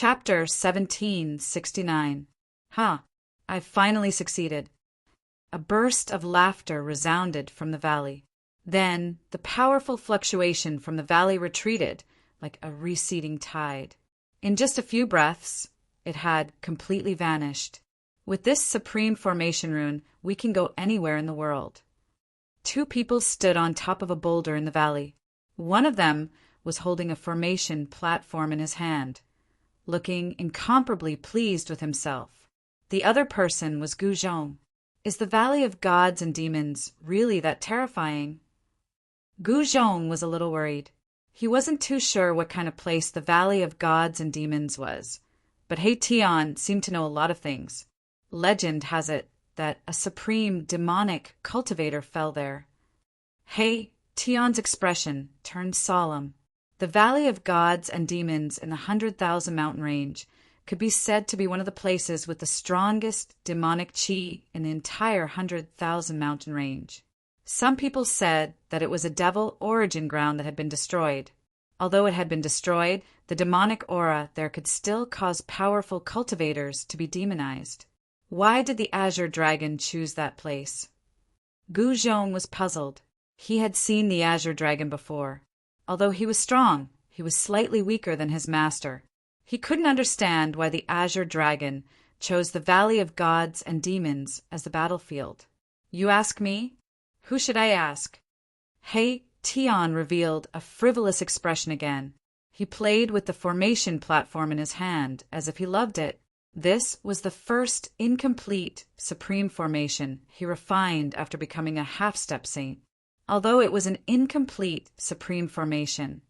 Chapter 1769. I've finally succeeded. A burst of laughter resounded from the valley. Then the powerful fluctuation from the valley retreated like a receding tide. In just a few breaths, it had completely vanished. With this supreme formation rune, we can go anywhere in the world. Two people stood on top of a boulder in the valley. One of them was holding a formation platform in his hand, looking incomparably pleased with himself. The other person was Gu Zhong. Is the Valley of Gods and Demons really that terrifying? Gu Zhong was a little worried. He wasn't too sure what kind of place the Valley of Gods and Demons was, but He Tian seemed to know a lot of things. Legend has it that a supreme demonic cultivator fell there. He Tian's expression turned solemn. The Valley of Gods and Demons in the 100,000 mountain range could be said to be one of the places with the strongest demonic qi in the entire 100,000 mountain range. Some people said that it was a devil origin ground that had been destroyed. Although it had been destroyed, the demonic aura there could still cause powerful cultivators to be demonized. Why did the Azure Dragon choose that place? Gu Zhong was puzzled. He had seen the Azure Dragon before. Although he was strong, he was slightly weaker than his master. He couldn't understand why the Azure Dragon chose the Valley of Gods and Demons as the battlefield. You ask me? Who should I ask? He Tian revealed a frivolous expression again. He played with the formation platform in his hand as if he loved it. This was the first incomplete supreme formation he refined after becoming a half-step saint. Although it was an incomplete supreme formation,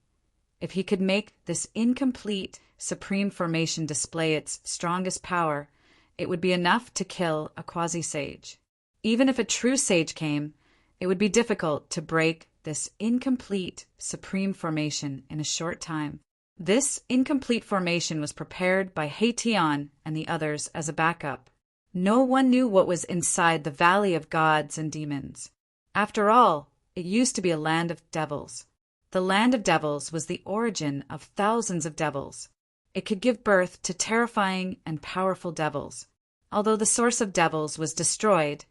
if he could make this incomplete supreme formation display its strongest power, it would be enough to kill a quasi-sage. Even if a true sage came, it would be difficult to break this incomplete supreme formation in a short time. This incomplete formation was prepared by He Tian and the others as a backup. No one knew what was inside the Valley of Gods and Demons. After all, it used to be a land of devils. The land of devils was the origin of thousands of devils. It could give birth to terrifying and powerful devils. Although the source of devils was destroyed,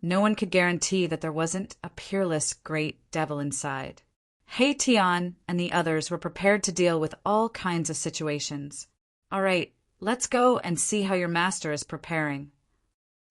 no one could guarantee that there wasn't a peerless great devil inside. He Tian and the others were prepared to deal with all kinds of situations. All right, let's go and see how your master is preparing.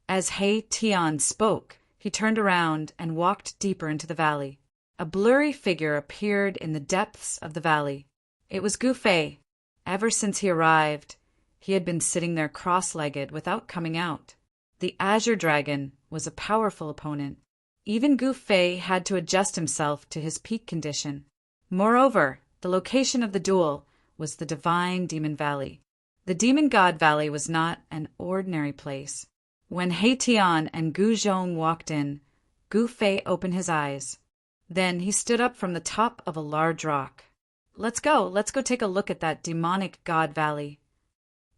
As He Tian spoke, he turned around and walked deeper into the valley. A blurry figure appeared in the depths of the valley. It was Gu Fei. Ever since he arrived, he had been sitting there cross-legged without coming out. The Azure Dragon was a powerful opponent. Even Gu Fei had to adjust himself to his peak condition. Moreover, the location of the duel was the Divine Demon Valley. The Demon God Valley was not an ordinary place. When He Tian and Gu Zhong walked in, Gu Fei opened his eyes. Then he stood up from the top of a large rock. Let's go take a look at that demonic God Valley.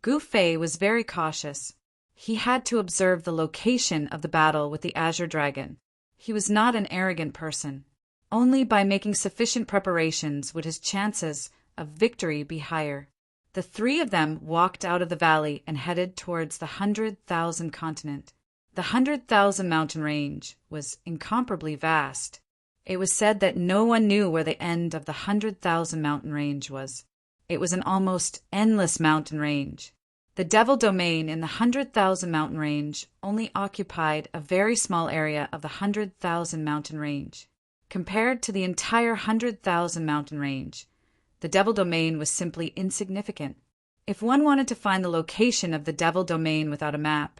Gu Fei was very cautious. He had to observe the location of the battle with the Azure Dragon. He was not an arrogant person. Only by making sufficient preparations would his chances of victory be higher. The three of them walked out of the valley and headed towards the 100,000 continent. The 100,000 mountain range was incomparably vast. It was said that no one knew where the end of the 100,000 mountain range was. It was an almost endless mountain range. The Devil Domain in the 100,000 mountain range only occupied a very small area of the 100,000 mountain range. Compared to the entire 100,000 mountain range, the Devil Domain was simply insignificant. If one wanted to find the location of the Devil Domain without a map,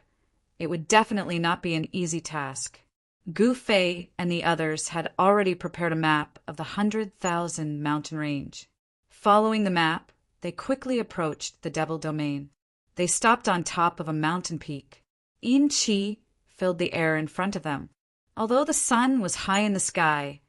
it would definitely not be an easy task. Gu Fei and the others had already prepared a map of the 100,000 mountain range. Following the map, they quickly approached the Devil Domain. They stopped on top of a mountain peak. Yin Qi filled the air in front of them. Although the sun was high in the sky,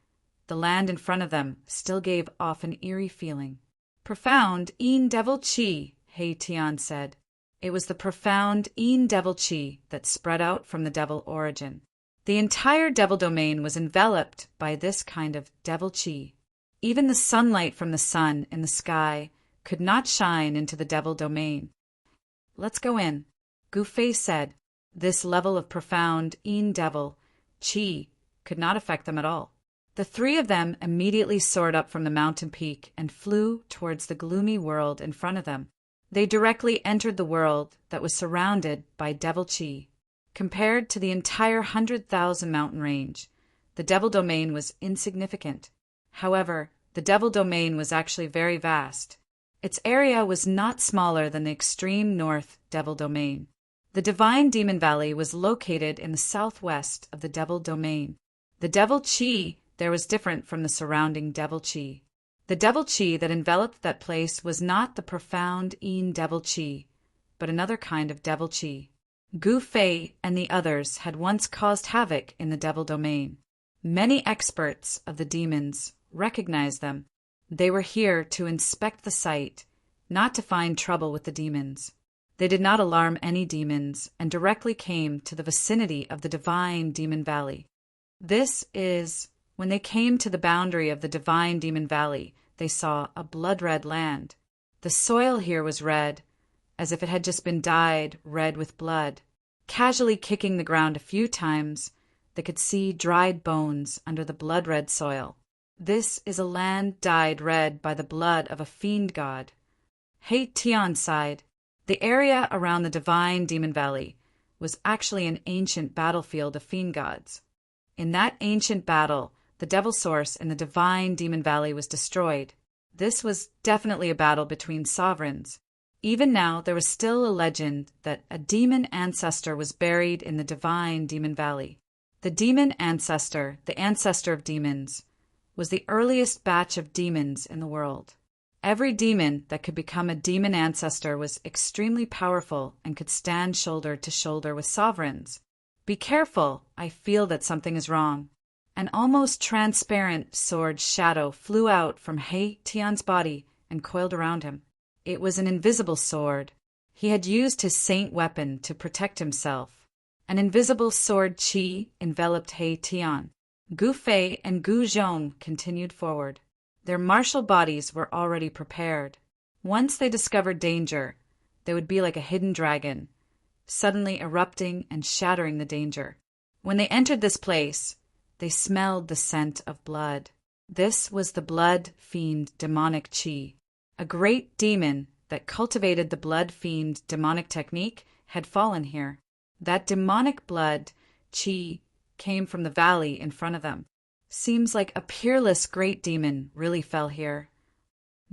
the land in front of them still gave off an eerie feeling. Profound Yin Devil Qi, He Tian said. It was the profound Yin Devil Qi that spread out from the devil origin. The entire Devil Domain was enveloped by this kind of Devil Qi. Even the sunlight from the sun in the sky could not shine into the devil domain. "Let's go in," Gu Fei said. This level of profound devil qi could not affect them at all. The three of them immediately soared up from the mountain peak and flew towards the gloomy world in front of them. They directly entered the world that was surrounded by devil qi. Compared to the entire 100,000 mountain range, the devil domain was insignificant. However, the devil domain was actually very vast. Its area was not smaller than the extreme north devil domain. The divine demon valley was located in the southwest of the devil domain. The devil qi there was different from the surrounding devil qi. The devil qi that enveloped that place was not the profound devil qi, but another kind of devil qi. Gu Fei and the others had once caused havoc in the devil domain. Many experts of the demons recognized them. They were here to inspect the site, not to find trouble with the demons. They did not alarm any demons and directly came to the vicinity of the divine demon valley. This is, when they came to the boundary of the divine demon valley, they saw a blood-red land. The soil here was red, as if it had just been dyed red with blood. Casually kicking the ground a few times, they could see dried bones under the blood-red soil. This is a land dyed red by the blood of a fiend god. He Tian sighed. The area around the divine demon valley was actually an ancient battlefield of fiend gods. In that ancient battle, the devil source in the divine demon valley was destroyed. This was definitely a battle between sovereigns. Even now, there was still a legend that a demon ancestor was buried in the divine demon valley. The demon ancestor, the ancestor of demons, was the earliest batch of demons in the world. Every demon that could become a demon ancestor was extremely powerful and could stand shoulder to shoulder with sovereigns. "Be careful, I feel that something is wrong." An almost transparent sword shadow flew out from He Tian's body and coiled around him. It was an invisible sword. He had used his saint weapon to protect himself. An invisible sword qi enveloped He Tian. Gu Fei and Gu Zhong continued forward. Their martial bodies were already prepared. Once they discovered danger, they would be like a hidden dragon, suddenly erupting and shattering the danger. When they entered this place, they smelled the scent of blood. This was the blood fiend demonic qi. A great demon that cultivated the blood fiend demonic technique had fallen here. That demonic blood qi came from the valley in front of them. Seems like a peerless great demon really fell here.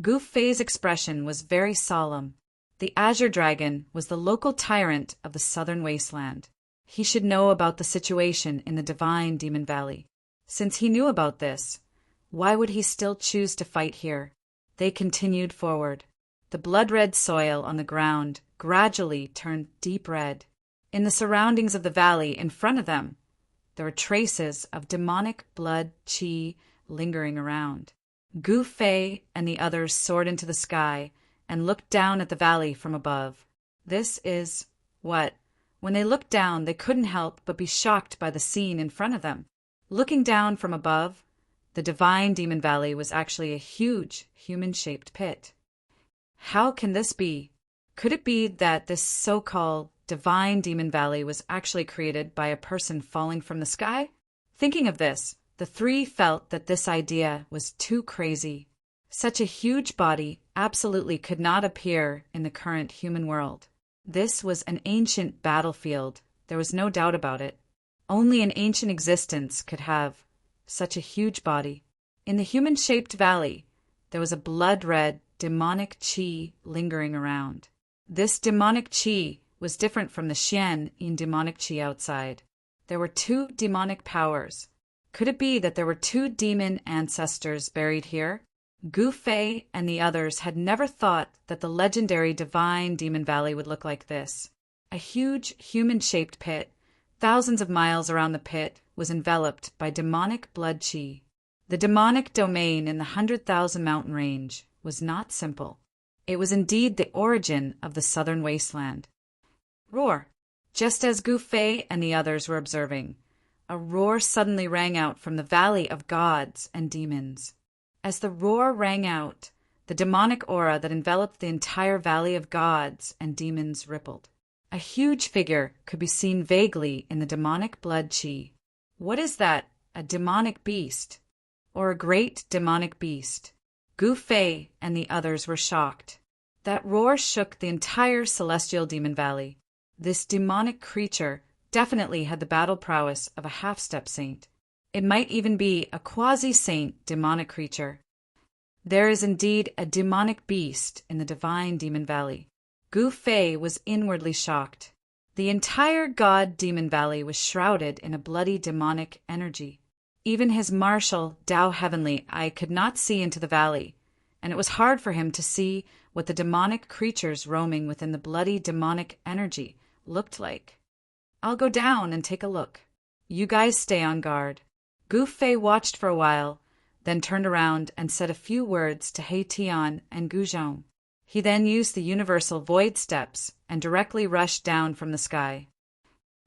Gu Fei's expression was very solemn. The Azure Dragon was the local tyrant of the southern wasteland. He should know about the situation in the divine demon valley. Since he knew about this, why would he still choose to fight here? They continued forward. The blood-red soil on the ground gradually turned deep red. In the surroundings of the valley in front of them, there were traces of demonic blood qi lingering around. Gu Fei and the others soared into the sky and looked down at the valley from above. This is what? When they looked down, they couldn't help but be shocked by the scene in front of them. Looking down from above, the divine demon valley was actually a huge human-shaped pit. How can this be? Could it be that this so-called divine demon valley was actually created by a person falling from the sky? Thinking of this, the three felt that this idea was too crazy. Such a huge body absolutely could not appear in the current human world. This was an ancient battlefield. There was no doubt about it. Only an ancient existence could have such a huge body. In the human-shaped valley, there was a blood-red demonic qi lingering around. This demonic qi was different from the Xian in demonic qi outside. There were two demonic powers. Could it be that there were two demon ancestors buried here? Gu Fei and the others had never thought that the legendary divine demon valley would look like this. A huge human-shaped pit, thousands of miles around the pit, was enveloped by demonic blood qi. The demonic domain in the 100,000 mountain range was not simple. It was indeed the origin of the southern wasteland. Roar! Just as Gu Fei and the others were observing, a roar suddenly rang out from the valley of gods and demons. As the roar rang out, The demonic aura that enveloped the entire valley of gods and demons rippled. A huge figure could be seen vaguely in the demonic blood chi. What is that? A demonic beast? Or a great demonic beast? Gu Fei and the others were shocked. That roar shook the entire celestial demon valley. This demonic creature definitely had the battle prowess of a half-step saint. It might even be a quasi-saint demonic creature. There is indeed a demonic beast in the divine demon valley. Gu Fei was inwardly shocked. The entire god demon valley was shrouded in a bloody demonic energy. Even his martial Tao heavenly eye could not see into the valley, and it was hard for him to see what the demonic creatures roaming within the bloody demonic energy looked like. I'll go down and take a look. You guys stay on guard. Gu Fei watched for a while, then turned around and said a few words to He Tian and Gu Zhong. He then used the universal void steps and directly rushed down from the sky.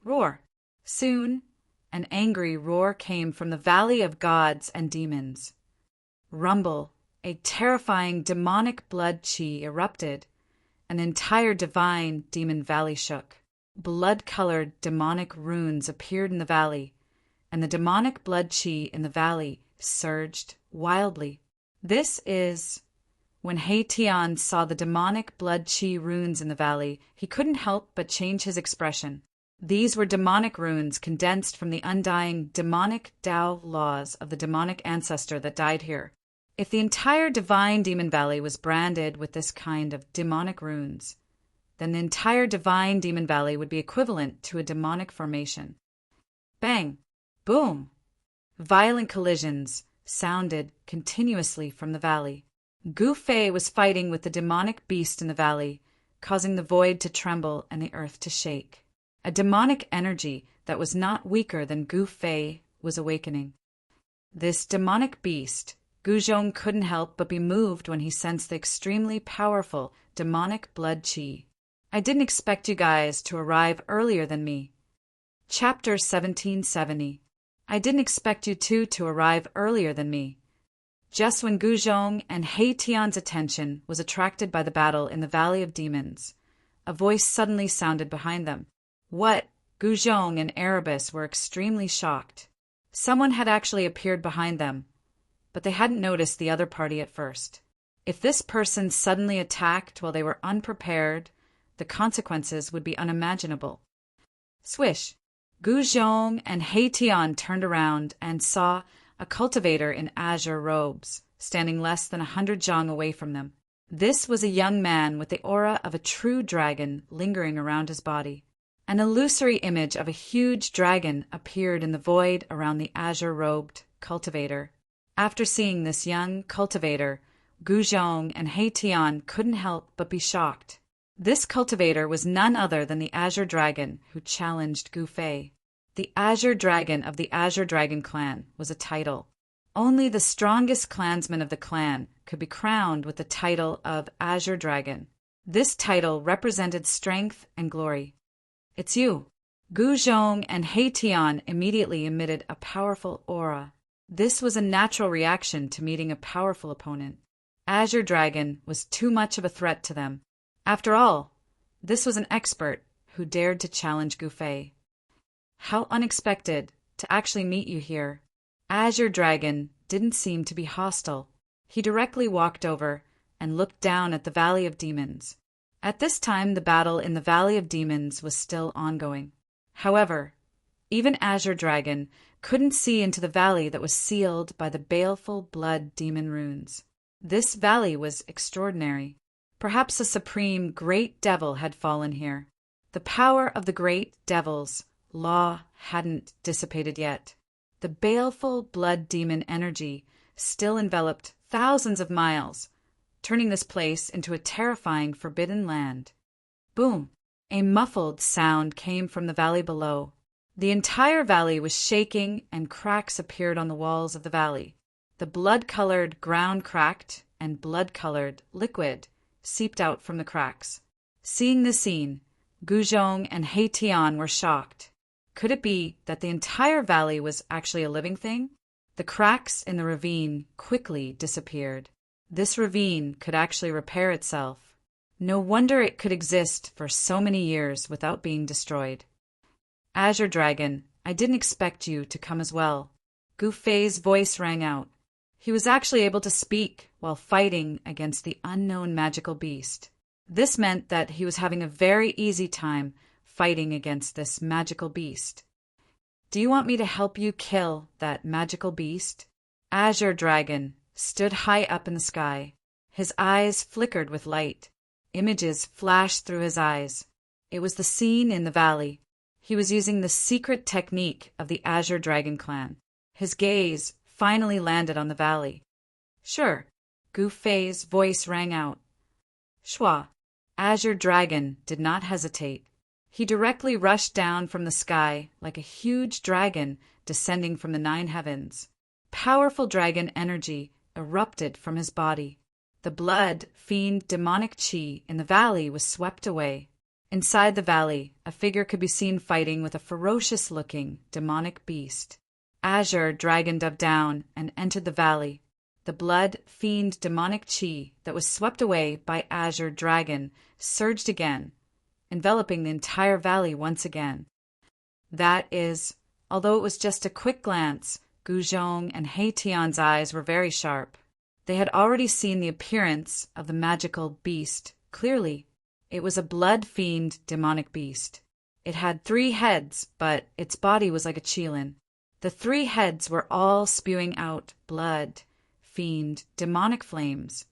Roar! Soon, an angry roar came from the valley of gods and demons. Rumble! A terrifying demonic blood chi erupted. An entire divine demon valley shook. Blood-colored demonic runes appeared in the valley, and the demonic blood chi in the valley surged wildly. This is... When He Tian saw the demonic blood chi runes in the valley, he couldn't help but change his expression. These were demonic runes condensed from the undying demonic Tao laws of the demonic ancestor that died here. If the entire divine demon valley was branded with this kind of demonic runes, then the entire divine demon valley would be equivalent to a demonic formation. Bang! Boom! Violent collisions sounded continuously from the valley. Gu Fei was fighting with the demonic beast in the valley, causing the void to tremble and the earth to shake. A demonic energy that was not weaker than Gu Fei was awakening. This demonic beast, Gu Zhong couldn't help but be moved when he sensed the extremely powerful demonic blood chi. I didn't expect you guys to arrive earlier than me. Chapter 1770. I didn't expect you two to arrive earlier than me. Just when Gu Zhong and He Tian's attention was attracted by the battle in the Valley of Demons, a voice suddenly sounded behind them. What? Gu Zhong and Erebus were extremely shocked. Someone had actually appeared behind them, but they hadn't noticed the other party at first. If this person suddenly attacked while they were unprepared, the consequences would be unimaginable. Swish! Gu Zhong and He Tian turned around and saw a cultivator in azure robes, standing less than 100 zhang away from them. This was a young man with the aura of a true dragon lingering around his body. An illusory image of a huge dragon appeared in the void around the azure-robed cultivator. After seeing this young cultivator, Gu Zhong and He Tian couldn't help but be shocked. This cultivator was none other than the Azure Dragon who challenged Gu Fei. The Azure Dragon of the Azure Dragon clan was a title. Only the strongest clansman of the clan could be crowned with the title of Azure Dragon. This title represented strength and glory. It's you. Gu Zhong and He Tian immediately emitted a powerful aura. This was a natural reaction to meeting a powerful opponent. Azure Dragon was too much of a threat to them. After all, this was an expert who dared to challenge Gu Fei. How unexpected to actually meet you here. Azure Dragon didn't seem to be hostile. He directly walked over and looked down at the Valley of Demons. At this time, the battle in the Valley of Demons was still ongoing. However, even Azure Dragon couldn't see into the valley that was sealed by the baleful blood demon runes. This valley was extraordinary. Perhaps a supreme great devil had fallen here. The power of the great devil's law hadn't dissipated yet. The baleful blood demon energy still enveloped thousands of miles, turning this place into a terrifying forbidden land. Boom! A muffled sound came from the valley below. The entire valley was shaking and cracks appeared on the walls of the valley. The blood-colored ground cracked and blood-colored liquid seeped out from the cracks. Seeing the scene, Gu Zhong and He Tian were shocked. Could it be that the entire valley was actually a living thing? The cracks in the ravine quickly disappeared. This ravine could actually repair itself. No wonder it could exist for so many years without being destroyed. Azure Dragon, I didn't expect you to come as well. Gu Fei's voice rang out. He was actually able to speak while fighting against the unknown magical beast. This meant that he was having a very easy time fighting against this magical beast. Do you want me to help you kill that magical beast? Azure Dragon stood high up in the sky. His eyes flickered with light. Images flashed through his eyes. It was the scene in the valley. He was using the secret technique of the Azure Dragon clan. His gaze finally landed on the valley. Sure, Gu Fei's voice rang out. Shua. Azure Dragon did not hesitate. He directly rushed down from the sky like a huge dragon descending from the 9 heavens. Powerful dragon energy erupted from his body. The blood, fiend, demonic chi in the valley was swept away. Inside the valley, a figure could be seen fighting with a ferocious-looking demonic beast. Azure Dragon dove down and entered the valley. The blood, fiend, demonic chi that was swept away by Azure Dragon surged again, enveloping the entire valley once again. That is, although it was just a quick glance, Gu Zhong and He Tian's eyes were very sharp. They had already seen the appearance of the magical beast clearly. It was a blood fiend demonic beast. It had 3 heads, but its body was like a qilin. The 3 heads were all spewing out blood, fiend, demonic flames,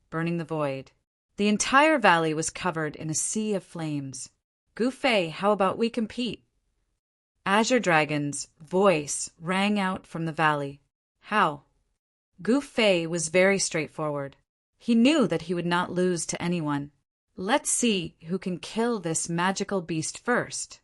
burning the void. The entire valley was covered in a sea of flames. Gu Fei, how about we compete? Azure Dragon's voice rang out from the valley. How? Gu Fei was very straightforward. He knew that he would not lose to anyone. Let's see who can kill this magical beast first.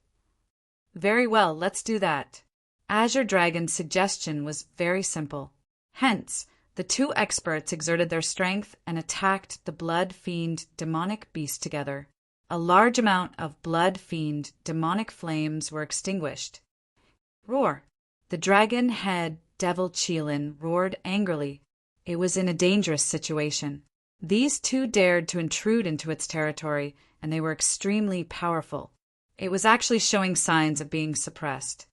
Very well, let's do that. Azure Dragon's suggestion was very simple. Hence, the 2 experts exerted their strength and attacked the blood fiend demonic beast together. A large amount of blood fiend demonic flames were extinguished. Roar! The dragon head devil qilin roared angrily. It was in a dangerous situation. These 2 dared to intrude into its territory, and they were extremely powerful. It was actually showing signs of being suppressed.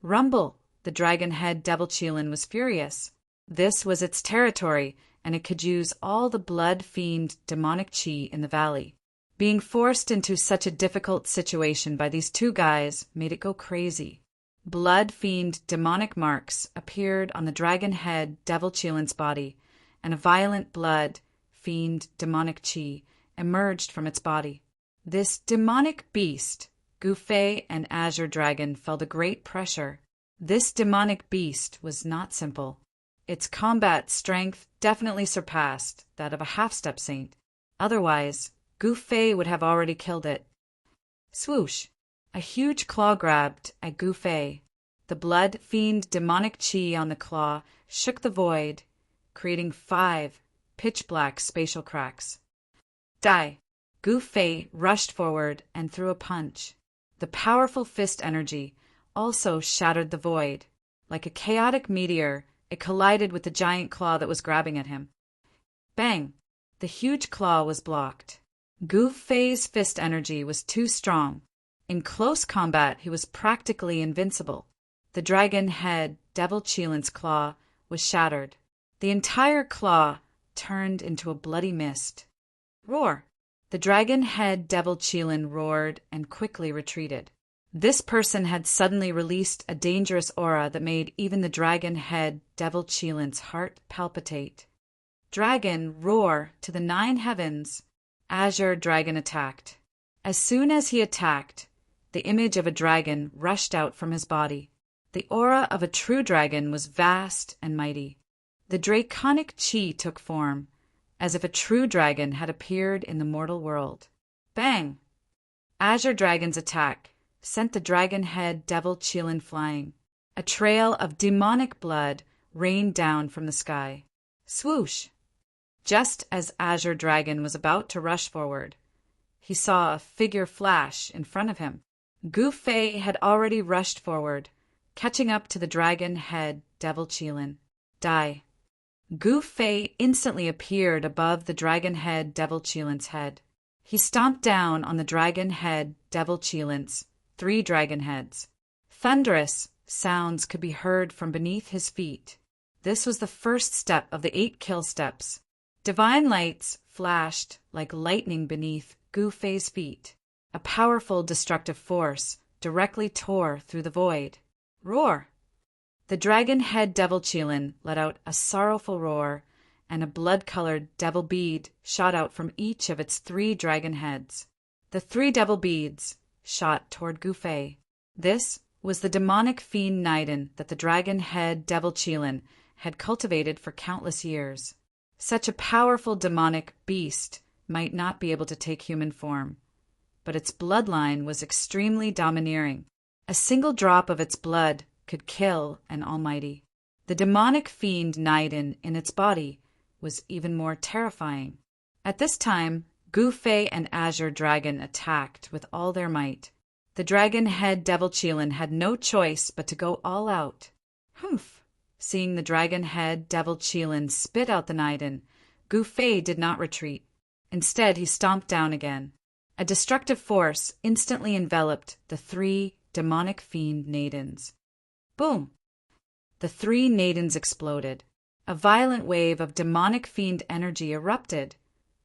Rumble! The dragon head devil qilin was furious. This was its territory, and it could use all the blood fiend demonic chi in the valley. Being forced into such a difficult situation by these 2 guys made it go crazy. Blood fiend demonic marks appeared on the dragon head devil qilin's body, and a violent blood fiend demonic chi emerged from its body. This demonic beast, Gu Fei and Azure Dragon felt a great pressure. This demonic beast was not simple. Its combat strength definitely surpassed that of a half-step saint. Otherwise, Gu Fei would have already killed it. Swoosh! A huge claw grabbed at Gu Fei. The blood fiend demonic chi on the claw shook the void, creating 5 pitch-black spatial cracks. Die! Gu Fei rushed forward and threw a punch. The powerful fist energy also shattered the void. Like a chaotic meteor, it collided with the giant claw that was grabbing at him. Bang! The huge claw was blocked. Gu Fei's fist energy was too strong. In close combat, he was practically invincible. The dragon head devil qilin's claw was shattered. The entire claw turned into a bloody mist. Roar! The dragon head devil qilin roared and quickly retreated. This person had suddenly released a dangerous aura that made even the dragon head devil qilin's heart palpitate. Dragon, roar to the 9 heavens. Azure Dragon attacked. As soon as he attacked, the image of a dragon rushed out from his body. The aura of a true dragon was vast and mighty. The draconic chi took form, as if a true dragon had appeared in the mortal world. Bang! Azure Dragon's attack sent the dragon head devil qilin flying. A trail of demonic blood rained down from the sky. Swoosh! Just as Azure Dragon was about to rush forward, he saw a figure flash in front of him. Gu Fei had already rushed forward, catching up to the dragon head devil qilin. Die! Gu Fei instantly appeared above the dragon head Devil Chilin's head. He stomped down on the dragon head Devil Chilin's 3 dragon heads. Thunderous sounds could be heard from beneath his feet. This was the first step of the 8 kill steps. Divine lights flashed like lightning beneath Gu Fei's feet. A powerful destructive force directly tore through the void. Roar! The dragon head Devil Chilin let out a sorrowful roar, and a blood-colored devil bead shot out from each of its 3 dragon heads. The 3 devil beads shot toward Gu Fei. This was the demonic fiend Naiden that the dragon head Devil Chilin had cultivated for countless years. Such a powerful demonic beast might not be able to take human form, but its bloodline was extremely domineering. A single drop of its blood could kill an almighty. The demonic fiend Naiden in its body was even more terrifying. At this time, Gu Fei and Azure Dragon attacked with all their might. The dragon head Devil Chilin had no choice but to go all out. Humph! Seeing the dragon head Devil Chilin spit out the Naiden, Gu Fei did not retreat. Instead, he stomped down again. A destructive force instantly enveloped the 3 demonic fiend Naidens. Boom! The 3 Naidens exploded. A violent wave of demonic fiend energy erupted,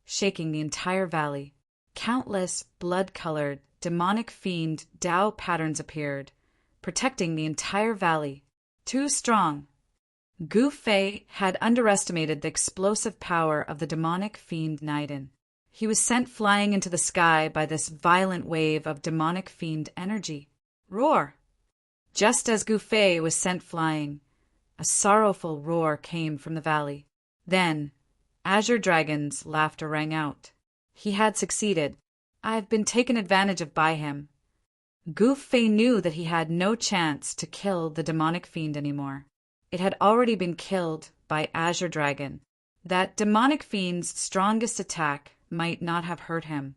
shaking the entire valley. Countless blood-colored demonic fiend Dao patterns appeared, protecting the entire valley. Too strong. Gu Fei had underestimated the explosive power of the demonic fiend Naiden. He was sent flying into the sky by this violent wave of demonic fiend energy. Roar! Just as Gu Fei was sent flying, a sorrowful roar came from the valley. Then, Azure Dragon's laughter rang out. He had succeeded. I've been taken advantage of by him. Gu Fei knew that he had no chance to kill the demonic fiend anymore. It had already been killed by Azure Dragon. That demonic fiend's strongest attack might not have hurt him,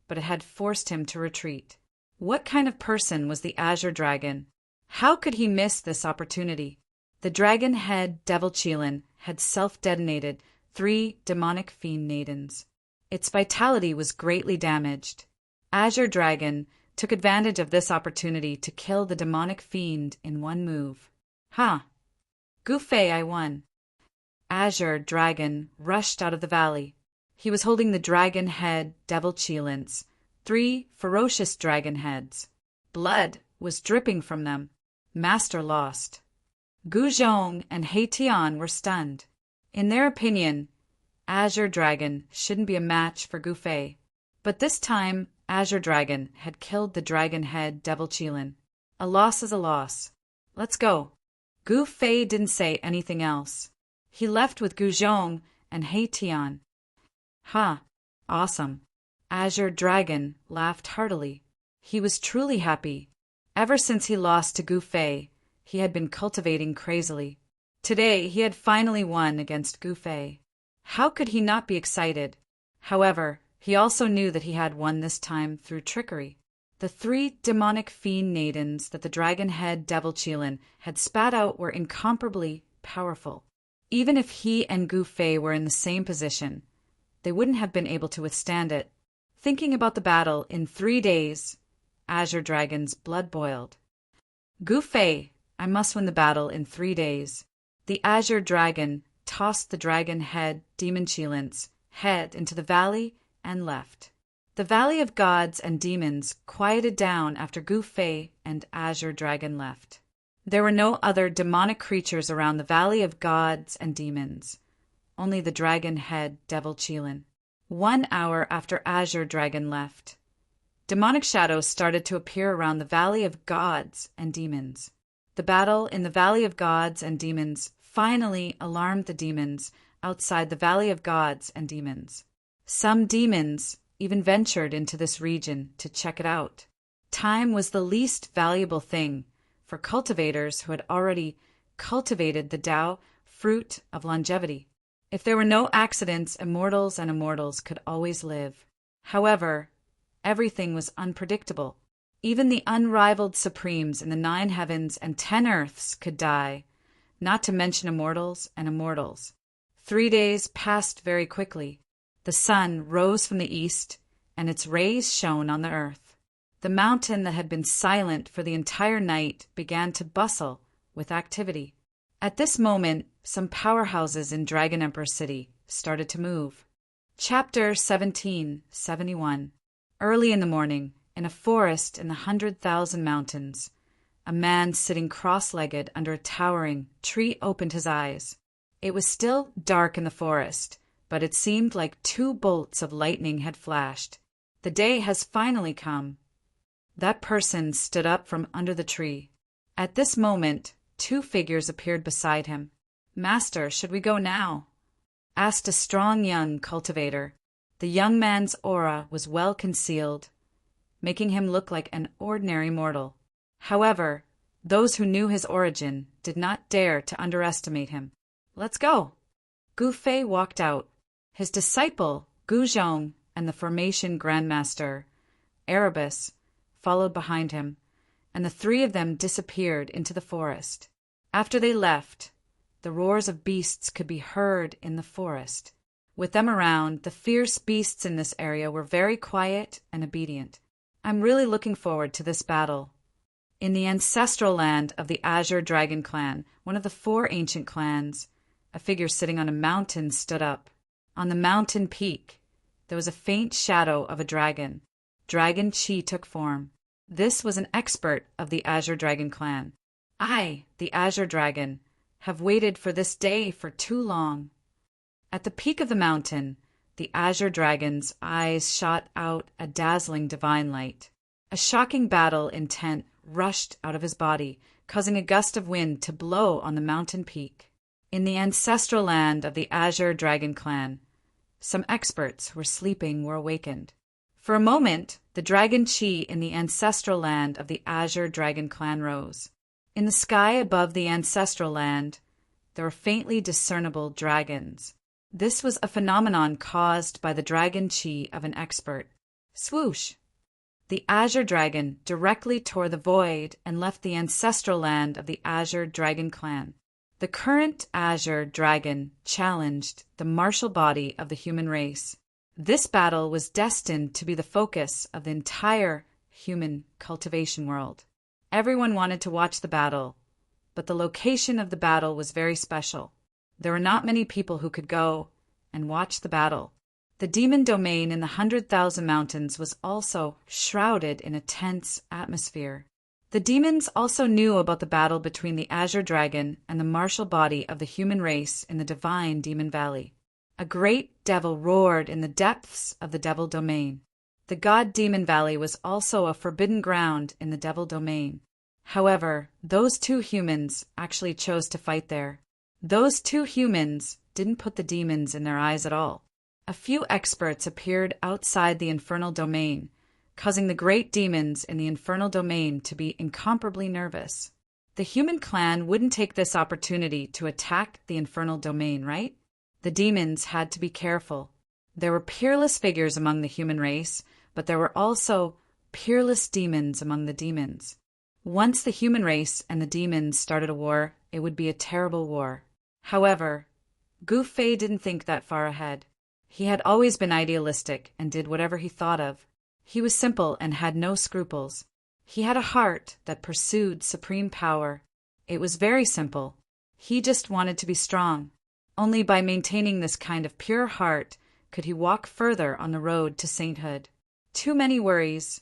but it had forced him to retreat. What kind of person was the Azure Dragon? How could he miss this opportunity? The dragon head Devil Chilin had self-detonated 3 demonic fiend Naidens. Its vitality was greatly damaged. Azure Dragon took advantage of this opportunity to kill the demonic fiend in one move. Ha! Gu Fei, I won. Azure Dragon rushed out of the valley. He was holding the dragon head Devil Chilin's 3 ferocious dragon heads. Blood was dripping from them. Master lost. Gu Zhong and He Tian were stunned. In their opinion, Azure Dragon shouldn't be a match for Gu Fei. But this time, Azure Dragon had killed the dragon head Devil Chilin. A loss is a loss. Let's go. Gu Fei didn't say anything else. He left with Gu Zhong and He Tian. Ha! Awesome. Azure Dragon laughed heartily. He was truly happy. Ever since he lost to Gu Fei, he had been cultivating crazily. Today, he had finally won against Gu Fei. How could he not be excited? However, he also knew that he had won this time through trickery. The 3 demonic fiend Naidens that the dragon head Devil Chilin had spat out were incomparably powerful. Even if he and Gu Fei were in the same position, they wouldn't have been able to withstand it. Thinking about the battle in 3 days, Azure Dragon's blood boiled. Gu Fei, I must win the battle in 3 days. The Azure Dragon tossed the dragon head Demon Chilin's head into the valley and left. The Valley of Gods and Demons quieted down after Gu Fei and Azure Dragon left. There were no other demonic creatures around the Valley of Gods and Demons, only the dragon head Devil Chilin. 1 hour after Azure Dragon left, demonic shadows started to appear around the Valley of Gods and Demons. The battle in the Valley of Gods and Demons finally alarmed the demons outside the Valley of Gods and Demons. Some demons even ventured into this region to check it out. Time was the least valuable thing for cultivators who had already cultivated the Tao fruit of longevity. If there were no accidents, immortals and immortals could always live. However, everything was unpredictable. Even the unrivaled supremes in the 9 heavens and 10 earths could die, not to mention immortals and immortals. 3 days passed very quickly. The sun rose from the east, and its rays shone on the earth. The mountain that had been silent for the entire night began to bustle with activity. At this moment, some powerhouses in Dragon Emperor City started to move. Chapter 1771. Early in the morning, in a forest in the 100,000 mountains, a man sitting cross-legged under a towering tree opened his eyes. It was still dark in the forest, but it seemed like 2 bolts of lightning had flashed. The day has finally come. That person stood up from under the tree. At this moment, 2 figures appeared beside him. "Master, should we go now?" asked a strong young cultivator. The young man's aura was well concealed, making him look like an ordinary mortal. However, those who knew his origin did not dare to underestimate him. "Let's go." Gu Fei walked out. His disciple, Gu Zhong, and the formation grandmaster, Erebus, followed behind him, and the 3 of them disappeared into the forest. After they left, the roars of beasts could be heard in the forest. With them around, the fierce beasts in this area were very quiet and obedient. I'm really looking forward to this battle. In the ancestral land of the Azure Dragon clan, one of the 4 ancient clans, a figure sitting on a mountain stood up. On the mountain peak, there was a faint shadow of a dragon. Dragon Chi took form. This was an expert of the Azure Dragon clan. "I, the Azure Dragon, have waited for this day for too long." At the peak of the mountain, the Azure Dragon's eyes shot out a dazzling divine light. A shocking battle intent rushed out of his body, causing a gust of wind to blow on the mountain peak. In the ancestral land of the Azure Dragon clan, some experts who were sleeping were awakened. For a moment, the Dragon Chi in the ancestral land of the Azure Dragon clan rose. In the sky above the ancestral land, there were faintly discernible dragons. This was a phenomenon caused by the Dragon Chi of an expert. Swoosh! The Azure Dragon directly tore the void and left the ancestral land of the Azure Dragon clan. The current Azure Dragon challenged the martial body of the human race. This battle was destined to be the focus of the entire human cultivation world. Everyone wanted to watch the battle, but the location of the battle was very special. There were not many people who could go and watch the battle. The demon domain in the 100,000 mountains was also shrouded in a tense atmosphere. The demons also knew about the battle between the Azure Dragon and the martial body of the human race in the divine Demon Valley. A great devil roared in the depths of the devil domain. The god Demon Valley was also a forbidden ground in the devil domain. However, those 2 humans actually chose to fight there. Those 2 humans didn't put the demons in their eyes at all. A few experts appeared outside the infernal domain, causing the great demons in the infernal domain to be incomparably nervous. The human clan wouldn't take this opportunity to attack the infernal domain, right? The demons had to be careful. There were peerless figures among the human race, but there were also peerless demons among the demons. Once the human race and the demons started a war, it would be a terrible war. However, Gu Fei didn't think that far ahead. He had always been idealistic and did whatever he thought of. He was simple and had no scruples. He had a heart that pursued supreme power. It was very simple. He just wanted to be strong. Only by maintaining this kind of pure heart could he walk further on the road to sainthood. Too many worries,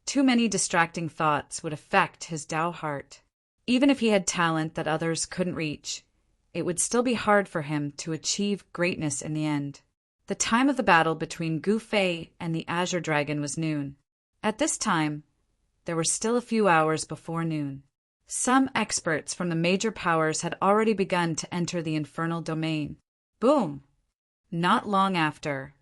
too many distracting thoughts would affect his Tao heart. Even if he had talent that others couldn't reach, it would still be hard for him to achieve greatness in the end. The time of the battle between Gu Fei and the Azure Dragon was noon. At this time, there were still a few hours before noon. Some experts from the major powers had already begun to enter the infernal domain. Boom! Not long after,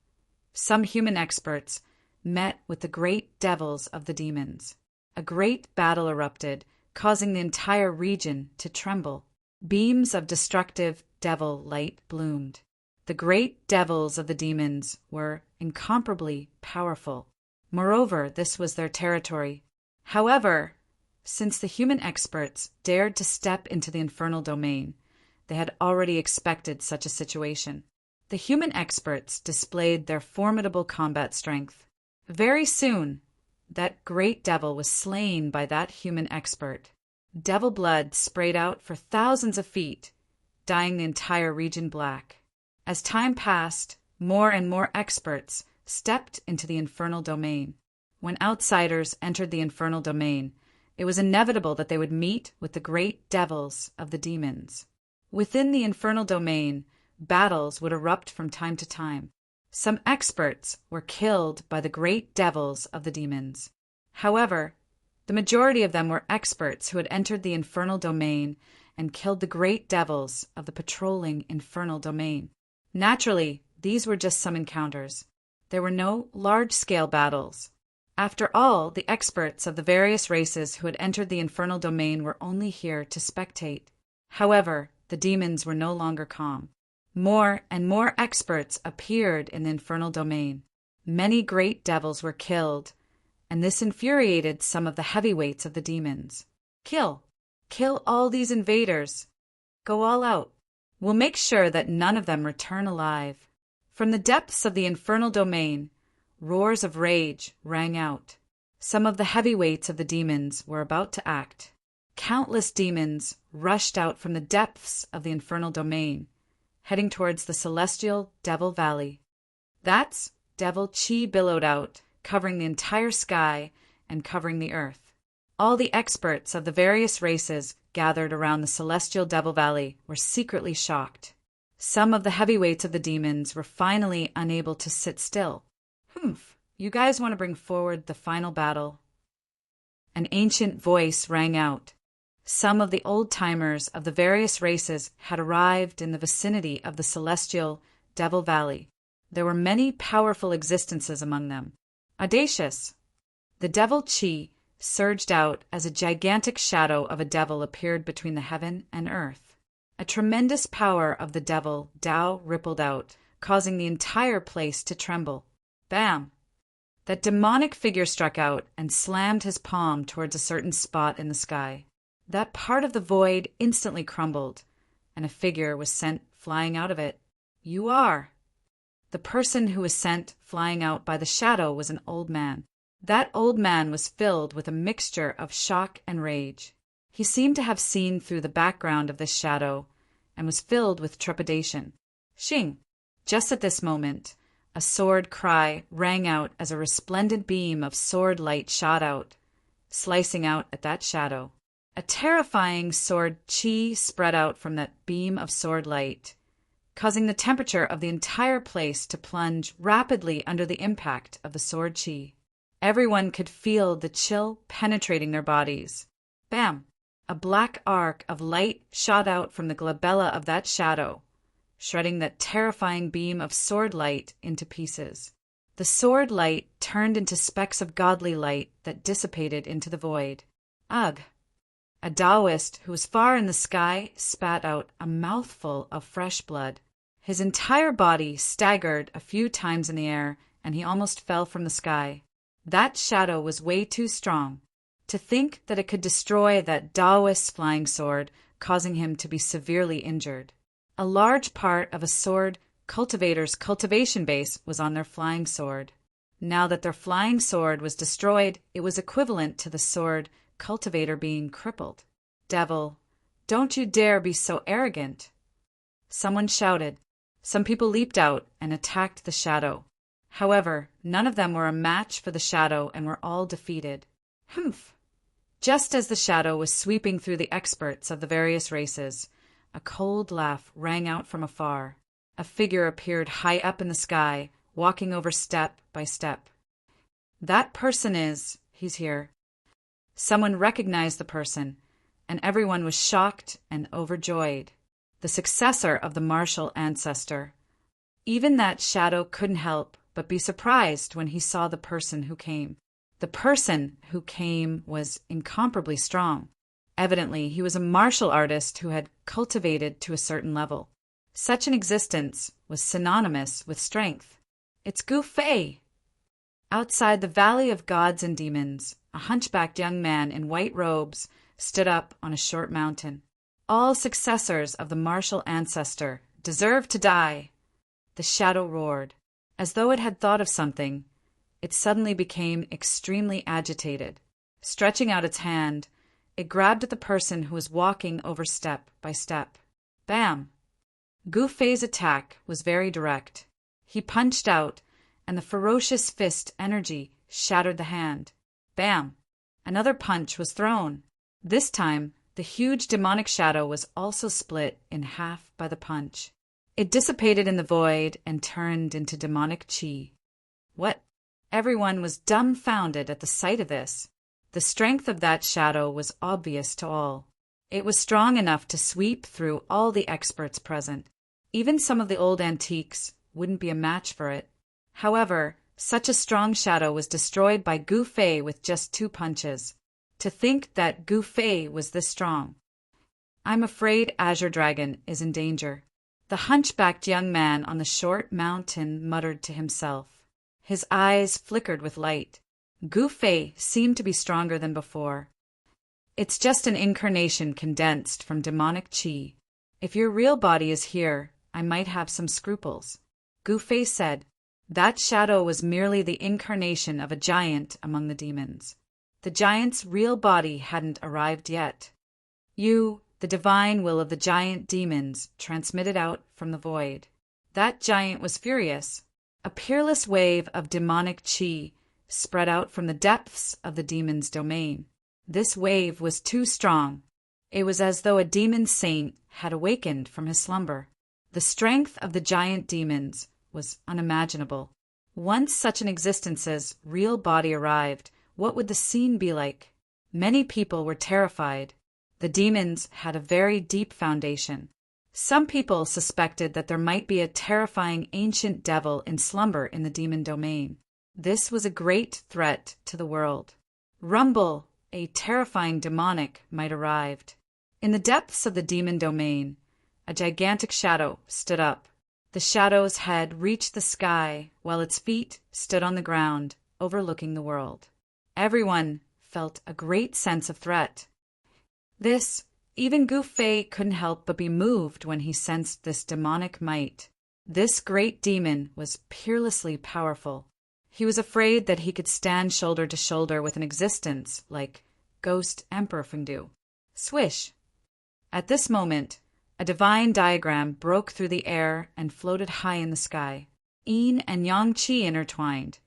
some human experts met with the great devils of the demons. A great battle erupted, causing the entire region to tremble. Beams of destructive devil light bloomed. The great devils of the demons were incomparably powerful. Moreover, this was their territory. However, since the human experts dared to step into the infernal domain, they had already expected such a situation. The human experts displayed their formidable combat strength. Very soon, that great devil was slain by that human expert. Devil blood sprayed out for thousands of feet, dyeing the entire region black. As time passed, more and more experts stepped into the infernal domain. When outsiders entered the infernal domain, it was inevitable that they would meet with the great devils of the demons. Within the infernal domain, battles would erupt from time to time. Some experts were killed by the great devils of the demons. However, the majority of them were experts who had entered the infernal domain and killed the great devils of the patrolling infernal domain. Naturally, these were just some encounters. There were no large-scale battles. After all, the experts of the various races who had entered the infernal domain were only here to spectate. However, the demons were no longer calm. More and more experts appeared in the infernal domain. Many great devils were killed, and this infuriated some of the heavyweights of the demons. Kill! Kill all these invaders! Go all out! We'll make sure that none of them return alive. From the depths of the infernal domain, roars of rage rang out. Some of the heavyweights of the demons were about to act. Countless demons rushed out from the depths of the infernal domain, heading towards the celestial Devil Valley. That's Devil Chi billowed out, covering the entire sky and covering the earth. All the experts of the various races gathered around the celestial Devil Valley were secretly shocked. Some of the heavyweights of the demons were finally unable to sit still. You guys want to bring forward the final battle? An ancient voice rang out. Some of the old-timers of the various races had arrived in the vicinity of the celestial Devil Valley. There were many powerful existences among them. Audacious! The Devil Chi surged out as a gigantic shadow of a devil appeared between the heaven and earth. A tremendous power of the devil Tao rippled out, causing the entire place to tremble. Bam! That demonic figure struck out and slammed his palm towards a certain spot in the sky. That part of the void instantly crumbled, and a figure was sent flying out of it. You are! The person who was sent flying out by the shadow was an old man. That old man was filled with a mixture of shock and rage. He seemed to have seen through the background of this shadow and was filled with trepidation. Xing! Just at this moment, a sword cry rang out as a resplendent beam of sword light shot out, slicing out at that shadow. A terrifying sword chi spread out from that beam of sword light, causing the temperature of the entire place to plunge rapidly under the impact of the sword chi. Everyone could feel the chill penetrating their bodies. Bam! A black arc of light shot out from the glabella of that shadow, shredding that terrifying beam of sword light into pieces. The sword light turned into specks of godly light that dissipated into the void. Ugh! A Taoist who was far in the sky spat out a mouthful of fresh blood. His entire body staggered a few times in the air, and he almost fell from the sky. That shadow was way too strong. To think that it could destroy that Taoist's flying sword, causing him to be severely injured. A large part of a sword cultivator's cultivation base was on their flying sword. Now that their flying sword was destroyed, it was equivalent to the sword cultivator being crippled. Devil, don't you dare be so arrogant! Someone shouted. Some people leaped out and attacked the shadow. However, none of them were a match for the shadow and were all defeated. Humph! Just as the shadow was sweeping through the experts of the various races, a cold laugh rang out from afar. A figure appeared high up in the sky, walking over step by step. That person he's here. Someone recognized the person, and everyone was shocked and overjoyed. The successor of the martial ancestor. Even that shadow couldn't help but be surprised when he saw the person who came. The person who came was incomparably strong. Evidently, he was a martial artist who had cultivated to a certain level. Such an existence was synonymous with strength. It's Gu Fei! Outside the Valley of Gods and Demons, a hunchbacked young man in white robes stood up on a short mountain. All successors of the martial ancestor deserve to die. The shadow roared. As though it had thought of something, it suddenly became extremely agitated. Stretching out its hand, it grabbed at the person who was walking over step by step. Bam! Gu Fei's attack was very direct. He punched out, and the ferocious fist energy shattered the hand. Bam! Another punch was thrown. This time, the huge demonic shadow was also split in half by the punch. It dissipated in the void and turned into demonic chi. What? Everyone was dumbfounded at the sight of this. The strength of that shadow was obvious to all. It was strong enough to sweep through all the experts present. Even some of the old antiques wouldn't be a match for it. However, such a strong shadow was destroyed by Gu Fei with just 2 punches. To think that Gu Fei was this strong. I'm afraid Azure Dragon is in danger. The hunchbacked young man on the short mountain muttered to himself. His eyes flickered with light. Gu Fei seemed to be stronger than before. It's just an incarnation condensed from demonic chi. If your real body is here, I might have some scruples. Gu Fei said. That shadow was merely the incarnation of a giant among the demons. The giant's real body hadn't arrived yet. You, the divine will of the giant demons, transmitted out from the void. That giant was furious. A peerless wave of demonic chi spread out from the depths of the demon's domain. This wave was too strong. It was as though a demon saint had awakened from his slumber. The strength of the giant demons was unimaginable. Once such an existence's real body arrived, what would the scene be like? Many people were terrified. The demons had a very deep foundation. Some people suspected that there might be a terrifying ancient devil in slumber in the demon domain. This was a great threat to the world. Rumble, a terrifying demonic, might arrive. In the depths of the demon domain, a gigantic shadow stood up. The shadow's head reached the sky, while its feet stood on the ground, overlooking the world. Everyone felt a great sense of threat. Even Gu Fei couldn't help but be moved when he sensed this demonic might. This great demon was peerlessly powerful. He was afraid that he could stand shoulder to shoulder with an existence like Ghost Emperor Fengdu. Swish! At this moment, a divine diagram broke through the air and floated high in the sky. Yin and Yang Qi intertwined,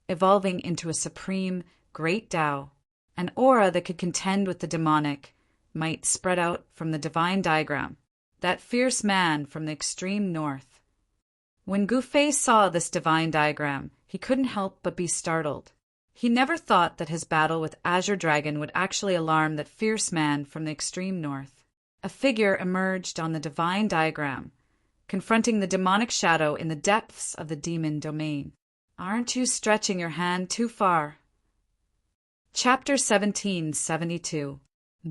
evolving into a supreme great Tao. An aura that could contend with the demonic might spread out from the divine diagram, that fierce man from the extreme north. When Gu Fei saw this divine diagram, he couldn't help but be startled. He never thought that his battle with Azure Dragon would actually alarm that fierce man from the extreme north. A figure emerged on the divine diagram, confronting the demonic shadow in the depths of the demon domain. Aren't you stretching your hand too far? Chapter 1772.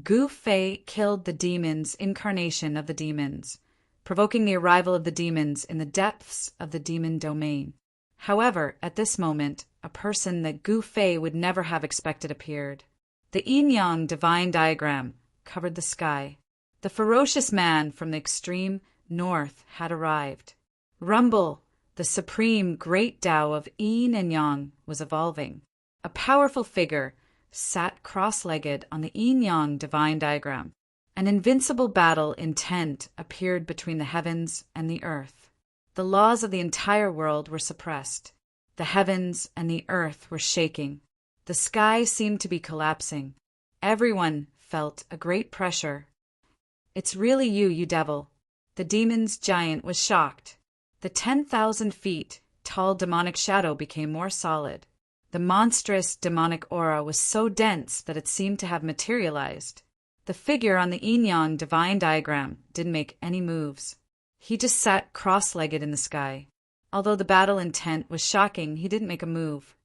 Gu Fei killed the demon's incarnation of the demons, provoking the arrival of the demons in the depths of the demon domain. However, at this moment, a person that Gu Fei would never have expected appeared. The yin-yang divine diagram covered the sky. The ferocious man from the extreme north had arrived. Rumble, the supreme great Tao of yin and yang, was evolving. A powerful figure sat cross-legged on the yin-yang divine diagram. An invincible battle intent appeared between the heavens and the earth. The laws of the entire world were suppressed. The heavens and the earth were shaking. The sky seemed to be collapsing. Everyone felt a great pressure. It's really you, you devil. The demon's giant was shocked. The 10,000 feet tall demonic shadow became more solid. The monstrous demonic aura was so dense that it seemed to have materialized. The figure on the yin-yang divine diagram didn't make any moves. He just sat cross-legged in the sky. Although the battle intent was shocking, he didn't make a move.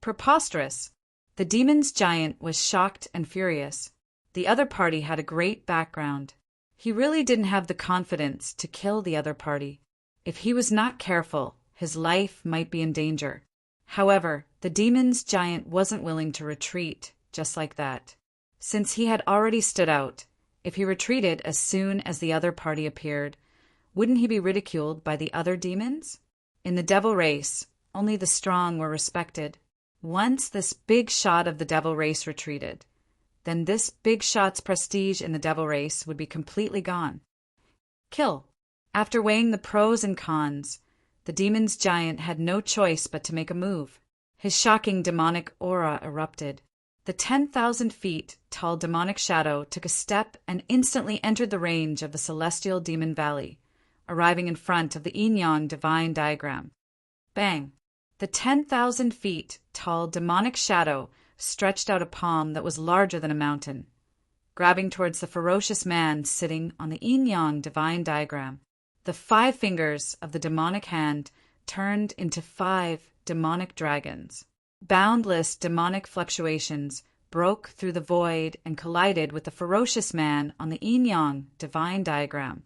Preposterous! The demon's giant was shocked and furious. The other party had a great background. He really didn't have the confidence to kill the other party. If he was not careful, his life might be in danger. However, the demon's giant wasn't willing to retreat just like that. Since he had already stood out, If he retreated as soon as the other party appeared, wouldn't he be ridiculed by the other demons? In the devil race, only the strong were respected. Once this big shot of the devil race retreated, then this big shot's prestige in the devil race would be completely gone. Kill. After weighing the pros and cons, the demon's giant had no choice but to make a move. His shocking demonic aura erupted. The 10,000 feet tall demonic shadow took a step and instantly entered the range of the celestial demon valley, arriving in front of the yin-yang divine diagram. Bang! The 10,000 feet tall demonic shadow stretched out a palm that was larger than a mountain, grabbing towards the ferocious man sitting on the yin-yang divine diagram. The 5 fingers of the demonic hand turned into 5 demonic dragons. Boundless demonic fluctuations broke through the void and collided with the ferocious man on the yin-yang divine diagram.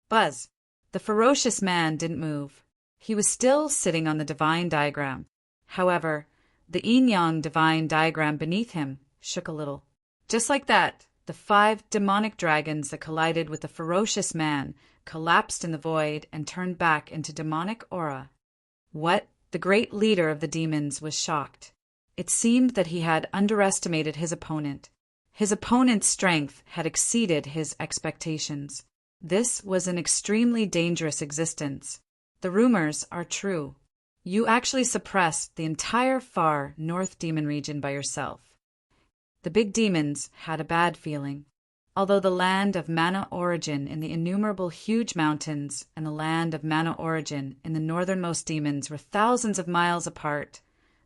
Buzz! The ferocious man didn't move. He was still sitting on the divine diagram. However, the yin-yang divine diagram beneath him shook a little. Just like that, the 5 demonic dragons that collided with the ferocious man collapsed in the void and turned back into demonic aura. What? The great leader of the demons was shocked. It seemed that he had underestimated his opponent. His opponent's strength had exceeded his expectations. This was an extremely dangerous existence. The rumors are true. You actually suppressed the entire far north demon region by yourself. The big demons had a bad feeling. Although the land of mana origin in the innumerable huge mountains and the land of mana origin in the northernmost demons were thousands of miles apart,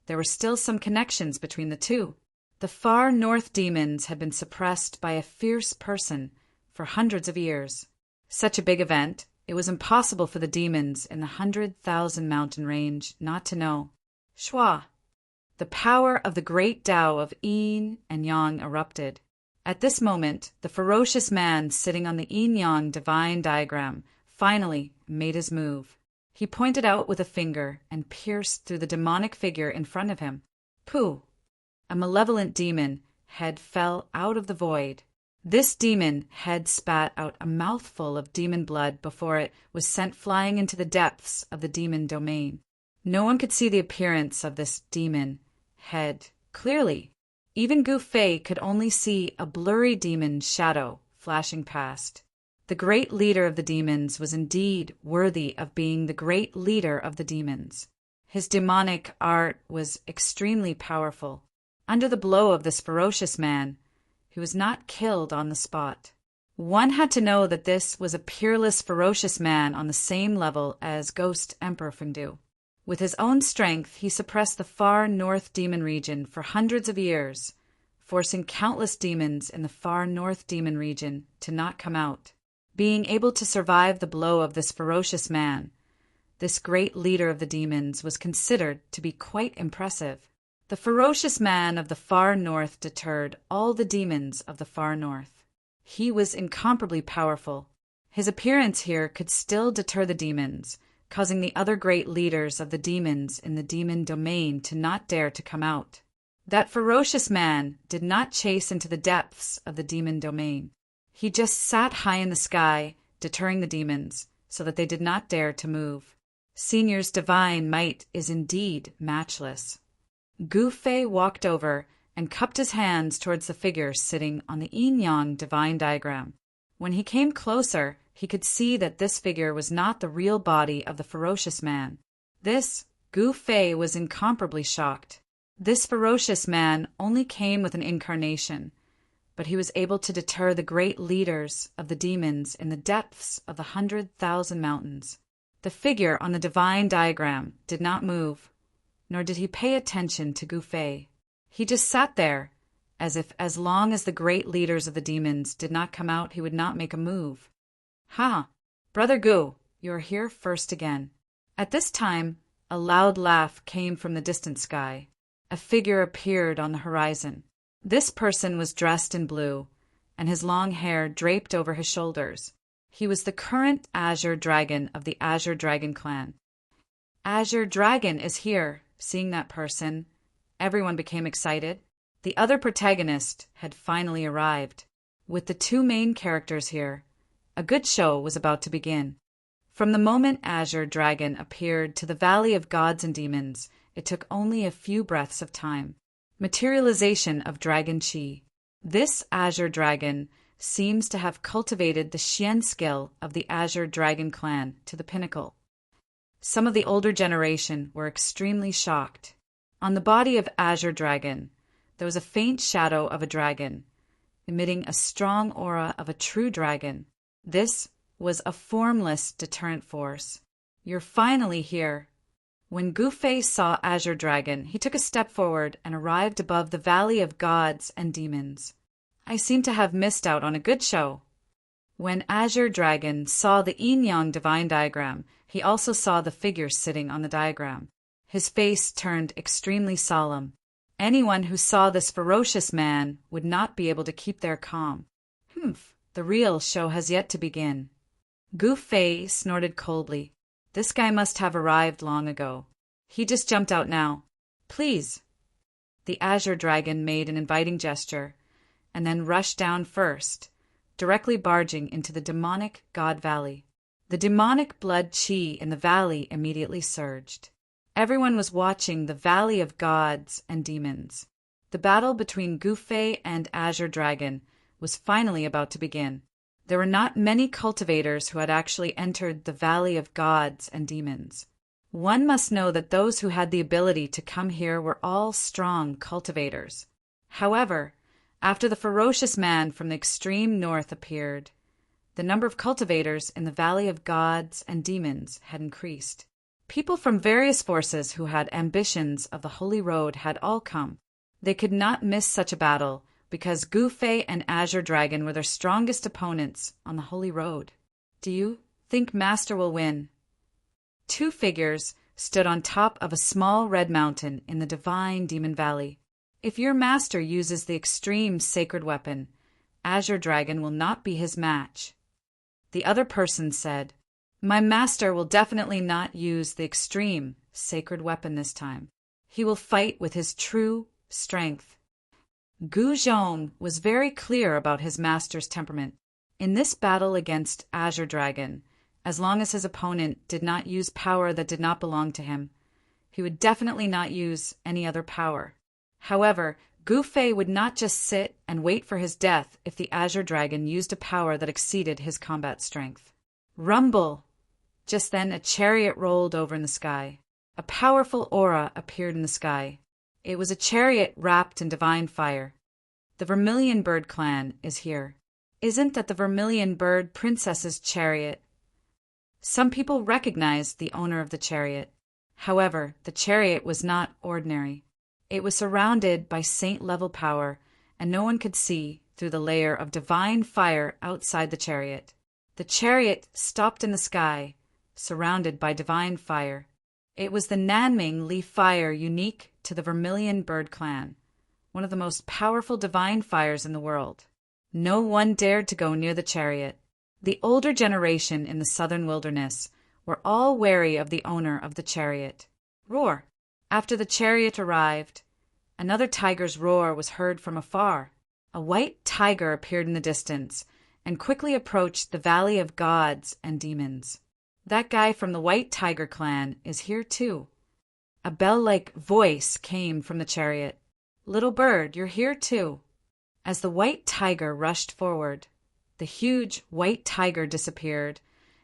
there were still some connections between the two. The far north demons had been suppressed by a fierce person for hundreds of years. Such a big event, it was impossible for the demons in the 100,000 mountain range not to know. Shwa! The power of the great Tao of yin and yang erupted. At this moment, the ferocious man sitting on the yin-yang divine diagram finally made his move. He pointed out with a finger and pierced through the demonic figure in front of him. Pooh! A malevolent demon head fell out of the void. This demon head spat out a mouthful of demon blood before it was sent flying into the depths of the demon domain. No one could see the appearance of this demon head clearly. Even Gu Fei could only see a blurry demon shadow flashing past. The great leader of the demons was indeed worthy of being the great leader of the demons. His demonic art was extremely powerful. Under the blow of this ferocious man, he was not killed on the spot. One had to know that this was a peerless, ferocious man on the same level as Ghost Emperor Fengdu. With his own strength, he suppressed the far north demon region for hundreds of years, forcing countless demons in the far north demon region to not come out. Being able to survive the blow of this ferocious man, this great leader of the demons was considered to be quite impressive. The ferocious man of the far north deterred all the demons of the far north. He was incomparably powerful. His appearance here could still deter the demons, causing the other great leaders of the demons in the demon domain to not dare to come out. That ferocious man did not chase into the depths of the demon domain. He just sat high in the sky, deterring the demons, so that they did not dare to move. Senior's divine might is indeed matchless. Gu Fei walked over and cupped his hands towards the figure sitting on the yin-yang divine diagram. When he came closer, he could see that this figure was not the real body of the ferocious man. This, Gu Fei was incomparably shocked. This ferocious man only came with an incarnation, but he was able to deter the great leaders of the demons in the depths of the 100,000 mountains. The figure on the divine diagram did not move, nor did he pay attention to Gu Fei. He just sat there, as if as long as the great leaders of the demons did not come out, he would not make a move. Ha! Brother Gu, you are here first again. At this time, a loud laugh came from the distant sky. A figure appeared on the horizon. This person was dressed in blue, and his long hair draped over his shoulders. He was the current Azure Dragon of the Azure Dragon clan. Azure Dragon is here. Seeing that person, everyone became excited. The other protagonist had finally arrived. With the two main characters here, a good show was about to begin. From the moment Azure Dragon appeared to the Valley of Gods and Demons, it took only a few breaths of time. Materialization of Dragon Chi. This Azure Dragon seems to have cultivated the Xian skill of the Azure Dragon clan to the pinnacle. Some of the older generation were extremely shocked. On the body of Azure Dragon, there was a faint shadow of a dragon, emitting a strong aura of a true dragon. This was a formless deterrent force. You're finally here. When Gufei saw Azure Dragon, he took a step forward and arrived above the Valley of Gods and Demons. I seem to have missed out on a good show. When Azure Dragon saw the yin-yang divine diagram, he also saw the figures sitting on the diagram. His face turned extremely solemn. Anyone who saw this ferocious man would not be able to keep their calm. The real show has yet to begin. Gu Fei snorted coldly. This guy must have arrived long ago. He just jumped out now. Please. The Azure Dragon made an inviting gesture, and then rushed down first, directly barging into the demonic God Valley. The demonic blood chi in the valley immediately surged. Everyone was watching the Valley of Gods and Demons. The battle between Gu Fei and Azure Dragon was finally about to begin. There were not many cultivators who had actually entered the Valley of Gods and Demons. One must know that those who had the ability to come here were all strong cultivators. However, after the ferocious man from the extreme north appeared, the number of cultivators in the Valley of Gods and Demons had increased. People from various forces who had ambitions of the Holy Road had all come. They could not miss such a battle, because Gu Fei and Azure Dragon were their strongest opponents on the Holy Road. Do you think Master will win? Two figures stood on top of a small red mountain in the divine Demon Valley. If your master uses the extreme sacred weapon, Azure Dragon will not be his match. The other person said, My master will definitely not use the extreme sacred weapon this time. He will fight with his true strength. Gu Zhong was very clear about his master's temperament. In this battle against Azure Dragon, as long as his opponent did not use power that did not belong to him, he would definitely not use any other power. However, Gu Fei would not just sit and wait for his death if the Azure Dragon used a power that exceeded his combat strength. Rumble! Just then a chariot rolled over in the sky. A powerful aura appeared in the sky. It was a chariot wrapped in divine fire. The Vermilion Bird clan is here. Isn't that the Vermilion Bird Princess's chariot? Some people recognized the owner of the chariot. However, the chariot was not ordinary. It was surrounded by saint-level power, and no one could see through the layer of divine fire outside the chariot. The chariot stopped in the sky, surrounded by divine fire. It was the Nanming Li fire unique to the Vermilion Bird clan, one of the most powerful divine fires in the world. No one dared to go near the chariot. The older generation in the southern wilderness were all wary of the owner of the chariot. Roar! After the chariot arrived, another tiger's roar was heard from afar. A white tiger appeared in the distance and quickly approached the Valley of Gods and Demons. That guy from the White Tiger clan is here too. A bell-like voice came from the chariot. Little bird, you're here too. As the white tiger rushed forward, the huge white tiger disappeared,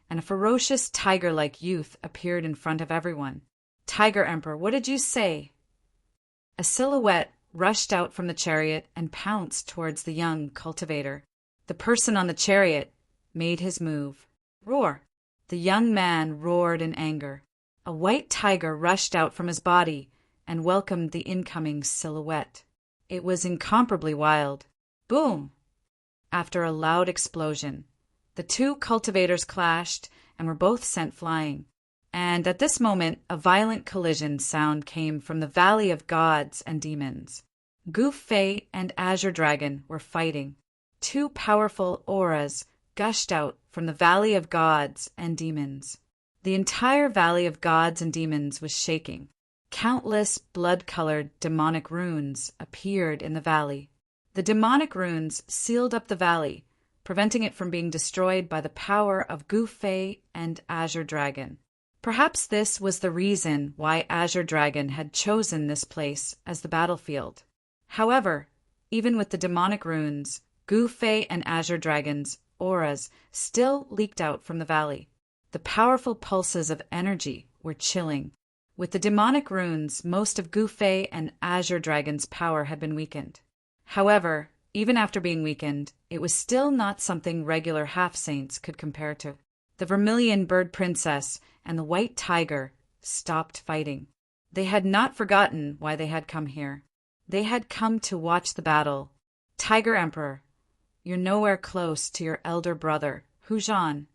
and a ferocious tiger-like youth appeared in front of everyone. Tiger Emperor, what did you say? A silhouette rushed out from the chariot and pounced towards the young cultivator. The person on the chariot made his move. Roar! The young man roared in anger. A white tiger rushed out from his body and welcomed the incoming silhouette. It was incomparably wild. Boom! After a loud explosion, the two cultivators clashed and were both sent flying. And at this moment, a violent collision sound came from the Valley of Gods and Demons. Gu Fei and Azure Dragon were fighting. Two powerful auras gushed out from the Valley of Gods and Demons. The entire Valley of Gods and Demons was shaking. Countless blood-colored demonic runes appeared in the valley. The demonic runes sealed up the valley, preventing it from being destroyed by the power of Gu Fei and Azure Dragon. Perhaps this was the reason why Azure Dragon had chosen this place as the battlefield. However, even with the demonic runes, Gu Fei and Azure Dragon's auras still leaked out from the valley. The powerful pulses of energy were chilling. With the demonic runes, most of Gu Fei and Azure Dragon's power had been weakened. However, even after being weakened, it was still not something regular half-saints could compare to. The Vermilion Bird Princess and the White Tiger stopped fighting. They had not forgotten why they had come here. They had come to watch the battle. Tiger Emperor, you're nowhere close to your elder brother, Hu Zhan.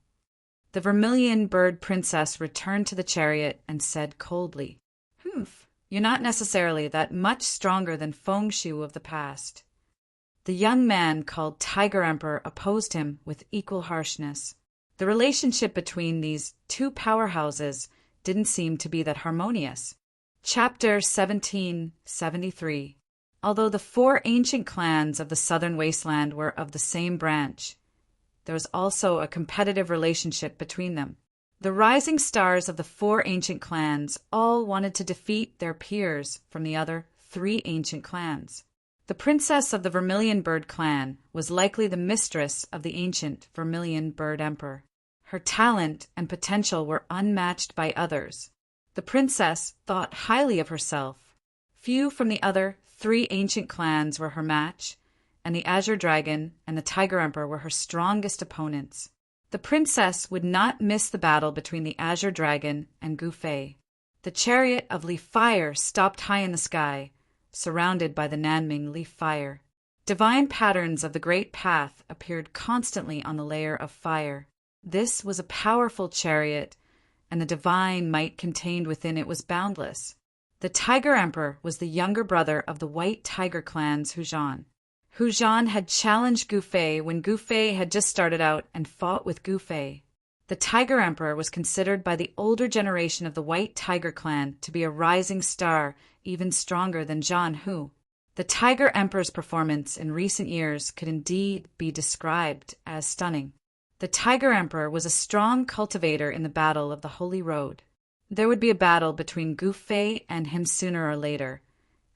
The Vermilion Bird Princess returned to the chariot and said coldly, "Humph, you're not necessarily that much stronger than Feng Shu of the past." The young man called Tiger Emperor opposed him with equal harshness. The relationship between these two powerhouses didn't seem to be that harmonious. Chapter 1773. Although the four ancient clans of the southern wasteland were of the same branch, there was also a competitive relationship between them. The rising stars of the four ancient clans all wanted to defeat their peers from the other three ancient clans. The princess of the Vermilion Bird clan was likely the mistress of the ancient Vermilion Bird Emperor. Her talent and potential were unmatched by others. The princess thought highly of herself. Few from the other three ancient clans were her match, and the Azure Dragon and the Tiger Emperor were her strongest opponents. The princess would not miss the battle between the Azure Dragon and Gu Fei. The chariot of Leaf Fire stopped high in the sky, surrounded by the Nanming Leaf Fire. Divine patterns of the Great Path appeared constantly on the layer of fire. This was a powerful chariot, and the divine might contained within it was boundless. The Tiger Emperor was the younger brother of the White Tiger clan's Hu Zhan. Hu Zhan had challenged Gu Fei when Gu Fei had just started out and fought with Gu Fei. The Tiger Emperor was considered by the older generation of the White Tiger clan to be a rising star, even stronger than Zhan Hu. The Tiger Emperor's performance in recent years could indeed be described as stunning. The Tiger Emperor was a strong cultivator in the Battle of the Holy Road. There would be a battle between Gu Fei and him sooner or later,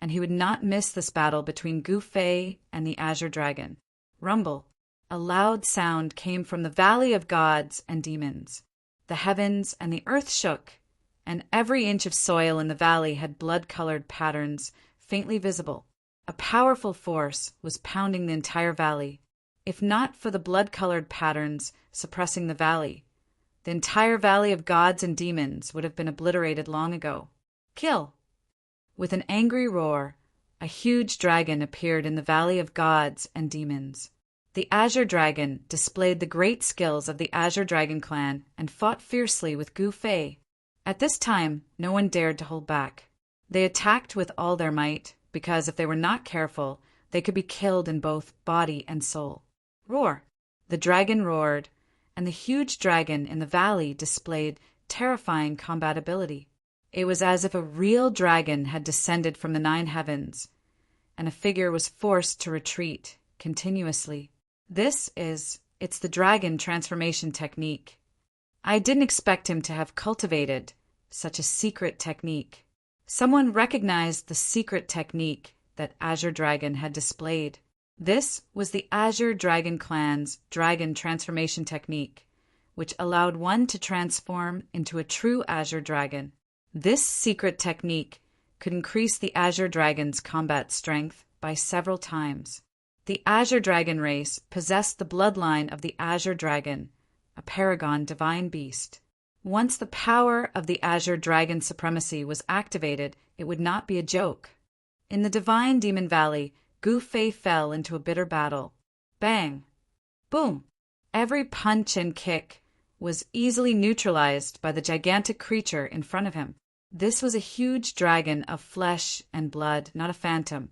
and he would not miss this battle between Gu Fei and the Azure Dragon. Rumble. A loud sound came from the Valley of Gods and Demons. The heavens and the earth shook, and every inch of soil in the valley had blood-colored patterns faintly visible. A powerful force was pounding the entire valley. If not for the blood-colored patterns suppressing the valley, the entire Valley of Gods and Demons would have been obliterated long ago. Kill! With an angry roar, a huge dragon appeared in the Valley of Gods and Demons. The Azure Dragon displayed the great skills of the Azure Dragon clan and fought fiercely with Gu Fei. At this time, no one dared to hold back. They attacked with all their might, because if they were not careful, they could be killed in both body and soul. Roar! The dragon roared, and the huge dragon in the valley displayed terrifying combatability. It was as if a real dragon had descended from the 9 heavens, and a figure was forced to retreat continuously. It's the dragon transformation technique. I didn't expect him to have cultivated such a secret technique. Someone recognized the secret technique that Azure Dragon had displayed. This was the Azure Dragon clan's dragon transformation technique, which allowed one to transform into a true Azure Dragon. This secret technique could increase the Azure Dragon's combat strength by several times. The Azure Dragon race possessed the bloodline of the Azure Dragon, a paragon divine beast. Once the power of the Azure Dragon supremacy was activated, it would not be a joke. In the Divine Demon Valley, Gu Fei fell into a bitter battle. Bang! Boom! Every punch and kick was easily neutralized by the gigantic creature in front of him. This was a huge dragon of flesh and blood, not a phantom.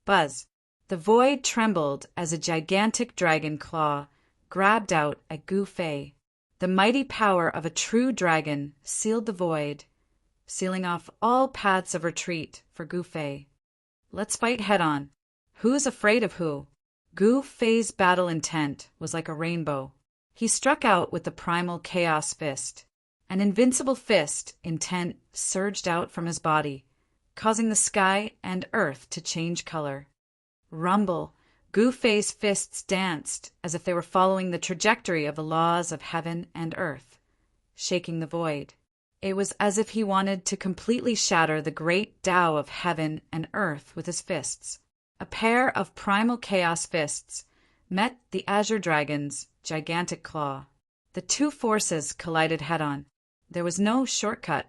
Buzz! The void trembled as a gigantic dragon claw grabbed out at Gu Fei. The mighty power of a true dragon sealed the void, sealing off all paths of retreat for Gu Fei. Let's fight head-on. Who's afraid of who? Gu Fei's battle intent was like a rainbow. He struck out with the primal chaos fist. An invincible fist intent surged out from his body, causing the sky and earth to change color. Rumble! Gu Fei's fists danced as if they were following the trajectory of the laws of heaven and earth, shaking the void. It was as if he wanted to completely shatter the great Tao of heaven and earth with his fists. A pair of primal chaos fists met the Azure Dragon's gigantic claw. The two forces collided head-on. There was no shortcut.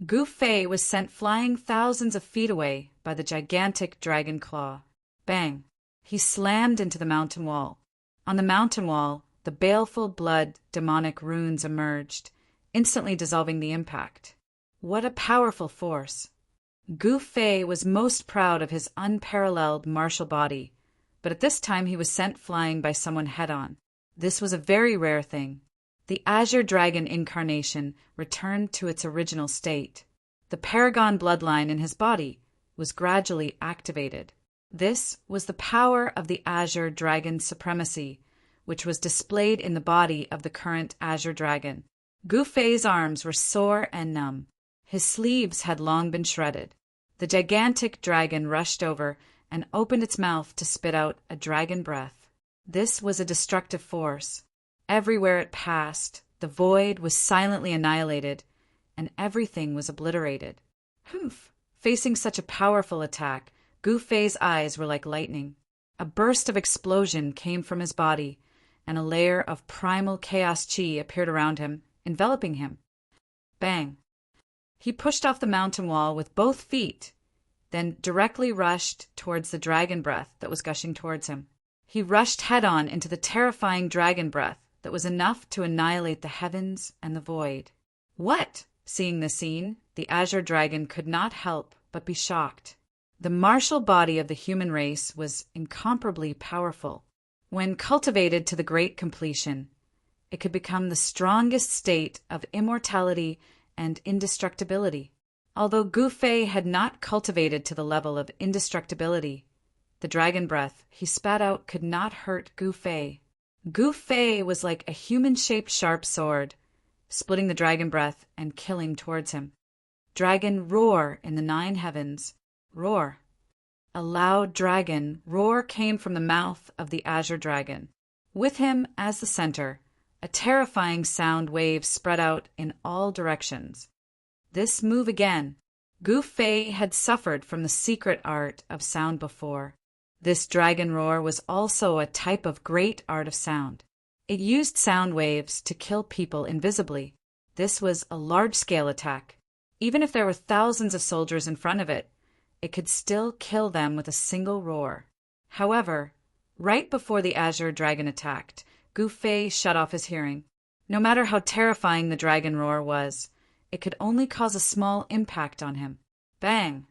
Gu Fei was sent flying thousands of feet away by the gigantic dragon claw. Bang! He slammed into the mountain wall. On the mountain wall, the baleful blood demonic runes emerged, instantly dissolving the impact. What a powerful force! Gu Fei was most proud of his unparalleled martial body, but at this time he was sent flying by someone head-on. This was a very rare thing. The Azure Dragon incarnation returned to its original state. The Paragon bloodline in his body was gradually activated. This was the power of the Azure Dragon's supremacy, which was displayed in the body of the current Azure Dragon. Gu Fei's arms were sore and numb. His sleeves had long been shredded. The gigantic dragon rushed over and opened its mouth to spit out a dragon breath. This was a destructive force. Everywhere it passed, the void was silently annihilated, and everything was obliterated. Humph! Facing such a powerful attack, Gu Fei's eyes were like lightning. A burst of explosion came from his body, and a layer of primal chaos chi appeared around him, enveloping him. Bang! He pushed off the mountain wall with both feet, then directly rushed towards the dragon breath that was gushing towards him. He rushed head-on into the terrifying dragon breath that was enough to annihilate the heavens and the void. What? Seeing the scene, the Azure Dragon could not help but be shocked. The martial body of the human race was incomparably powerful. When cultivated to the great completion, it could become the strongest state of immortality and indestructibility. Although Gu Fei had not cultivated to the level of indestructibility, the dragon breath he spat out could not hurt Gu Fei. Gu Fei was like a human-shaped sharp sword, splitting the dragon breath and killing towards him. Dragon roar in the 9 heavens. Roar. A loud dragon roar came from the mouth of the Azure Dragon. With him as the center, a terrifying sound wave spread out in all directions. This move again. Gu Fei had suffered from the secret art of sound before. This dragon roar was also a type of great art of sound. It used sound waves to kill people invisibly. This was a large-scale attack. Even if there were thousands of soldiers in front of it, it could still kill them with a single roar. However, right before the Azure Dragon attacked, Gu Fei shut off his hearing. No matter how terrifying the dragon roar was, it could only cause a small impact on him. Bang!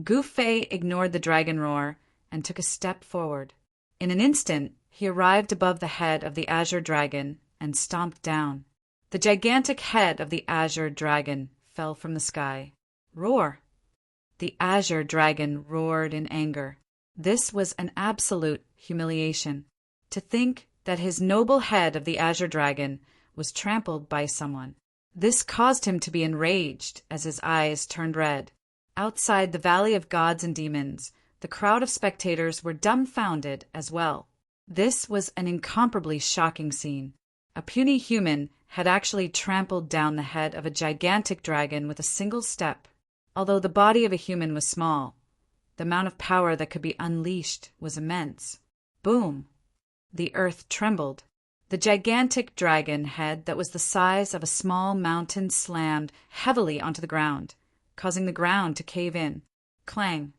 Gu Fei ignored the dragon roar and took a step forward. In an instant, he arrived above the head of the Azure Dragon and stomped down. The gigantic head of the Azure Dragon fell from the sky. Roar! The Azure Dragon roared in anger. This was an absolute humiliation. To think that his noble head of the Azure Dragon was trampled by someone. This caused him to be enraged as his eyes turned red. Outside the Valley of Gods and Demons, the crowd of spectators were dumbfounded as well. This was an incomparably shocking scene. A puny human had actually trampled down the head of a gigantic dragon with a single step. Although the body of a human was small, the amount of power that could be unleashed was immense. Boom! The earth trembled. The gigantic dragon head that was the size of a small mountain slammed heavily onto the ground, causing the ground to cave in. Clang!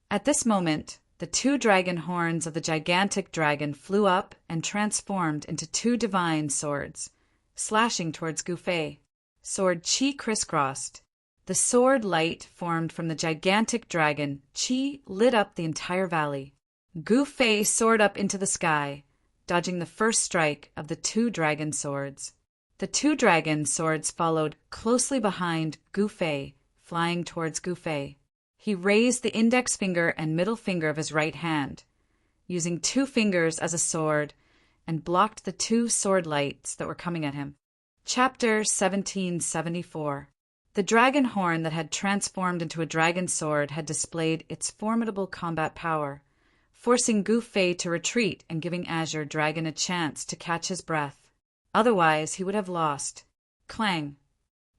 At this moment, the 2 dragon horns of the gigantic dragon flew up and transformed into 2 divine swords, slashing towards Gu Fei. Sword chi crisscrossed. The sword light formed from the gigantic dragon chi lit up the entire valley. Gu Fei soared up into the sky, dodging the first strike of the 2 dragon swords. The 2 dragon swords followed closely behind Gu Fei, flying towards Gu Fei. He raised the index finger and middle finger of his right hand, using 2 fingers as a sword, and blocked the 2 sword lights that were coming at him. Chapter 1774. The dragon horn that had transformed into a dragon sword had displayed its formidable combat power, forcing Gu Fei to retreat and giving Azure Dragon a chance to catch his breath. Otherwise, he would have lost. Clang.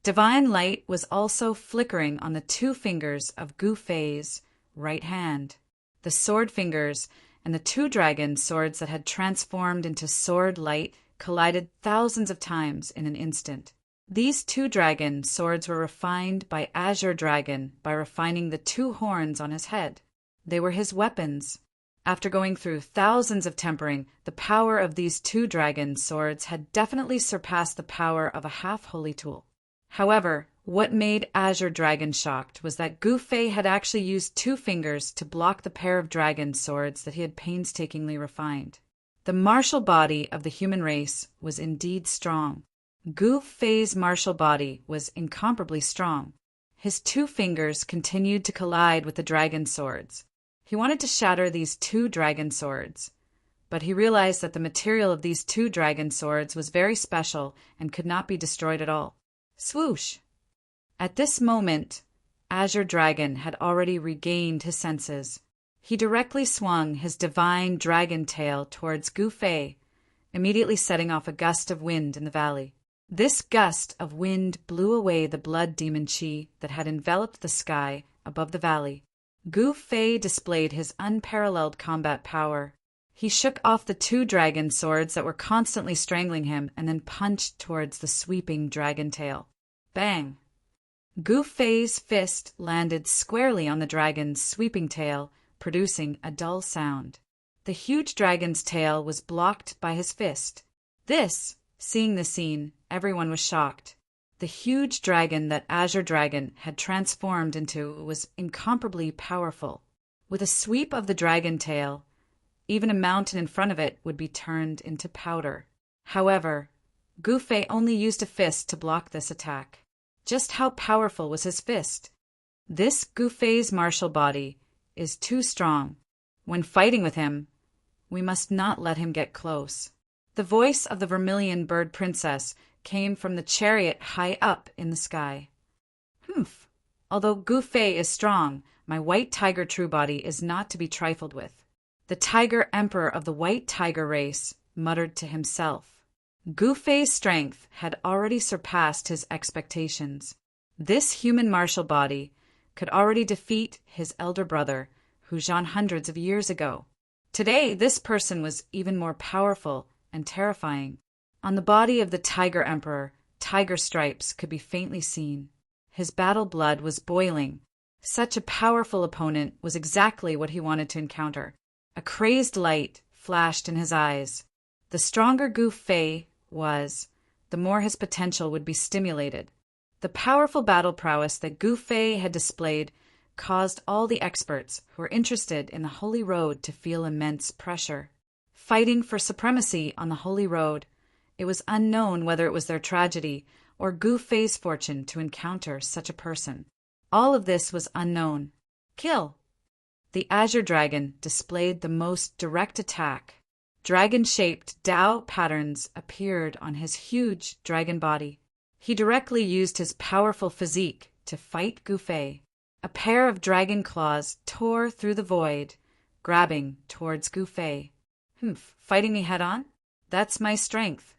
Divine light was also flickering on the 2 fingers of Gu Fei's right hand. The sword fingers and the 2 dragon swords that had transformed into sword light collided thousands of times in an instant. These 2 dragon swords were refined by Azure Dragon by refining the 2 horns on his head. They were his weapons. After going through thousands of tempering, the power of these 2 dragon swords had definitely surpassed the power of a half-holy tool. However, what made Azure Dragon shocked was that Gu Fei had actually used 2 fingers to block the pair of dragon swords that he had painstakingly refined. The martial body of the human race was indeed strong. Gu Fei's martial body was incomparably strong. His 2 fingers continued to collide with the dragon swords. He wanted to shatter these 2 dragon swords, but he realized that the material of these 2 dragon swords was very special and could not be destroyed at all. Swoosh! At this moment, Azure Dragon had already regained his senses. He directly swung his divine dragon tail towards Gu Fei, immediately setting off a gust of wind in the valley. This gust of wind blew away the blood demon chi that had enveloped the sky above the valley. Gu Fei displayed his unparalleled combat power. He shook off the 2 dragon swords that were constantly strangling him and then punched towards the sweeping dragon tail. Bang! Gu Fei's fist landed squarely on the dragon's sweeping tail, producing a dull sound. The huge dragon's tail was blocked by his fist. Seeing the scene, everyone was shocked. The huge dragon that Azure Dragon had transformed into was incomparably powerful. With a sweep of the dragon tail, even a mountain in front of it would be turned into powder. However, Gu Fei only used a fist to block this attack. Just how powerful was his fist? This Gu Fei's martial body is too strong. When fighting with him, we must not let him get close. The voice of the Vermilion Bird Princess came from the chariot high up in the sky. Humph! Although Gu Fei is strong, my white tiger true body is not to be trifled with. The Tiger Emperor of the White Tiger race muttered to himself. Gu Fei's strength had already surpassed his expectations. This human martial body could already defeat his elder brother, Hu Zhan hundreds of years ago. Today, this person was even more powerful and terrifying. On the body of the Tiger Emperor, tiger stripes could be faintly seen. His battle blood was boiling. Such a powerful opponent was exactly what he wanted to encounter. A crazed light flashed in his eyes. The stronger Gu Fei was, the more his potential would be stimulated. The powerful battle prowess that Gu Fei had displayed caused all the experts who were interested in the Holy Road to feel immense pressure. Fighting for supremacy on the Holy Road, it was unknown whether it was their tragedy or Gu Fei's fortune to encounter such a person. All of this was unknown. Kill! The Azure Dragon displayed the most direct attack. Dragon-shaped Dao patterns appeared on his huge dragon body. He directly used his powerful physique to fight Gu Fei. A pair of dragon claws tore through the void, grabbing towards Gu Fei. Fighting me head-on? That's my strength.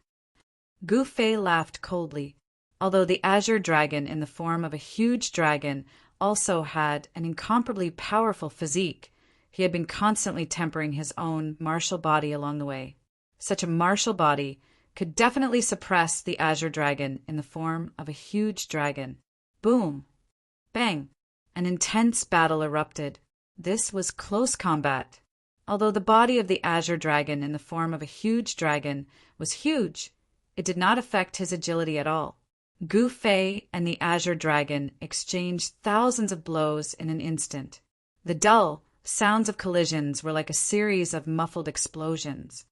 Gu Fei laughed coldly. Although the Azure Dragon in the form of a huge dragon also had an incomparably powerful physique, he had been constantly tempering his own martial body along the way. Such a martial body could definitely suppress the Azure Dragon in the form of a huge dragon. Boom! Bang! An intense battle erupted. This was close combat. Although the body of the Azure Dragon in the form of a huge dragon was huge, it did not affect his agility at all. Gu Fei and the Azure Dragon exchanged thousands of blows in an instant. The dull sounds of collisions were like a series of muffled explosions.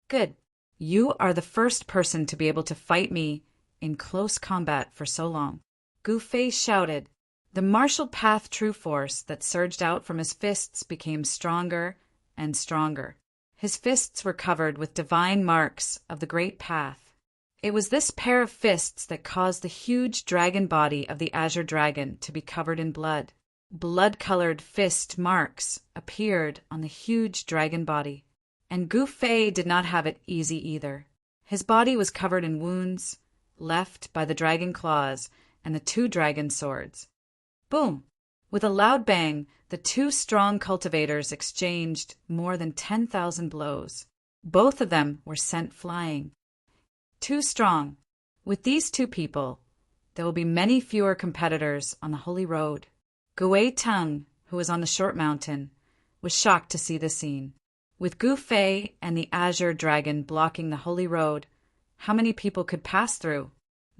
Good. You are the first person to be able to fight me in close combat for so long. Gu Fei shouted. The martial path true force that surged out from his fists became stronger and stronger. His fists were covered with divine marks of the great path. It was this pair of fists that caused the huge dragon body of the azure dragon to be covered in blood. Blood-colored fist marks appeared on the huge dragon body. And Gu Fei did not have it easy either. His body was covered in wounds, left by the dragon claws and the two dragon swords. Boom! With a loud bang, the two strong cultivators exchanged more than 10,000 blows. Both of them were sent flying. Too strong. With these two people, there will be many fewer competitors on the holy road. Gui Tung, who was on the short mountain, was shocked to see the scene. With Gu Fei and the azure dragon blocking the holy road, how many people could pass through?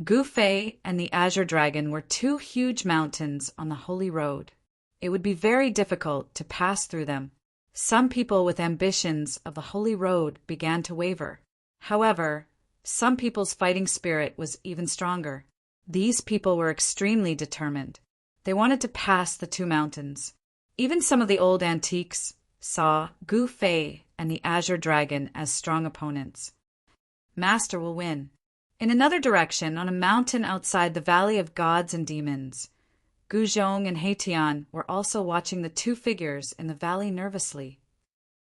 Gu Fei and the azure dragon were two huge mountains on the holy road. It would be very difficult to pass through them. Some people with ambitions of the holy road began to waver. However, some people's fighting spirit was even stronger. These people were extremely determined. They wanted to pass the two mountains. Even some of the old antiques saw Gu Fei and the azure dragon as strong opponents. Master will win. In another direction, on a mountain outside the Valley of Gods and Demons, Gu Zhong and He Tian were also watching the two figures in the valley nervously.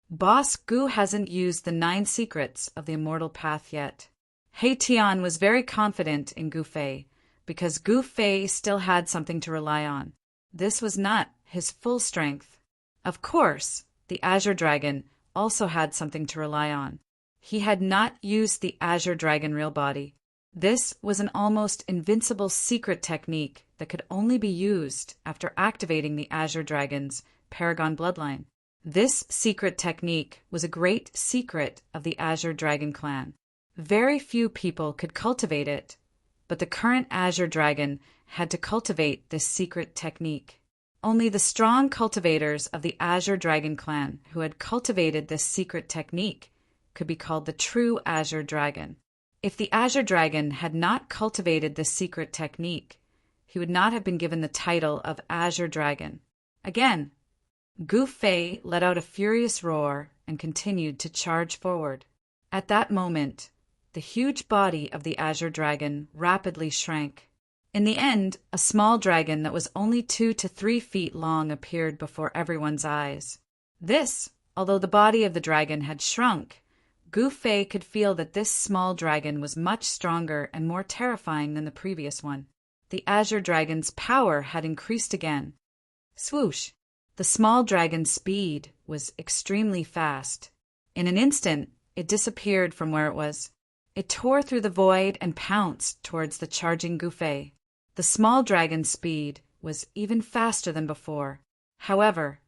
Boss Gu hasn't used the 9 secrets of the immortal path yet. He Tian was very confident in Gu Fei, because Gu Fei still had something to rely on. This was not his full strength. Of course, the azure dragon also had something to rely on. He had not used the azure dragon real body. This was an almost invincible secret technique that could only be used after activating the azure dragon's paragon bloodline. This secret technique was a great secret of the azure dragon clan. Very few people could cultivate it, but the current azure dragon had to cultivate this secret technique. Only the strong cultivators of the azure dragon clan who had cultivated this secret technique could be called the true azure dragon. If the azure dragon had not cultivated this secret technique, he would not have been given the title of azure dragon. Again, Gu Fei let out a furious roar and continued to charge forward. At that moment, the huge body of the azure dragon rapidly shrank. In the end, a small dragon that was only 2 to 3 feet long appeared before everyone's eyes. This, although the body of the dragon had shrunk, Gu Fei could feel that this small dragon was much stronger and more terrifying than the previous one. The azure dragon's power had increased again. Swoosh! The small dragon's speed was extremely fast. In an instant, it disappeared from where it was. It tore through the void and pounced towards the charging Gu Fei. The small dragon's speed was even faster than before. However,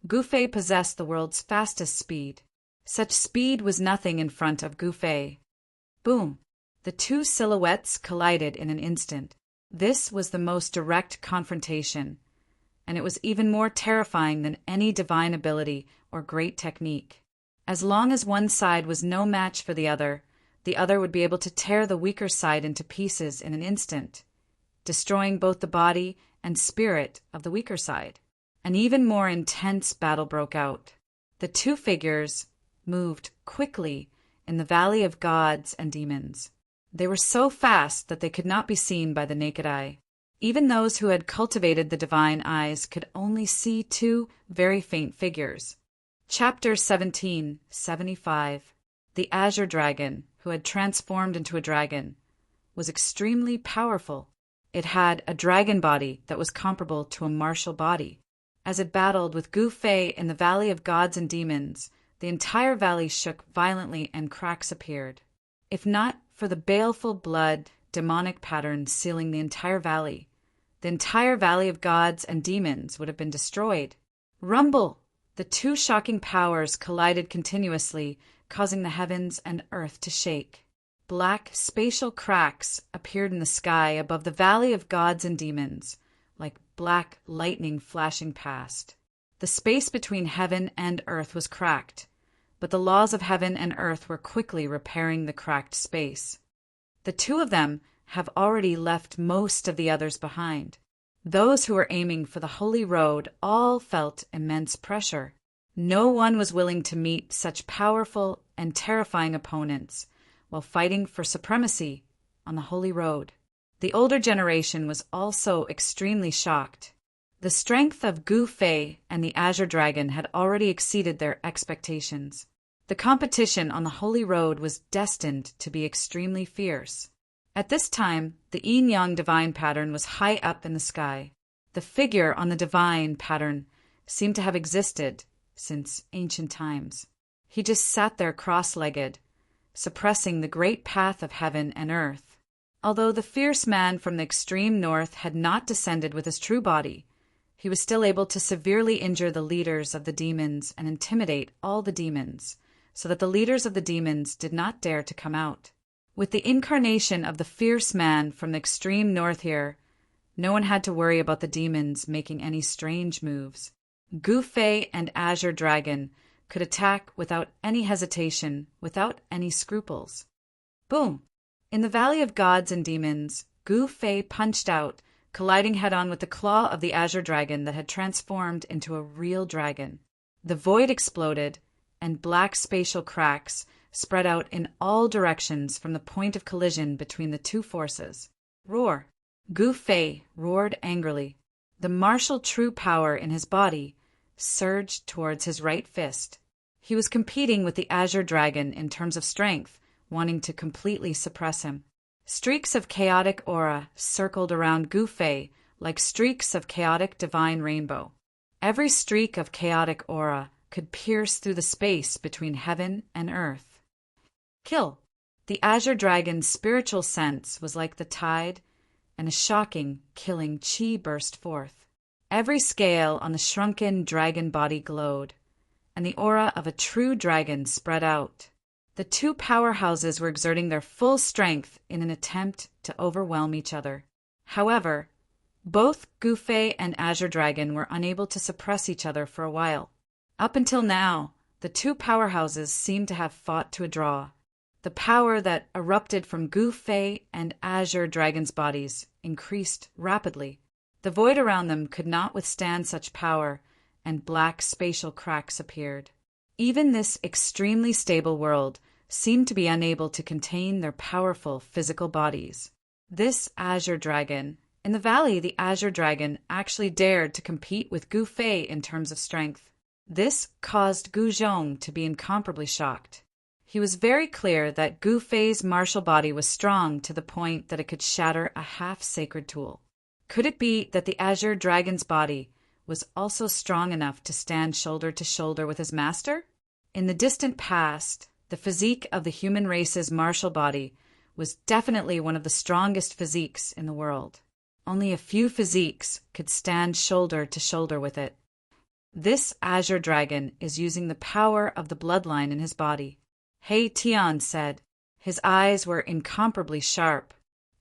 Gu Fei possessed the world's fastest speed. Such speed was nothing in front of Gu Fei. Boom! The two silhouettes collided in an instant. This was the most direct confrontation, and it was even more terrifying than any divine ability or great technique. As long as one side was no match for the other would be able to tear the weaker side into pieces in an instant, destroying both the body and spirit of the weaker side. An even more intense battle broke out. The two figures moved quickly in the Valley of Gods and Demons. They were so fast that they could not be seen by the naked eye. Even those who had cultivated the divine eyes could only see two very faint figures. Chapter 1775. The Azure Dragon, who had transformed into a dragon, was extremely powerful. It had a dragon body that was comparable to a martial body. As it battled with Gu Fei in the Valley of Gods and Demons, the entire valley shook violently and cracks appeared. If not for the baleful blood, demonic pattern sealing the entire valley of Gods and Demons would have been destroyed. Rumble! The two shocking powers collided continuously, causing the heavens and earth to shake. Black spatial cracks appeared in the sky above the Valley of Gods and Demons, like black lightning flashing past. The space between heaven and earth was cracked, but the laws of heaven and earth were quickly repairing the cracked space. The two of them have already left most of the others behind. Those who were aiming for the holy road all felt immense pressure. No one was willing to meet such powerful and terrifying opponents while fighting for supremacy on the holy road. The older generation was also extremely shocked. The strength of Gu Fei and the Azure Dragon had already exceeded their expectations. The competition on the holy road was destined to be extremely fierce. At this time, the yin-yang divine pattern was high up in the sky. The figure on the divine pattern seemed to have existed since ancient times. He just sat there cross-legged, suppressing the great path of heaven and earth. Although the fierce man from the extreme north had not descended with his true body, he was still able to severely injure the leaders of the demons and intimidate all the demons, so that the leaders of the demons did not dare to come out. With the incarnation of the fierce man from the extreme north here, no one had to worry about the demons making any strange moves. Gu Fei and Azure Dragon could attack without any hesitation, without any scruples. Boom! In the Valley of Gods and Demons, Gu Fei punched out, colliding head-on with the claw of the Azure Dragon that had transformed into a real dragon. The void exploded, and black spatial cracks spread out in all directions from the point of collision between the two forces. Roar! Gu Fei roared angrily. The martial true power in his body surged towards his right fist. He was competing with the Azure Dragon in terms of strength, wanting to completely suppress him. Streaks of chaotic aura circled around Gu Fei like streaks of chaotic divine rainbow. Every streak of chaotic aura could pierce through the space between heaven and earth. Kill! The Azure Dragon's spiritual sense was like the tide, and a shocking, killing chi burst forth. Every scale on the shrunken dragon body glowed, and the aura of a true dragon spread out. The two powerhouses were exerting their full strength in an attempt to overwhelm each other. However, both Gu Fei and Azure Dragon were unable to suppress each other for a while. Up until now, the two powerhouses seemed to have fought to a draw. The power that erupted from Gu Fei and Azure Dragon's bodies increased rapidly. The void around them could not withstand such power, and black spatial cracks appeared. Even this extremely stable world seemed to be unable to contain their powerful physical bodies. This Azure Dragon, in the valley, the Azure Dragon actually dared to compete with Gu Fei in terms of strength. This caused Gu Zhong to be incomparably shocked. He was very clear that Gu Fei's martial body was strong to the point that it could shatter a half-sacred tool. Could it be that the Azure Dragon's body was also strong enough to stand shoulder to shoulder with his master? In the distant past, the physique of the human race's martial body was definitely one of the strongest physiques in the world. Only a few physiques could stand shoulder to shoulder with it. This Azure Dragon is using the power of the bloodline in his body. He Tian said. His eyes were incomparably sharp.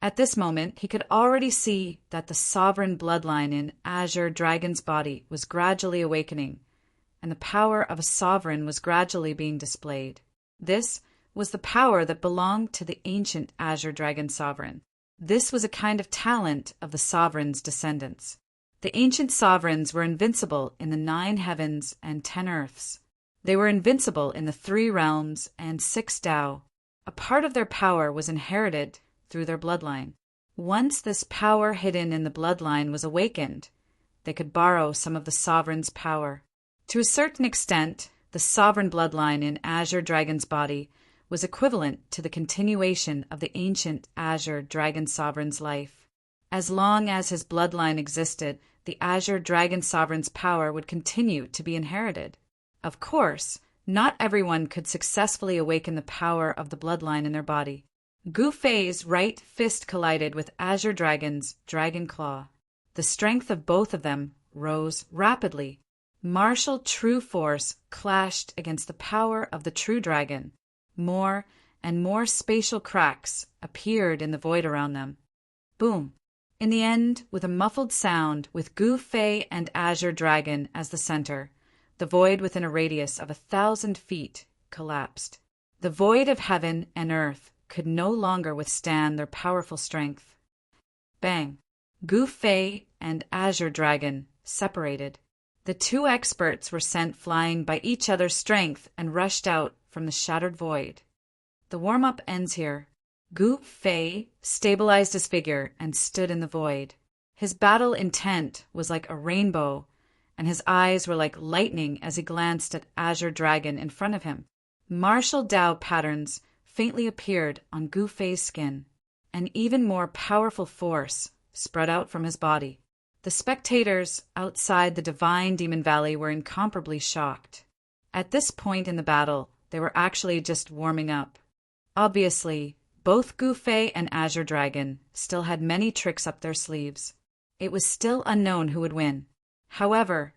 At this moment, he could already see that the sovereign bloodline in Azure Dragon's body was gradually awakening, and the power of a sovereign was gradually being displayed. This was the power that belonged to the ancient Azure Dragon sovereign. This was a kind of talent of the sovereign's descendants. The ancient sovereigns were invincible in the 9 heavens and 10 earths. They were invincible in the 3 realms and 6 Tao. A part of their power was inherited through their bloodline. Once this power hidden in the bloodline was awakened, they could borrow some of the sovereign's power. To a certain extent, the sovereign bloodline in Azure Dragon's body was equivalent to the continuation of the ancient Azure Dragon sovereign's life. As long as his bloodline existed, the Azure Dragon sovereign's power would continue to be inherited. Of course, not everyone could successfully awaken the power of the bloodline in their body. Gu Fei's right fist collided with Azure Dragon's dragon claw. The strength of both of them rose rapidly. Martial true force clashed against the power of the true dragon. More and more spatial cracks appeared in the void around them. Boom! In the end, with a muffled sound, with Gu Fei and Azure Dragon as the center, the void within a radius of 1,000 feet collapsed. The void of heaven and earth could no longer withstand their powerful strength. Bang! Gu Fei and Azure Dragon separated. The two experts were sent flying by each other's strength and rushed out from the shattered void. The warm-up ends here. Gu Fei stabilized his figure and stood in the void. His battle intent was like a rainbow, and his eyes were like lightning as he glanced at Azure Dragon in front of him. Martial Dao patterns faintly appeared on Gu Fei's skin. An even more powerful force spread out from his body. The spectators outside the divine Demon Valley were incomparably shocked. At this point in the battle, they were actually just warming up. Obviously, both Gu Fei and Azure Dragon still had many tricks up their sleeves. It was still unknown who would win. However,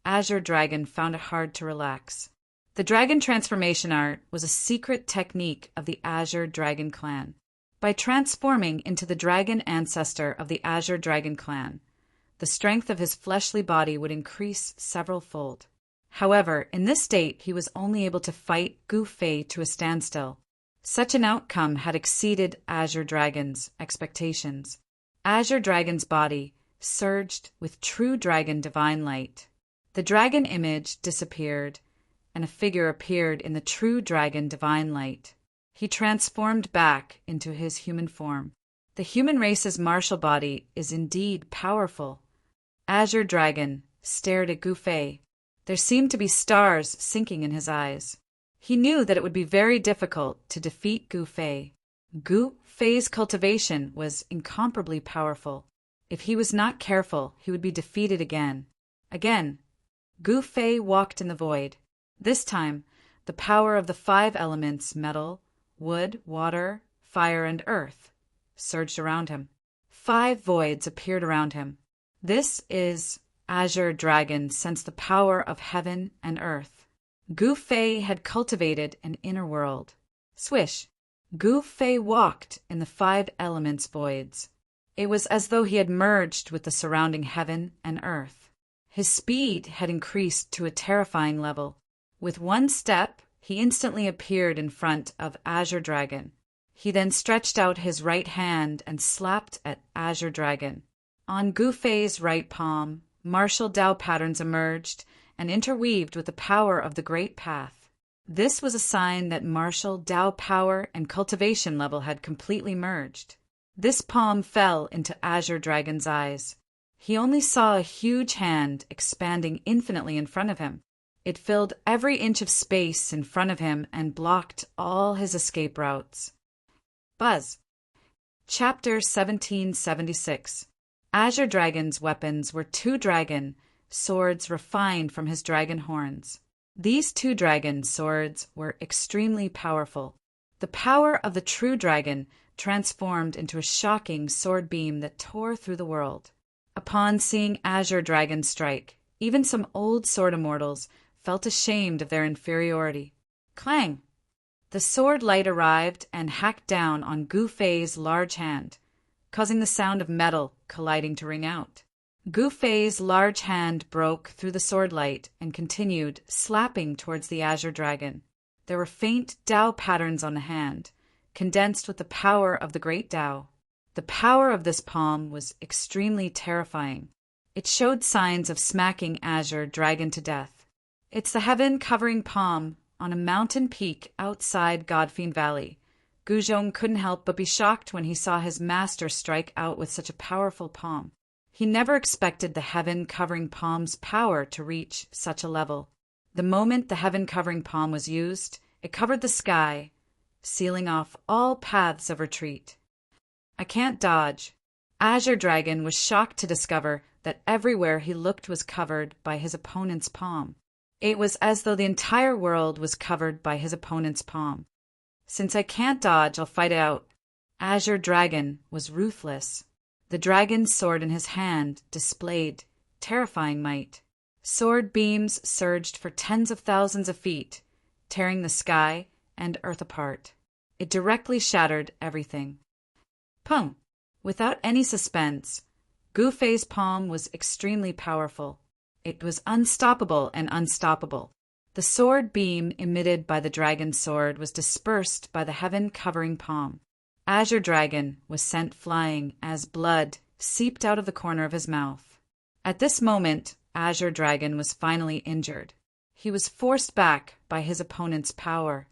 Azure Dragon found it hard to relax. The dragon transformation art was a secret technique of the Azure Dragon clan. By transforming into the dragon ancestor of the Azure Dragon clan, the strength of his fleshly body would increase several-fold. However, in this state, he was only able to fight Gu Fei to a standstill. Such an outcome had exceeded Azure Dragon's expectations. Azure Dragon's body surged with true dragon divine light. The dragon image disappeared, and a figure appeared in the true dragon divine light. He transformed back into his human form. The human race's martial body is indeed powerful. Azure Dragon stared at Gu Fei. There seemed to be stars sinking in his eyes. He knew that it would be very difficult to defeat Gu Fei. Gu Fei's cultivation was incomparably powerful. If he was not careful, he would be defeated again. Again, Gu Fei walked in the void. This time, the power of the 5 elements metal, wood, water, fire, and earth surged around him. 5 voids appeared around him. This is Azure Dragon sensed the power of heaven and earth. Gu Fei had cultivated an inner world. Swish! Gu Fei walked in the 5 elements voids. It was as though he had merged with the surrounding heaven and earth. His speed had increased to a terrifying level. With one step, he instantly appeared in front of Azure Dragon. He then stretched out his right hand and slapped at Azure Dragon. On Gu Fei's right palm, martial Dao patterns emerged and interweaved with the power of the Great Path. This was a sign that martial Dao power and cultivation level had completely merged. This palm fell into Azure Dragon's eyes. He only saw a huge hand expanding infinitely in front of him. It filled every inch of space in front of him and blocked all his escape routes. Buzz. Chapter 1776. Azure Dragon's weapons were 2 dragon swords refined from his dragon horns. These 2 dragon swords were extremely powerful. The power of the true dragon transformed into a shocking sword beam that tore through the world. Upon seeing Azure Dragon strike, even some old sword immortals felt ashamed of their inferiority. Clang! The sword light arrived and hacked down on Gu Fei's large hand, causing the sound of metal colliding to ring out. Gu Fei's large hand broke through the sword light and continued slapping towards the Azure Dragon. There were faint Dao patterns on the hand, condensed with the power of the great Dao. The power of this palm was extremely terrifying. It showed signs of smacking Azure Dragon to death. It's the heaven-covering palm on a mountain peak outside Godfiend Valley. Guzhong couldn't help but be shocked when he saw his master strike out with such a powerful palm. He never expected the heaven-covering palm's power to reach such a level. The moment the heaven-covering palm was used, it covered the sky, sealing off all paths of retreat. I can't dodge. Azure Dragon was shocked to discover that everywhere he looked was covered by his opponent's palm. It was as though the entire world was covered by his opponent's palm. Since I can't dodge, I'll fight it out. Azure Dragon was ruthless. The dragon's sword in his hand displayed terrifying might. Sword beams surged for tens of thousands of feet, tearing the sky and earth apart. It directly shattered everything. Pung! Without any suspense, Gu Fei's palm was extremely powerful. It was unstoppable and unstoppable. The sword beam emitted by the dragon's sword was dispersed by the heaven-covering palm. Azure Dragon was sent flying as blood seeped out of the corner of his mouth. At this moment, Azure Dragon was finally injured. He was forced back by his opponent's power.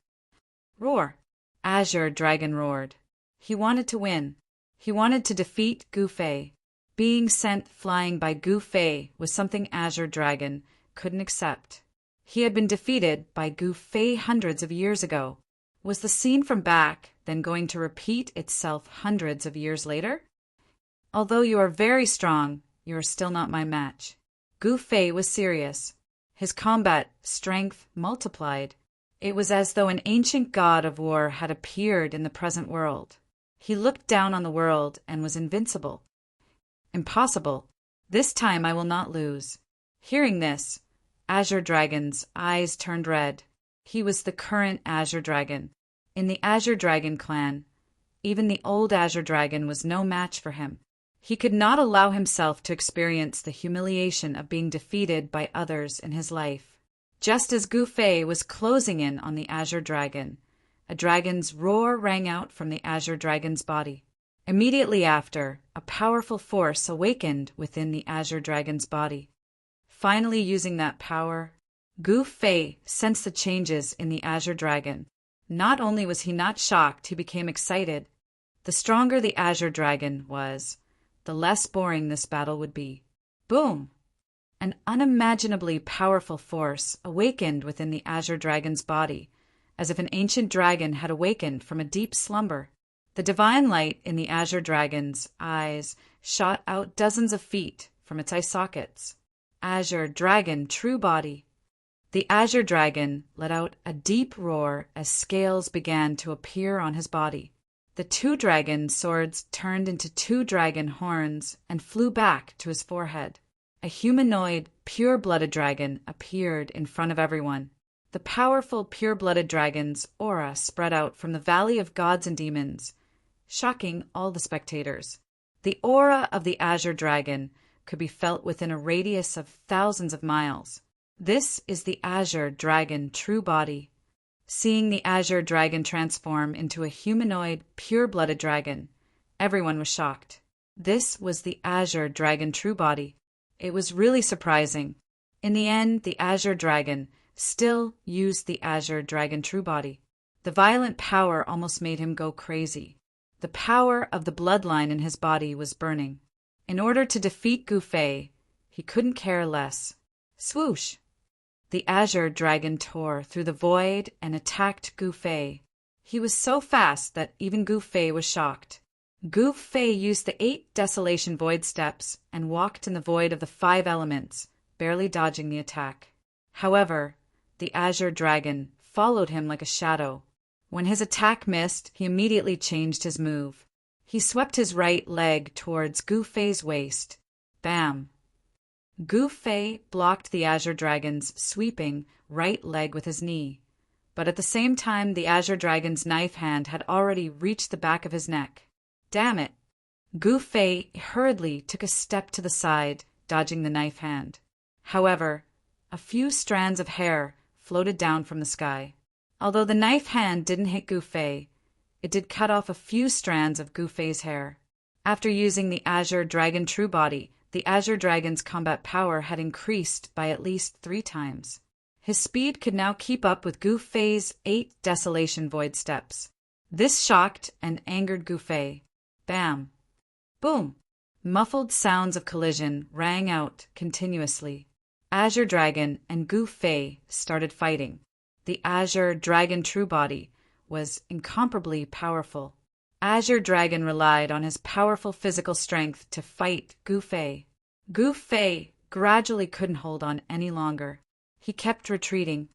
Roar! Azure Dragon roared. He wanted to win. He wanted to defeat Gu Fei. Being sent flying by Gu Fei was something Azure Dragon couldn't accept. He had been defeated by Gu Fei hundreds of years ago. Was the scene from back then going to repeat itself hundreds of years later? Although you are very strong, you are still not my match. Gu Fei was serious. His combat strength multiplied. It was as though an ancient god of war had appeared in the present world. He looked down on the world and was invincible. Impossible. This time I will not lose. Hearing this, Azure Dragon's eyes turned red. He was the current Azure Dragon. In the Azure Dragon clan, even the old Azure Dragon was no match for him. He could not allow himself to experience the humiliation of being defeated by others in his life. Just as Gu Fei was closing in on the Azure Dragon, a dragon's roar rang out from the Azure Dragon's body. Immediately after, a powerful force awakened within the Azure Dragon's body. Finally using that power, Gu Fei sensed the changes in the Azure Dragon. Not only was he not shocked, he became excited. The stronger the Azure Dragon was, the less boring this battle would be. Boom! An unimaginably powerful force awakened within the Azure Dragon's body, as if an ancient dragon had awakened from a deep slumber. The divine light in the Azure Dragon's eyes shot out dozens of feet from its eye sockets. Azure Dragon True Body. The Azure Dragon let out a deep roar as scales began to appear on his body. The two dragon swords turned into two dragon horns and flew back to his forehead. A humanoid, pure-blooded dragon appeared in front of everyone. The powerful, pure-blooded dragon's aura spread out from the Valley of Gods and Demons, shocking all the spectators. The aura of the Azure Dragon could be felt within a radius of thousands of miles. This is the Azure Dragon True Body. Seeing the Azure Dragon transform into a humanoid, pure-blooded dragon, everyone was shocked. This was the Azure Dragon True Body. It was really surprising. In the end, the Azure Dragon still used the Azure Dragon True Body. The violent power almost made him go crazy. The power of the bloodline in his body was burning. In order to defeat Gu Fei, he couldn't care less. Swoosh! The Azure Dragon tore through the void and attacked Gu Fei. He was so fast that even Gu Fei was shocked. Gu Fei used the 8 Desolation Void Steps and walked in the void of the 5 elements, barely dodging the attack. However, the Azure Dragon followed him like a shadow. When his attack missed, he immediately changed his move. He swept his right leg towards Gu Fei's waist. Bam! Gu Fei blocked the Azure Dragon's sweeping right leg with his knee, but at the same time the Azure Dragon's knife hand had already reached the back of his neck. Damn it! Gu Fei hurriedly took a step to the side, dodging the knife hand. However, a few strands of hair floated down from the sky. Although the knife hand didn't hit Gu Fei, it did cut off a few strands of Gu Fei's hair. After using the Azure Dragon True Body, the Azure Dragon's combat power had increased by at least 3 times. His speed could now keep up with Gu Fei's 8 Desolation Void Steps. This shocked and angered Gu Fei. Bam! Boom! Muffled sounds of collision rang out continuously. Azure Dragon and Gu Fei started fighting. The Azure Dragon True Body was incomparably powerful. Azure Dragon relied on his powerful physical strength to fight Gu Fei. Gu Fei gradually couldn't hold on any longer. He kept retreating.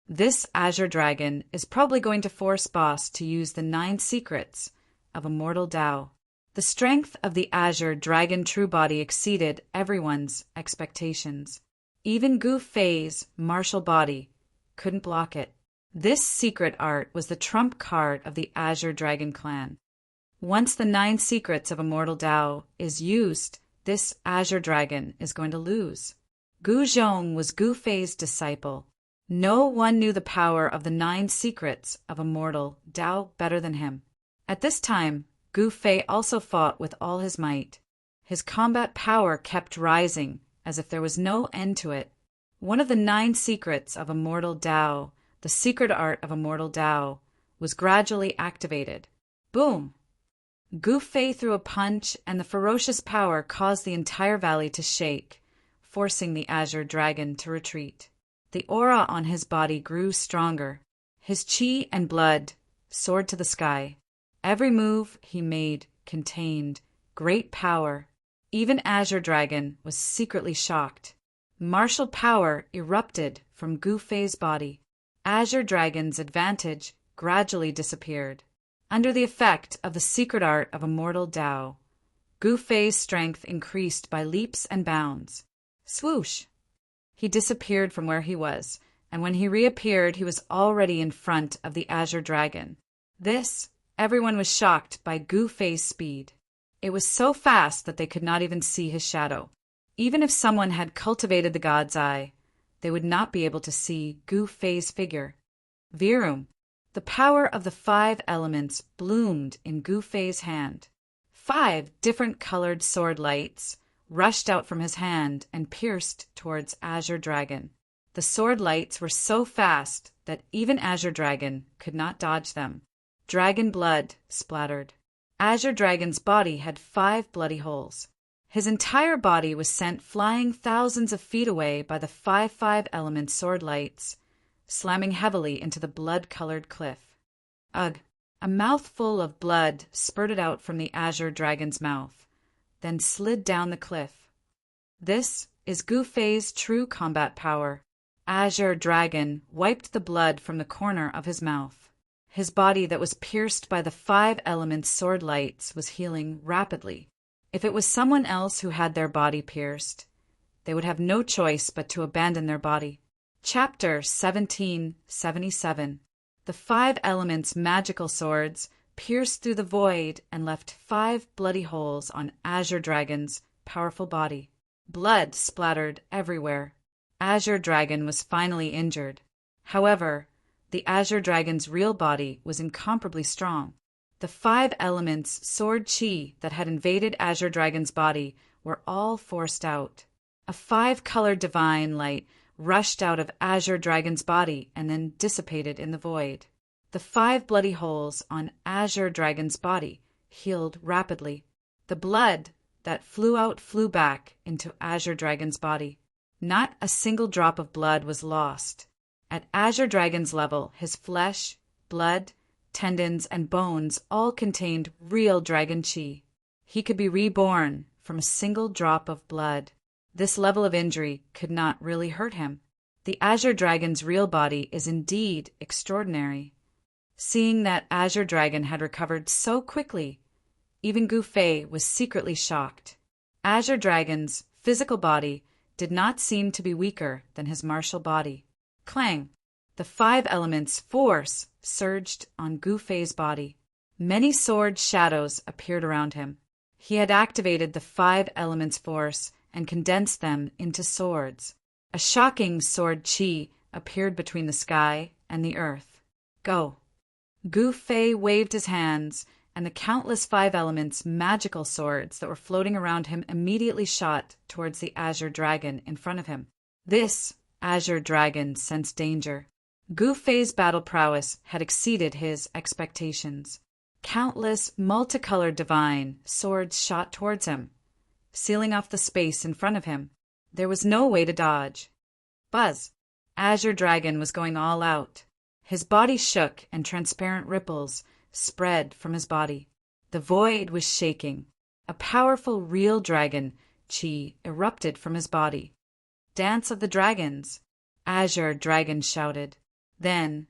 This Azure Dragon is probably going to force Boss to use the 9 secrets of Immortal Tao. The strength of the Azure Dragon True Body exceeded everyone's expectations. Even Gu Fei's martial body couldn't block it. This secret art was the trump card of the Azure Dragon clan. Once the 9 secrets of Immortal Tao is used, this Azure Dragon is going to lose. Gu Zhong was Gu Fei's disciple. No one knew the power of the 9 secrets of Immortal Tao better than him. At this time, Gu Fei also fought with all his might. His combat power kept rising, as if there was no end to it. One of the 9 secrets of immortal Tao, the secret art of immortal Tao, was gradually activated. Boom! Gu Fei threw a punch, and the ferocious power caused the entire valley to shake, forcing the azure dragon to retreat. The aura on his body grew stronger. His chi and blood soared to the sky. Every move he made contained great power. Even Azure Dragon was secretly shocked. Martial power erupted from Gu Fei's body. Azure Dragon's advantage gradually disappeared. Under the effect of the secret art of immortal Tao, Gu Fei's strength increased by leaps and bounds. Swoosh! He disappeared from where he was, and when he reappeared, he was already in front of the Azure Dragon. Everyone was shocked by Gu Fei's speed. It was so fast that they could not even see his shadow. Even if someone had cultivated the God's Eye, they would not be able to see Gu Fei's figure. Virum, the power of the 5 elements bloomed in Gu Fei's hand. 5 different colored sword lights rushed out from his hand and pierced towards Azure Dragon. The sword lights were so fast that even Azure Dragon could not dodge them. Dragon blood splattered. Azure Dragon's body had 5 bloody holes. His entire body was sent flying thousands of feet away by the 5 element sword lights, slamming heavily into the blood-colored cliff. Ugh! A mouthful of blood spurted out from the Azure Dragon's mouth, then slid down the cliff. This is Gu Fei's true combat power. Azure Dragon wiped the blood from the corner of his mouth. His body that was pierced by the 5 element sword lights was healing rapidly. If it was someone else who had their body pierced, they would have no choice but to abandon their body. Chapter 1777. The 5 elements' magical swords pierced through the void and left 5 bloody holes on Azure Dragon's powerful body. Blood splattered everywhere. Azure Dragon was finally injured. However, the Azure Dragon's real body was incomparably strong. The 5 elements' sword chi that had invaded Azure Dragon's body were all forced out. A 5-colored divine light rushed out of Azure Dragon's body and then dissipated in the void. The 5 bloody holes on Azure Dragon's body healed rapidly. The blood that flew back into Azure Dragon's body. Not a single drop of blood was lost. At Azure Dragon's level, his flesh, blood, tendons, and bones all contained real dragon chi. He could be reborn from a single drop of blood. This level of injury could not really hurt him. The Azure Dragon's real body is indeed extraordinary. Seeing that Azure Dragon had recovered so quickly, even Gu Fei was secretly shocked. Azure Dragon's physical body did not seem to be weaker than his martial body. Clang! The 5 elements' force surged on Gu Fei's body. Many sword shadows appeared around him. He had activated the 5 elements' force and condensed them into swords. A shocking sword chi appeared between the sky and the earth. Go! Gu Fei waved his hands, and the countless 5 elements' magical swords that were floating around him immediately shot towards the Azure Dragon in front of him. This Azure Dragon sensed danger. Gu Fei's battle prowess had exceeded his expectations. Countless multicolored divine swords shot towards him, sealing off the space in front of him. There was no way to dodge. Buzz! Azure Dragon was going all out. His body shook and transparent ripples spread from his body. The void was shaking. A powerful real dragon chi erupted from his body. Dance of the Dragons! Azure Dragon shouted. Then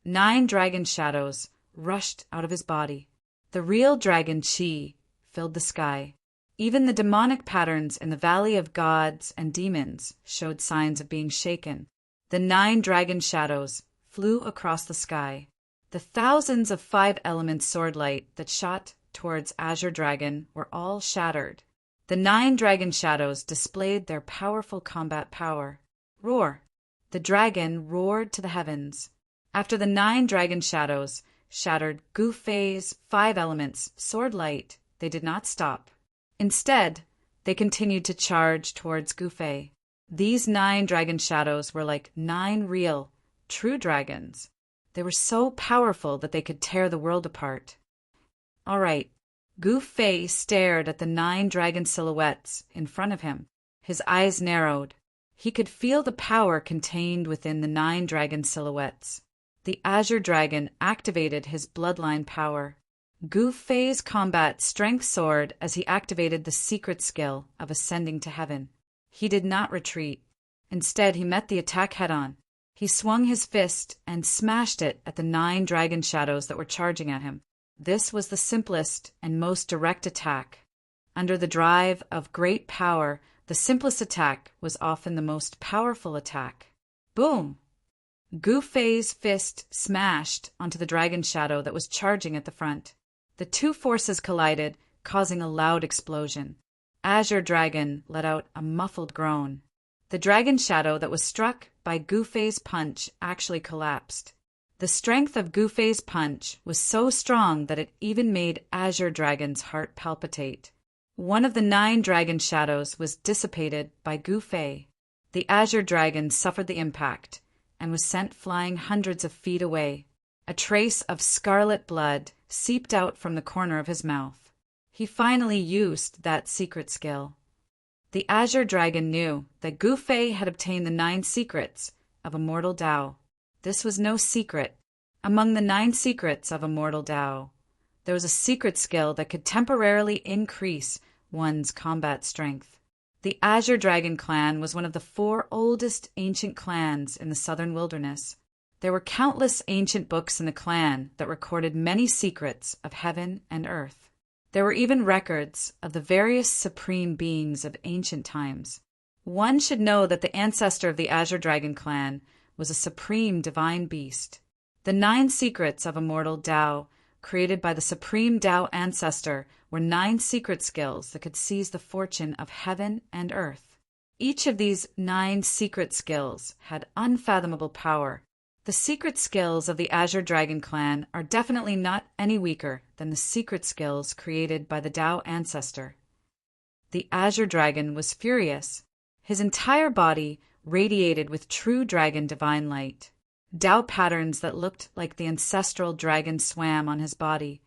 9 dragon shadows rushed out of his body. The real dragon chi filled the sky. Even the demonic patterns in the Valley of Gods and Demons showed signs of being shaken. The 9 dragon shadows flew across the sky. The thousands of 5 elements sword light that shot towards Azure Dragon were all shattered. The 9 dragon shadows displayed their powerful combat power. Roar! The dragon roared to the heavens. After the 9 dragon shadows shattered Gu Fei's 5 elements sword light, they did not stop. Instead, They continued to charge towards Gu Fei. These 9 dragon shadows were like 9 real, true dragons. They were so powerful that they could tear the world apart. All right, Gu Fei stared at the 9 dragon silhouettes in front of him. His eyes narrowed. He could feel the power contained within the 9 dragon silhouettes. The Azure Dragon activated his bloodline power. Gu Fei's combat strength soared as he activated the secret skill of ascending to heaven. He did not retreat. Instead, he met the attack head-on. He swung his fist and smashed it at the 9 dragon shadows that were charging at him. This was the simplest and most direct attack. Under the drive of great power, the simplest attack was often the most powerful attack. Boom! Gu Fei's fist smashed onto the dragon shadow that was charging at the front. The 2 forces collided, causing a loud explosion. Azure Dragon let out a muffled groan. The dragon shadow that was struck by Gu Fei's punch actually collapsed. The strength of Gu Fei's punch was so strong that it even made Azure Dragon's heart palpitate. One of the 9 dragon shadows was dissipated by Gu Fei. The Azure Dragon suffered the impact and was sent flying hundreds of feet away. A trace of scarlet blood seeped out from the corner of his mouth. He finally used that secret skill. The Azure Dragon knew that Gu Fei had obtained the 9 secrets of Immortal Tao. This was no secret. Among the 9 secrets of Immortal Tao, there was a secret skill that could temporarily increase one's combat strength. The Azure Dragon clan was one of the 4 oldest ancient clans in the southern wilderness. There were countless ancient books in the clan that recorded many secrets of heaven and earth. There were even records of the various supreme beings of ancient times. One should know that the ancestor of the Azure Dragon clan was a supreme divine beast. The 9 secrets of Immortal Tao, created by the supreme Tao ancestor, were 9 secret skills that could seize the fortune of heaven and earth. Each of these 9 secret skills had unfathomable power. The secret skills of the Azure Dragon clan are definitely not any weaker than the secret skills created by the Tao ancestor. The Azure Dragon was furious. His entire body radiated with true dragon divine light. Tao patterns that looked like the ancestral dragon swam on his body,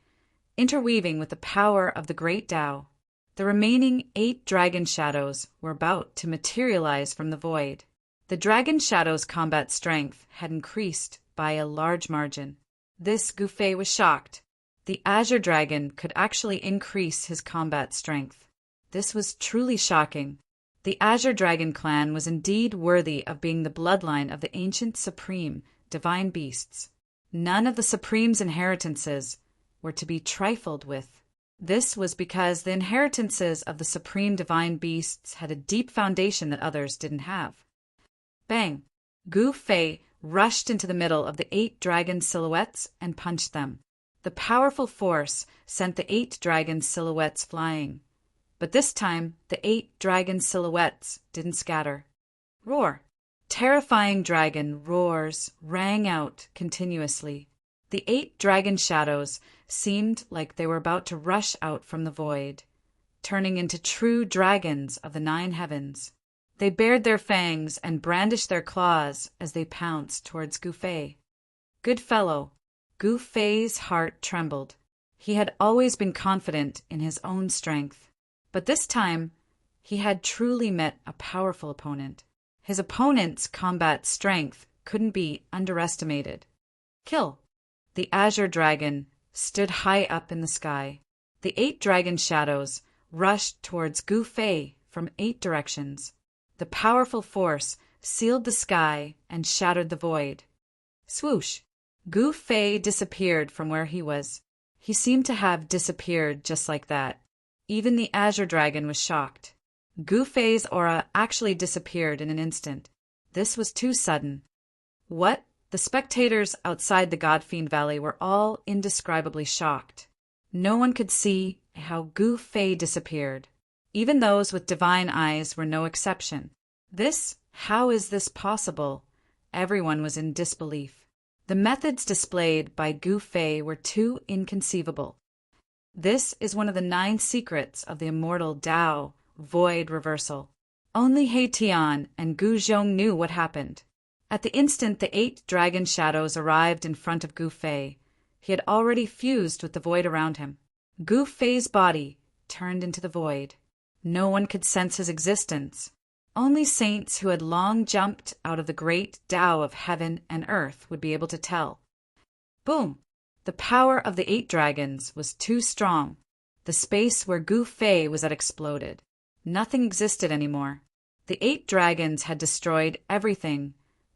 interweaving with the power of the great Tao. The remaining 8 dragon shadows were about to materialize from the void. The dragon shadow's combat strength had increased by a large margin. This Gu Fei was shocked. The Azure Dragon could actually increase his combat strength. This was truly shocking. The Azure Dragon clan was indeed worthy of being the bloodline of the ancient supreme divine beasts. None of the Supreme's inheritances were to be trifled with. This was because the inheritances of the supreme divine beasts had a deep foundation that others didn't have. Bang! Gu Fei rushed into the middle of the 8 dragon silhouettes and punched them. The powerful force sent the 8 dragon silhouettes flying. But this time, the 8 dragon silhouettes didn't scatter. Roar! Terrifying dragon roars rang out continuously. The 8 dragon shadows seemed like they were about to rush out from the void, turning into true dragons of the 9 heavens. They bared their fangs and brandished their claws as they pounced towards Gu Fei. Good fellow. Gu Fei's heart trembled. He had always been confident in his own strength. But this time, he had truly met a powerful opponent. His opponent's combat strength couldn't be underestimated. Kill! The Azure Dragon stood high up in the sky. The 8 dragon shadows rushed towards Gu Fei from 8 directions. The powerful force sealed the sky and shattered the void. Swoosh! Gu Fei disappeared from where he was. He seemed to have disappeared just like that. Even the Azure Dragon was shocked. Gu Fei's aura actually disappeared in an instant. This was too sudden. What? The spectators outside the Godfiend Valley were all indescribably shocked. No one could see how Gu Fei disappeared. Even those with divine eyes were no exception. How is this possible? Everyone was in disbelief. The methods displayed by Gu Fei were too inconceivable. This is one of the 9 secrets of the Immortal Tao, void reversal. Only He-Tian and Gu Zhong knew what happened. At the instant the 8 dragon shadows arrived in front of Gu Fei, he had already fused with the void around him. Gu Fei's body turned into the void. No one could sense his existence. Only saints who had long jumped out of the great Tao of heaven and earth would be able to tell. Boom! The power of the 8 dragons was too strong. The space where Gu Fei was at exploded. Nothing existed anymore. The 8 dragons had destroyed everything,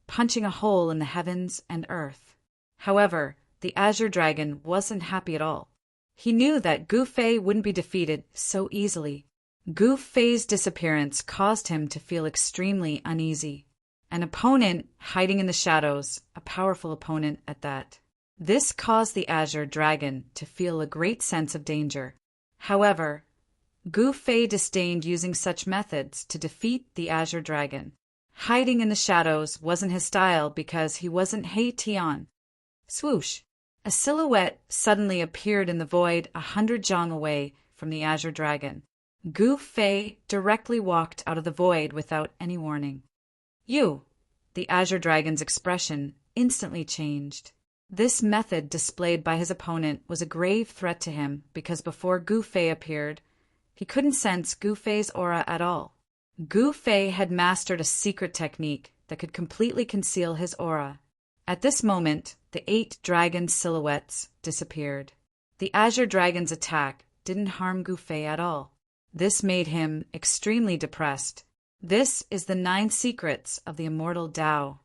punching a hole in the heavens and earth. However, the Azure Dragon wasn't happy at all. He knew that Gu Fei wouldn't be defeated so easily. Gu Fei's disappearance caused him to feel extremely uneasy. An opponent hiding in the shadows, a powerful opponent at that. This caused the Azure Dragon to feel a great sense of danger. However, Gu Fei disdained using such methods to defeat the Azure Dragon. Hiding in the shadows wasn't his style because he wasn't He-Tian. Swoosh! A silhouette suddenly appeared in the void 100 zhang away from the Azure Dragon. Gu Fei directly walked out of the void without any warning. You! The Azure Dragon's expression instantly changed. This method displayed by his opponent was a grave threat to him because before Gu Fei appeared, he couldn't sense Gu Fei's aura at all. Gu Fei had mastered a secret technique that could completely conceal his aura. At this moment, the 8 dragon silhouettes disappeared. The Azure Dragon's attack didn't harm Gu Fei at all. This made him extremely depressed. This is the 9 secrets of the immortal Tao.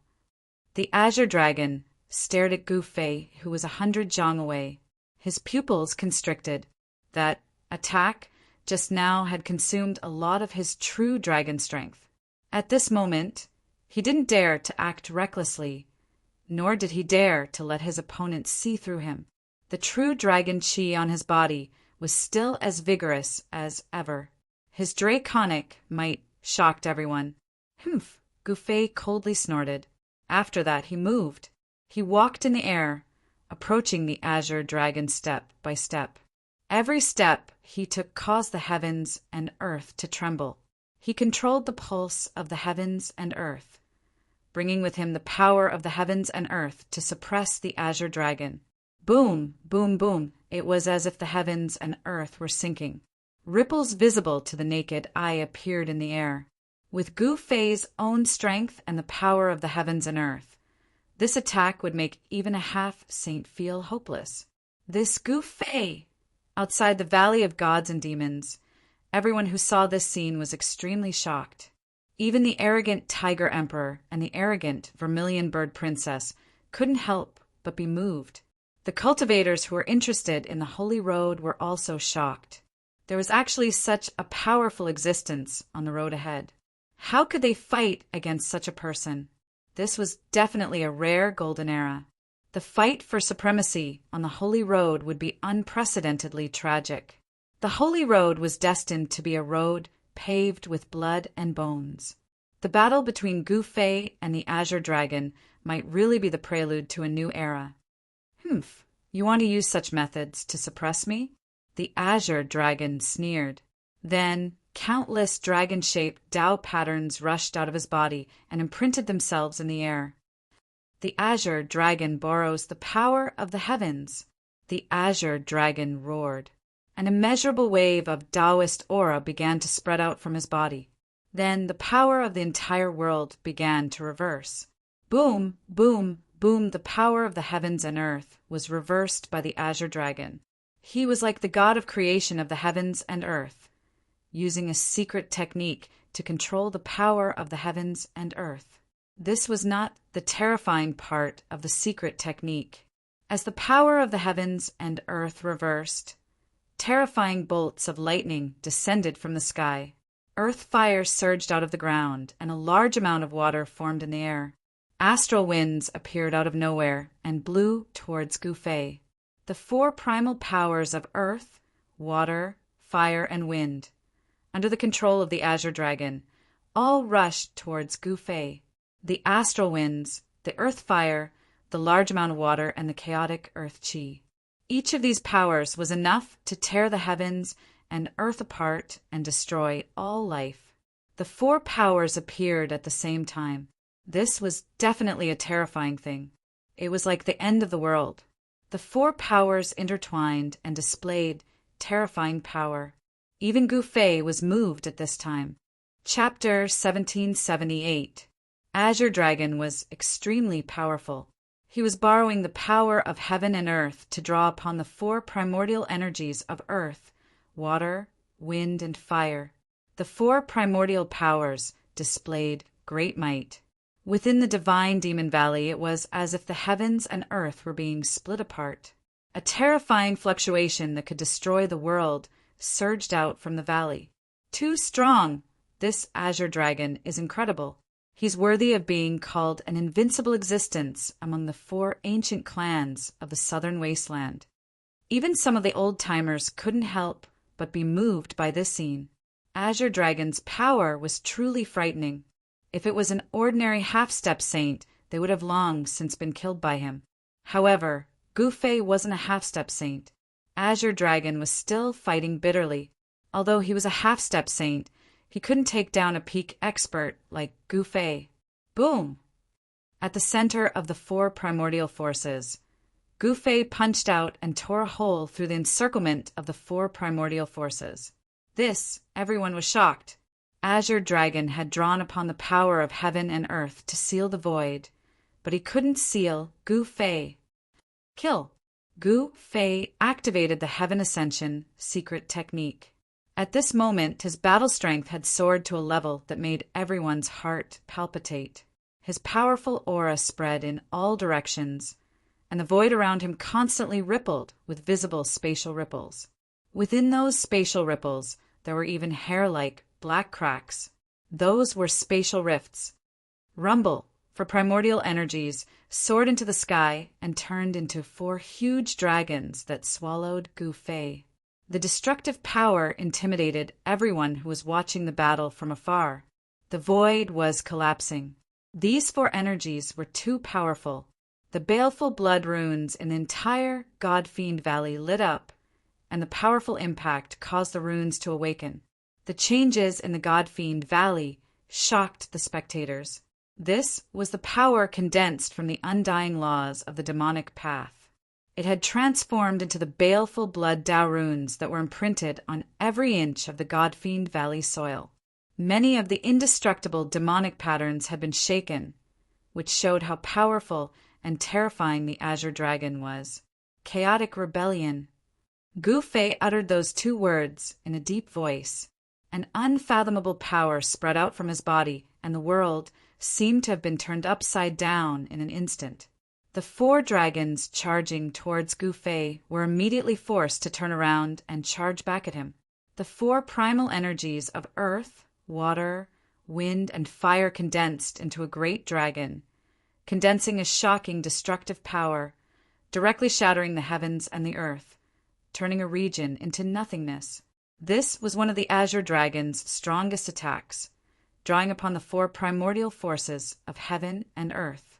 The Azure Dragon stared at Gu Fei, who was 100 zhang away. His pupils constricted. That attack just now had consumed a lot of his true dragon strength. At this moment, he didn't dare to act recklessly, nor did he dare to let his opponent see through him. The true dragon chi on his body was still as vigorous as ever. His draconic might shocked everyone. Humph! Gu Fei coldly snorted. After that he moved. He walked in the air, approaching the Azure Dragon step by step. Every step he took caused the heavens and earth to tremble. He controlled the pulse of the heavens and earth, bringing with him the power of the heavens and earth to suppress the Azure Dragon. Boom, boom, boom. It was as if the heavens and earth were sinking. Ripples visible to the naked eye appeared in the air. With Gu Fei's own strength and the power of the heavens and earth, this attack would make even a half-saint feel hopeless. This Gu Fei! Outside the Valley of Gods and Demons, everyone who saw this scene was extremely shocked. Even the arrogant Tiger Emperor and the arrogant Vermilion Bird Princess couldn't help but be moved. The cultivators who were interested in the Holy Road were also shocked. There was actually such a powerful existence on the road ahead. How could they fight against such a person? This was definitely a rare golden era. The fight for supremacy on the Holy Road would be unprecedentedly tragic. The Holy Road was destined to be a road paved with blood and bones. The battle between Gu Fei and the Azure Dragon might really be the prelude to a new era. Humph, you want to use such methods to suppress me? The Azure Dragon sneered. Then, countless dragon-shaped Tao patterns rushed out of his body and imprinted themselves in the air. The Azure Dragon borrows the power of the heavens. The Azure Dragon roared. An immeasurable wave of Taoist aura began to spread out from his body. Then the power of the entire world began to reverse. Boom, boom, boom, the power of the heavens and earth was reversed by the Azure Dragon. He was like the god of creation of the heavens and earth, using a secret technique to control the power of the heavens and earth. This was not the terrifying part of the secret technique. As the power of the heavens and earth reversed, terrifying bolts of lightning descended from the sky. Earth fire surged out of the ground, and a large amount of water formed in the air. Astral winds appeared out of nowhere and blew towards Gu Fei. The 4 primal powers of earth, water, fire, and wind, under the control of the Azure Dragon, all rushed towards Gu Fei. The astral winds, the earth fire, the large amount of water, and the chaotic earth chi. Each of these powers was enough to tear the heavens and earth apart and destroy all life. The four powers appeared at the same time. This was definitely a terrifying thing. It was like the end of the world. The four powers intertwined and displayed terrifying power. Even Gu Fei was moved at this time. Chapter 1778. Azure Dragon was extremely powerful. He was borrowing the power of heaven and earth to draw upon the four primordial energies of earth, water, wind, and fire. The four primordial powers displayed great might. Within the divine Demon Valley, it was as if the heavens and earth were being split apart. A terrifying fluctuation that could destroy the world surged out from the valley. Too strong! This Azure Dragon is incredible. He's worthy of being called an invincible existence among the four ancient clans of the southern wasteland. Even some of the old-timers couldn't help but be moved by this scene. Azure Dragon's power was truly frightening. If it was an ordinary half-step saint, they would have long since been killed by him. However, Gu Fei wasn't a half-step saint. Azure Dragon was still fighting bitterly. Although he was a half-step saint, he couldn't take down a peak expert like Gu Fei. Boom! At the center of the four primordial forces, Gu Fei punched out and tore a hole through the encirclement of the four primordial forces. This, everyone was shocked. Azure Dragon had drawn upon the power of heaven and earth to seal the void, but he couldn't seal Gu Fei. Kill. Gu Fei activated the Heaven Ascension secret technique. At this moment, his battle strength had soared to a level that made everyone's heart palpitate. His powerful aura spread in all directions, and the void around him constantly rippled with visible spatial ripples. Within those spatial ripples, there were even hair-like black cracks. Those were spatial rifts. Rumble, for primordial energies, soared into the sky and turned into four huge dragons that swallowed Gu Fei. The destructive power intimidated everyone who was watching the battle from afar. The void was collapsing. These four energies were too powerful. The baleful blood runes in the entire God-Fiend Valley lit up, and the powerful impact caused the runes to awaken. The changes in the God-Fiend Valley shocked the spectators. This was the power condensed from the undying laws of the demonic path. It had transformed into the baleful blood Tao runes that were imprinted on every inch of the God-Fiend Valley soil. Many of the indestructible demonic patterns had been shaken, which showed how powerful and terrifying the Azure Dragon was. Chaotic rebellion. Gu Fei uttered those two words in a deep voice. An unfathomable power spread out from his body, and the world seemed to have been turned upside down in an instant. The four dragons charging towards Gu Fei were immediately forced to turn around and charge back at him. The four primal energies of earth, water, wind, and fire condensed into a great dragon, condensing a shocking destructive power, directly shattering the heavens and the earth, turning a region into nothingness. This was one of the Azure Dragon's strongest attacks, drawing upon the four primordial forces of heaven and earth.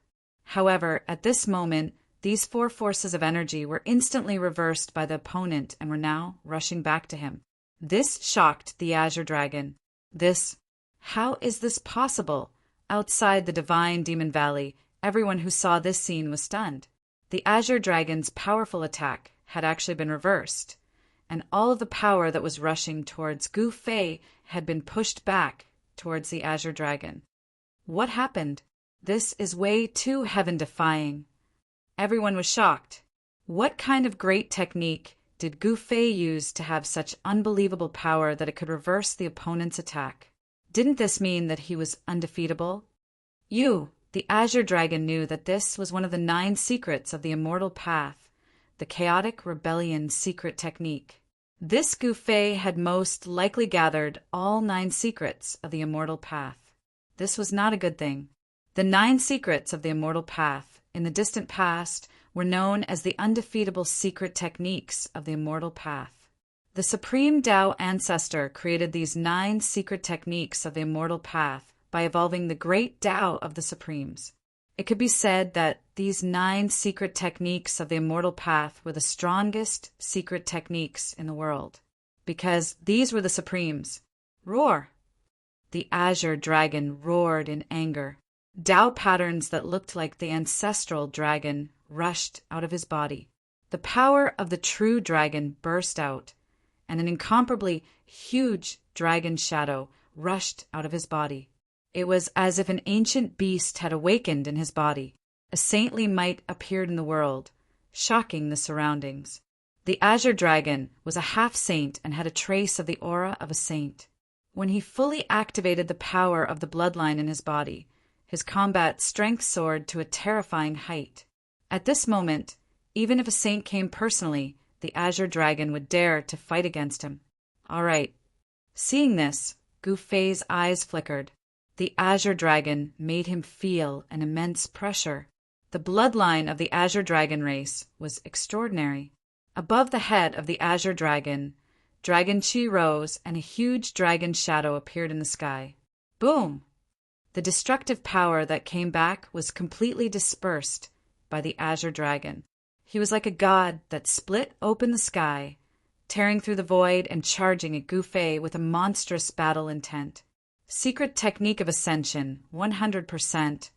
However, at this moment, these four forces of energy were instantly reversed by the opponent and were now rushing back to him. This shocked the Azure Dragon. How is this possible? Outside the divine Demon Valley, everyone who saw this scene was stunned. The Azure Dragon's powerful attack had actually been reversed, and all of the power that was rushing towards Gu Fei had been pushed back towards the Azure Dragon. What happened? This is way too heaven-defying. Everyone was shocked. What kind of great technique did Gu Fei use to have such unbelievable power that it could reverse the opponent's attack? Didn't this mean that he was undefeatable? The Azure Dragon knew that this was one of the 9 secrets of the immortal path, the chaotic rebellion secret technique. This Gu Fei had most likely gathered all 9 secrets of the immortal path. This was not a good thing. The 9 secrets of the immortal path in the distant past were known as the undefeatable secret techniques of the immortal path. The Supreme Tao Ancestor created these 9 secret techniques of the immortal path by evolving the great Tao of the Supremes. It could be said that these 9 secret techniques of the immortal path were the strongest secret techniques in the world. because these were the supremes. Roar! The azure dragon roared in anger. Tao patterns that looked like the ancestral dragon rushed out of his body. The power of the true dragon burst out, and an incomparably huge dragon shadow rushed out of his body. It was as if an ancient beast had awakened in his body. A saintly might appeared in the world, shocking the surroundings. The azure dragon was a half-saint and had a trace of the aura of a saint. When he fully activated the power of the bloodline in his body, his combat strength soared to a terrifying height. At this moment, even if a saint came personally, the azure dragon would dare to fight against him. All right. Seeing this, Gu Fei's eyes flickered. The azure dragon made him feel an immense pressure. The bloodline of the azure dragon race was extraordinary. Above the head of the azure dragon, Dragon Chi rose and a huge dragon shadow appeared in the sky. Boom! The destructive power that came back was completely dispersed by the azure dragon. He was like a god that split open the sky, tearing through the void and charging at Gu Fei with a monstrous battle intent. Secret technique of ascension, 100%.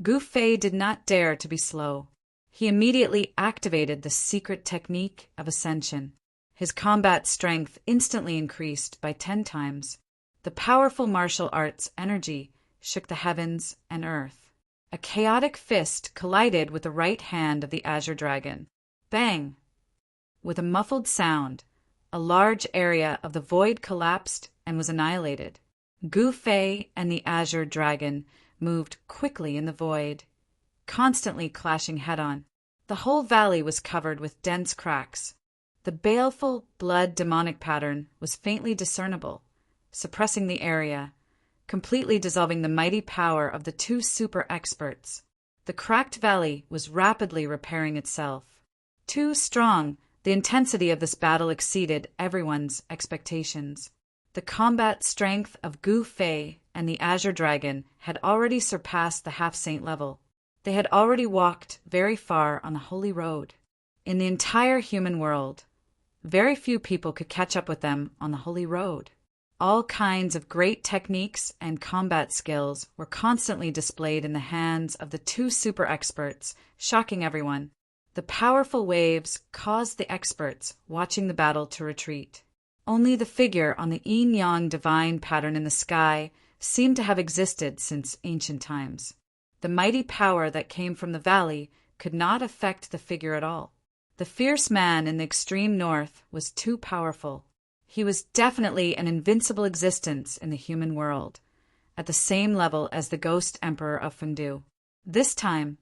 Gu Fei did not dare to be slow. He immediately activated the secret technique of ascension. His combat strength instantly increased by 10 times. The powerful martial arts energy shook the heavens and earth. A chaotic fist collided with the right hand of the azure dragon. Bang! With a muffled sound, a large area of the void collapsed and was annihilated. Gu Fei and the azure dragon moved quickly in the void, constantly clashing head-on. The whole valley was covered with dense cracks. The baleful blood demonic pattern was faintly discernible, suppressing the area, completely dissolving the mighty power of the two super experts. The cracked valley was rapidly repairing itself. Too strong, the intensity of this battle exceeded everyone's expectations. The combat strength of Gu Fei and the azure dragon had already surpassed the half-saint level. They had already walked very far on the holy road. In the entire human world, very few people could catch up with them on the holy road. All kinds of great techniques and combat skills were constantly displayed in the hands of the two super experts, shocking everyone. The powerful waves caused the experts watching the battle to retreat. Only the figure on the yin-yang divine pattern in the sky seemed to have existed since ancient times. The mighty power that came from the valley could not affect the figure at all. The fierce man in the extreme north was too powerful. He was definitely an invincible existence in the human world, at the same level as the Ghost Emperor of Fengdu. This time,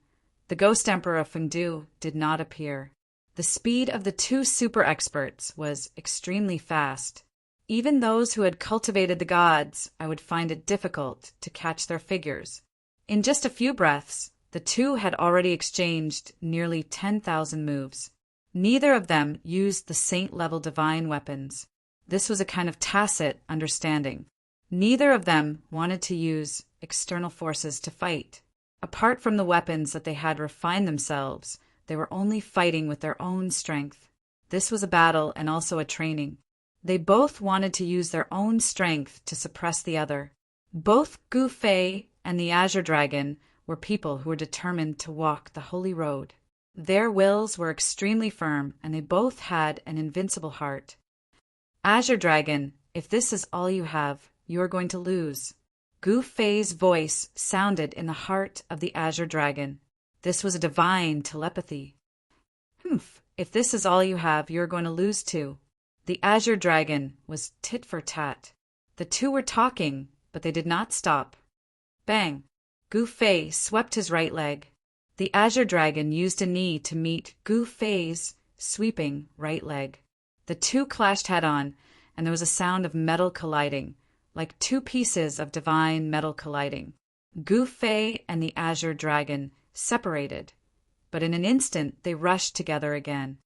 the Ghost Emperor of Fengdu did not appear. The speed of the two super experts was extremely fast. Even those who had cultivated the gods, I would find it difficult to catch their figures. In just a few breaths, the two had already exchanged nearly 10,000 moves. Neither of them used the saint-level divine weapons. This was a kind of tacit understanding. Neither of them wanted to use external forces to fight. Apart from the weapons that they had refined themselves, they were only fighting with their own strength. This was a battle and also a training. They both wanted to use their own strength to suppress the other. Both Gu Fei and the Azure Dragon were people who were determined to walk the holy road. Their wills were extremely firm, and they both had an invincible heart. Azure Dragon, if this is all you have, you are going to lose. Gu Fei's voice sounded in the heart of the Azure Dragon. This was a divine telepathy. Humph, if this is all you have, you are going to lose too. The Azure Dragon was tit for tat. The two were talking, but they did not stop. Bang! Gu Fei swept his right leg. The Azure Dragon used a knee to meet Gu Fei's sweeping right leg. The two clashed head-on, and there was a sound of metal colliding, like two pieces of divine metal colliding. Gu Fei and the Azure Dragon separated, but in an instant they rushed together again.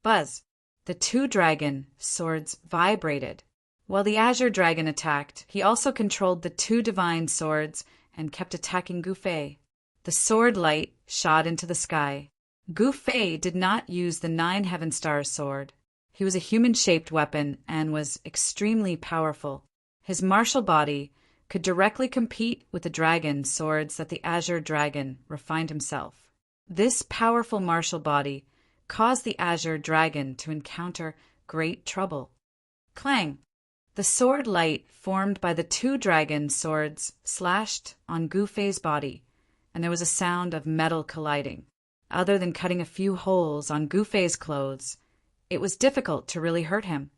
Buzz! The two dragon swords vibrated. While the Azure Dragon attacked, he also controlled the two divine swords and kept attacking Gu Fei. The sword light shot into the sky. Gu Fei did not use the 9 Heaven Stars sword. He was a human-shaped weapon and was extremely powerful. His martial body could directly compete with the dragon swords that the Azure Dragon refined himself. This powerful martial body caused the Azure Dragon to encounter great trouble. Clang! The sword light formed by the two dragon swords slashed on Gu Fei's body, and there was a sound of metal colliding. Other than cutting a few holes on Gu Fei's clothes, it was difficult to really hurt him.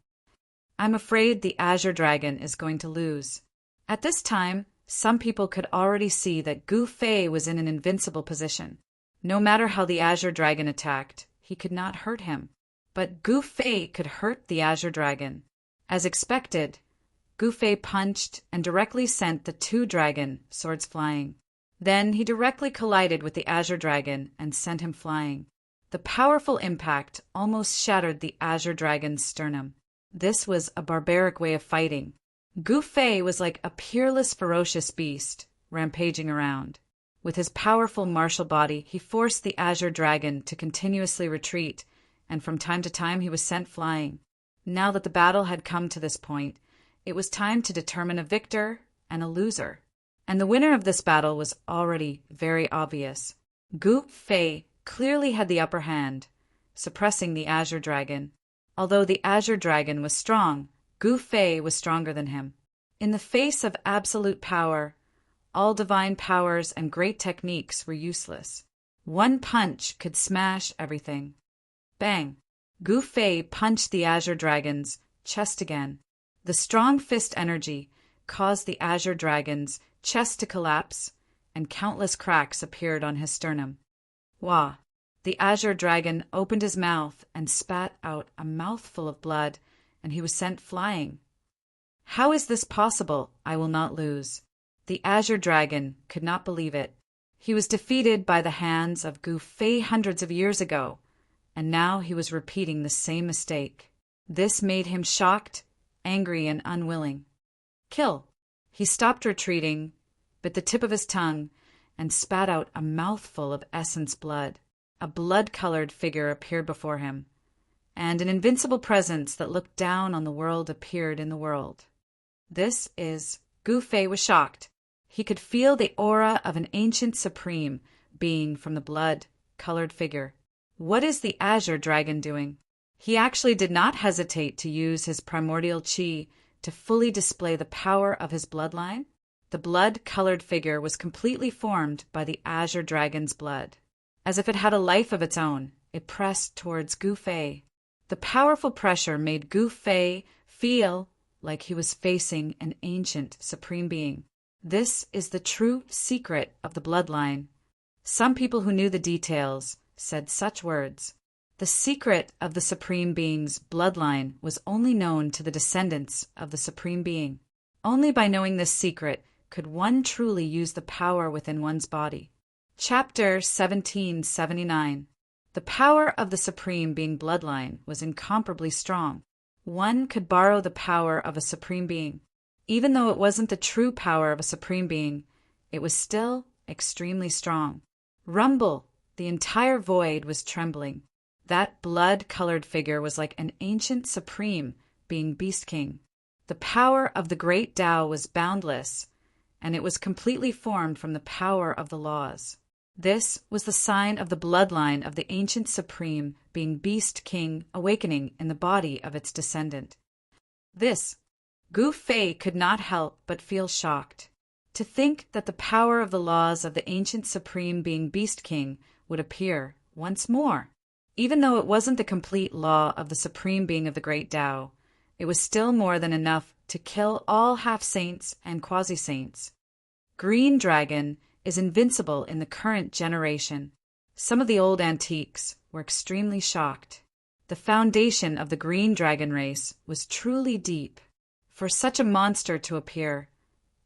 I'm afraid the Azure Dragon is going to lose. At this time, some people could already see that Gu Fei was in an invincible position. No matter how the Azure Dragon attacked, he could not hurt him. But Gu Fei could hurt the Azure Dragon. As expected, Gu Fei punched and directly sent the two dragon swords flying. Then he directly collided with the Azure Dragon and sent him flying. The powerful impact almost shattered the Azure Dragon's sternum. This was a barbaric way of fighting. Gu Fei was like a peerless, ferocious beast, rampaging around. With his powerful martial body, he forced the Azure Dragon to continuously retreat, and from time to time he was sent flying. Now that the battle had come to this point, it was time to determine a victor and a loser. And the winner of this battle was already very obvious. Gu Fei clearly had the upper hand, suppressing the Azure Dragon. Although the Azure Dragon was strong, Gu Fei was stronger than him. In the face of absolute power, all divine powers and great techniques were useless. One punch could smash everything. Bang! Gu Fei punched the Azure Dragon's chest again. The strong fist energy caused the Azure Dragon's chest to collapse, and countless cracks appeared on his sternum. Wah! The Azure Dragon opened his mouth and spat out a mouthful of blood, and he was sent flying. How is this possible? I will not lose. The Azure Dragon could not believe it. He was defeated by the hands of Gu Fei hundreds of years ago, and now he was repeating the same mistake. This made him shocked, angry, and unwilling. Kill! He stopped retreating, bit the tip of his tongue, and spat out a mouthful of essence blood. A blood-colored figure appeared before him, and an invincible presence that looked down on the world appeared in the world. This is... Gu Fei was shocked. He could feel the aura of an ancient supreme being from the blood-colored figure. What is the Azure Dragon doing? He actually did not hesitate to use his primordial qi to fully display the power of his bloodline. The blood-colored figure was completely formed by the Azure Dragon's blood. As if it had a life of its own, it pressed towards Gu Fei. The powerful pressure made Gu Fei feel like he was facing an ancient supreme being. This is the true secret of the bloodline. Some people who knew the details said such words. The secret of the Supreme Being's bloodline was only known to the descendants of the Supreme Being. Only by knowing this secret could one truly use the power within one's body. Chapter 1779. The power of the Supreme Being bloodline was incomparably strong. One could borrow the power of a Supreme Being. Even though it wasn't the true power of a Supreme Being, it was still extremely strong. Rumble! The entire void was trembling. That blood-colored figure was like an ancient Supreme Being Beast King. The power of the great Tao was boundless, and it was completely formed from the power of the laws. This was the sign of the bloodline of the ancient Supreme Being Beast King awakening in the body of its descendant. This, Gu Fei could not help but feel shocked. To think that the power of the laws of the ancient Supreme Being Beast King would appear once more. Even though it wasn't the complete law of the Supreme Being of the Great Tao, it was still more than enough to kill all half-saints and quasi-saints. Green Dragon is invincible in the current generation. Some of the old antiques were extremely shocked. The foundation of the Green Dragon race was truly deep. For such a monster to appear,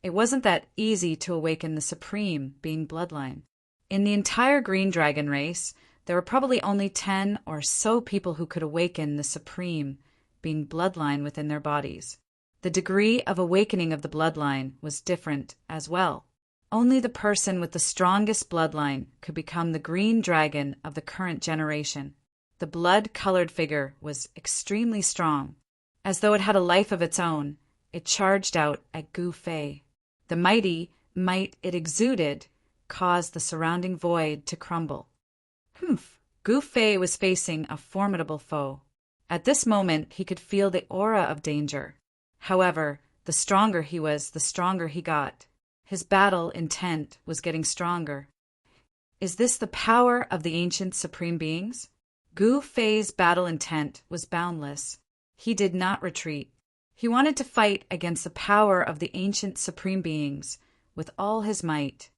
it wasn't that easy to awaken the Supreme Being bloodline. In the entire Green Dragon race, there were probably only 10 or so people who could awaken the Supreme Being bloodline within their bodies. The degree of awakening of the bloodline was different as well. Only the person with the strongest bloodline could become the Green Dragon of the current generation. The blood-colored figure was extremely strong. As though it had a life of its own, it charged out at Gu Fei. The mighty might it exuded caused the surrounding void to crumble. Humph! Gu Fei was facing a formidable foe. At this moment he could feel the aura of danger. However, the stronger he was, the stronger he got. His battle intent was getting stronger. Is this the power of the ancient supreme beings? Gu Fei's battle intent was boundless. He did not retreat. He wanted to fight against the power of the ancient supreme beings with all his might.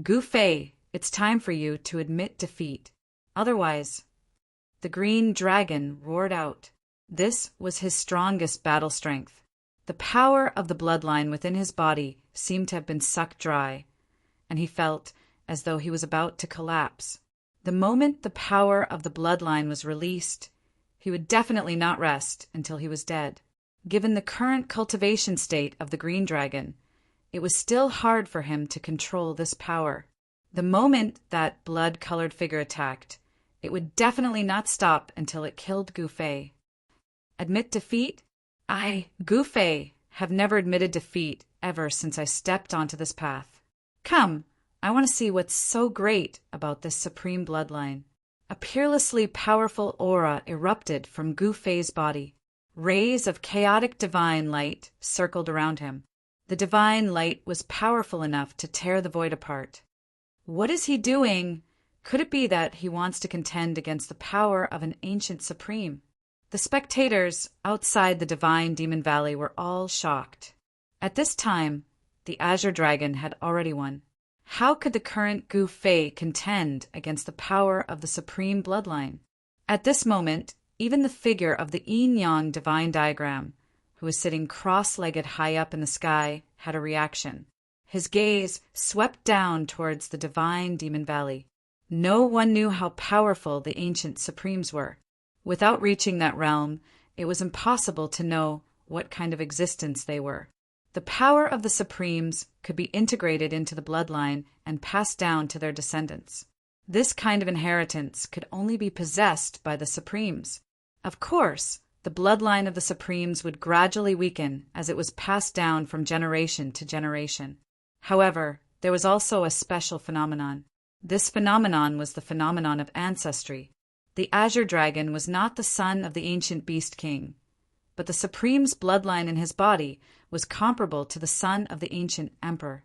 Gu Fei, it's time for you to admit defeat. Otherwise, the green dragon roared out. This was his strongest battle strength. The power of the bloodline within his body seemed to have been sucked dry, and he felt as though he was about to collapse. The moment the power of the bloodline was released, he would definitely not rest until he was dead. Given the current cultivation state of the green dragon, it was still hard for him to control this power. The moment that blood-colored figure attacked, it would definitely not stop until it killed Gu Fei. Admit defeat? I, Gu Fei, have never admitted defeat ever since I stepped onto this path. Come, I want to see what's so great about this supreme bloodline. A peerlessly powerful aura erupted from Gu Fei's body. Rays of chaotic divine light circled around him. The divine light was powerful enough to tear the void apart. What is he doing? Could it be that he wants to contend against the power of an ancient supreme? The spectators outside the divine demon valley were all shocked. At this time, the Azure Dragon had already won. How could the current Gu Fei contend against the power of the supreme bloodline? At this moment, even the figure of the yin-yang divine diagram, who was sitting cross-legged high up in the sky, had a reaction. His gaze swept down towards the divine demon valley. No one knew how powerful the ancient supremes were. Without reaching that realm, it was impossible to know what kind of existence they were. The power of the supremes could be integrated into the bloodline and passed down to their descendants. This kind of inheritance could only be possessed by the supremes. Of course, the bloodline of the supremes would gradually weaken as it was passed down from generation to generation. However, there was also a special phenomenon. This phenomenon was the phenomenon of ancestry. The Azure Dragon was not the son of the ancient Beast King, but the Supreme's bloodline in his body was comparable to the son of the ancient Emperor.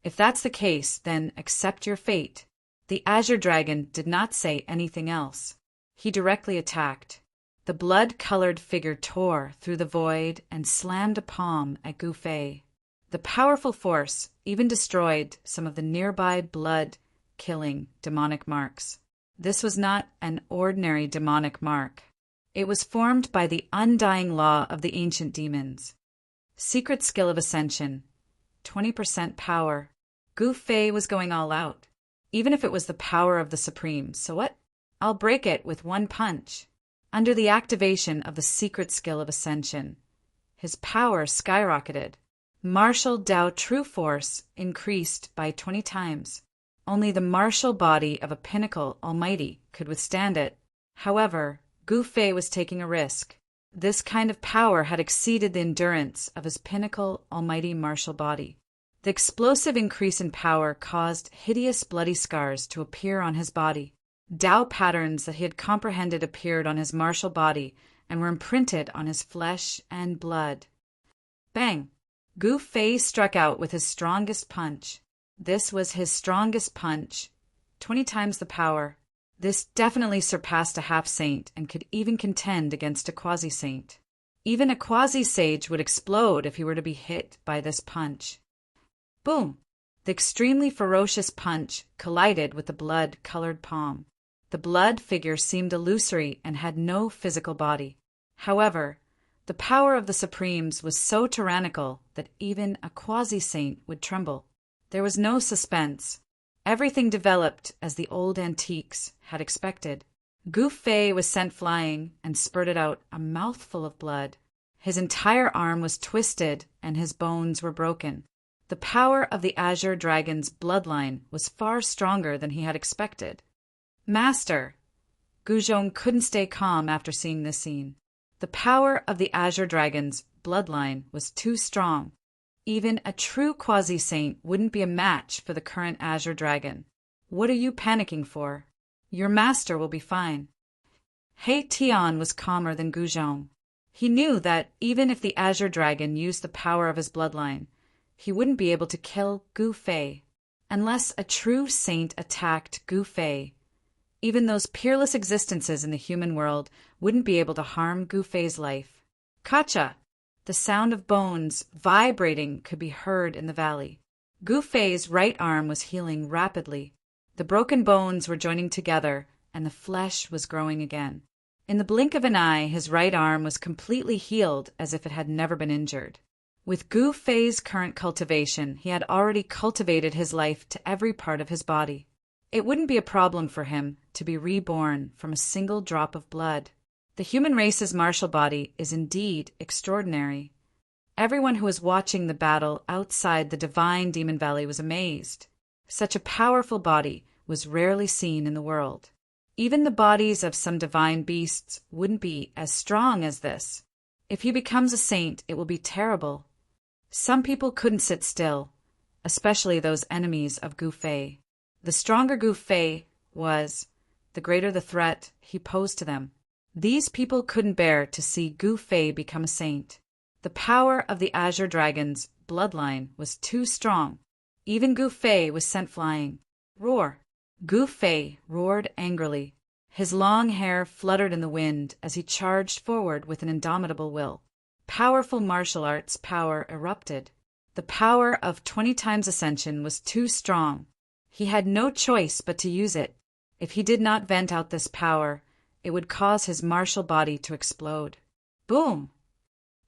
If that's the case, then accept your fate. The Azure Dragon did not say anything else. He directly attacked. The blood-colored figure tore through the void and slammed a palm at Gu Fei. The powerful force even destroyed some of the nearby blood-killing demonic marks. This was not an ordinary demonic mark. It was formed by the undying law of the ancient demons. Secret skill of ascension. 20% power. Gu Fei was going all out. Even if it was the power of the Supreme, so what? I'll break it with one punch. Under the activation of the secret skill of ascension, his power skyrocketed. Martial Dao True Force increased by 20 times. Only the martial body of a pinnacle almighty could withstand it. However, Gu Fei was taking a risk. This kind of power had exceeded the endurance of his pinnacle almighty martial body. The explosive increase in power caused hideous bloody scars to appear on his body. Dao patterns that he had comprehended appeared on his martial body and were imprinted on his flesh and blood. Bang! Gu Fei struck out with his strongest punch. This was his strongest punch, 20 times the power. This definitely surpassed a half-saint and could even contend against a quasi-saint. Even a quasi-sage would explode if he were to be hit by this punch. Boom! The extremely ferocious punch collided with the blood-colored palm. The blood figure seemed illusory and had no physical body. However, the power of the Supremes was so tyrannical that even a quasi-saint would tremble. There was no suspense. Everything developed as the old antiques had expected. Gu Fei was sent flying and spurted out a mouthful of blood. His entire arm was twisted and his bones were broken. The power of the Azure Dragon's bloodline was far stronger than he had expected. Master, Guzhong couldn't stay calm after seeing this scene. The power of the Azure Dragon's bloodline was too strong. Even a true quasi-saint wouldn't be a match for the current Azure Dragon. What are you panicking for? Your master will be fine. He Tian was calmer than Guzhong. He knew that even if the Azure Dragon used the power of his bloodline, he wouldn't be able to kill Gu Fei. Unless a true saint attacked Gu Fei, even those peerless existences in the human world wouldn't be able to harm Gu Fei's life. Kacha! The sound of bones vibrating could be heard in the valley. Gu Fei's right arm was healing rapidly. The broken bones were joining together, and the flesh was growing again. In the blink of an eye, his right arm was completely healed as if it had never been injured. With Gu Fei's current cultivation, he had already cultivated his life to every part of his body. It wouldn't be a problem for him to be reborn from a single drop of blood. The human race's martial body is indeed extraordinary. Everyone who was watching the battle outside the divine Demon Valley was amazed. Such a powerful body was rarely seen in the world. Even the bodies of some divine beasts wouldn't be as strong as this. If he becomes a saint, it will be terrible. Some people couldn't sit still, especially those enemies of Gu Fei. The stronger Gu Fei was, the greater the threat he posed to them. These people couldn't bear to see Gu Fei become a saint. The power of the Azure Dragon's bloodline was too strong. Even Gu Fei was sent flying. Roar! Gu Fei roared angrily. His long hair fluttered in the wind as he charged forward with an indomitable will. Powerful martial arts power erupted. The power of 20 times ascension was too strong. He had no choice but to use it. If he did not vent out this power, it would cause his martial body to explode. Boom!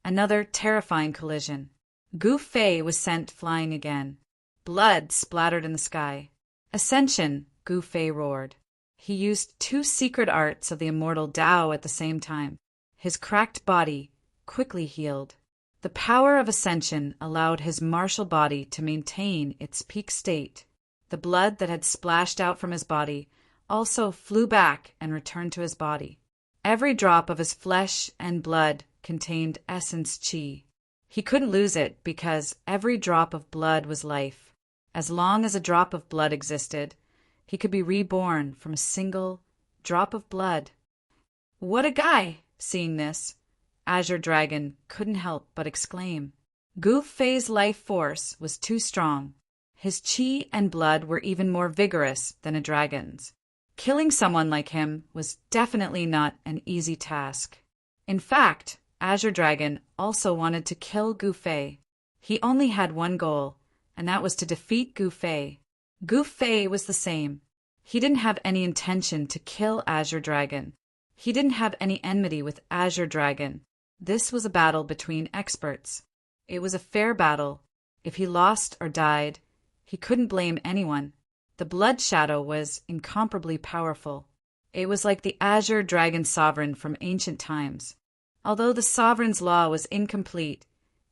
Another terrifying collision. Gu Fei was sent flying again. Blood splattered in the sky. Ascension, Gu Fei roared. He used 2 secret arts of the immortal Tao at the same time. His cracked body quickly healed. The power of ascension allowed his martial body to maintain its peak state. The blood that had splashed out from his body also flew back and returned to his body. Every drop of his flesh and blood contained essence qi. He couldn't lose it because every drop of blood was life. As long as a drop of blood existed, he could be reborn from a single drop of blood. What a guy! Seeing this, Azure Dragon couldn't help but exclaim. Gu Fei's life force was too strong. His qi and blood were even more vigorous than a dragon's. Killing someone like him was definitely not an easy task. In fact, Azure Dragon also wanted to kill Gu Fei. He only had one goal, and that was to defeat Gu Fei. Gu Fei was the same. He didn't have any intention to kill Azure Dragon. He didn't have any enmity with Azure Dragon. This was a battle between experts. It was a fair battle. If he lost or died, he couldn't blame anyone. The Blood Shadow was incomparably powerful. It was like the Azure Dragon Sovereign from ancient times. Although the Sovereign's law was incomplete,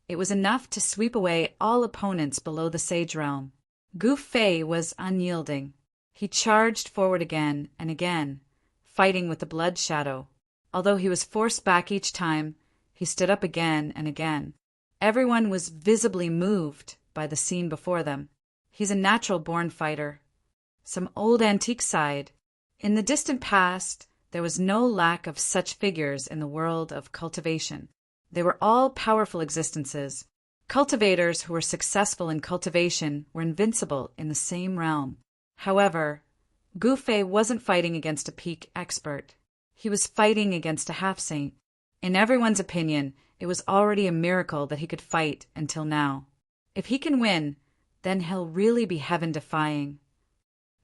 it was enough to sweep away all opponents below the Sage Realm. Gu Fei was unyielding. He charged forward again and again, fighting with the Blood Shadow. Although he was forced back each time, he stood up again and again. Everyone was visibly moved by the scene before them. He's a natural-born fighter. Some old antique side. In the distant past, there was no lack of such figures in the world of cultivation. They were all powerful existences. Cultivators who were successful in cultivation were invincible in the same realm. However, Gu Fei wasn't fighting against a peak expert. He was fighting against a half-saint. In everyone's opinion, it was already a miracle that he could fight until now. If he can win, then he'll really be heaven-defying.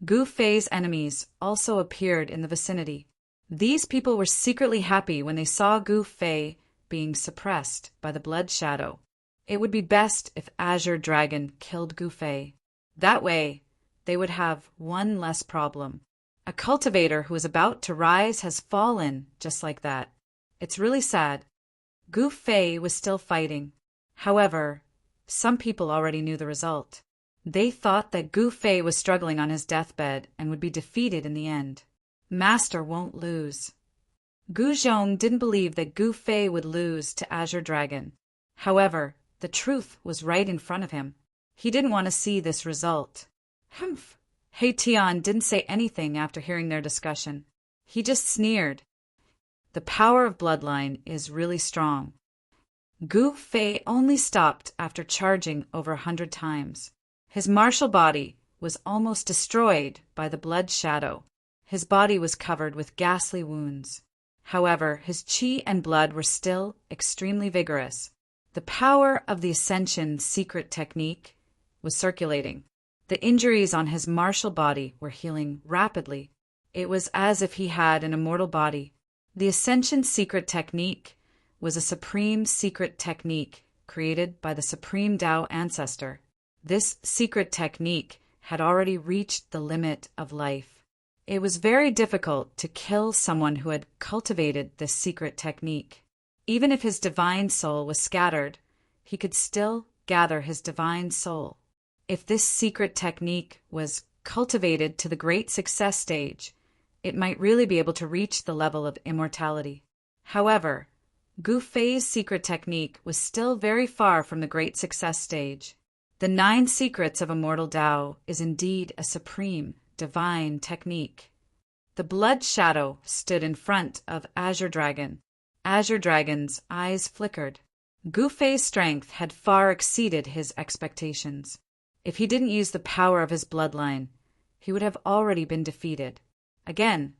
Gu Fei's enemies also appeared in the vicinity. These people were secretly happy when they saw Gu Fei being suppressed by the Blood Shadow. It would be best if Azure Dragon killed Gu Fei. That way, they would have one less problem. A cultivator who is about to rise has fallen just like that. It's really sad. Gu Fei was still fighting. However, some people already knew the result. They thought that Gu Fei was struggling on his deathbed and would be defeated in the end. Master won't lose. Gu Zhong didn't believe that Gu Fei would lose to Azure Dragon. However, the truth was right in front of him. He didn't want to see this result. Humph! He Tian didn't say anything after hearing their discussion. He just sneered. The power of bloodline is really strong. Gu Fei only stopped after charging over 100 times. His martial body was almost destroyed by the blood shadow. His body was covered with ghastly wounds. However, his qi and blood were still extremely vigorous. The power of the Ascension secret technique was circulating. The injuries on his martial body were healing rapidly. It was as if he had an immortal body. The Ascension secret technique was a supreme secret technique created by the Supreme Tao ancestor. This secret technique had already reached the limit of life. It was very difficult to kill someone who had cultivated this secret technique. Even if his divine soul was scattered, he could still gather his divine soul. If this secret technique was cultivated to the great success stage, it might really be able to reach the level of immortality. However, Gu Fei's secret technique was still very far from the great success stage. The 9 secrets of immortal Tao is indeed a supreme, divine technique. The blood shadow stood in front of Azure Dragon. Azure Dragon's eyes flickered. Gu Fei's strength had far exceeded his expectations. If he didn't use the power of his bloodline, he would have already been defeated. Again,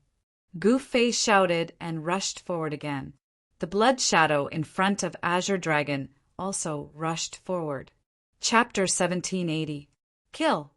Gu Fei shouted and rushed forward again. The blood shadow in front of Azure Dragon also rushed forward. Chapter 1780. Kill.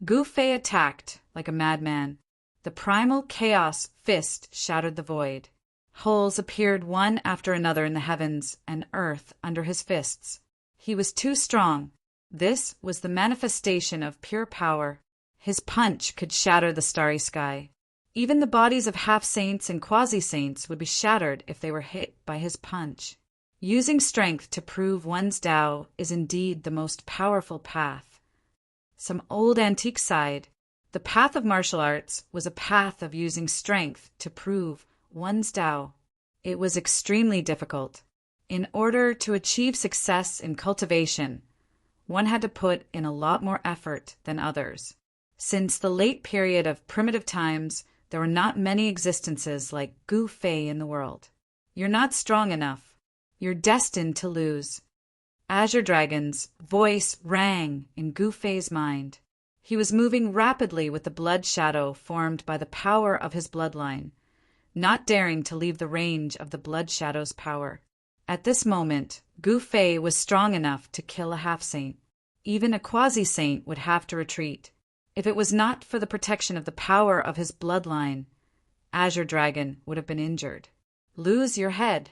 Gu Fei attacked like a madman. The primal chaos fist shattered the void. Holes appeared one after another in the heavens and earth under his fists. He was too strong. This was the manifestation of pure power. His punch could shatter the starry sky. Even the bodies of half-saints and quasi-saints would be shattered if they were hit by his punch. Using strength to prove one's Tao is indeed the most powerful path. Some old antique side, the path of martial arts was a path of using strength to prove one's Tao. It was extremely difficult. In order to achieve success in cultivation, one had to put in a lot more effort than others. Since the late period of primitive times, there were not many existences like Gu Fei in the world. You're not strong enough. You're destined to lose. Azure Dragon's voice rang in Gu Fei's mind. He was moving rapidly with the blood shadow formed by the power of his bloodline, not daring to leave the range of the blood shadow's power. At this moment, Gu Fei was strong enough to kill a half-saint. Even a quasi-saint would have to retreat. If it was not for the protection of the power of his bloodline, Azure Dragon would have been injured. Lose your head.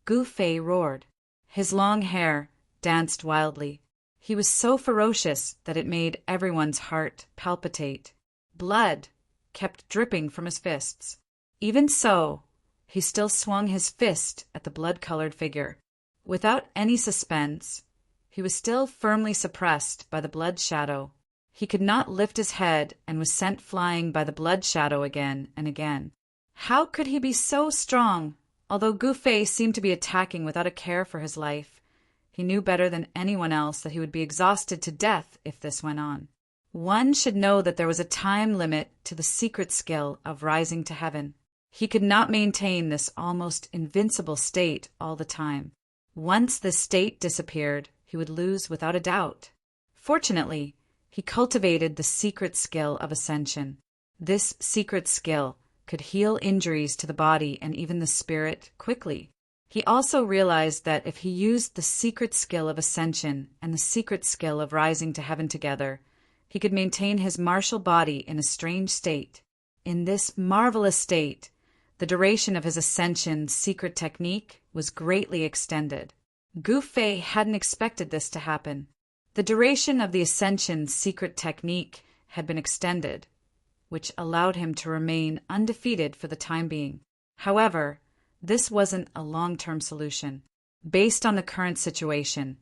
Gu Fei roared. His long hair danced wildly. He was so ferocious that it made everyone's heart palpitate. Blood kept dripping from his fists. Even so, he still swung his fist at the blood-colored figure. Without any suspense, he was still firmly suppressed by the blood shadow. He could not lift his head and was sent flying by the blood shadow again and again. How could he be so strong? Although Gu Fei seemed to be attacking without a care for his life, he knew better than anyone else that he would be exhausted to death if this went on. One should know that there was a time limit to the secret skill of rising to heaven. He could not maintain this almost invincible state all the time. Once this state disappeared, he would lose without a doubt. Fortunately, he cultivated the secret skill of ascension. This secret skill could heal injuries to the body and even the spirit quickly. He also realized that if he used the secret skill of ascension and the secret skill of rising to heaven together, he could maintain his martial body in a strange state. In this marvelous state, the duration of his ascension secret technique was greatly extended. Gu Fei hadn't expected this to happen. The duration of the ascension secret technique had been extended, which allowed him to remain undefeated for the time being. However, this wasn't a long-term solution. Based on the current situation,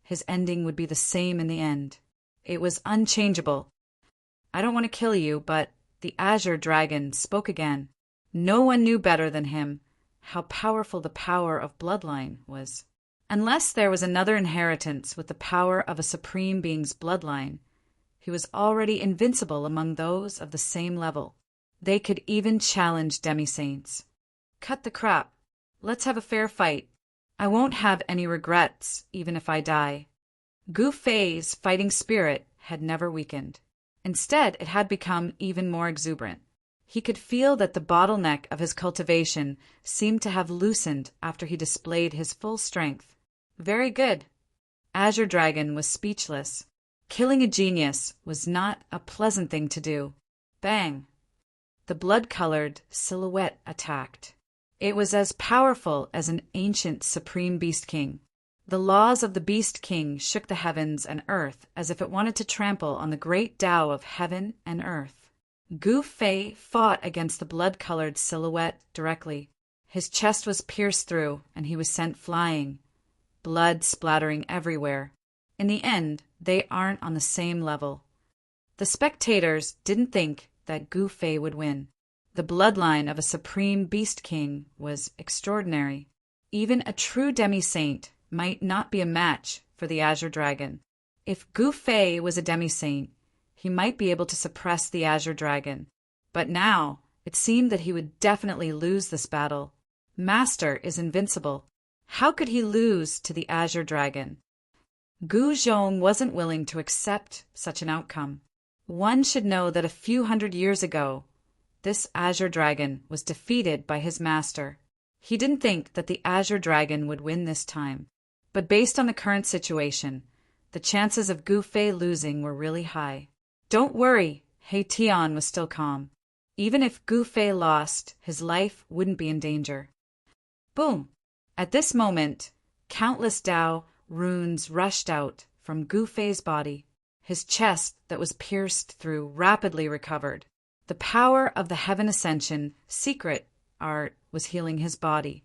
his ending would be the same in the end. It was unchangeable. I don't want to kill you, but the azure dragon spoke again. No one knew better than him how powerful the power of bloodline was. Unless there was another inheritance with the power of a supreme being's bloodline, he was already invincible among those of the same level. They could even challenge demi-saints. Cut the crap. Let's have a fair fight. I won't have any regrets, even if I die. Gu Fei's fighting spirit had never weakened. Instead, it had become even more exuberant. He could feel that the bottleneck of his cultivation seemed to have loosened after he displayed his full strength. Very good. Azure Dragon was speechless. Killing a genius was not a pleasant thing to do. Bang! The blood-colored silhouette attacked. It was as powerful as an ancient supreme beast king. The laws of the beast king shook the heavens and earth as if it wanted to trample on the great Tao of heaven and earth. Gu Fei fought against the blood-colored silhouette directly. His chest was pierced through, and he was sent flying, blood splattering everywhere. In the end, they aren't on the same level. The spectators didn't think that Gu Fei would win. The bloodline of a supreme beast king was extraordinary. Even a true demi-saint might not be a match for the azure dragon. If Gu Fei was a demi-saint, he might be able to suppress the azure dragon. But now, it seemed that he would definitely lose this battle. Master is invincible. How could he lose to the azure dragon? Gu Zhong wasn't willing to accept such an outcome. One should know that a few hundred years ago, this azure dragon was defeated by his master. He didn't think that the azure dragon would win this time. But based on the current situation, the chances of Gu Fei losing were really high. Don't worry, He Tian was still calm. Even if Gu Fei lost, his life wouldn't be in danger. Boom! At this moment, countless Tao runes rushed out from Gu Fei's body. His chest that was pierced through rapidly recovered. The power of the Heaven Ascension secret art was healing his body.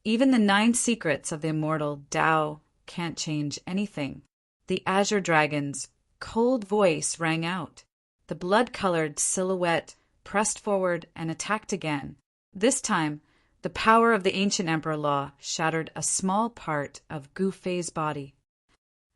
Even the 9 secrets of the immortal Tao can't change anything. The azure dragon's cold voice rang out. The blood-colored silhouette pressed forward and attacked again. This time, the power of the ancient emperor law shattered a small part of Gu Fei's body.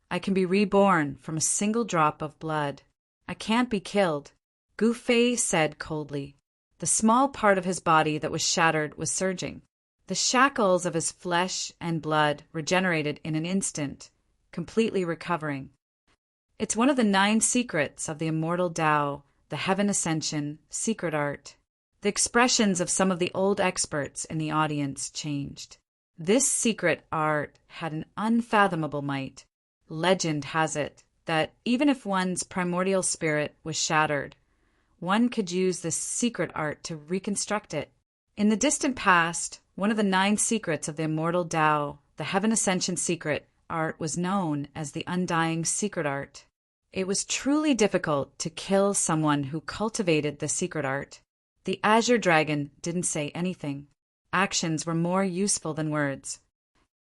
I can be reborn from a single drop of blood. I can't be killed, Gu Fei said coldly. The small part of his body that was shattered was surging. The shackles of his flesh and blood regenerated in an instant, completely recovering. It's one of the 9 secrets of the immortal Tao, the Heaven Ascension, secret art. The expressions of some of the old experts in the audience changed. This secret art had an unfathomable might. Legend has it that even if one's primordial spirit was shattered, one could use this secret art to reconstruct it. In the distant past, one of the 9 secrets of the immortal Tao, the Heaven Ascension secret art, was known as the Undying Secret Art. It was truly difficult to kill someone who cultivated the secret art. The azure dragon didn't say anything. Actions were more useful than words.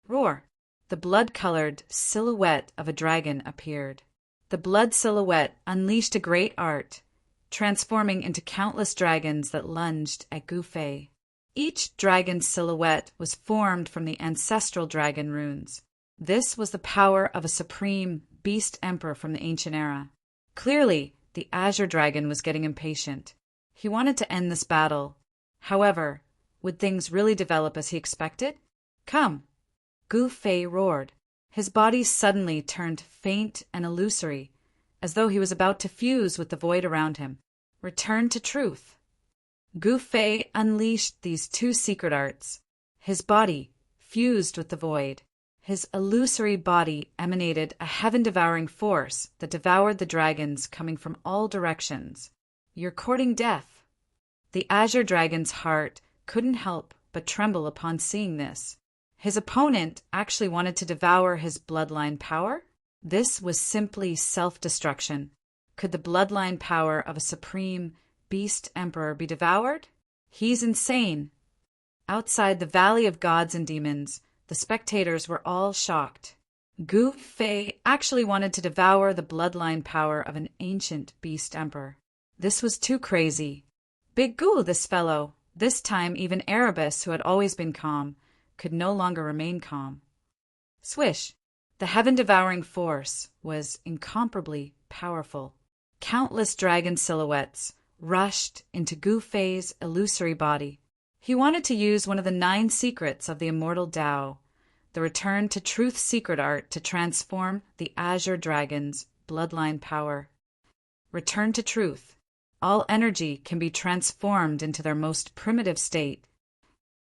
Roar! The blood-colored silhouette of a dragon appeared. The blood silhouette unleashed a great art, transforming into countless dragons that lunged at Gu Fei. Each dragon's silhouette was formed from the ancestral dragon runes. This was the power of a supreme beast emperor from the ancient era. Clearly, the azure dragon was getting impatient. He wanted to end this battle. However, would things really develop as he expected? Come! Gu Fei roared. His body suddenly turned faint and illusory, as though he was about to fuse with the void around him. Return to truth. Gu Fei unleashed these 2 secret arts. His body fused with the void. His illusory body emanated a heaven-devouring force that devoured the dragons coming from all directions. You're courting death. The azure dragon's heart couldn't help but tremble upon seeing this. His opponent actually wanted to devour his bloodline power? This was simply self-destruction. Could the bloodline power of a supreme beast emperor be devoured? He's insane. Outside the Valley of Gods and Demons, the spectators were all shocked. Gu Fei actually wanted to devour the bloodline power of an ancient beast emperor. This was too crazy. Big goo, this fellow. This time even Erebus, who had always been calm, could no longer remain calm. Swish! The heaven-devouring force was incomparably powerful. Countless dragon silhouettes rushed into Gu Fei's illusory body. He wanted to use one of the 9 secrets of the immortal Tao, the return to truth secret art, to transform the Azure Dragon's bloodline power. Return to truth. All energy can be transformed into their most primitive state.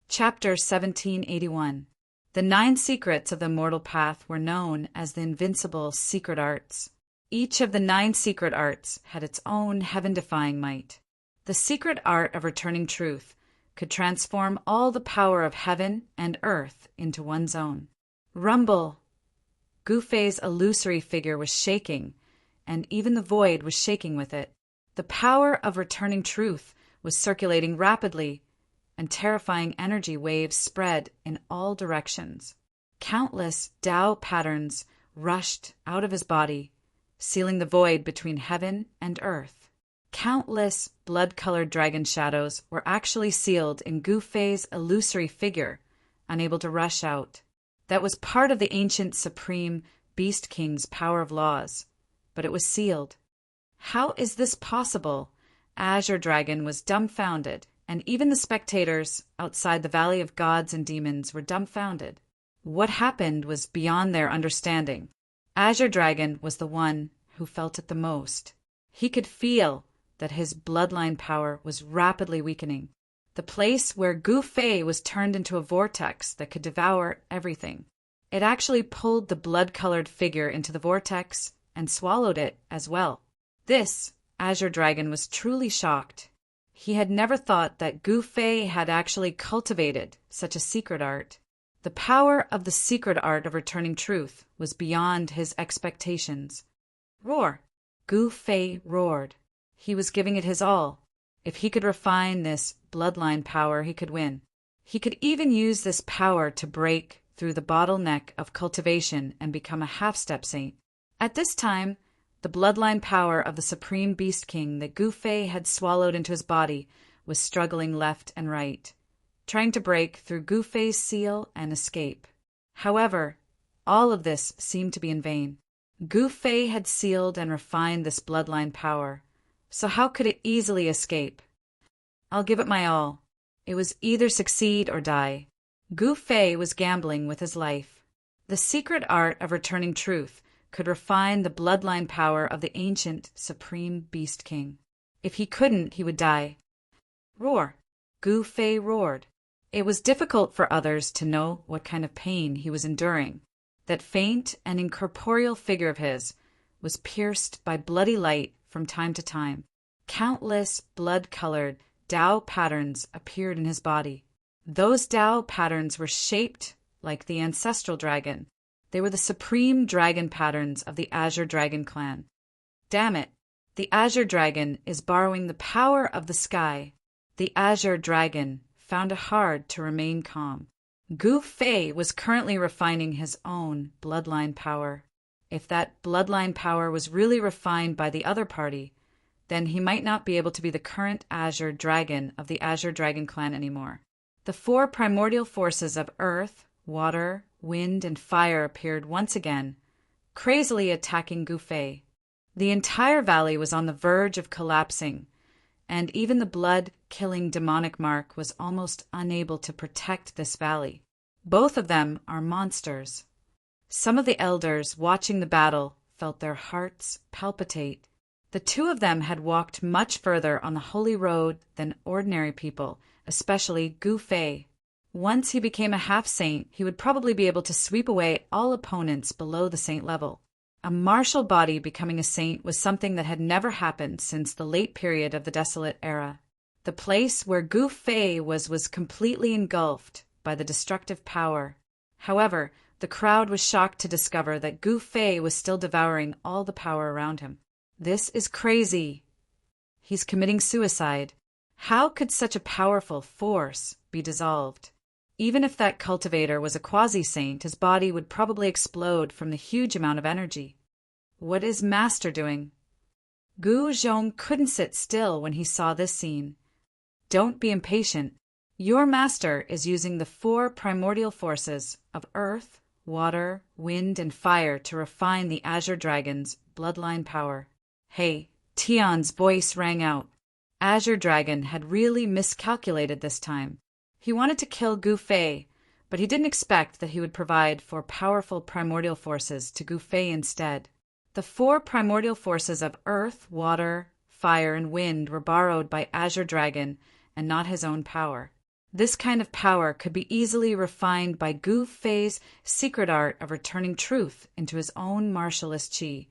Chapter 1781. The 9 secrets of the immortal path were known as the invincible secret arts. Each of the 9 secret arts had its own heaven-defying might. The secret art of returning truth could transform all the power of heaven and earth into one's own. Rumble! Gu Fei's illusory figure was shaking, and even the void was shaking with it. The power of returning truth was circulating rapidly, and terrifying energy waves spread in all directions. Countless Tao patterns rushed out of his body, sealing the void between heaven and earth. Countless blood-colored dragon shadows were actually sealed in Gu Fei's illusory figure, unable to rush out. That was part of the ancient Supreme Beast King's power of laws, but it was sealed. How is this possible? Azure Dragon was dumbfounded, and even the spectators outside the Valley of Gods and Demons were dumbfounded. What happened was beyond their understanding. Azure Dragon was the one who felt it the most. He could feel that his bloodline power was rapidly weakening. The place where Gu Fei was turned into a vortex that could devour everything. It actually pulled the blood-colored figure into the vortex and swallowed it as well. This Azure Dragon was truly shocked. He had never thought that Gu Fei had actually cultivated such a secret art. The power of the secret art of returning truth was beyond his expectations. Roar! Gu Fei roared. He was giving it his all. If he could refine this bloodline power, he could win. He could even use this power to break through the bottleneck of cultivation and become a half-step saint. At this time, the bloodline power of the Supreme Beast King that Gu Fei had swallowed into his body was struggling left and right, trying to break through Gu Fei's seal and escape. However, all of this seemed to be in vain. Gu Fei had sealed and refined this bloodline power, so how could it easily escape? I'll give it my all. It was either succeed or die. Gu Fei was gambling with his life. The secret art of returning truth could refine the bloodline power of the ancient Supreme Beast King. If he couldn't, he would die. Roar! Gu Fei roared. It was difficult for others to know what kind of pain he was enduring. That faint and incorporeal figure of his was pierced by bloody light from time to time. Countless blood-colored Tao patterns appeared in his body. Those Tao patterns were shaped like the ancestral dragon. They were the supreme dragon patterns of the Azure Dragon clan. Damn it! The Azure Dragon is borrowing the power of the sky. The Azure Dragon found it hard to remain calm. Gu Fei was currently refining his own bloodline power. If that bloodline power was really refined by the other party, then he might not be able to be the current Azure Dragon of the Azure Dragon clan anymore. The 4 primordial forces of earth, water, wind, and fire appeared once again, crazily attacking Gu Fei. The entire valley was on the verge of collapsing, and even the blood-killing demonic mark was almost unable to protect this valley. Both of them are monsters. Some of the elders watching the battle felt their hearts palpitate. The 2 of them had walked much further on the holy road than ordinary people, especially Gu Fei. Once he became a half-saint, he would probably be able to sweep away all opponents below the saint level. A martial body becoming a saint was something that had never happened since the late period of the Desolate Era. The place where Gu Fei was completely engulfed by the destructive power. However, the crowd was shocked to discover that Gu Fei was still devouring all the power around him. This is crazy. He's committing suicide. How could such a powerful force be dissolved? Even if that cultivator was a quasi-saint, his body would probably explode from the huge amount of energy. What is Master doing? Gu Zhong couldn't sit still when he saw this scene. Don't be impatient. Your master is using the 4 primordial forces of earth, water, wind, and fire to refine the Azure Dragon's bloodline power. Hey, Tian's voice rang out. Azure Dragon had really miscalculated this time. He wanted to kill Gu Fei, but he didn't expect that he would provide 4 powerful primordial forces to Gu Fei instead. The 4 primordial forces of earth, water, fire, and wind were borrowed by Azure Dragon and not his own power. This kind of power could be easily refined by Gu Fei's secret art of returning truth into his own martialist chi,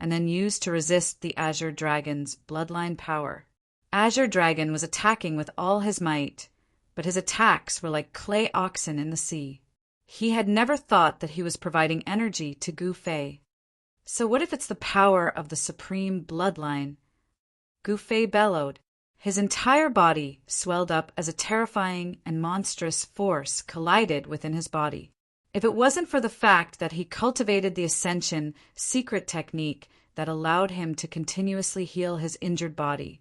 and then used to resist the Azure Dragon's bloodline power. Azure Dragon was attacking with all his might, but his attacks were like clay oxen in the sea. He had never thought that he was providing energy to Gu Fei. So what if it's the power of the supreme bloodline? Gu Fei bellowed. His entire body swelled up as a terrifying and monstrous force collided within his body. If it wasn't for the fact that he cultivated the Ascension secret technique that allowed him to continuously heal his injured body,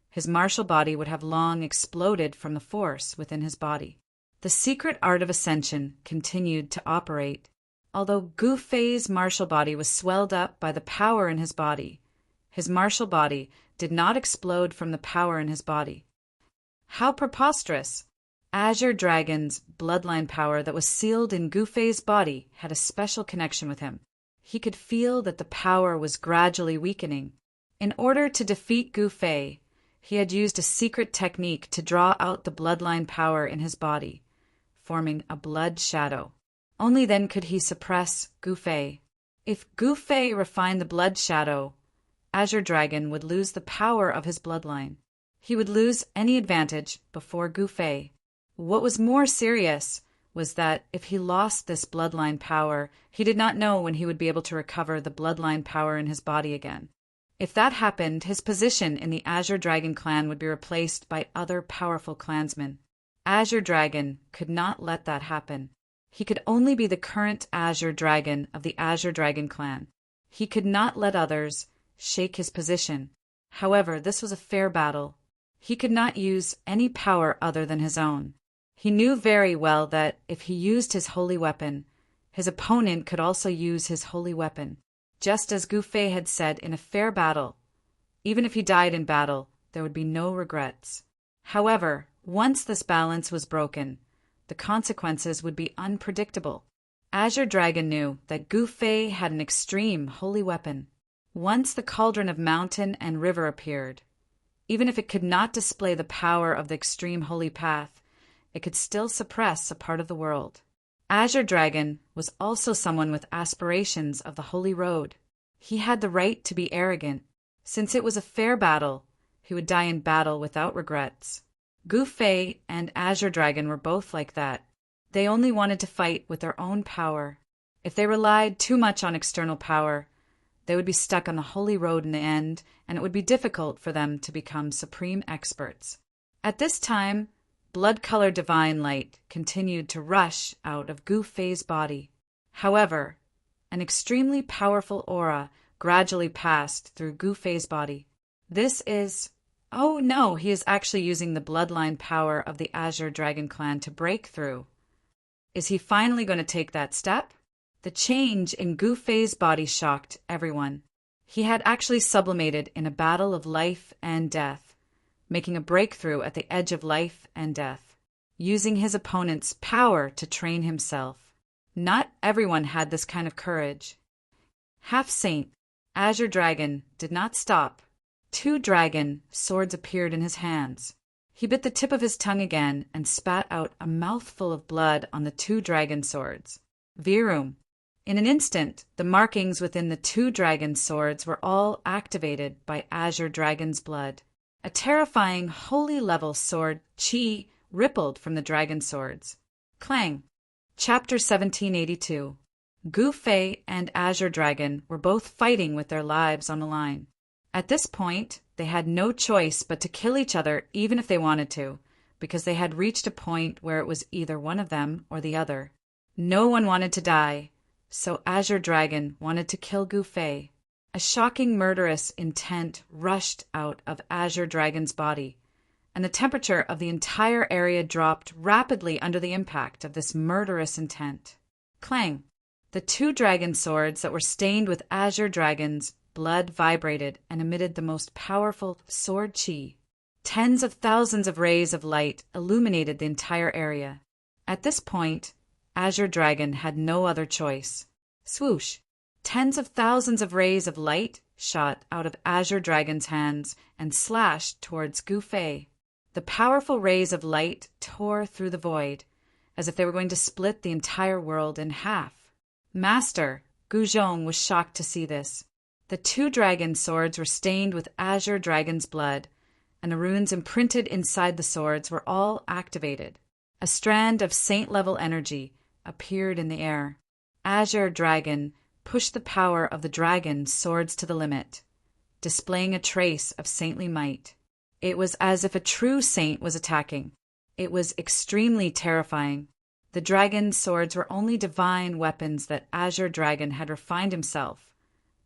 his martial body would have long exploded from the force within his body. The secret art of Ascension continued to operate. Although Gu Fei's martial body was swelled up by the power in his body, his martial body did not explode from the power in his body. How preposterous! Azure Dragon's bloodline power that was sealed in Gu Fei's body had a special connection with him. He could feel that the power was gradually weakening. In order to defeat Gu Fei, he had used a secret technique to draw out the bloodline power in his body, forming a blood shadow. Only then could he suppress Gu Fei. If Gu Fei refined the blood shadow, Azure Dragon would lose the power of his bloodline. He would lose any advantage before Gu Fei. What was more serious was that if he lost this bloodline power, he did not know when he would be able to recover the bloodline power in his body again. If that happened, his position in the Azure Dragon clan would be replaced by other powerful clansmen. Azure Dragon could not let that happen. He could only be the current Azure Dragon of the Azure Dragon clan. He could not let others shake his position. However, this was a fair battle. He could not use any power other than his own. He knew very well that if he used his holy weapon, his opponent could also use his holy weapon. Just as Gu Fei had said in a fair battle, even if he died in battle, there would be no regrets. However, once this balance was broken, the consequences would be unpredictable. Azure Dragon knew that Gu Fei had an extreme holy weapon. Once the cauldron of mountain and river appeared, even if it could not display the power of the extreme holy path, it could still suppress a part of the world. Azure Dragon was also someone with aspirations of the holy road. He had the right to be arrogant. Since it was a fair battle, he would die in battle without regrets. Gu Fei and Azure Dragon were both like that. They only wanted to fight with their own power. If they relied too much on external power, they would be stuck on the holy road in the end, and it would be difficult for them to become supreme experts. At this time, blood-colored divine light continued to rush out of Gu Fei's body. However, an extremely powerful aura gradually passed through Gu Fei's body. This is... Oh no, he is actually using the bloodline power of the Azure Dragon clan to break through. Is he finally going to take that step? The change in Gu Fei's body shocked everyone. He had actually sublimated in a battle of life and death, making a breakthrough at the edge of life and death, using his opponent's power to train himself. Not everyone had this kind of courage. Half-Saint, Azure Dragon, did not stop. 2 dragon swords appeared in his hands. He bit the tip of his tongue again and spat out a mouthful of blood on the 2 dragon swords. Virum. In an instant, the markings within the 2 dragon swords were all activated by Azure Dragon's blood. A terrifying holy-level sword chi rippled from the dragon swords. Clang. Chapter 1782. Gu Fei and Azure Dragon were both fighting with their lives on the line. At this point, they had no choice but to kill each other even if they wanted to, because they had reached a point where it was either one of them or the other. No one wanted to die, so Azure Dragon wanted to kill Gu Fei. A shocking murderous intent rushed out of Azure Dragon's body, and the temperature of the entire area dropped rapidly under the impact of this murderous intent. Clang! The two dragon swords that were stained with Azure Dragon's blood vibrated and emitted the most powerful sword chi. Tens of thousands of rays of light illuminated the entire area. At this point, Azure Dragon had no other choice. Swoosh! Tens of thousands of rays of light shot out of Azure Dragon's hands and slashed towards Gu Fei. The powerful rays of light tore through the void, as if they were going to split the entire world in half. Master, Gu Zhong was shocked to see this. The two dragon swords were stained with Azure Dragon's blood, and the runes imprinted inside the swords were all activated. A strand of saint-level energy appeared in the air. Azure Dragon pushed the power of the dragon swords to the limit, displaying a trace of saintly might. It was as if a true saint was attacking. It was extremely terrifying. The dragon swords were only divine weapons that Azure Dragon had refined himself,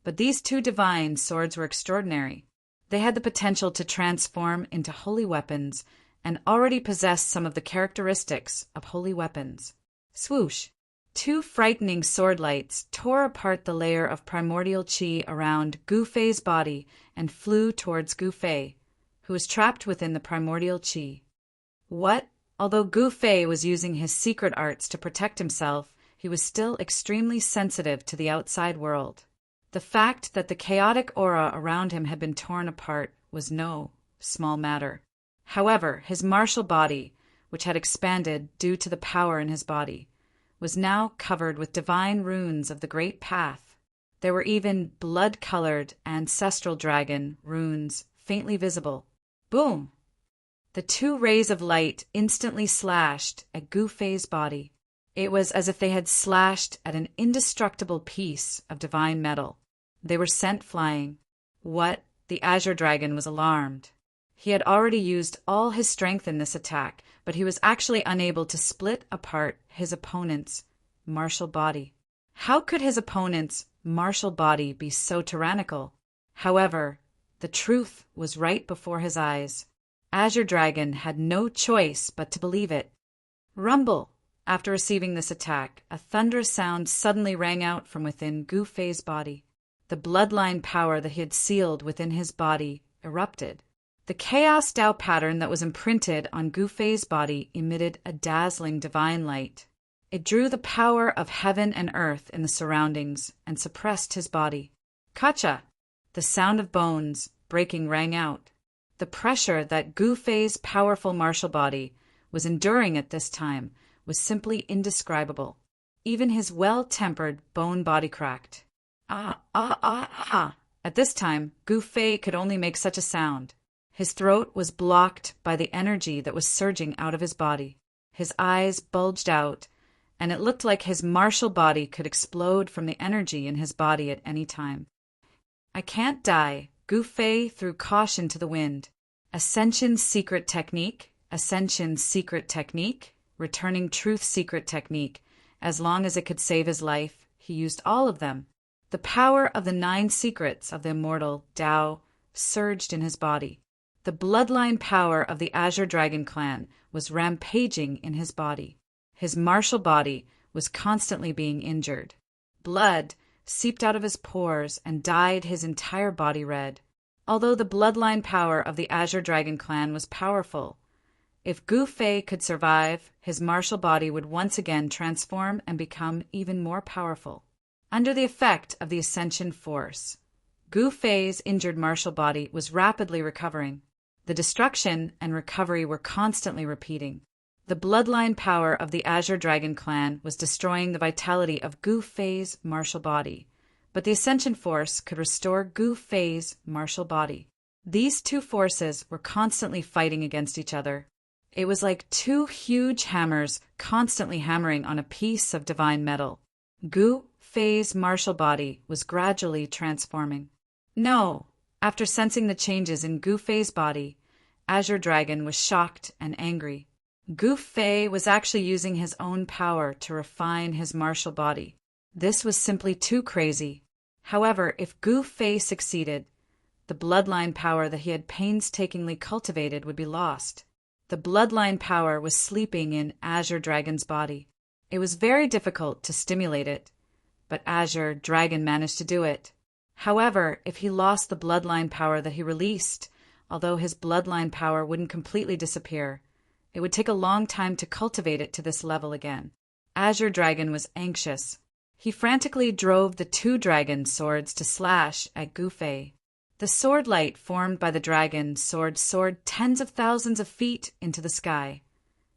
but these two divine swords were extraordinary. They had the potential to transform into holy weapons and already possessed some of the characteristics of holy weapons. Swoosh! Two frightening sword lights tore apart the layer of primordial chi around Gu Fei's body and flew towards Gu Fei, who was trapped within the primordial chi. What? Although Gu Fei was using his secret arts to protect himself, he was still extremely sensitive to the outside world. The fact that the chaotic aura around him had been torn apart was no small matter. However, his martial body, which had expanded due to the power in his body, was now covered with divine runes of the Great Path. There were even blood-colored ancestral dragon runes faintly visible. Boom! The two rays of light instantly slashed at Gu Fei's body. It was as if they had slashed at an indestructible piece of divine metal. They were sent flying. What? The Azure Dragon was alarmed. He had already used all his strength in this attack, but he was actually unable to split apart his opponent's martial body. How could his opponent's martial body be so tyrannical? However, the truth was right before his eyes. Azure Dragon had no choice but to believe it. Rumble! After receiving this attack, a thunderous sound suddenly rang out from within Gu Fei's body. The bloodline power that he had sealed within his body erupted. The Chaos Tao pattern that was imprinted on Gu Fei's body emitted a dazzling divine light. It drew the power of heaven and earth in the surroundings and suppressed his body. Kacha! The sound of bones breaking rang out. The pressure that Gu Fei's powerful martial body was enduring at this time was simply indescribable. Even his well-tempered bone body cracked. Ah, ah, ah, ah! At this time, Gu Fei could only make such a sound. His throat was blocked by the energy that was surging out of his body. His eyes bulged out, and it looked like his martial body could explode from the energy in his body at any time. I can't die. Gu Fei threw caution to the wind. Ascension's secret technique, Ascension's secret technique, returning truth's secret technique. As long as it could save his life, he used all of them. The power of the 9 secrets of the immortal Tao surged in his body. The bloodline power of the Azure Dragon clan was rampaging in his body. His martial body was constantly being injured. Blood seeped out of his pores and dyed his entire body red. Although the bloodline power of the Azure Dragon clan was powerful, if Gu Fei could survive, his martial body would once again transform and become even more powerful. Under the effect of the Ascension force, Gu Fei's injured martial body was rapidly recovering. The destruction and recovery were constantly repeating. The bloodline power of the Azure Dragon clan was destroying the vitality of Gu Fei's martial body, but the Ascension force could restore Gu Fei's martial body. These two forces were constantly fighting against each other. It was like two huge hammers constantly hammering on a piece of divine metal. Gu Fei's martial body was gradually transforming. No! After sensing the changes in Gu Fei's body, Azure Dragon was shocked and angry. Gu Fei was actually using his own power to refine his martial body. This was simply too crazy. However, if Gu Fei succeeded, the bloodline power that he had painstakingly cultivated would be lost. The bloodline power was sleeping in Azure Dragon's body. It was very difficult to stimulate it, but Azure Dragon managed to do it. However, if he lost the bloodline power that he released, although his bloodline power wouldn't completely disappear, it would take a long time to cultivate it to this level again. Azure Dragon was anxious. He frantically drove the two dragon swords to slash at Gu Fei. The sword light formed by the dragon sword soared tens of thousands of feet into the sky,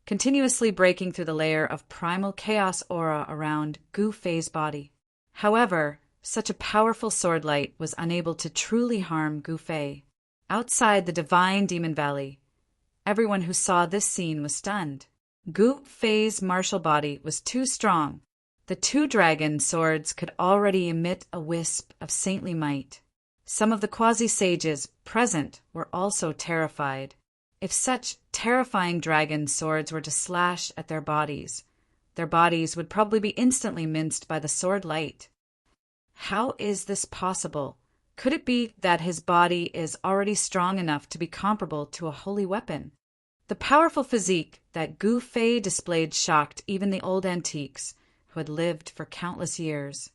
continuously breaking through the layer of primal chaos aura around Gu Fei's body. However, such a powerful sword light was unable to truly harm Gu Fei. Outside the divine demon valley, everyone who saw this scene was stunned. Gu Fei's martial body was too strong. The two dragon swords could already emit a wisp of saintly might. Some of the quasi-sages present were also terrified. If such terrifying dragon swords were to slash at their bodies would probably be instantly minced by the sword light. How is this possible? Could it be that his body is already strong enough to be comparable to a holy weapon? The powerful physique that Gu Fei displayed shocked even the old antiques, who had lived for countless years.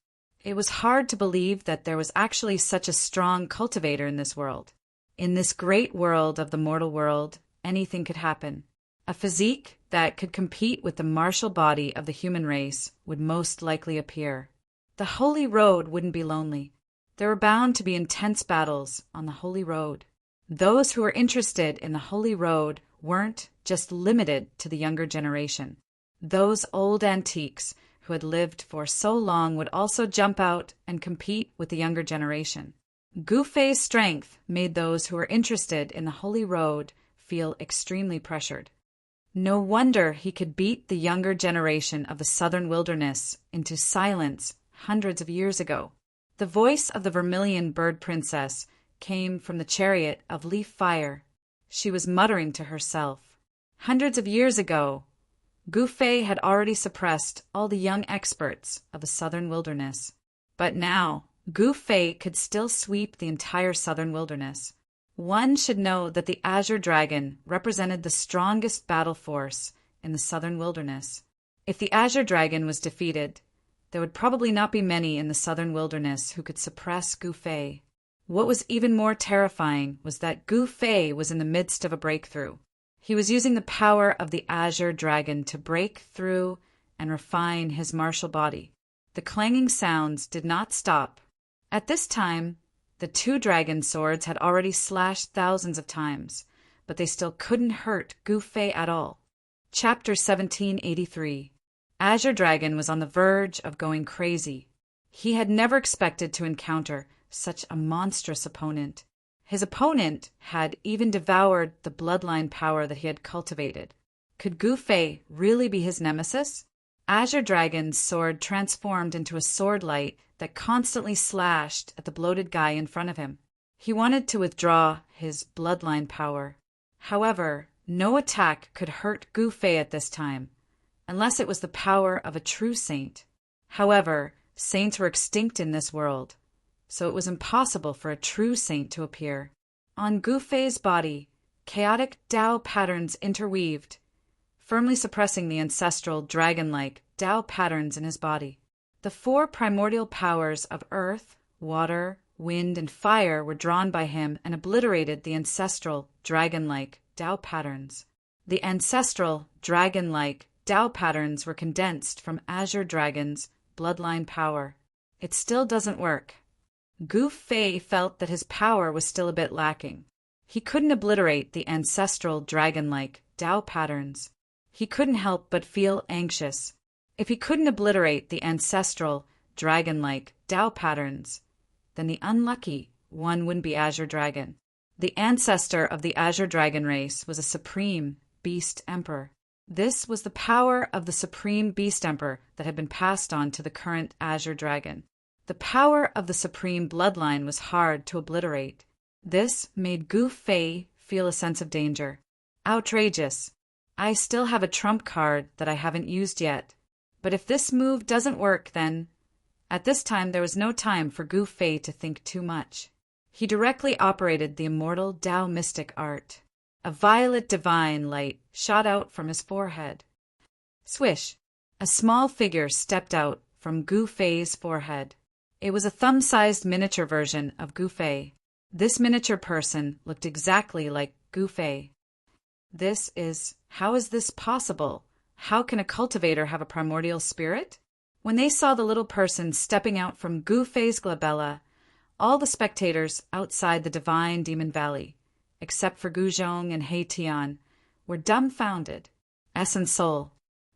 It was hard to believe that there was actually such a strong cultivator in this world. In this great world of the mortal world, anything could happen. A physique that could compete with the martial body of the human race would most likely appear. The Holy Road wouldn't be lonely. There were bound to be intense battles on the Holy Road. Those who were interested in the Holy Road weren't just limited to the younger generation. Those old antiques who had lived for so long would also jump out and compete with the younger generation. Gu Fei's strength made those who were interested in the Holy Road feel extremely pressured. No wonder he could beat the younger generation of the southern wilderness into silence hundreds of years ago. The voice of the Vermilion Bird Princess came from the chariot of leaf fire. She was muttering to herself. Hundreds of years ago, Gu Fei had already suppressed all the young experts of the southern wilderness. But now, Gu Fei could still sweep the entire southern wilderness. One should know that the Azure Dragon represented the strongest battle force in the southern wilderness. If the Azure Dragon was defeated, there would probably not be many in the southern wilderness who could suppress Gu Fei. What was even more terrifying was that Gu Fei was in the midst of a breakthrough. He was using the power of the Azure Dragon to break through and refine his martial body. The clanging sounds did not stop. At this time, the two dragon swords had already slashed thousands of times, but they still couldn't hurt Gu Fei at all. Chapter 1783. Azure Dragon was on the verge of going crazy. He had never expected to encounter such a monstrous opponent. His opponent had even devoured the bloodline power that he had cultivated. Could Gu Fei really be his nemesis? Azure Dragon's sword transformed into a sword light that constantly slashed at the bloated guy in front of him. He wanted to withdraw his bloodline power. However, no attack could hurt Gu Fei at this time, unless it was the power of a true saint. However, saints were extinct in this world, so it was impossible for a true saint to appear. On Gu Fei's body, chaotic Tao patterns interweaved, firmly suppressing the ancestral dragon-like Tao patterns in his body. The four primordial powers of earth, water, wind, and fire were drawn by him and obliterated the ancestral dragon-like Tao patterns. The ancestral dragon-like Tao patterns were condensed from Azure Dragon's bloodline power. It still doesn't work. Gu Fei felt that his power was still a bit lacking. He couldn't obliterate the ancestral dragon-like Tao patterns. He couldn't help but feel anxious. If he couldn't obliterate the ancestral dragon-like Tao patterns, then the unlucky one wouldn't be Azure Dragon. The ancestor of the Azure Dragon race was a supreme beast emperor. This was the power of the supreme beast emperor that had been passed on to the current Azure Dragon. The power of the supreme bloodline was hard to obliterate. This made Gu Fei feel a sense of danger. Outrageous. I still have a trump card that I haven't used yet. But if this move doesn't work, then At this time there was no time for Gu Fei to think too much. He directly operated the immortal Tao mystic art. A violet divine light shot out from his forehead. Swish! A small figure stepped out from Gu Fei's forehead. It was a thumb-sized miniature version of Gu Fei. This miniature person looked exactly like Gu Fei. How is this possible? How can a cultivator have a primordial spirit? When they saw the little person stepping out from Gu Fei's glabella, all the spectators outside the divine Demon Valley, except for Gu Zhong and He Tian, were dumbfounded. Essence Soul.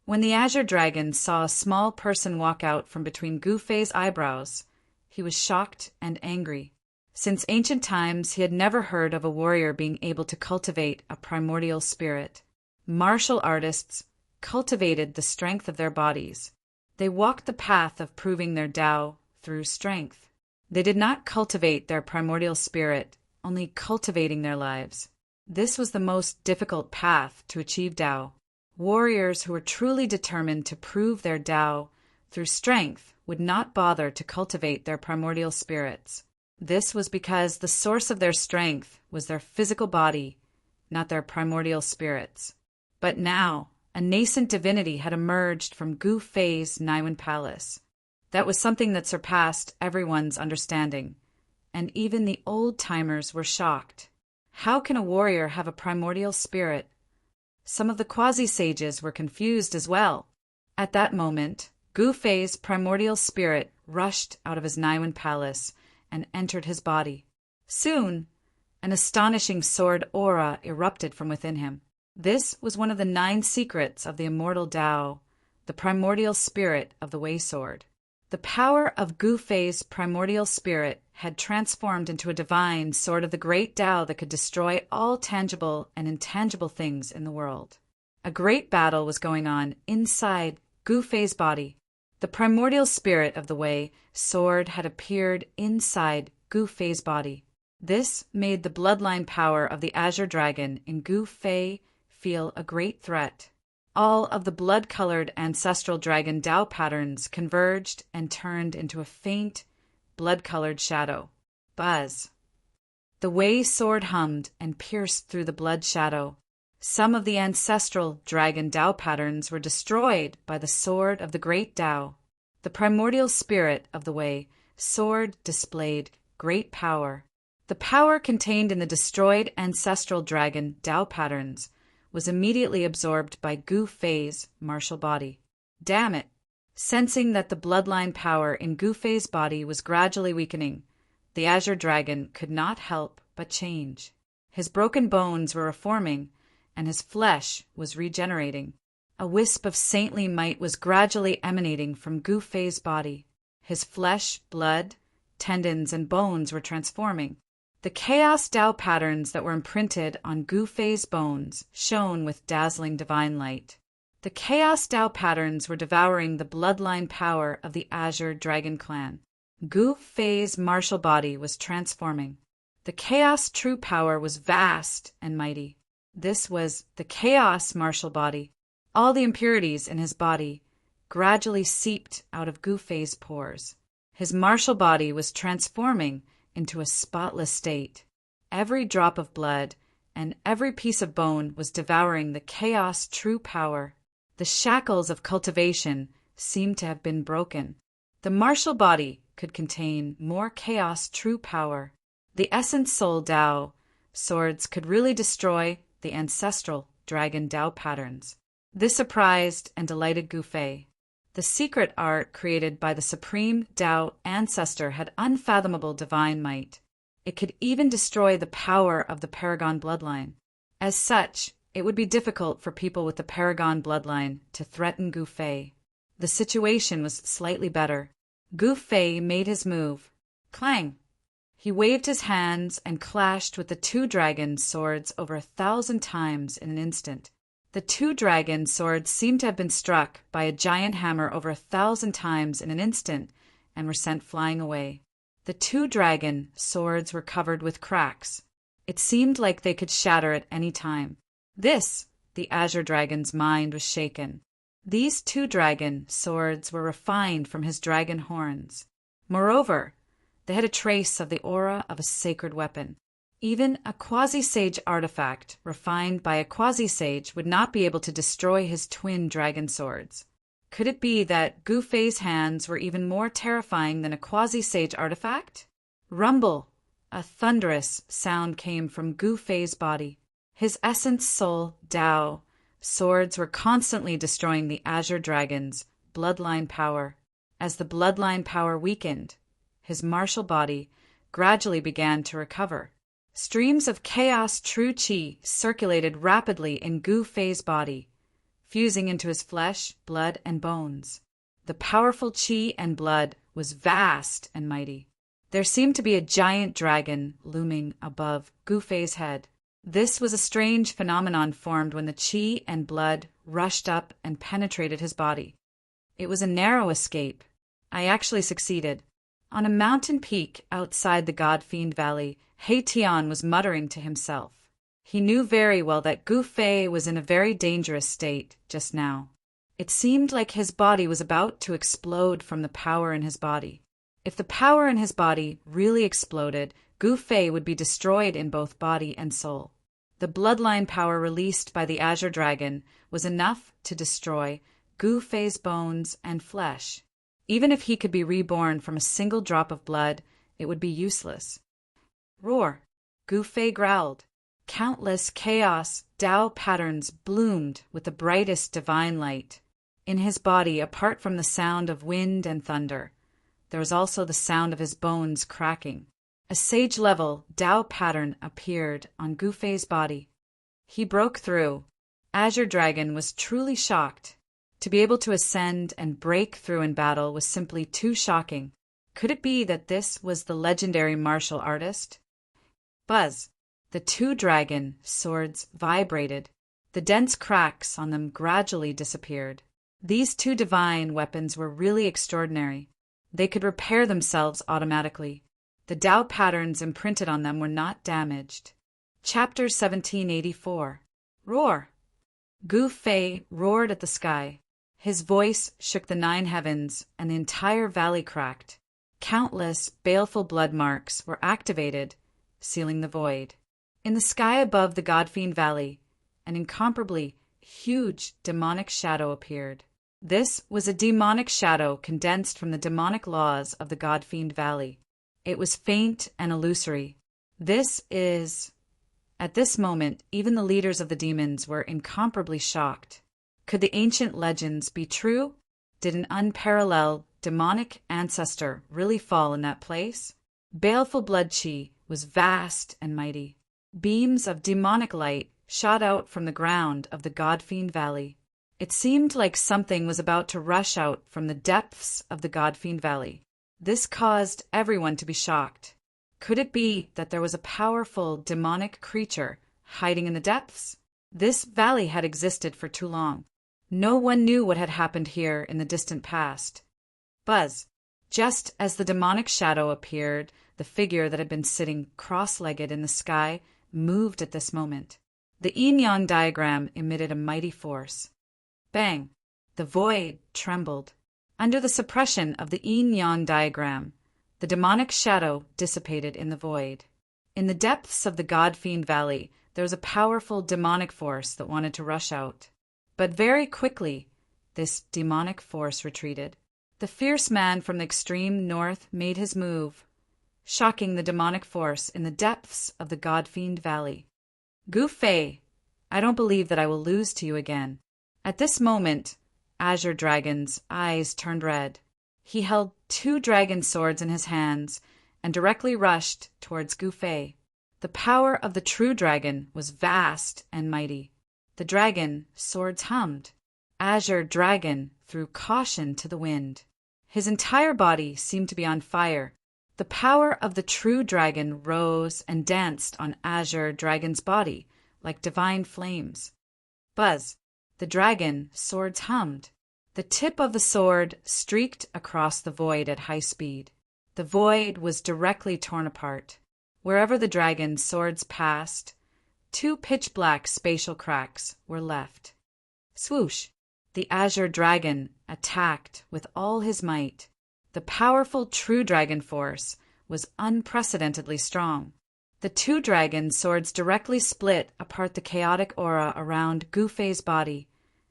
When the Azure Dragon saw a small person walk out from between Gu Fei's eyebrows, he was shocked and angry. Since ancient times, he had never heard of a warrior being able to cultivate a primordial spirit. Martial artists cultivated the strength of their bodies. They walked the path of proving their Tao through strength. They did not cultivate their primordial spirit, only cultivating their lives. This was the most difficult path to achieve Tao. Warriors who were truly determined to prove their Tao through strength would not bother to cultivate their primordial spirits. This was because the source of their strength was their physical body, not their primordial spirits. But now, a nascent divinity had emerged from Gu Fei's Naiwen Palace. That was something that surpassed everyone's understanding, and even the old-timers were shocked. How can a warrior have a primordial spirit? Some of the quasi-sages were confused as well. At that moment, Gu Fei's primordial spirit rushed out of his Naiwen Palace and entered his body. Soon, an astonishing sword aura erupted from within him. This was one of the 9 secrets of the immortal Tao, the primordial spirit of the Wei Sword. The power of Gu Fei's primordial spirit had transformed into a divine sword of the great Tao that could destroy all tangible and intangible things in the world. A great battle was going on inside Gu Fei's body. The primordial spirit of the Wei sword had appeared inside Gu Fei's body. This made the bloodline power of the Azure Dragon in Gu Fei feel a great threat. All of the blood-colored ancestral dragon Tao patterns converged and turned into a faint, blood-colored shadow. Buzz. The Wei sword hummed and pierced through the blood shadow. Some of the ancestral dragon Tao patterns were destroyed by the sword of the great Tao. The primordial spirit of the Wei sword displayed great power. The power contained in the destroyed ancestral dragon Tao patterns was immediately absorbed by Gu Fei's martial body. Damn it! Sensing that the bloodline power in Gu Fei's body was gradually weakening, the Azure Dragon could not help but change. His broken bones were reforming, and his flesh was regenerating. A wisp of saintly might was gradually emanating from Gu Fei's body. His flesh, blood, tendons, and bones were transforming. The chaos Tao patterns that were imprinted on Gu Fei's bones shone with dazzling divine light. The chaos Tao patterns were devouring the bloodline power of the Azure Dragon clan. Gu Fei's martial body was transforming. The chaos true power was vast and mighty. This was the chaos martial body. All the impurities in his body gradually seeped out of Gu Fei's pores. His martial body was transforming into a spotless state. Every drop of blood and every piece of bone was devouring the chaos true power. The shackles of cultivation seemed to have been broken. The martial body could contain more chaos true power. The essence soul Tao swords could really destroy the ancestral dragon Tao patterns. This surprised and delighted Gu Fei. The secret art created by the supreme Tao ancestor had unfathomable divine might. It could even destroy the power of the Paragon bloodline. As such, it would be difficult for people with the Paragon bloodline to threaten Gu Fei. The situation was slightly better. Gu Fei made his move. Clang! He waved his hands and clashed with the 2 dragon swords over 1,000 times in an instant. The 2 dragon swords seemed to have been struck by a giant hammer over 1,000 times in an instant and were sent flying away. The 2 dragon swords were covered with cracks. It seemed like they could shatter at any time. The Azure Dragon's mind was shaken. These two dragon swords were refined from his dragon horns. Moreover, they had a trace of the aura of a sacred weapon. Even a quasi-sage artifact refined by a quasi-sage would not be able to destroy his twin dragon swords. Could it be that Gu Fei's hands were even more terrifying than a quasi-sage artifact? Rumble! A thunderous sound came from Gu Fei's body. His essence, soul, Tao, swords were constantly destroying the Azure Dragon's bloodline power. As the bloodline power weakened, his martial body gradually began to recover. Streams of chaos true qi circulated rapidly in Gu Fei's body, fusing into his flesh, blood, and bones. The powerful qi and blood was vast and mighty. There seemed to be a giant dragon looming above Gu Fei's head. This was a strange phenomenon formed when the qi and blood rushed up and penetrated his body. It was a narrow escape. I actually succeeded. On a mountain peak outside the God-Fiend Valley, He Tian was muttering to himself. He knew very well that Gu Fei was in a very dangerous state just now. It seemed like his body was about to explode from the power in his body. If the power in his body really exploded, Gu Fei would be destroyed in both body and soul. The bloodline power released by the Azure Dragon was enough to destroy Gu Fei's bones and flesh. Even if he could be reborn from a single drop of blood, it would be useless. Roar! Gu Fei growled. Countless chaos Tao patterns bloomed with the brightest divine light. In his body, apart from the sound of wind and thunder, there was also the sound of his bones cracking. A sage-level Tao pattern appeared on Gu Fei's body. He broke through. Azure Dragon was truly shocked. To be able to ascend and break through in battle was simply too shocking. Could it be that this was the legendary martial artist? Buzz! The two dragon swords vibrated. The dense cracks on them gradually disappeared. These two divine weapons were really extraordinary. They could repair themselves automatically. The Tao patterns imprinted on them were not damaged. Chapter 1784. Roar! Gu Fei roared at the sky. His voice shook the 9 heavens, and the entire valley cracked. Countless baleful blood marks were activated, sealing the void. In the sky above the God-Fiend Valley, an incomparably huge demonic shadow appeared. This was a demonic shadow condensed from the demonic laws of the God-Fiend Valley. It was faint and illusory. At this moment, even the leaders of the demons were incomparably shocked. Could the ancient legends be true? Did an unparalleled demonic ancestor really fall in that place? Baleful blood qi was vast and mighty. Beams of demonic light shot out from the ground of the God-Fiend Valley. It seemed like something was about to rush out from the depths of the God-Fiend Valley. This caused everyone to be shocked. Could it be that there was a powerful demonic creature hiding in the depths? This valley had existed for too long. No one knew what had happened here in the distant past. Buzz! Just as the demonic shadow appeared, the figure that had been sitting cross-legged in the sky moved at this moment. The yin-yang diagram emitted a mighty force. Bang! The void trembled. Under the suppression of the yin-yang diagram, the demonic shadow dissipated in the void. In the depths of the God-Fiend Valley, there was a powerful demonic force that wanted to rush out. But very quickly, this demonic force retreated. The fierce man from the extreme north made his move, shocking the demonic force in the depths of the God-Fiend Valley. Gu Fei, I don't believe that I will lose to you again. At this moment, Azure Dragon's eyes turned red. He held 2 dragon swords in his hands and directly rushed towards Gu Fei. The power of the true dragon was vast and mighty. The dragon swords hummed. Azure Dragon threw caution to the wind. His entire body seemed to be on fire. The power of the true dragon rose and danced on Azure Dragon's body like divine flames. Buzz! The dragon swords hummed. The tip of the sword streaked across the void at high speed. The void was directly torn apart. Wherever the dragon's swords passed, 2 pitch-black spatial cracks were left. Swoosh! the azure dragon attacked with all his might. The powerful true dragon force was unprecedentedly strong. The two dragon swords directly split apart the chaotic aura around Gu Fei's body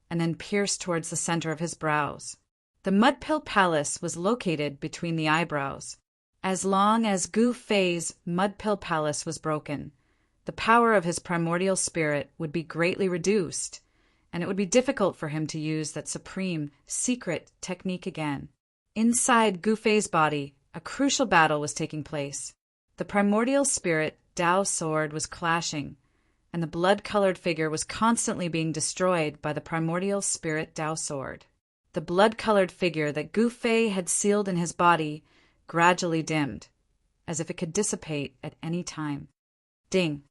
and then pierced towards the center of his brows. The Mudpill Palace was located between the eyebrows. As long as Gu Fei's Mudpill Palace was broken, the power of his primordial spirit would be greatly reduced, and it would be difficult for him to use that supreme, secret technique again. Inside Gu Fei's body, a crucial battle was taking place. The primordial spirit Dao sword was clashing, and the blood-colored figure was constantly being destroyed by the primordial spirit Dao sword. The blood-colored figure that Gu Fei had sealed in his body gradually dimmed, as if it could dissipate at any time. Ding!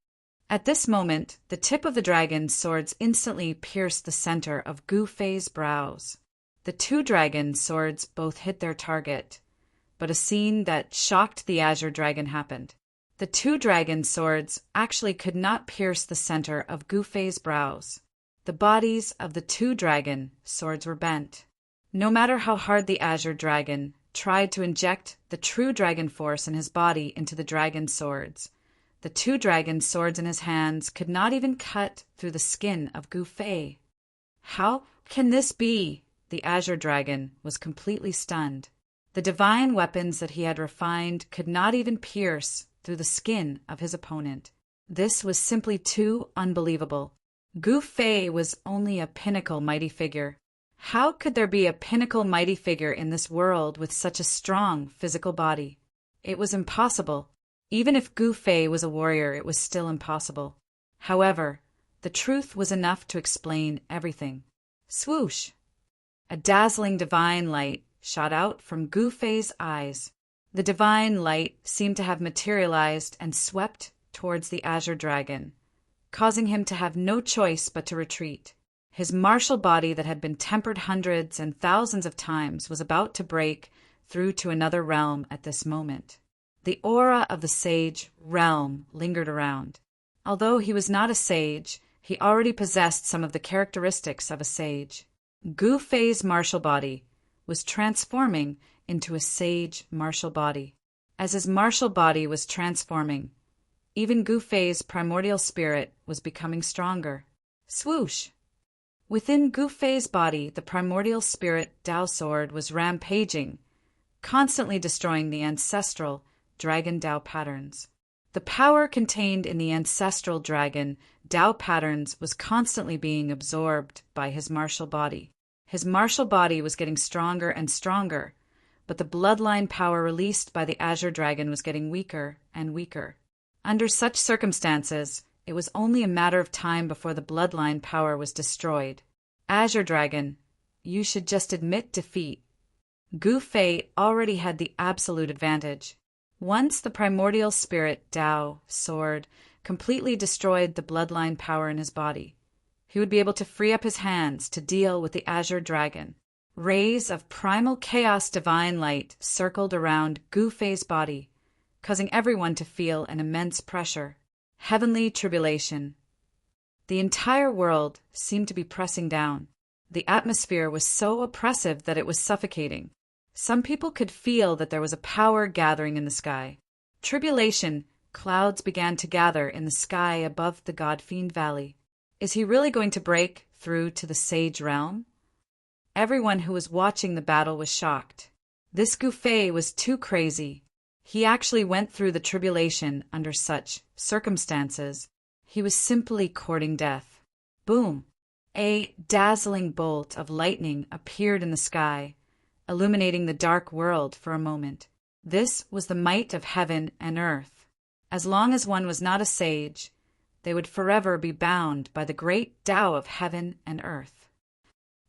At this moment, the tip of the dragon's swords instantly pierced the center of Gu Fei's brows. The two dragon swords both hit their target, but a scene that shocked the azure dragon happened. The two dragon swords actually could not pierce the center of Gu Fei's brows. The bodies of the two dragon swords were bent. No matter how hard the azure dragon tried to inject the true dragon force in his body into the dragon swords, the two dragon swords in his hands could not even cut through the skin of Gu Fei. How can this be? The azure dragon was completely stunned. The divine weapons that he had refined could not even pierce through the skin of his opponent. This was simply too unbelievable. Gu Fei was only a pinnacle mighty figure. How could there be a pinnacle mighty figure in this world with such a strong physical body? It was impossible. Even if Gu Fei was a warrior, it was still impossible. However, the truth was enough to explain everything. Swoosh! A dazzling divine light shot out from Gu Fei's eyes. The divine light seemed to have materialized and swept towards the azure dragon, causing him to have no choice but to retreat. His martial body that had been tempered hundreds and thousands of times was about to break through to another realm at this moment. The aura of the sage realm lingered around. Although he was not a sage, he already possessed some of the characteristics of a sage. Gu Fei's martial body was transforming into a sage martial body. As his martial body was transforming, even Gu Fei's primordial spirit was becoming stronger. Swoosh! Within Gu Fei's body, the primordial spirit Dao sword was rampaging, constantly destroying the ancestral dragon Dao patterns. The power contained in the ancestral dragon Dao patterns was constantly being absorbed by his martial body. His martial body was getting stronger and stronger, but the bloodline power released by the azure dragon was getting weaker and weaker. Under such circumstances, it was only a matter of time before the bloodline power was destroyed. Azure Dragon, you should just admit defeat. Gu Fei already had the absolute advantage. Once the primordial spirit Dao sword completely destroyed the bloodline power in his body, he would be able to free up his hands to deal with the Azure Dragon. Rays of primal chaos divine light circled around Gu Fei's body, causing everyone to feel an immense pressure. Heavenly tribulation. The entire world seemed to be pressing down. The atmosphere was so oppressive that it was suffocating. Some people could feel that there was a power gathering in the sky. Tribulation, clouds began to gather in the sky above the God-Fiend Valley. Is he really going to break through to the Sage Realm? Everyone who was watching the battle was shocked. This Gu Fei was too crazy. He actually went through the tribulation under such circumstances. He was simply courting death. Boom! A dazzling bolt of lightning appeared in the sky, illuminating the dark world for a moment. This was the might of heaven and earth. As long as one was not a sage, they would forever be bound by the great Tao of heaven and earth.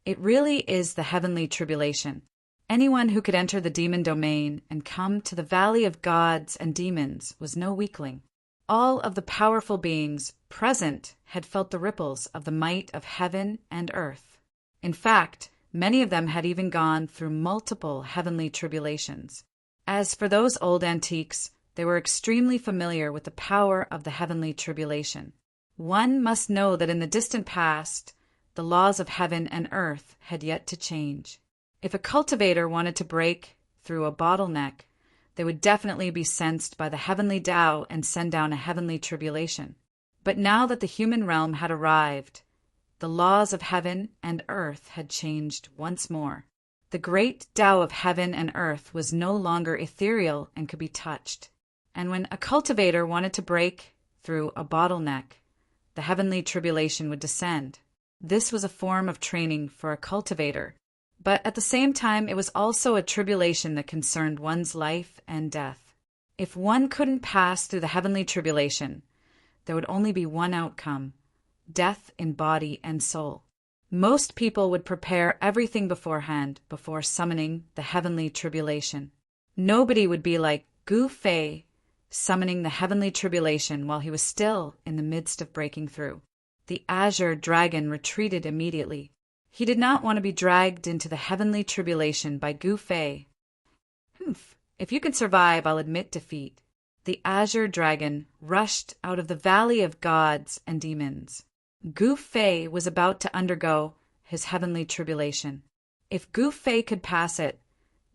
It really is the heavenly tribulation. Anyone who could enter the demon domain and come to the valley of gods and demons was no weakling. All of the powerful beings present had felt the ripples of the might of heaven and earth. In fact, many of them had even gone through multiple heavenly tribulations. As for those old antiques, they were extremely familiar with the power of the heavenly tribulation. One must know that in the distant past, the laws of heaven and earth had yet to change. If a cultivator wanted to break through a bottleneck, they would definitely be sensed by the heavenly Tao and send down a heavenly tribulation. But now that the human realm had arrived, the laws of heaven and earth had changed once more. The great Tao of heaven and earth was no longer ethereal and could be touched. And when a cultivator wanted to break through a bottleneck, the heavenly tribulation would descend. This was a form of training for a cultivator, but at the same time it was also a tribulation that concerned one's life and death. If one couldn't pass through the heavenly tribulation, there would only be one outcome: death in body and soul. Most people would prepare everything beforehand before summoning the heavenly tribulation. Nobody would be like Gu Fei, summoning the heavenly tribulation while he was still in the midst of breaking through. The azure dragon retreated immediately. He did not want to be dragged into the heavenly tribulation by Gu Fei. If you can survive, I'll admit defeat. The azure dragon rushed out of the valley of gods and demons. Gu Fei was about to undergo his heavenly tribulation. If Gu Fei could pass it,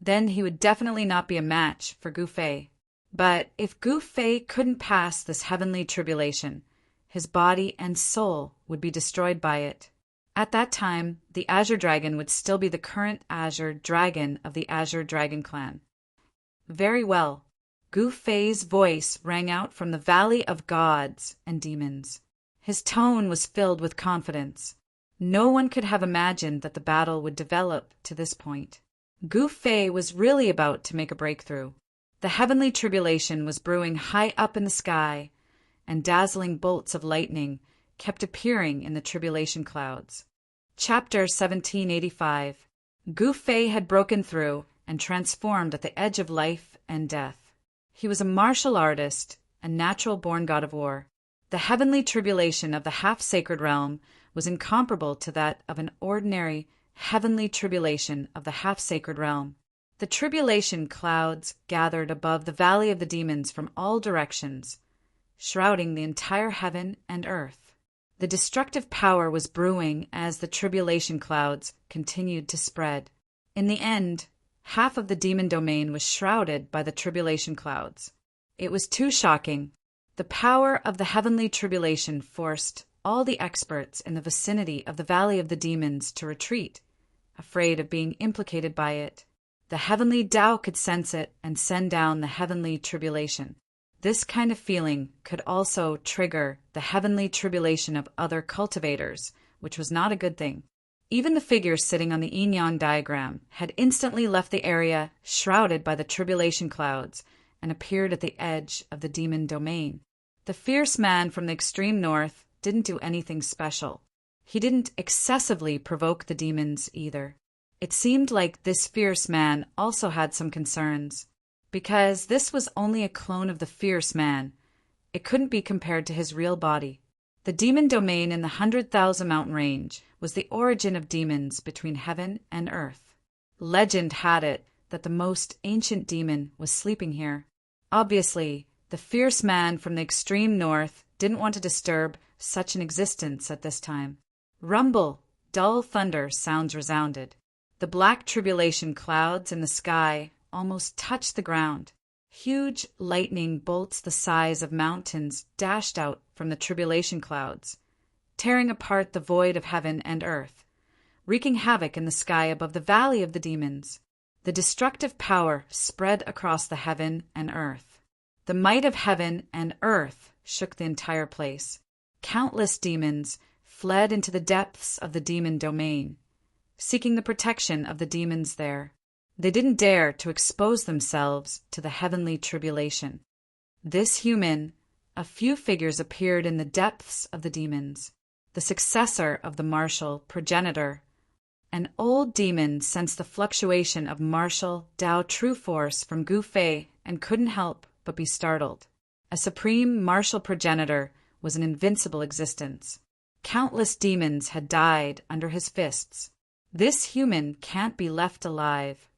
then he would definitely not be a match for Gu Fei. But if Gu Fei couldn't pass this heavenly tribulation, his body and soul would be destroyed by it. At that time, the Azure Dragon would still be the current Azure Dragon of the Azure Dragon clan. Very well. Gu Fei's voice rang out from the valley of gods and demons. His tone was filled with confidence. No one could have imagined that the battle would develop to this point. Gu Fei was really about to make a breakthrough. The heavenly tribulation was brewing high up in the sky, and dazzling bolts of lightning kept appearing in the tribulation clouds. Chapter 1785. Gu Fei had broken through and transformed at the edge of life and death. He was a martial artist, a natural-born god of war. The heavenly tribulation of the half-sacred realm was incomparable to that of an ordinary heavenly tribulation of the half-sacred realm. The tribulation clouds gathered above the valley of the demons from all directions, shrouding the entire heaven and earth. The destructive power was brewing as the tribulation clouds continued to spread. In the end, half of the demon domain was shrouded by the tribulation clouds. It was too shocking. The power of the heavenly tribulation forced all the experts in the vicinity of the valley of the demons to retreat, afraid of being implicated by it. The heavenly Tao could sense it and send down the heavenly tribulation. This kind of feeling could also trigger the heavenly tribulation of other cultivators, which was not a good thing. Even the figures sitting on the yin-yang diagram had instantly left the area shrouded by the tribulation clouds and appeared at the edge of the demon domain. The fierce man from the extreme north didn't do anything special. He didn't excessively provoke the demons either. It seemed like this fierce man also had some concerns. Because this was only a clone of the fierce man, it couldn't be compared to his real body. The demon domain in the 100,000 mountain range was the origin of demons between heaven and earth. Legend had it that the most ancient demon was sleeping here. Obviously, the fierce man from the extreme north didn't want to disturb such an existence at this time. Rumble, dull thunder sounds resounded. The black tribulation clouds in the sky almost touched the ground. Huge lightning bolts the size of mountains dashed out from the tribulation clouds, tearing apart the void of heaven and earth, wreaking havoc in the sky above the valley of the demons. The destructive power spread across the heaven and earth. The might of heaven and earth shook the entire place. Countless demons fled into the depths of the demon domain, seeking the protection of the demons there. They didn't dare to expose themselves to the heavenly tribulation. This human, a few figures appeared in the depths of the demons. The successor of the martial progenitor, an old demon, sensed the fluctuation of martial Tao true force from Gu Fei and couldn't help but be startled. A supreme martial progenitor was an invincible existence. Countless demons had died under his fists. This human can't be left alive.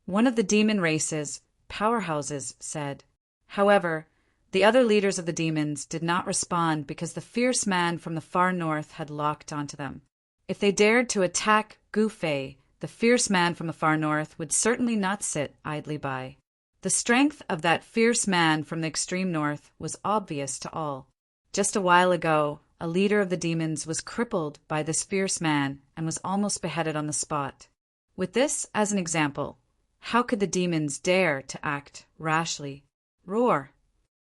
One of the demon race's powerhouses said. However, the other leaders of the demons did not respond because the fierce man from the far north had locked onto them. If they dared to attack Gu Fei, the fierce man from the far north would certainly not sit idly by. The strength of that fierce man from the extreme north was obvious to all. Just a while ago, a leader of the demons was crippled by this fierce man and was almost beheaded on the spot. With this as an example, how could the demons dare to act rashly? Roar!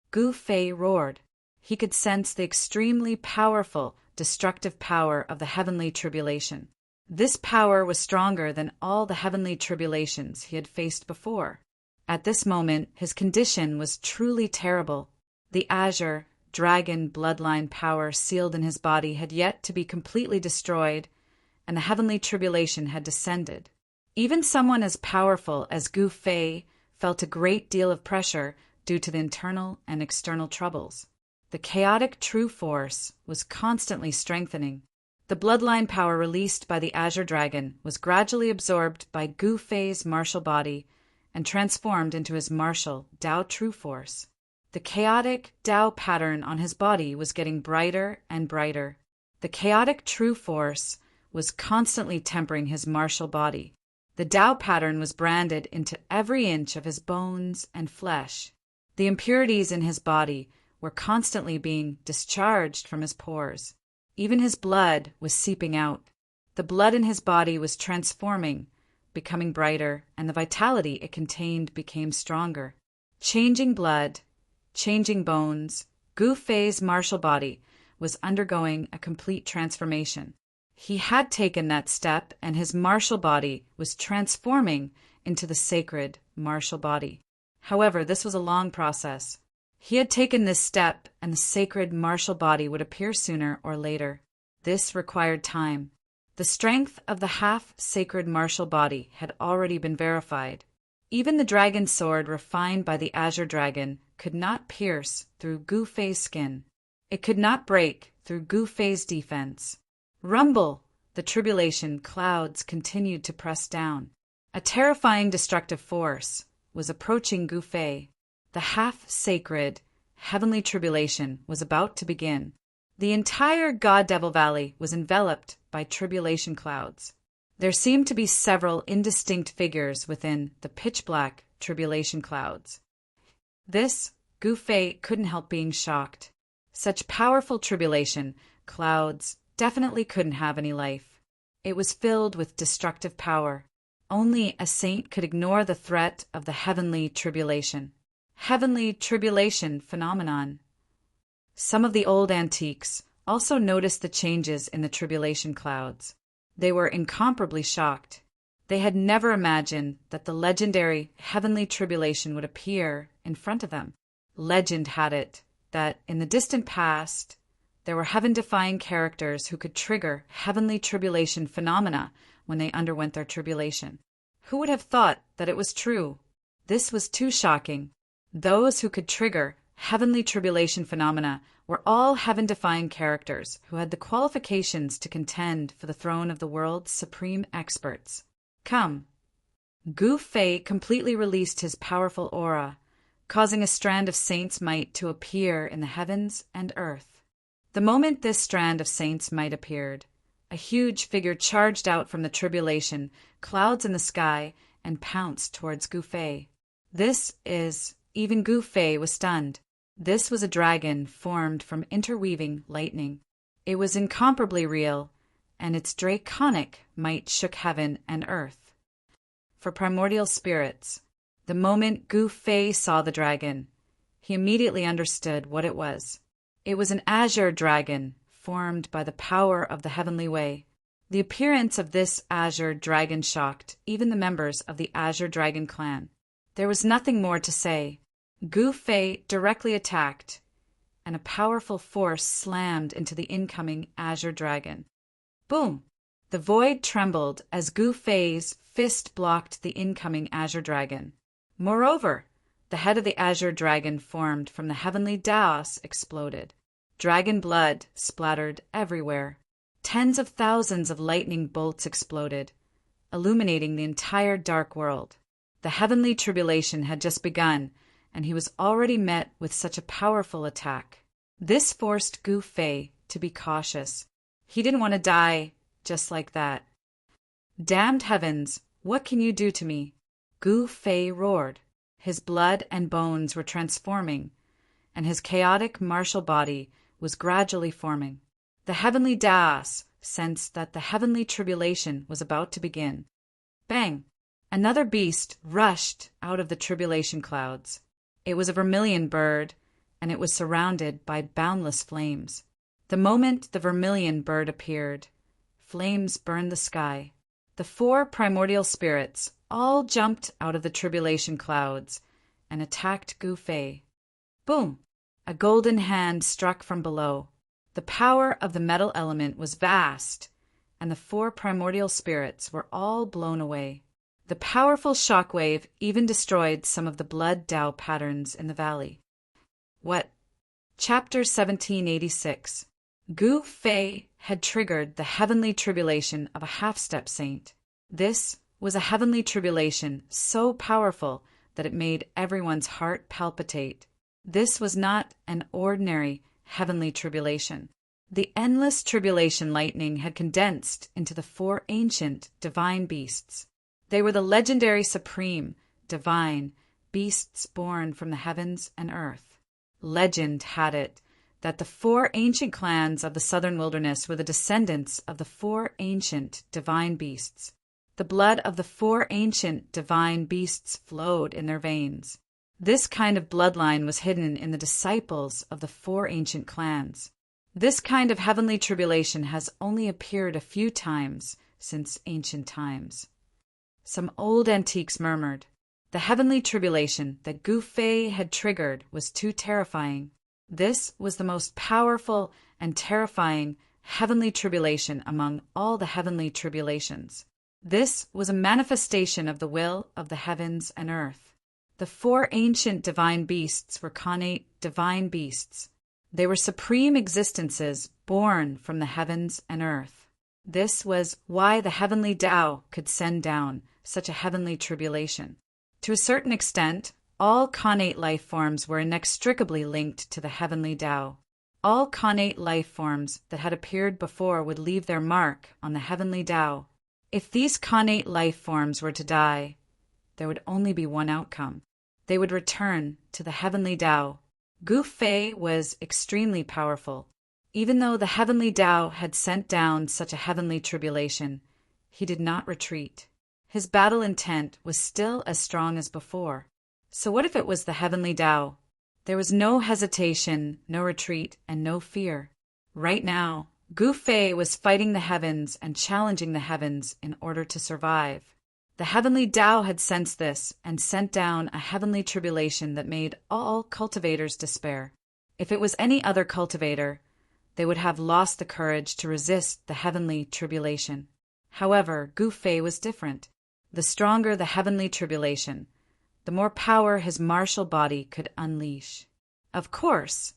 Gu Fei roared. He could sense the extremely powerful, destructive power of the heavenly tribulation. This power was stronger than all the heavenly tribulations he had faced before. At this moment, his condition was truly terrible. The azure, dragon bloodline power sealed in his body had yet to be completely destroyed, and the heavenly tribulation had descended. Even someone as powerful as Gu Fei felt a great deal of pressure due to the internal and external troubles. The chaotic true force was constantly strengthening. The bloodline power released by the azure dragon was gradually absorbed by Gu Fei's martial body and transformed into his martial Tao true force. The chaotic Tao pattern on his body was getting brighter and brighter. The chaotic true force was constantly tempering his martial body. The Tao pattern was branded into every inch of his bones and flesh. The impurities in his body were constantly being discharged from his pores. Even his blood was seeping out. The blood in his body was transforming, becoming brighter, and the vitality it contained became stronger. Changing blood, changing bones, Gu Fei's martial body was undergoing a complete transformation. He had taken that step, and his martial body was transforming into the sacred martial body. However, this was a long process. He had taken this step, and the sacred martial body would appear sooner or later. This required time. The strength of the half-sacred martial body had already been verified. Even the dragon sword refined by the azure dragon could not pierce through Gu Fei's skin. It could not break through Gu Fei's defense. Rumble! The tribulation clouds continued to press down. A terrifying destructive force was approaching Gu Fei. The half-sacred, heavenly tribulation was about to begin. The entire God-Devil Valley was enveloped by tribulation clouds. There seemed to be several indistinct figures within the pitch-black tribulation clouds. This, Gu Fei couldn't help being shocked. Such powerful tribulation clouds definitely couldn't have any life. It was filled with destructive power. Only a saint could ignore the threat of the heavenly tribulation. Heavenly tribulation phenomenon. Some of the old antiques also noticed the changes in the tribulation clouds. They were incomparably shocked. They had never imagined that the legendary heavenly tribulation would appear in front of them. Legend had it that in the distant past, there were heaven-defying characters who could trigger heavenly tribulation phenomena when they underwent their tribulation. Who would have thought that it was true? This was too shocking. Those who could trigger heavenly tribulation phenomena were all heaven-defying characters who had the qualifications to contend for the throne of the world's supreme experts. Come. Gu Fei completely released his powerful aura, causing a strand of saints' might to appear in the heavens and earth. The moment this strand of saints' might appeared, a huge figure charged out from the tribulation clouds in the sky and pounced towards Gu Fei. Even Gu Fei was stunned. This was a dragon formed from interweaving lightning. It was incomparably real, and its draconic might shook heaven and earth. For primordial spirits, the moment Gu Fei saw the dragon, he immediately understood what it was. It was an azure dragon, formed by the power of the heavenly way. The appearance of this azure dragon shocked even the members of the Azure Dragon clan. There was nothing more to say. Gu Fei directly attacked, and a powerful force slammed into the incoming azure dragon. Boom! The void trembled as Gu Fei's fist blocked the incoming azure dragon. Moreover, the head of the azure dragon formed from the heavenly Daos exploded. Dragon blood splattered everywhere. Tens of thousands of lightning bolts exploded, illuminating the entire dark world. The heavenly tribulation had just begun, and he was already met with such a powerful attack. This forced Gu Fei to be cautious. He didn't want to die just like that. "Damned heavens, what can you do to me?" Gu Fei roared. His blood and bones were transforming, and his chaotic martial body was gradually forming. The heavenly Daos sensed that the heavenly tribulation was about to begin. Bang! Another beast rushed out of the tribulation clouds. It was a vermilion bird, and it was surrounded by boundless flames. The moment the vermilion bird appeared, flames burned the sky. The 4 primordial spirits all jumped out of the tribulation clouds and attacked Gu Fei. Boom! A golden hand struck from below. The power of the metal element was vast, and the 4 primordial spirits were all blown away. The powerful shockwave even destroyed some of the blood Tao patterns in the valley. What? Chapter 1786. Gu Fei had triggered the heavenly tribulation of a half-step saint. This was a heavenly tribulation so powerful that it made everyone's heart palpitate. This was not an ordinary heavenly tribulation. The endless tribulation lightning had condensed into the 4 ancient divine beasts. They were the legendary supreme, divine beasts born from the heavens and earth. Legend had it that the 4 ancient clans of the southern wilderness were the descendants of the 4 ancient divine beasts. The blood of the 4 ancient divine beasts flowed in their veins. This kind of bloodline was hidden in the disciples of the 4 ancient clans. This kind of heavenly tribulation has only appeared a few times since ancient times. Some old antiques murmured. The heavenly tribulation that Gu Fei had triggered was too terrifying. This was the most powerful and terrifying heavenly tribulation among all the heavenly tribulations. This was a manifestation of the will of the heavens and earth. The 4 ancient divine beasts were connate divine beasts. They were supreme existences born from the heavens and earth. This was why the heavenly Tao could send down such a heavenly tribulation. To a certain extent, all connate life forms were inextricably linked to the heavenly Tao. All connate life forms that had appeared before would leave their mark on the heavenly Tao. If these connate life forms were to die, there would only be one outcome. They would return to the heavenly Tao. Gu Fei was extremely powerful. Even though the heavenly Tao had sent down such a heavenly tribulation, he did not retreat. His battle intent was still as strong as before. So what if it was the heavenly Tao? There was no hesitation, no retreat, and no fear. Right now, Gu Fei was fighting the heavens and challenging the heavens in order to survive. The heavenly Tao had sensed this and sent down a heavenly tribulation that made all cultivators despair. If it was any other cultivator, they would have lost the courage to resist the heavenly tribulation. However, Gu Fei was different. The stronger the heavenly tribulation, the more power his martial body could unleash. Of course,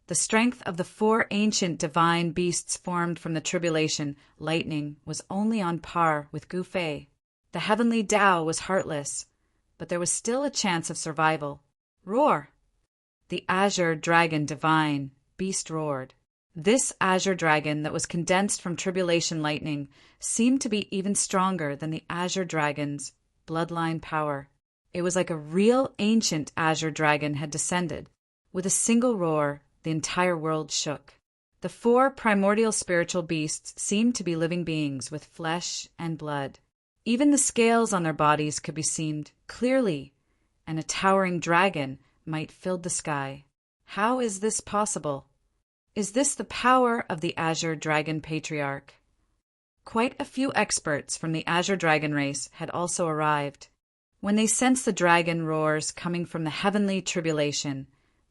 the strength of the 4 ancient divine beasts formed from the tribulation lightning was only on par with Gu Fei. The heavenly Tao was heartless, but there was still a chance of survival. Roar! The azure dragon divine beast roared. This azure dragon that was condensed from tribulation lightning seemed to be even stronger than the azure dragon's bloodline power. It was like a real ancient azure dragon had descended. With a single roar, the entire world shook. The 4 primordial spiritual beasts seemed to be living beings with flesh and blood. Even the scales on their bodies could be seen clearly, and a towering dragon might fill the sky. How is this possible? Is this the power of the Azure Dragon Patriarch? Quite a few experts from the Azure Dragon race had also arrived. When they sensed the dragon roars coming from the heavenly tribulation,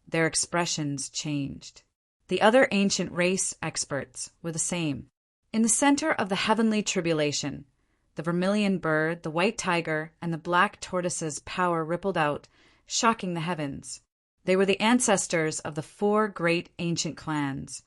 their expressions changed. The other ancient race experts were the same. In the center of the heavenly tribulation, the vermilion bird, the white tiger, and the black tortoise's power rippled out, shocking the heavens. They were the ancestors of the 4 great ancient clans,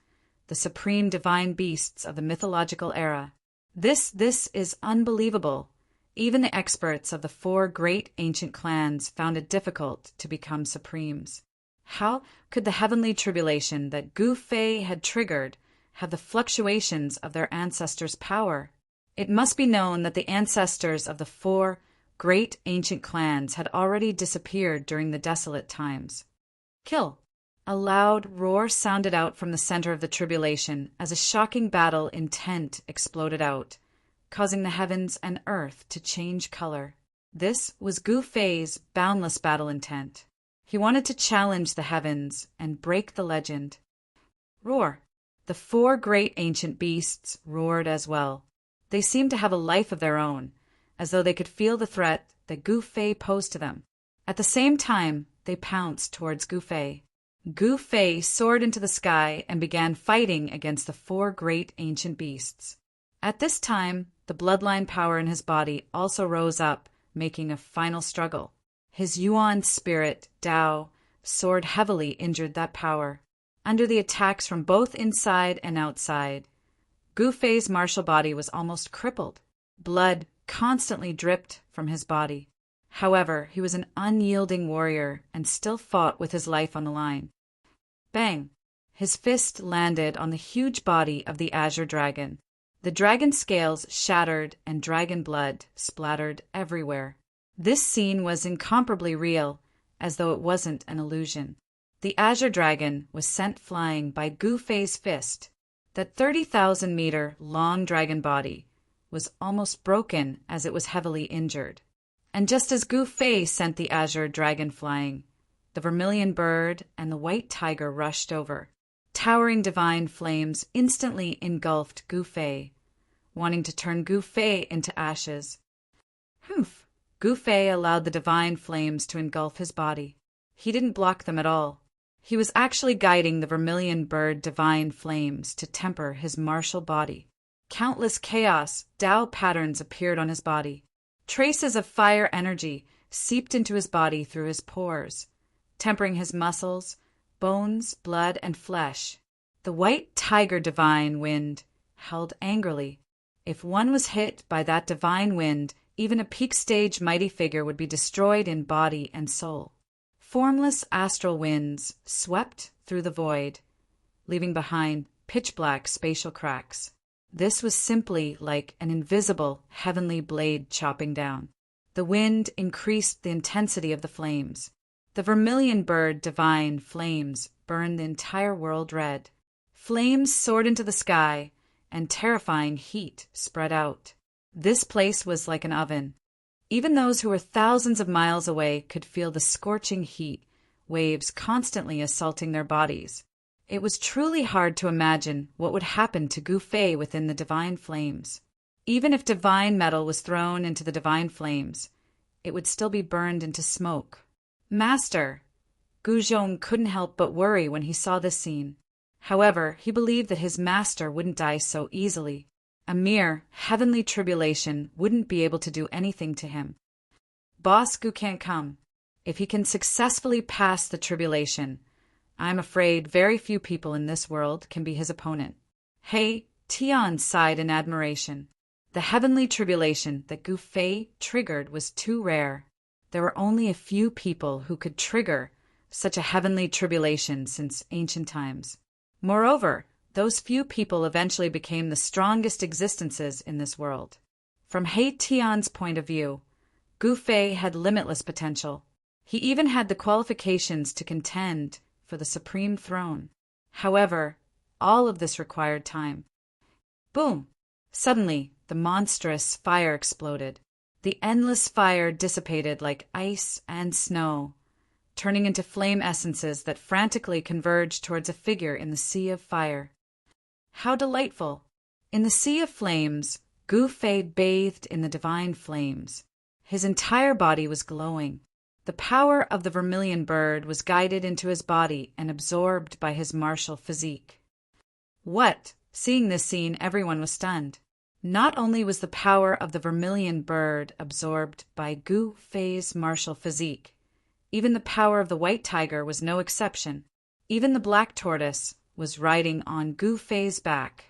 the supreme divine beasts of the mythological era. This is unbelievable. Even the experts of the 4 great ancient clans found it difficult to become supremes. How could the heavenly tribulation that Gu Fei had triggered have the fluctuations of their ancestors' power? It must be known that the ancestors of the 4 great ancient clans had already disappeared during the desolate times. Kill! A loud roar sounded out from the center of the tribulation as a shocking battle intent exploded out, causing the heavens and earth to change color. This was Gu Fei's boundless battle intent. He wanted to challenge the heavens and break the legend. Roar! The 4 great ancient beasts roared as well. They seemed to have a life of their own, as though they could feel the threat that Gu Fei posed to them. At the same time, they pounced towards Gu Fei. Gu Fei soared into the sky and began fighting against the 4 great ancient beasts. At this time, the bloodline power in his body also rose up, making a final struggle. His Yuan spirit, Tao, soared heavily, injured that power. Under the attacks from both inside and outside, Gu Fei's martial body was almost crippled. Blood constantly dripped from his body. However, he was an unyielding warrior and still fought with his life on the line. Bang! His fist landed on the huge body of the Azure Dragon. The dragon's scales shattered and dragon blood splattered everywhere. This scene was incomparably real, as though it wasn't an illusion. The Azure Dragon was sent flying by Gu Fei's fist. That 30,000-meter long dragon body was almost broken as it was heavily injured. And just as Gu Fei sent the Azure Dragon flying, the vermilion bird and the white tiger rushed over. Towering divine flames instantly engulfed Gu Fei, wanting to turn Gu Fei into ashes. Humph! Gu Fei allowed the divine flames to engulf his body. He didn't block them at all. He was actually guiding the vermilion bird divine flames to temper his martial body. Countless chaos, Tao patterns appeared on his body. Traces of fire energy seeped into his body through his pores, tempering his muscles, bones, blood, and flesh. The white tiger divine wind held angrily. If one was hit by that divine wind, even a peak stage mighty figure would be destroyed in body and soul. Formless astral winds swept through the void, leaving behind pitch-black spatial cracks. This was simply like an invisible heavenly blade chopping down. The wind increased the intensity of the flames. The vermilion bird divine flames burned the entire world red. Flames soared into the sky, and terrifying heat spread out. This place was like an oven. Even those who were thousands of miles away could feel the scorching heat waves constantly assaulting their bodies. It was truly hard to imagine what would happen to Gu Fei within the divine flames. Even if divine metal was thrown into the divine flames, it would still be burned into smoke. Master! Gu Zhong couldn't help but worry when he saw this scene. However, he believed that his master wouldn't die so easily. A mere heavenly tribulation wouldn't be able to do anything to him. Boss Gu can't come. If he can successfully pass the tribulation, I'm afraid very few people in this world can be his opponent. Hey, Tian sighed in admiration. The heavenly tribulation that Gu Fei triggered was too rare. There were only a few people who could trigger such a heavenly tribulation since ancient times. Moreover, those few people eventually became the strongest existences in this world. From He Tian's point of view, Gu Fei had limitless potential. He even had the qualifications to contend for the supreme throne. However, all of this required time. Boom! Suddenly, the monstrous fire exploded. The endless fire dissipated like ice and snow, turning into flame essences that frantically converged towards a figure in the sea of fire. How delightful! In the sea of flames, Gu Fei bathed in the divine flames. His entire body was glowing. The power of the vermilion bird was guided into his body and absorbed by his martial physique. What? Seeing this scene, everyone was stunned. Not only was the power of the vermilion bird absorbed by Gu Fei's martial physique, even the power of the white tiger was no exception. Even the black tortoise was riding on Gu Fei's back.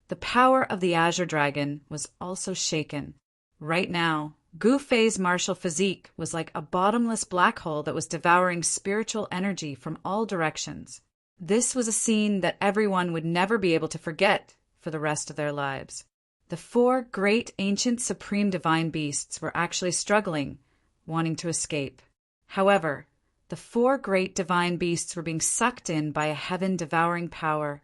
The power of the Azure Dragon was also shaken. Right now, Gu Fei's martial physique was like a bottomless black hole that was devouring spiritual energy from all directions. This was a scene that everyone would never be able to forget for the rest of their lives. The four great ancient supreme divine beasts were actually struggling, wanting to escape. However, the four great divine beasts were being sucked in by a heaven-devouring power,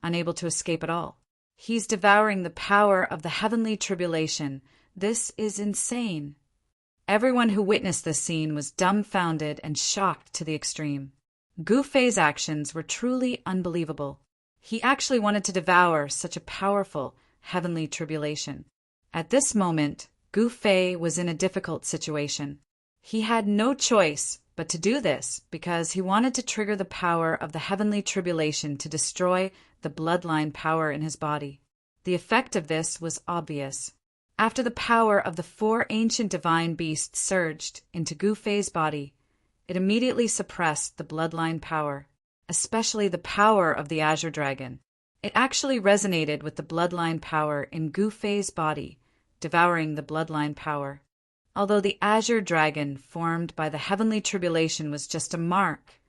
unable to escape at all. He's devouring the power of the heavenly tribulation. This is insane. Everyone who witnessed this scene was dumbfounded and shocked to the extreme. Gu Fei's actions were truly unbelievable. He actually wanted to devour such a powerful heavenly tribulation. At this moment, Gu Fei was in a difficult situation. He had no choice but to do this because he wanted to trigger the power of the heavenly tribulation to destroy the bloodline power in his body. The effect of this was obvious. After the power of the four ancient divine beasts surged into Gu Fei's body, it immediately suppressed the bloodline power, especially the power of the Azure Dragon. It actually resonated with the bloodline power in Gu Fei's body, devouring the bloodline power. Although the Azure Dragon formed by the heavenly tribulation was just a mark,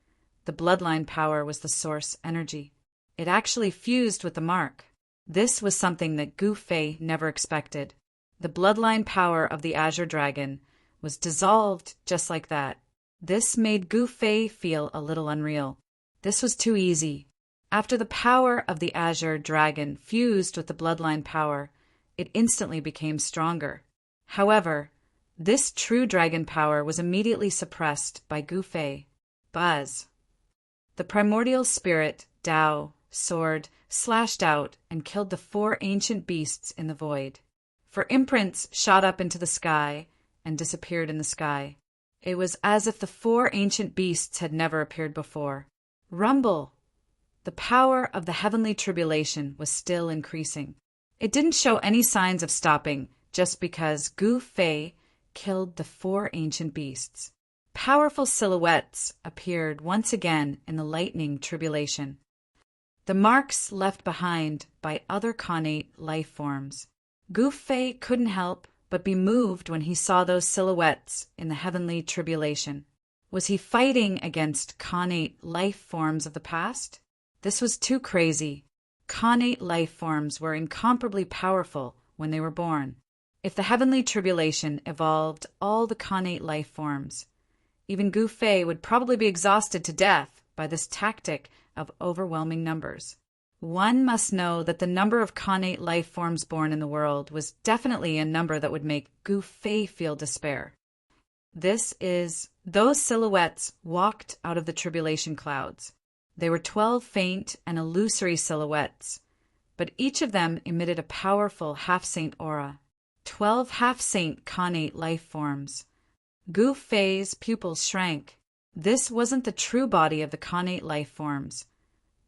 the bloodline power was the source energy. It actually fused with the mark. This was something that Gu Fei never expected. The bloodline power of the Azure Dragon was dissolved just like that. This made Gu Fei feel a little unreal. This was too easy. After the power of the Azure Dragon fused with the bloodline power, it instantly became stronger. However, this true dragon power was immediately suppressed by Gu Fei. Buzz. The primordial spirit, Tao, sword, slashed out and killed the four ancient beasts in the void. For imprints shot up into the sky and disappeared in the sky. It was as if the four ancient beasts had never appeared before. Rumble! The power of the heavenly tribulation was still increasing. It didn't show any signs of stopping just because Gu Fei killed the four ancient beasts. Powerful silhouettes appeared once again in the lightning tribulation. The marks left behind by other connate life forms. Gu Fei couldn't help but be moved when he saw those silhouettes in the heavenly tribulation. Was he fighting against connate life forms of the past? This was too crazy. Connate life forms were incomparably powerful when they were born. If the heavenly tribulation evolved all the connate life forms, even Gu Fei would probably be exhausted to death by this tactic of overwhelming numbers. One must know that the number of connate life forms born in the world was definitely a number that would make Gu Fei feel despair. Those silhouettes walked out of the tribulation clouds. They were 12 faint and illusory silhouettes, but each of them emitted a powerful half-saint aura. 12 half-saint connate life forms. Gu Fei's pupils shrank. This wasn't the true body of the connate life forms,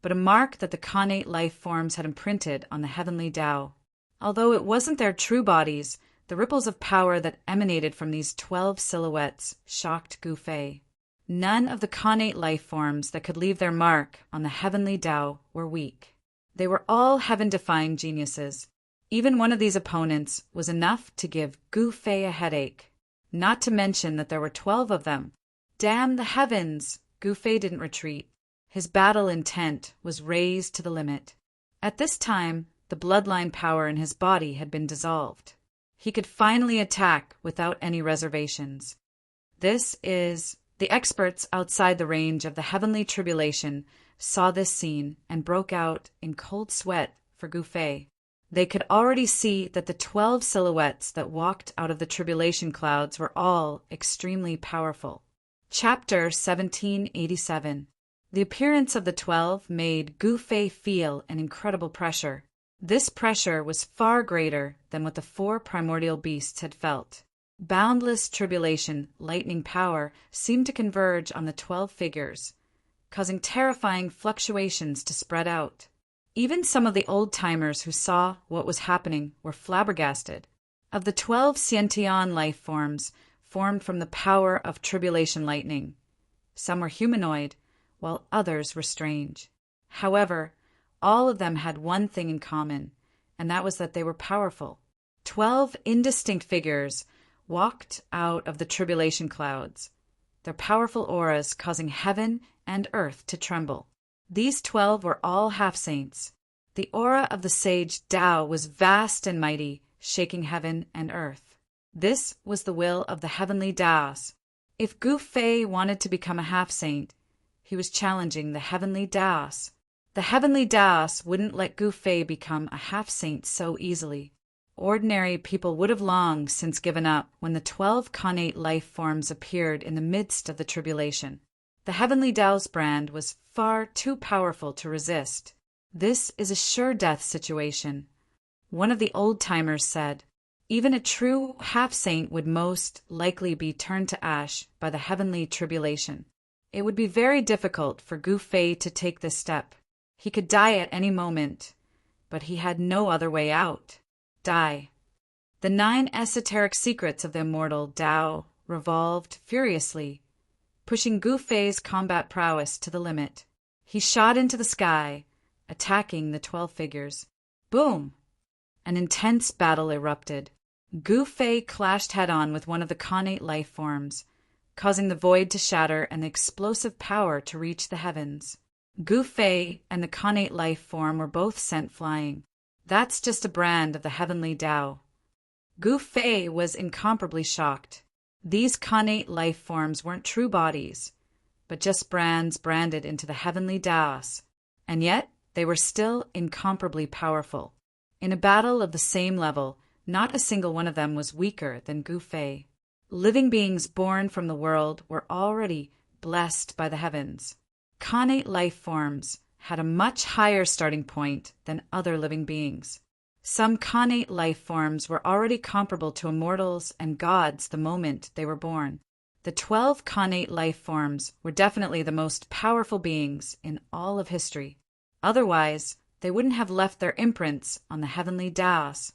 but a mark that the connate life forms had imprinted on the heavenly Tao. Although it wasn't their true bodies, the ripples of power that emanated from these 12 silhouettes shocked Gu Fei. None of the connate life forms that could leave their mark on the heavenly Tao were weak. They were all heaven-defying geniuses. Even one of these opponents was enough to give Gu Fei a headache. Not to mention that there were 12 of them. Damn the heavens! Gu Fei didn't retreat. His battle intent was raised to the limit. At this time, the bloodline power in his body had been dissolved. He could finally attack without any reservations. The experts outside the range of the heavenly tribulation saw this scene and broke out in cold sweat for Gu Fei. They could already see that the 12 silhouettes that walked out of the tribulation clouds were all extremely powerful. Chapter 1787. The appearance of the 12 made Gu Fei feel an incredible pressure. This pressure was far greater than what the four primordial beasts had felt. Boundless tribulation, lightning power seemed to converge on the 12 figures, causing terrifying fluctuations to spread out. Even some of the old-timers who saw what was happening were flabbergasted. Of the 12 Xiantian life forms formed from the power of tribulation lightning, some were humanoid, while others were strange. However, all of them had one thing in common, and that was that they were powerful. 12 indistinct figures walked out of the tribulation clouds, their powerful auras causing heaven and earth to tremble. These 12 were all half-saints. The aura of the sage Tao was vast and mighty, shaking heaven and earth. This was the will of the heavenly Taos. If Gu Fei wanted to become a half-saint, he was challenging the heavenly Taos. The heavenly Taos wouldn't let Gu Fei become a half-saint so easily. Ordinary people would have long since given up when the 12 connate life forms appeared in the midst of the tribulation. The heavenly Tao's brand was far too powerful to resist. This is a sure death situation. One of the old-timers said, even a true half-saint would most likely be turned to ash by the heavenly tribulation. It would be very difficult for Gu Fei to take this step. He could die at any moment, but he had no other way out. Die. The 9 esoteric secrets of the immortal Tao revolved furiously, pushing Gu Fei's combat prowess to the limit. He shot into the sky, attacking the 12 figures. Boom! An intense battle erupted. Gu Fei clashed head-on with one of the connate life forms, causing the void to shatter and the explosive power to reach the heavens. Gu Fei and the connate life form were both sent flying. That's just a brand of the heavenly Tao. Gu Fei was incomparably shocked. These connate life forms weren't true bodies, but just brands branded into the heavenly Taos. And yet, they were still incomparably powerful. In a battle of the same level, not a single one of them was weaker than Gu Fei. Living beings born from the world were already blessed by the heavens. Connate life forms had a much higher starting point than other living beings. Some connate life forms were already comparable to immortals and gods the moment they were born. The 12 connate life forms were definitely the most powerful beings in all of history. Otherwise, they wouldn't have left their imprints on the heavenly Taos.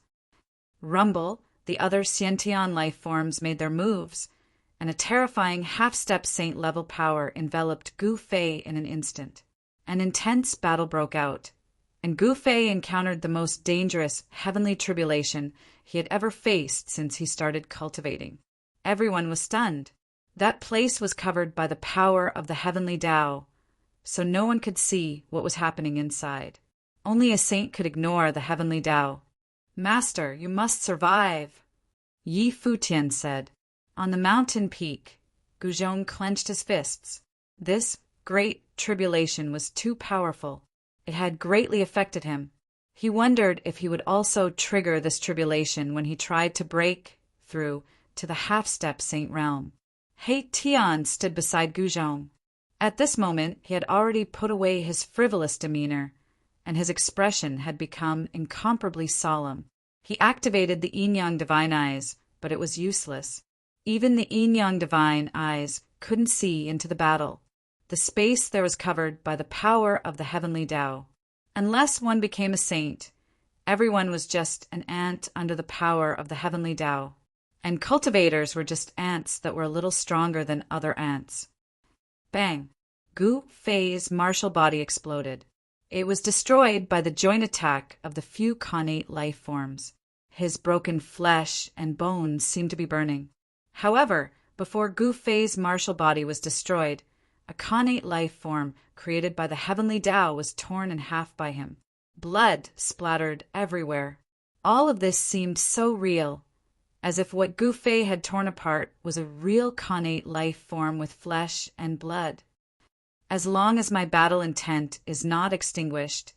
Rumble, the other Xiantian life forms made their moves, and a terrifying half-step saint-level power enveloped Gu Fei in an instant. An intense battle broke out, and Gu Fei encountered the most dangerous heavenly tribulation he had ever faced since he started cultivating. Everyone was stunned. That place was covered by the power of the heavenly Tao, so no one could see what was happening inside. Only a saint could ignore the heavenly Tao. "Master, you must survive," Yi Futian said. On the mountain peak, Guzhong clenched his fists. This great tribulation was too powerful. It had greatly affected him. He wondered if he would also trigger this tribulation when he tried to break through to the half-step saint realm. He Tian stood beside Guzhong. At this moment, he had already put away his frivolous demeanor, and his expression had become incomparably solemn. He activated the Yin-Yang Divine Eyes, but it was useless. Even the Yin-Yang Divine Eyes couldn't see into the battle. The space there was covered by the power of the heavenly Tao. Unless one became a saint, everyone was just an ant under the power of the heavenly Tao. And cultivators were just ants that were a little stronger than other ants. Bang! Gu Fei's martial body exploded. It was destroyed by the joint attack of the few connate life forms. His broken flesh and bones seemed to be burning. However, before Gu Fei's martial body was destroyed, a connate life form created by the heavenly Tao was torn in half by him. Blood splattered everywhere. All of this seemed so real, as if what Gu Fei had torn apart was a real connate life form with flesh and blood. As long as my battle intent is not extinguished,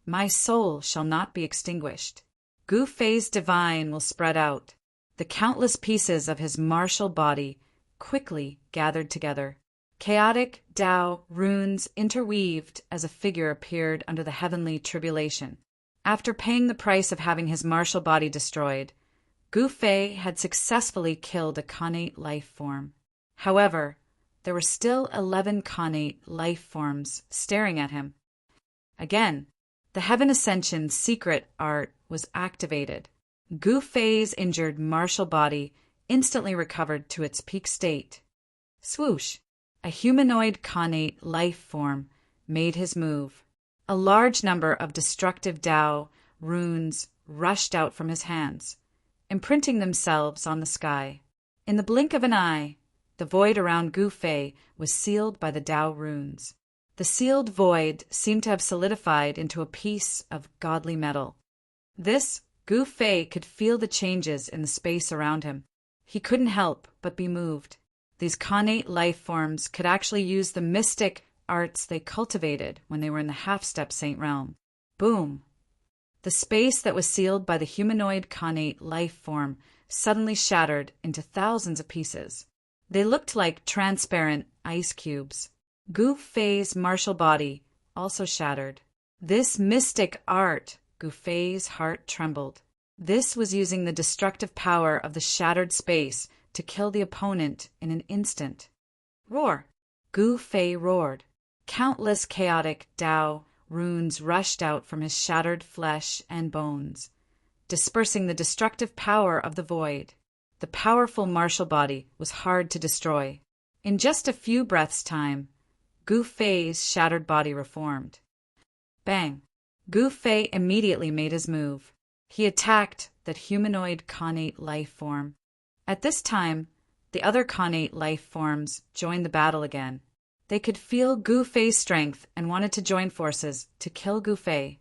my soul shall not be extinguished. Gu Fei's divine will spread out. The countless pieces of his martial body quickly gathered together. Chaotic Tao runes interweaved as a figure appeared under the heavenly tribulation. After paying the price of having his martial body destroyed, Gu Fei had successfully killed a connate life form. However, there were still 11 connate life forms staring at him. Again, the Heaven Ascension secret art was activated. Gu Fei's injured martial body instantly recovered to its peak state. Swoosh! A humanoid connate life form made his move. A large number of destructive Tao runes rushed out from his hands, imprinting themselves on the sky. In the blink of an eye, the void around Gu Fei was sealed by the Tao runes. The sealed void seemed to have solidified into a piece of godly metal. This Gu Fei could feel the changes in the space around him. He couldn't help but be moved. These connate life forms could actually use the mystic arts they cultivated when they were in the half-step saint realm. Boom! The space that was sealed by the humanoid connate life form suddenly shattered into thousands of pieces. They looked like transparent ice cubes. Gu Fei's martial body also shattered. This mystic art, Gu Fei's heart trembled. This was using the destructive power of the shattered space to kill the opponent in an instant. Roar! Gu Fei roared. Countless chaotic Tao runes rushed out from his shattered flesh and bones, dispersing the destructive power of the void. The powerful martial body was hard to destroy. In just a few breaths' time, Gu Fei's shattered body reformed. Bang! Gu Fei immediately made his move. He attacked that humanoid connate life form. At this time, the other connate life forms joined the battle again. They could feel Gu Fei's strength and wanted to join forces to kill Gu Fei.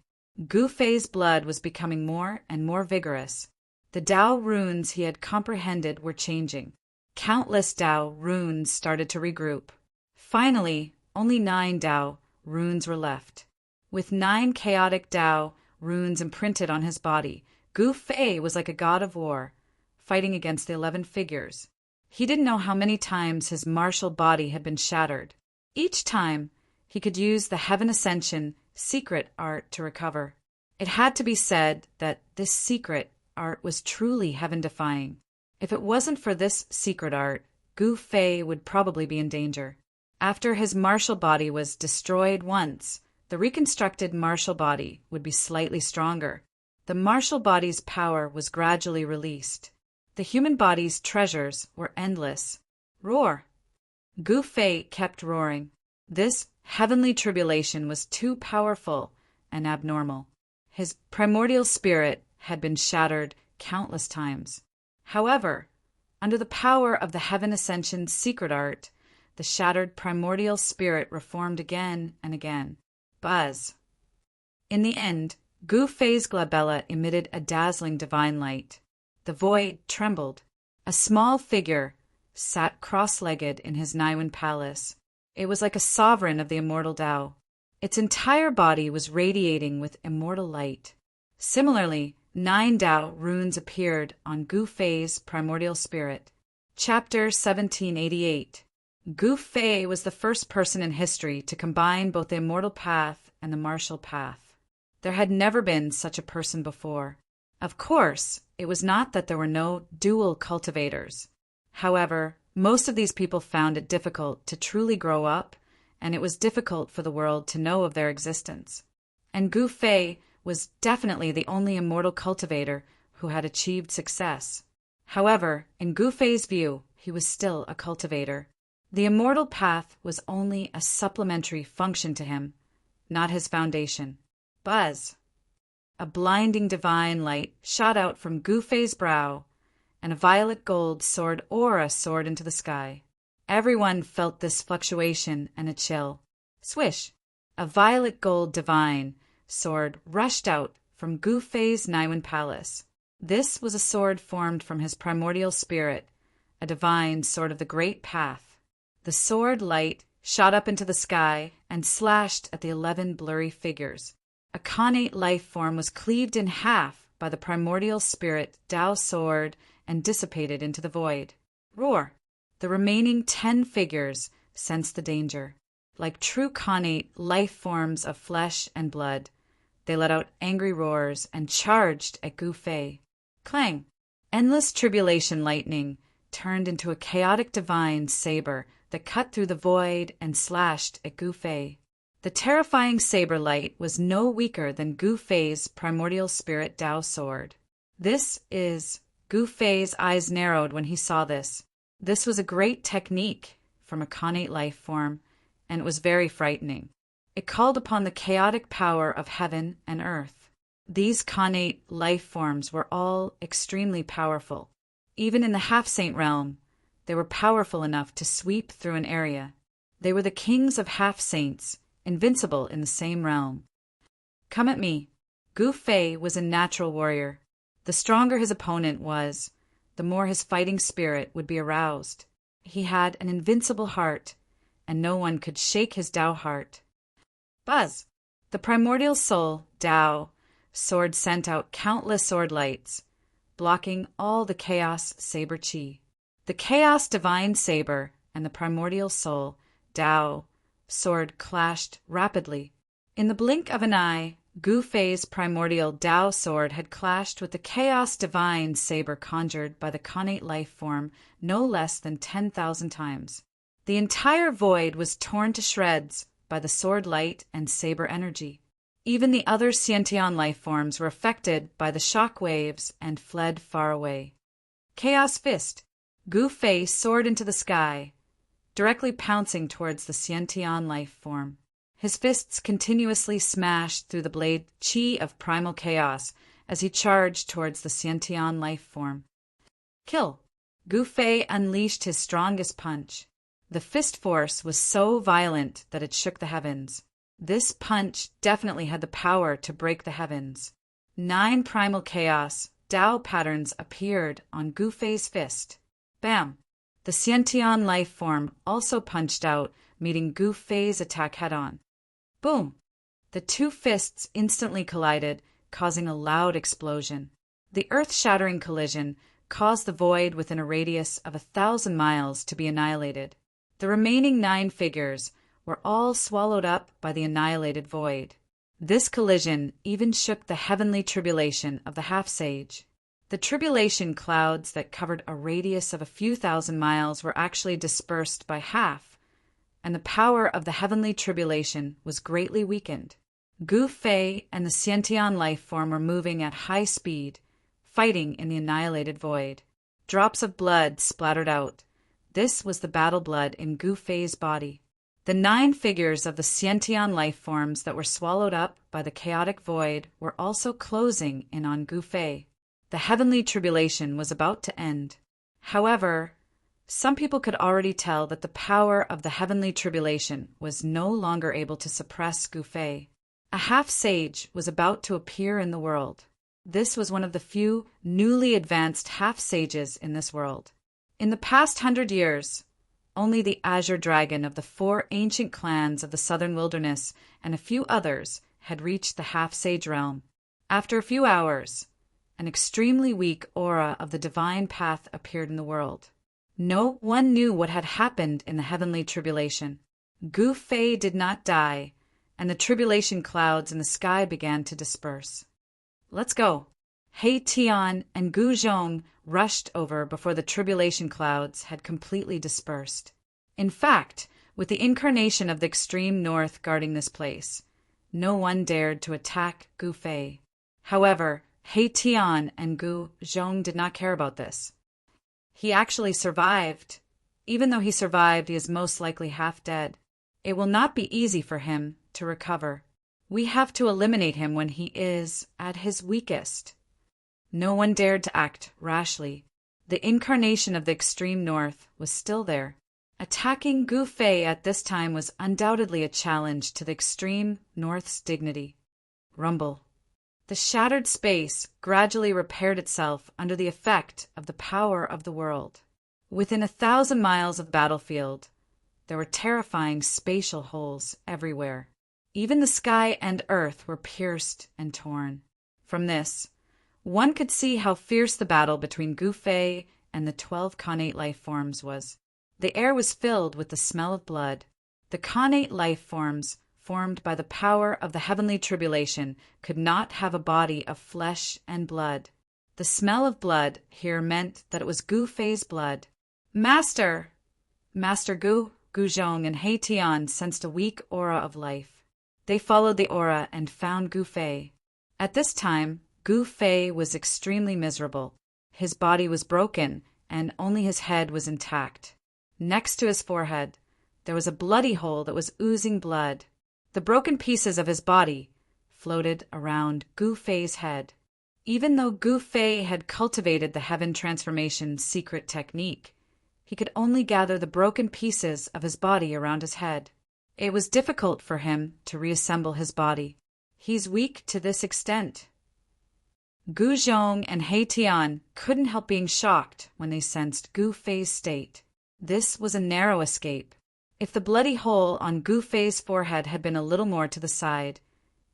Gu Fei's blood was becoming more and more vigorous. The Tao runes he had comprehended were changing. Countless Tao runes started to regroup. Finally, only 9 Tao runes were left. With 9 chaotic Tao runes imprinted on his body, Gu Fei was like a god of war, fighting against the 11 figures. He didn't know how many times his martial body had been shattered. Each time, he could use the Heaven Ascension secret art to recover. It had to be said that this secret art was truly heaven-defying. If it wasn't for this secret art, Gu Fei would probably be in danger. After his martial body was destroyed once, the reconstructed martial body would be slightly stronger. The martial body's power was gradually released. The human body's treasures were endless. Roar! Gu Fei kept roaring. This heavenly tribulation was too powerful and abnormal. His primordial spirit had been shattered countless times. However, under the power of the Heaven Ascension secret art, the shattered primordial spirit reformed again and again. Buzz! In the end, Gu Fei's glabella emitted a dazzling divine light. The void trembled. A small figure sat cross-legged in his Niwen palace. It was like a sovereign of the immortal Tao. Its entire body was radiating with immortal light. Similarly, 9 Tao runes appeared on Gu Fei's primordial spirit. Chapter 1788. Gu Fei was the first person in history to combine both the immortal path and the martial path. There had never been such a person before. Of course, it was not that there were no dual cultivators. However, most of these people found it difficult to truly grow up, and it was difficult for the world to know of their existence. And Gu Fei was definitely the only immortal cultivator who had achieved success. However, in Gu Fei's view, he was still a cultivator. The immortal path was only a supplementary function to him, not his foundation. Buzz! A blinding divine light shot out from Gu Fei's brow, and a violet gold sword aura soared into the sky. Everyone felt this fluctuation and a chill. Swish! A violet gold divine sword rushed out from Gu Fei's Niwen palace. This was a sword formed from his primordial spirit, a divine sword of the great path. The sword light shot up into the sky and slashed at the 11 blurry figures. A connate life form was cleaved in half by the primordial spirit Tao sword and dissipated into the void. Roar! The remaining 10 figures sensed the danger. Like true connate life forms of flesh and blood, they let out angry roars and charged at Gu Fei. Clang! Endless tribulation lightning turned into a chaotic divine saber that cut through the void and slashed at Gu Fei. The terrifying saber light was no weaker than Gu Fei's primordial spirit Tao sword. Gu Fei's eyes narrowed when he saw this. This was a great technique from a connate life form, and it was very frightening. It called upon the chaotic power of heaven and earth. These connate life forms were all extremely powerful. Even in the half-saint realm, they were powerful enough to sweep through an area. They were the kings of half-saints, invincible in the same realm. Come at me. Gu Fei was a natural warrior. The stronger his opponent was, the more his fighting spirit would be aroused. He had an invincible heart, and no one could shake his Tao heart. Buzz! The primordial soul, Tao, sword sent out countless sword lights, blocking all the chaos saber chi. The chaos divine saber and the primordial soul, Tao, sword clashed rapidly. In the blink of an eye, Gu Fei's primordial Tao sword had clashed with the chaos divine saber conjured by the connate life form no less than 10,000 times. The entire void was torn to shreds by the sword light and saber energy. Even the other Xiantian life forms were affected by the shock waves and fled far away. Chaos Fist. Gu Fei soared into the sky, directly pouncing towards the Xiantian life form. His fists continuously smashed through the blade chi of primal chaos as he charged towards the Xiantian life form. Kill! Gu Fei unleashed his strongest punch. The fist force was so violent that it shook the heavens. This punch definitely had the power to break the heavens. 9 primal chaos, Tao patterns appeared on Gu Fei's fist. Bam! The Xiantian life form also punched out, meeting Gu Fei's attack head-on. Boom! The two fists instantly collided, causing a loud explosion. The earth-shattering collision caused the void within a radius of 1,000 miles to be annihilated. The remaining 9 figures were all swallowed up by the annihilated void. This collision even shook the heavenly tribulation of the half-sage. The tribulation clouds that covered a radius of a few thousand miles were actually dispersed by half, and the power of the heavenly tribulation was greatly weakened. Gu Fei and the Xiantian life form were moving at high speed, fighting in the annihilated void. Drops of blood splattered out. This was the battle blood in Gu Fei's body. The 9 figures of the Xiantian life forms that were swallowed up by the chaotic void were also closing in on Gu Fei. The heavenly tribulation was about to end. However, some people could already tell that the power of the heavenly tribulation was no longer able to suppress Gu Fei. A half-sage was about to appear in the world. This was one of the few newly advanced half-sages in this world. In the past 100 years, only the Azure Dragon of the 4 ancient clans of the southern wilderness and a few others had reached the half-sage realm. After a few hours, an extremely weak aura of the divine path appeared in the world. No one knew what had happened in the heavenly tribulation. Gu Fei did not die, and the tribulation clouds in the sky began to disperse. Let's go. He Tian and Gu Zhong rushed over before the tribulation clouds had completely dispersed. In fact, with the incarnation of the extreme north guarding this place, no one dared to attack Gu Fei. However, He Tian and Gu Zhong did not care about this. He actually survived. Even though he survived, he is most likely half dead. It will not be easy for him to recover. We have to eliminate him when he is at his weakest. No one dared to act rashly. The incarnation of the extreme north was still there. Attacking Gu Fei at this time was undoubtedly a challenge to the extreme north's dignity. Rumble. The shattered space gradually repaired itself under the effect of the power of the world. Within 1,000 miles of battlefield, there were terrifying spatial holes everywhere. Even the sky and earth were pierced and torn. From this, one could see how fierce the battle between Gu Fei and the 12 connate life forms was. The air was filled with the smell of blood. The connate life forms, formed by the power of the heavenly tribulation, could not have a body of flesh and blood. The smell of blood here meant that it was Gu Fei's blood. Master! Master Gu Zhong and He Tian sensed a weak aura of life. They followed the aura and found Gu Fei. At this time, Gu Fei was extremely miserable. His body was broken, and only his head was intact. Next to his forehead, there was a bloody hole that was oozing blood. The broken pieces of his body floated around Gu Fei's head. Even though Gu Fei had cultivated the heaven transformation secret technique, he could only gather the broken pieces of his body around his head. It was difficult for him to reassemble his body. He's weak to this extent. Gu Zhong and He Tian couldn't help being shocked when they sensed Gu Fei's state. This was a narrow escape. If the bloody hole on Gu Fei's forehead had been a little more to the side,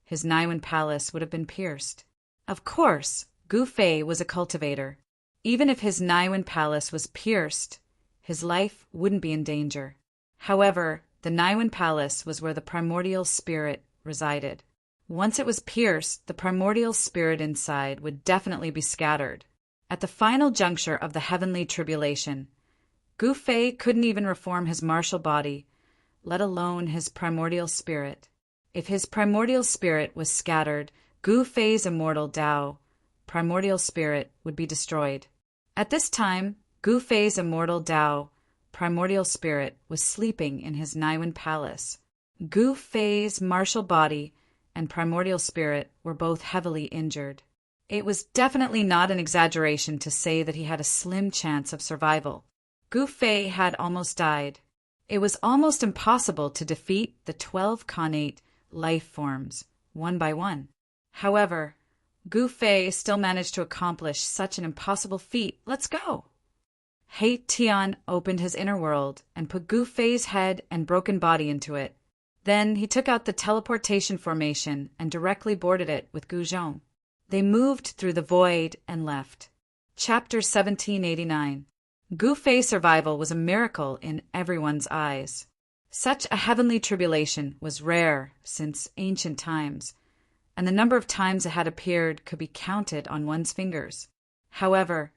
his Naiwen palace would have been pierced. Of course, Gu Fei was a cultivator. Even if his Naiwen palace was pierced, his life wouldn't be in danger. However, the Naiwen palace was where the primordial spirit resided. Once it was pierced, the primordial spirit inside would definitely be scattered. At the final juncture of the heavenly tribulation, Gu Fei couldn't even reform his martial body, let alone his primordial spirit. If his primordial spirit was scattered, Gu Fei's immortal Tao, primordial spirit, would be destroyed. At this time, Gu Fei's immortal Tao, primordial spirit, was sleeping in his Naiwen palace. Gu Fei's martial body and primordial spirit were both heavily injured. It was definitely not an exaggeration to say that he had a slim chance of survival. Gu Fei had almost died. It was almost impossible to defeat the 12 Khanate life forms, one by one. However, Gu Fei still managed to accomplish such an impossible feat. Let's go! He Tian opened his inner world and put Gu Fei's head and broken body into it. Then he took out the teleportation formation and directly boarded it with Gu Zhong. They moved through the void and left. Chapter 1789. Gu Fei's survival was a miracle in everyone's eyes. Such a heavenly tribulation was rare since ancient times, and the number of times it had appeared could be counted on one's fingers. However,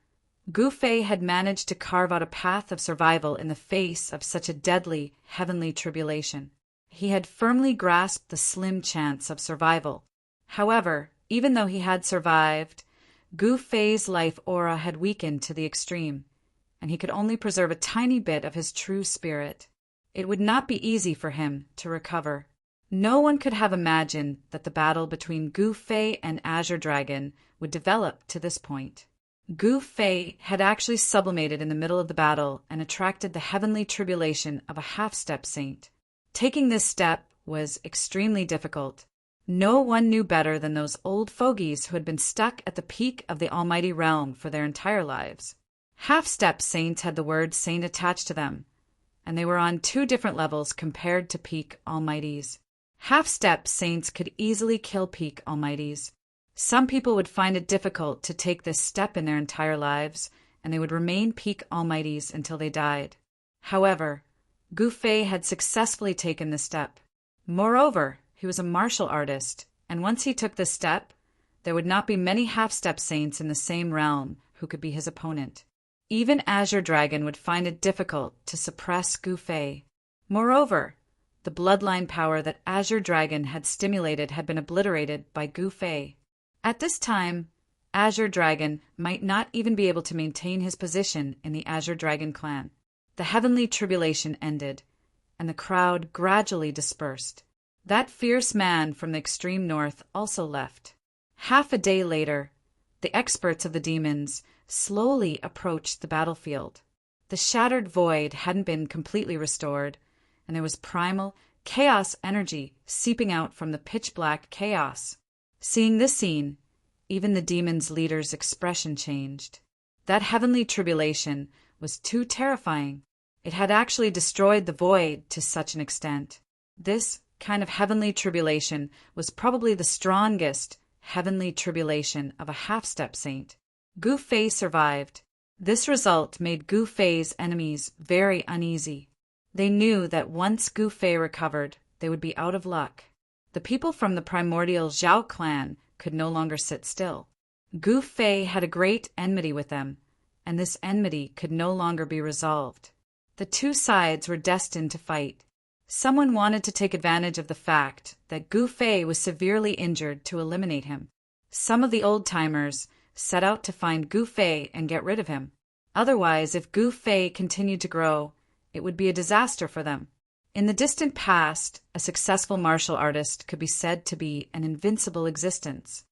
Gu Fei had managed to carve out a path of survival in the face of such a deadly heavenly tribulation. He had firmly grasped the slim chance of survival. However, even though he had survived, Gu Fei's life aura had weakened to the extreme, and he could only preserve a tiny bit of his true spirit. It would not be easy for him to recover. No one could have imagined that the battle between Gu Fei and Azure Dragon would develop to this point. Gu Fei had actually sublimated in the middle of the battle and attracted the heavenly tribulation of a half-step saint. Taking this step was extremely difficult. No one knew better than those old fogies who had been stuck at the peak of the Almighty Realm for their entire lives. Half-step saints had the word saint attached to them, and they were on 2 different levels compared to peak almighties. Half-step saints could easily kill peak almighties. Some people would find it difficult to take this step in their entire lives, and they would remain peak almighties until they died. However, Gu Fei had successfully taken this step. Moreover, he was a martial artist, and once he took this step, there would not be many half-step saints in the same realm who could be his opponent. Even Azure Dragon would find it difficult to suppress Gu Fei. Moreover, the bloodline power that Azure Dragon had stimulated had been obliterated by Gu Fei. At this time, Azure Dragon might not even be able to maintain his position in the Azure Dragon clan. The heavenly tribulation ended, and the crowd gradually dispersed. That fierce man from the extreme north also left. Half a day later, the experts of the demons slowly approached the battlefield. The shattered void hadn't been completely restored, and there was primal chaos energy seeping out from the pitch-black chaos. Seeing this scene, even the demons' leader's expression changed. That heavenly tribulation was too terrifying. It had actually destroyed the void to such an extent. This kind of heavenly tribulation was probably the strongest heavenly tribulation of a half-step saint. Gu Fei survived. This result made Gu Fei's enemies very uneasy. They knew that once Gu Fei recovered, they would be out of luck. The people from the primordial Zhao clan could no longer sit still. Gu Fei had a great enmity with them, and this enmity could no longer be resolved. The 2 sides were destined to fight. Someone wanted to take advantage of the fact that Gu Fei was severely injured to eliminate him. Some of the old-timers set out to find Gu Fei and get rid of him. Otherwise, if Gu Fei continued to grow, it would be a disaster for them. In the distant past, a successful martial artist could be said to be an invincible existence.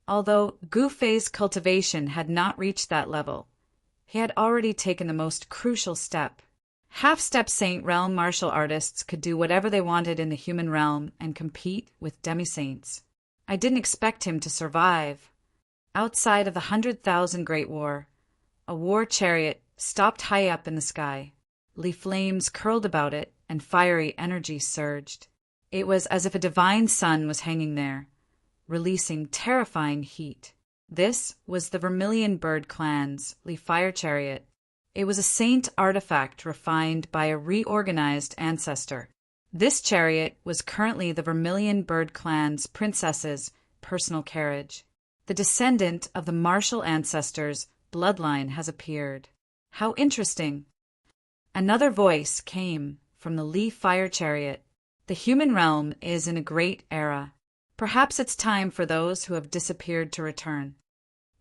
Although Gu Fei's cultivation had not reached that level, he had already taken the most crucial step. Half-step Saint realm martial artists could do whatever they wanted in the human realm and compete with demi-saints. I didn't expect him to survive. Outside of the 100,000 Great War, a war chariot stopped high up in the sky. Leaf flames curled about it, and fiery energy surged. It was as if a divine sun was hanging there, releasing terrifying heat. This was the Vermilion Bird Clan's Leaf Fire Chariot. It was a saint artifact refined by a reorganized ancestor. This chariot was currently the Vermilion Bird Clan's princess's personal carriage. The descendant of the martial ancestor's bloodline has appeared. How interesting! Another voice came from the Leaf Fire Chariot. The human realm is in a great era. Perhaps it's time for those who have disappeared to return.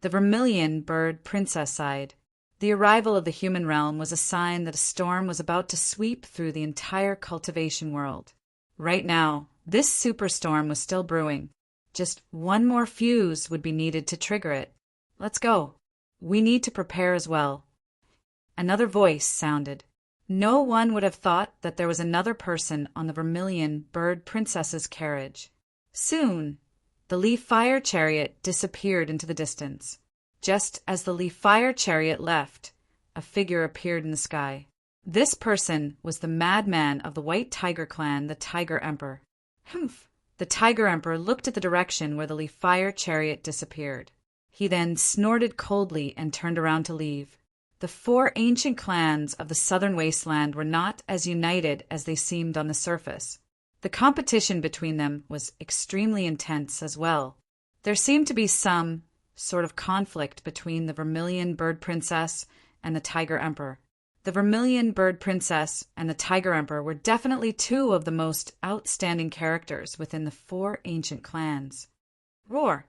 The Vermilion Bird Princess sighed. The arrival of the human realm was a sign that a storm was about to sweep through the entire cultivation world. Right now, this superstorm was still brewing. Just one more fuse would be needed to trigger it. Let's go. We need to prepare as well. Another voice sounded. No one would have thought that there was another person on the Vermilion Bird Princess's carriage. Soon, the Leaf Fire Chariot disappeared into the distance. Just as the Leaf Fire Chariot left, a figure appeared in the sky. This person was the madman of the White Tiger Clan, the Tiger Emperor. Humph! The Tiger Emperor looked at the direction where the Leaf Fire Chariot disappeared. He then snorted coldly and turned around to leave. The 4 ancient clans of the southern wasteland were not as united as they seemed on the surface. The competition between them was extremely intense as well. There seemed to be some sort of conflict between the Vermilion Bird Princess and the Tiger Emperor. The Vermilion Bird Princess and the Tiger Emperor were definitely 2 of the most outstanding characters within the 4 ancient clans. Roar!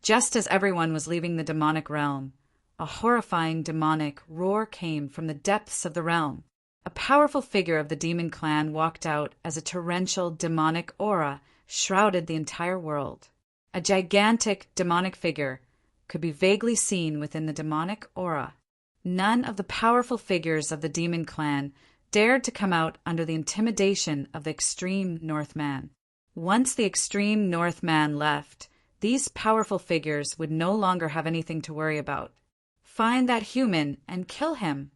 Just as everyone was leaving the demonic realm, a horrifying demonic roar came from the depths of the realm. A powerful figure of the demon clan walked out as a torrential demonic aura shrouded the entire world. A gigantic demonic figure could be vaguely seen within the demonic aura. None of the powerful figures of the demon clan dared to come out under the intimidation of the extreme Northman. Once the extreme Northman left, these powerful figures would no longer have anything to worry about. Find that human and kill him,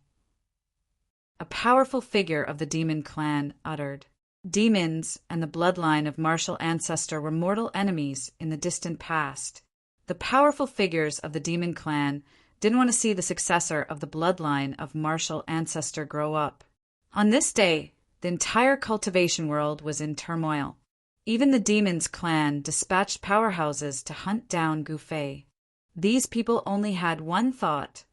a powerful figure of the demon clan uttered. Demons and the bloodline of martial ancestor were mortal enemies in the distant past. The powerful figures of the demon clan didn't want to see the successor of the bloodline of martial ancestor grow up. On this day, the entire cultivation world was in turmoil. Even the demons clan dispatched powerhouses to hunt down Gufei. These people only had one thought: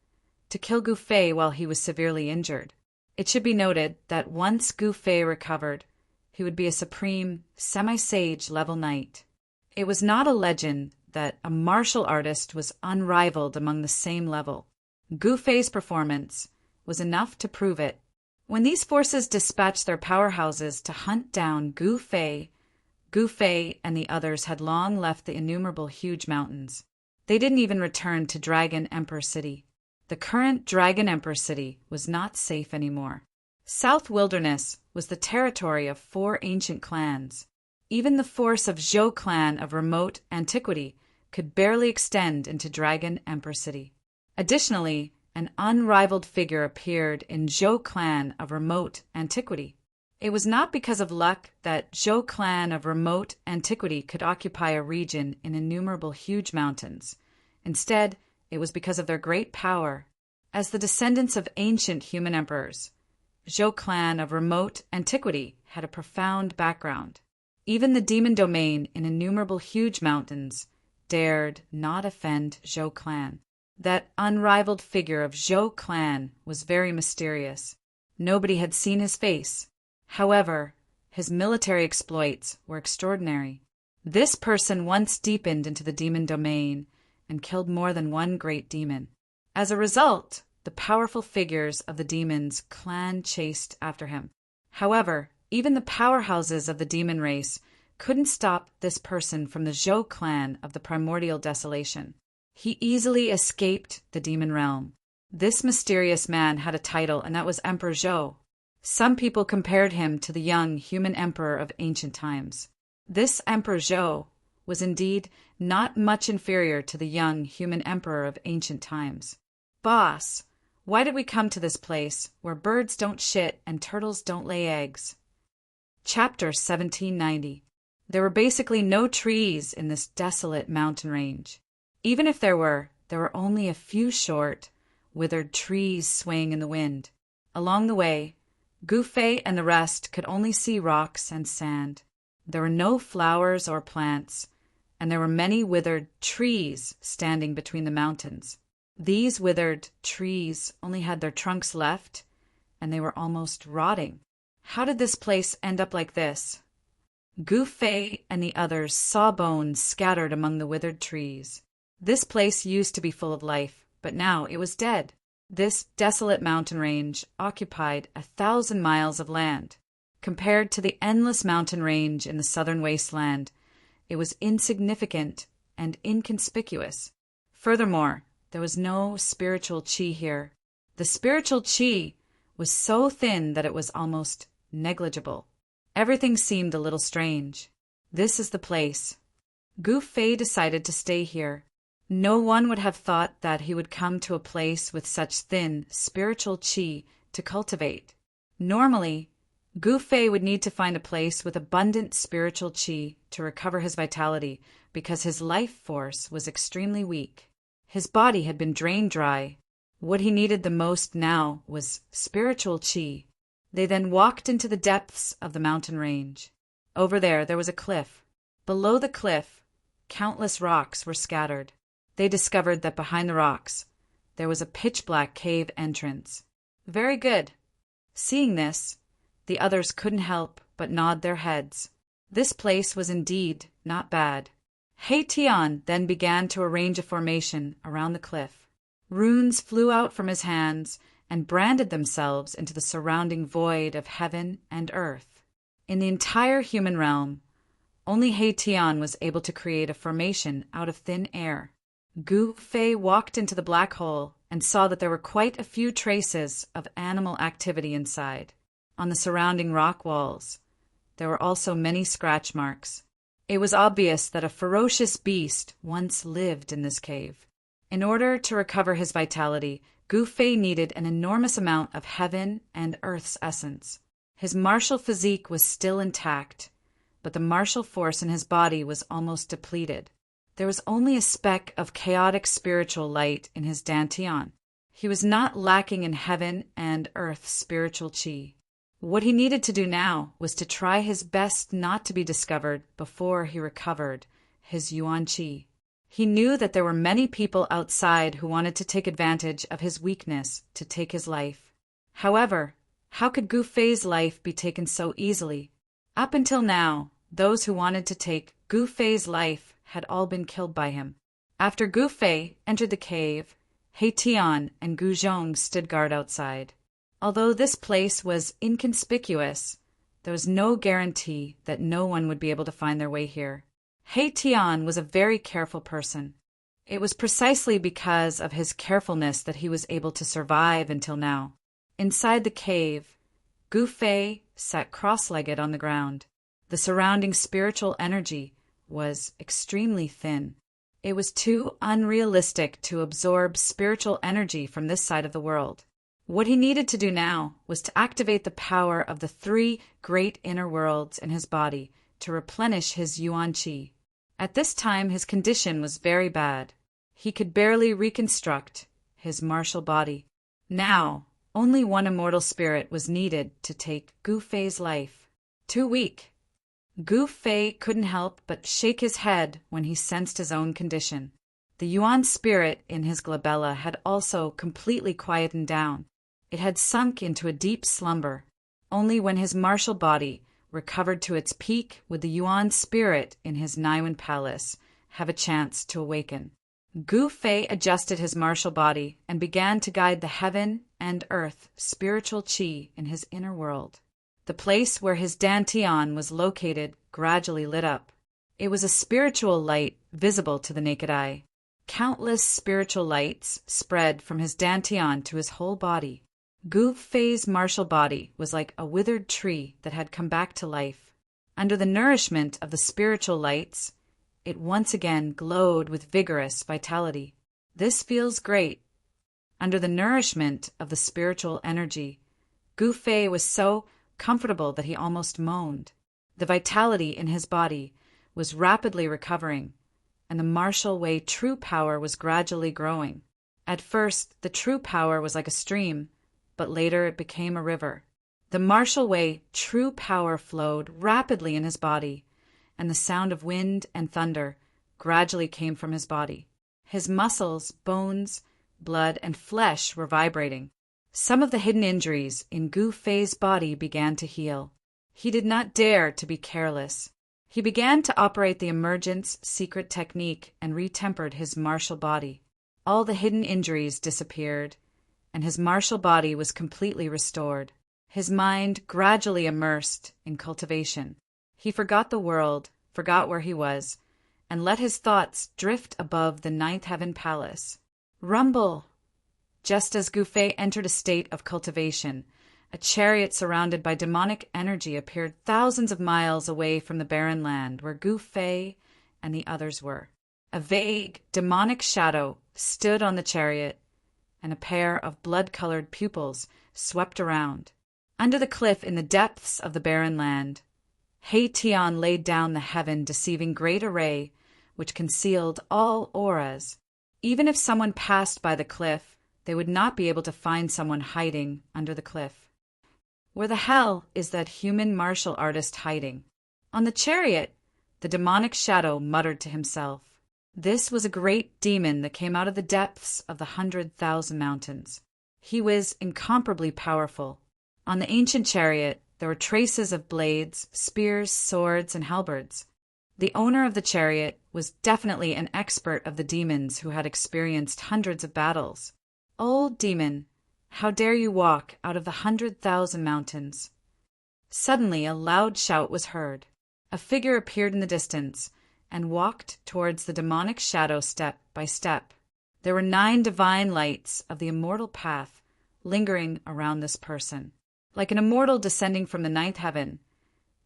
to kill Gufei while he was severely injured. It should be noted that once Gufei recovered, he would be a supreme, semi-sage level knight. It was not a legend that a martial artist was unrivaled among the same level. Gufei's performance was enough to prove it. When these forces dispatched their powerhouses to hunt down Gufei, Gufei and the others had long left the innumerable huge mountains. They didn't even return to Dragon Emperor City. The current Dragon Emperor City was not safe anymore. South Wilderness was the territory of 4 ancient clans. Even the force of Zhou clan of remote antiquity could barely extend into Dragon Emperor City. Additionally, an unrivaled figure appeared in Zhou clan of remote antiquity. It was not because of luck that Zhou clan of remote antiquity could occupy a region in innumerable huge mountains. Instead, it was because of their great power. As the descendants of ancient human emperors, Zhou clan of remote antiquity had a profound background. Even the demon domain in innumerable huge mountains dared not offend Zhou clan. That unrivaled figure of Zhou clan was very mysterious. Nobody had seen his face. However, his military exploits were extraordinary. This person once deepened into the demon domain and killed more than one great demon. As a result, the powerful figures of the demon's clan chased after him. However, even the powerhouses of the demon race couldn't stop this person from the Zhou clan of the primordial desolation. He easily escaped the demon realm. This mysterious man had a title, and that was Emperor Zhou. Some people compared him to the young human emperor of ancient times. This Emperor Zhou was indeed not much inferior to the young human emperor of ancient times. Boss, why did we come to this place where birds don't shit and turtles don't lay eggs? Chapter 1790. There were basically no trees in this desolate mountain range. Even if there were only a few short, withered trees swaying in the wind. Along the way, Gu Fei and the rest could only see rocks and sand. There were no flowers or plants, and there were many withered trees standing between the mountains. These withered trees only had their trunks left, and they were almost rotting. How did this place end up like this? Gu Fei and the others saw bones scattered among the withered trees. This place used to be full of life, but now it was dead. This desolate mountain range occupied 1,000 miles of land. Compared to the endless mountain range in the southern wasteland, it was insignificant and inconspicuous. Furthermore, there was no spiritual qi here. The spiritual qi was so thin that it was almost negligible. Everything seemed a little strange. This is the place. Gu Fei decided to stay here. No one would have thought that he would come to a place with such thin spiritual qi to cultivate. Normally, Gu Fei would need to find a place with abundant spiritual qi to recover his vitality because his life force was extremely weak. His body had been drained dry. What he needed the most now was spiritual qi. They then walked into the depths of the mountain range. Over there was a cliff. Below the cliff, countless rocks were scattered. They discovered that behind the rocks, there was a pitch-black cave entrance. Very good. Seeing this, the others couldn't help but nod their heads. This place was indeed not bad. He Tian then began to arrange a formation around the cliff. Runes flew out from his hands and branded themselves into the surrounding void of heaven and earth. In the entire human realm, only He Tian was able to create a formation out of thin air. Gu Fei walked into the black hole and saw that there were quite a few traces of animal activity inside. On the surrounding rock walls, there were also many scratch marks. It was obvious that a ferocious beast once lived in this cave. In order to recover his vitality, Gu Fei needed an enormous amount of heaven and earth's essence. His martial physique was still intact, but the martial force in his body was almost depleted. There was only a speck of chaotic spiritual light in his dantian. He was not lacking in heaven and earth spiritual qi. What he needed to do now was to try his best not to be discovered before he recovered his yuan qi. He knew that there were many people outside who wanted to take advantage of his weakness to take his life. However, how could Gu Fei's life be taken so easily? Up until now, those who wanted to take Gu Fei's life had all been killed by him. After Gu Fei entered the cave, He Tian and Gu Zhong stood guard outside. Although this place was inconspicuous, there was no guarantee that no one would be able to find their way here. He Tian was a very careful person. It was precisely because of his carefulness that he was able to survive until now. Inside the cave, Gu Fei sat cross-legged on the ground. The surrounding spiritual energy was extremely thin. It was too unrealistic to absorb spiritual energy from this side of the world. What he needed to do now was to activate the power of the 3 great inner worlds in his body to replenish his yuan qi. At this time, his condition was very bad. He could barely reconstruct his martial body. Now, only one immortal spirit was needed to take Gu Fei's life. Too weak. Gu Fei couldn't help but shake his head when he sensed his own condition. The yuan spirit in his glabella had also completely quietened down. It had sunk into a deep slumber. Only when his martial body recovered to its peak would the yuan spirit in his Niwen palace have a chance to awaken. Gu Fei adjusted his martial body and began to guide the heaven and earth spiritual qi in his inner world. The place where his dantian was located gradually lit up. It was a spiritual light visible to the naked eye. Countless spiritual lights spread from his dantian to his whole body. Gu Fei's martial body was like a withered tree that had come back to life. Under the nourishment of the spiritual lights, it once again glowed with vigorous vitality. This feels great. Under the nourishment of the spiritual energy, Gu Fei was so comfortable that he almost moaned. The vitality in his body was rapidly recovering, and the martial way true power was gradually growing. At first, the true power was like a stream, but later it became a river. The martial way true power flowed rapidly in his body, and the sound of wind and thunder gradually came from his body. His muscles, bones, blood, and flesh were vibrating. Some of the hidden injuries in Gu Fei's body began to heal. He did not dare to be careless. He began to operate the emergence secret technique and retempered his martial body. All the hidden injuries disappeared, and his martial body was completely restored. His mind gradually immersed in cultivation. He forgot the world, forgot where he was, and let his thoughts drift above the ninth heaven palace. Rumble! Just as Gu Fei entered a state of cultivation, a chariot surrounded by demonic energy appeared thousands of miles away from the barren land where Gu Fei and the others were. A vague, demonic shadow stood on the chariot, and a pair of blood-colored pupils swept around. Under the cliff in the depths of the barren land, Hei Tian laid down the heaven-deceiving great array which concealed all auras. Even if someone passed by the cliff, they would not be able to find someone hiding under the cliff. Where the hell is that human martial artist hiding? On the chariot, the demonic shadow muttered to himself. This was a great demon that came out of the depths of the 100,000 mountains. He was incomparably powerful. On the ancient chariot, there were traces of blades, spears, swords, and halberds. The owner of the chariot was definitely an expert of the demons who had experienced hundreds of battles. Old demon, how dare you walk out of the 100,000 mountains? Suddenly a loud shout was heard. A figure appeared in the distance and walked towards the demonic shadow step by step. There were 9 divine lights of the immortal path lingering around this person. Like an immortal descending from the ninth heaven,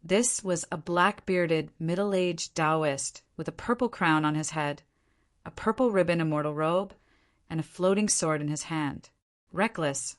this was a black-bearded, middle-aged Taoist with a purple crown on his head, a purple ribbon immortal robe, and a floating sword in his hand. Reckless.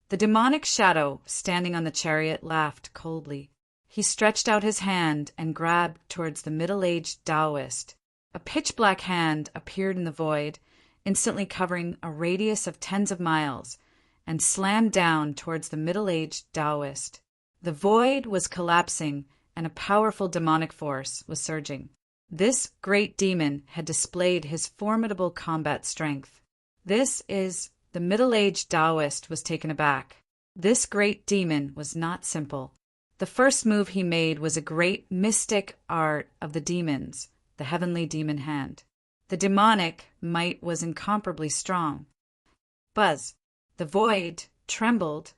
The demonic shadow standing on the chariot laughed coldly. He stretched out his hand and grabbed towards the middle-aged Taoist. A pitch-black hand appeared in the void, instantly covering a radius of tens of miles, and slammed down towards the middle-aged Taoist. The void was collapsing, and a powerful demonic force was surging. This great demon had displayed his formidable combat strength. The middle-aged Taoist was taken aback. This great demon was not simple. The first move he made was a great mystic art of the demons, the heavenly demon hand. The demonic might was incomparably strong. Buzz! The void trembled,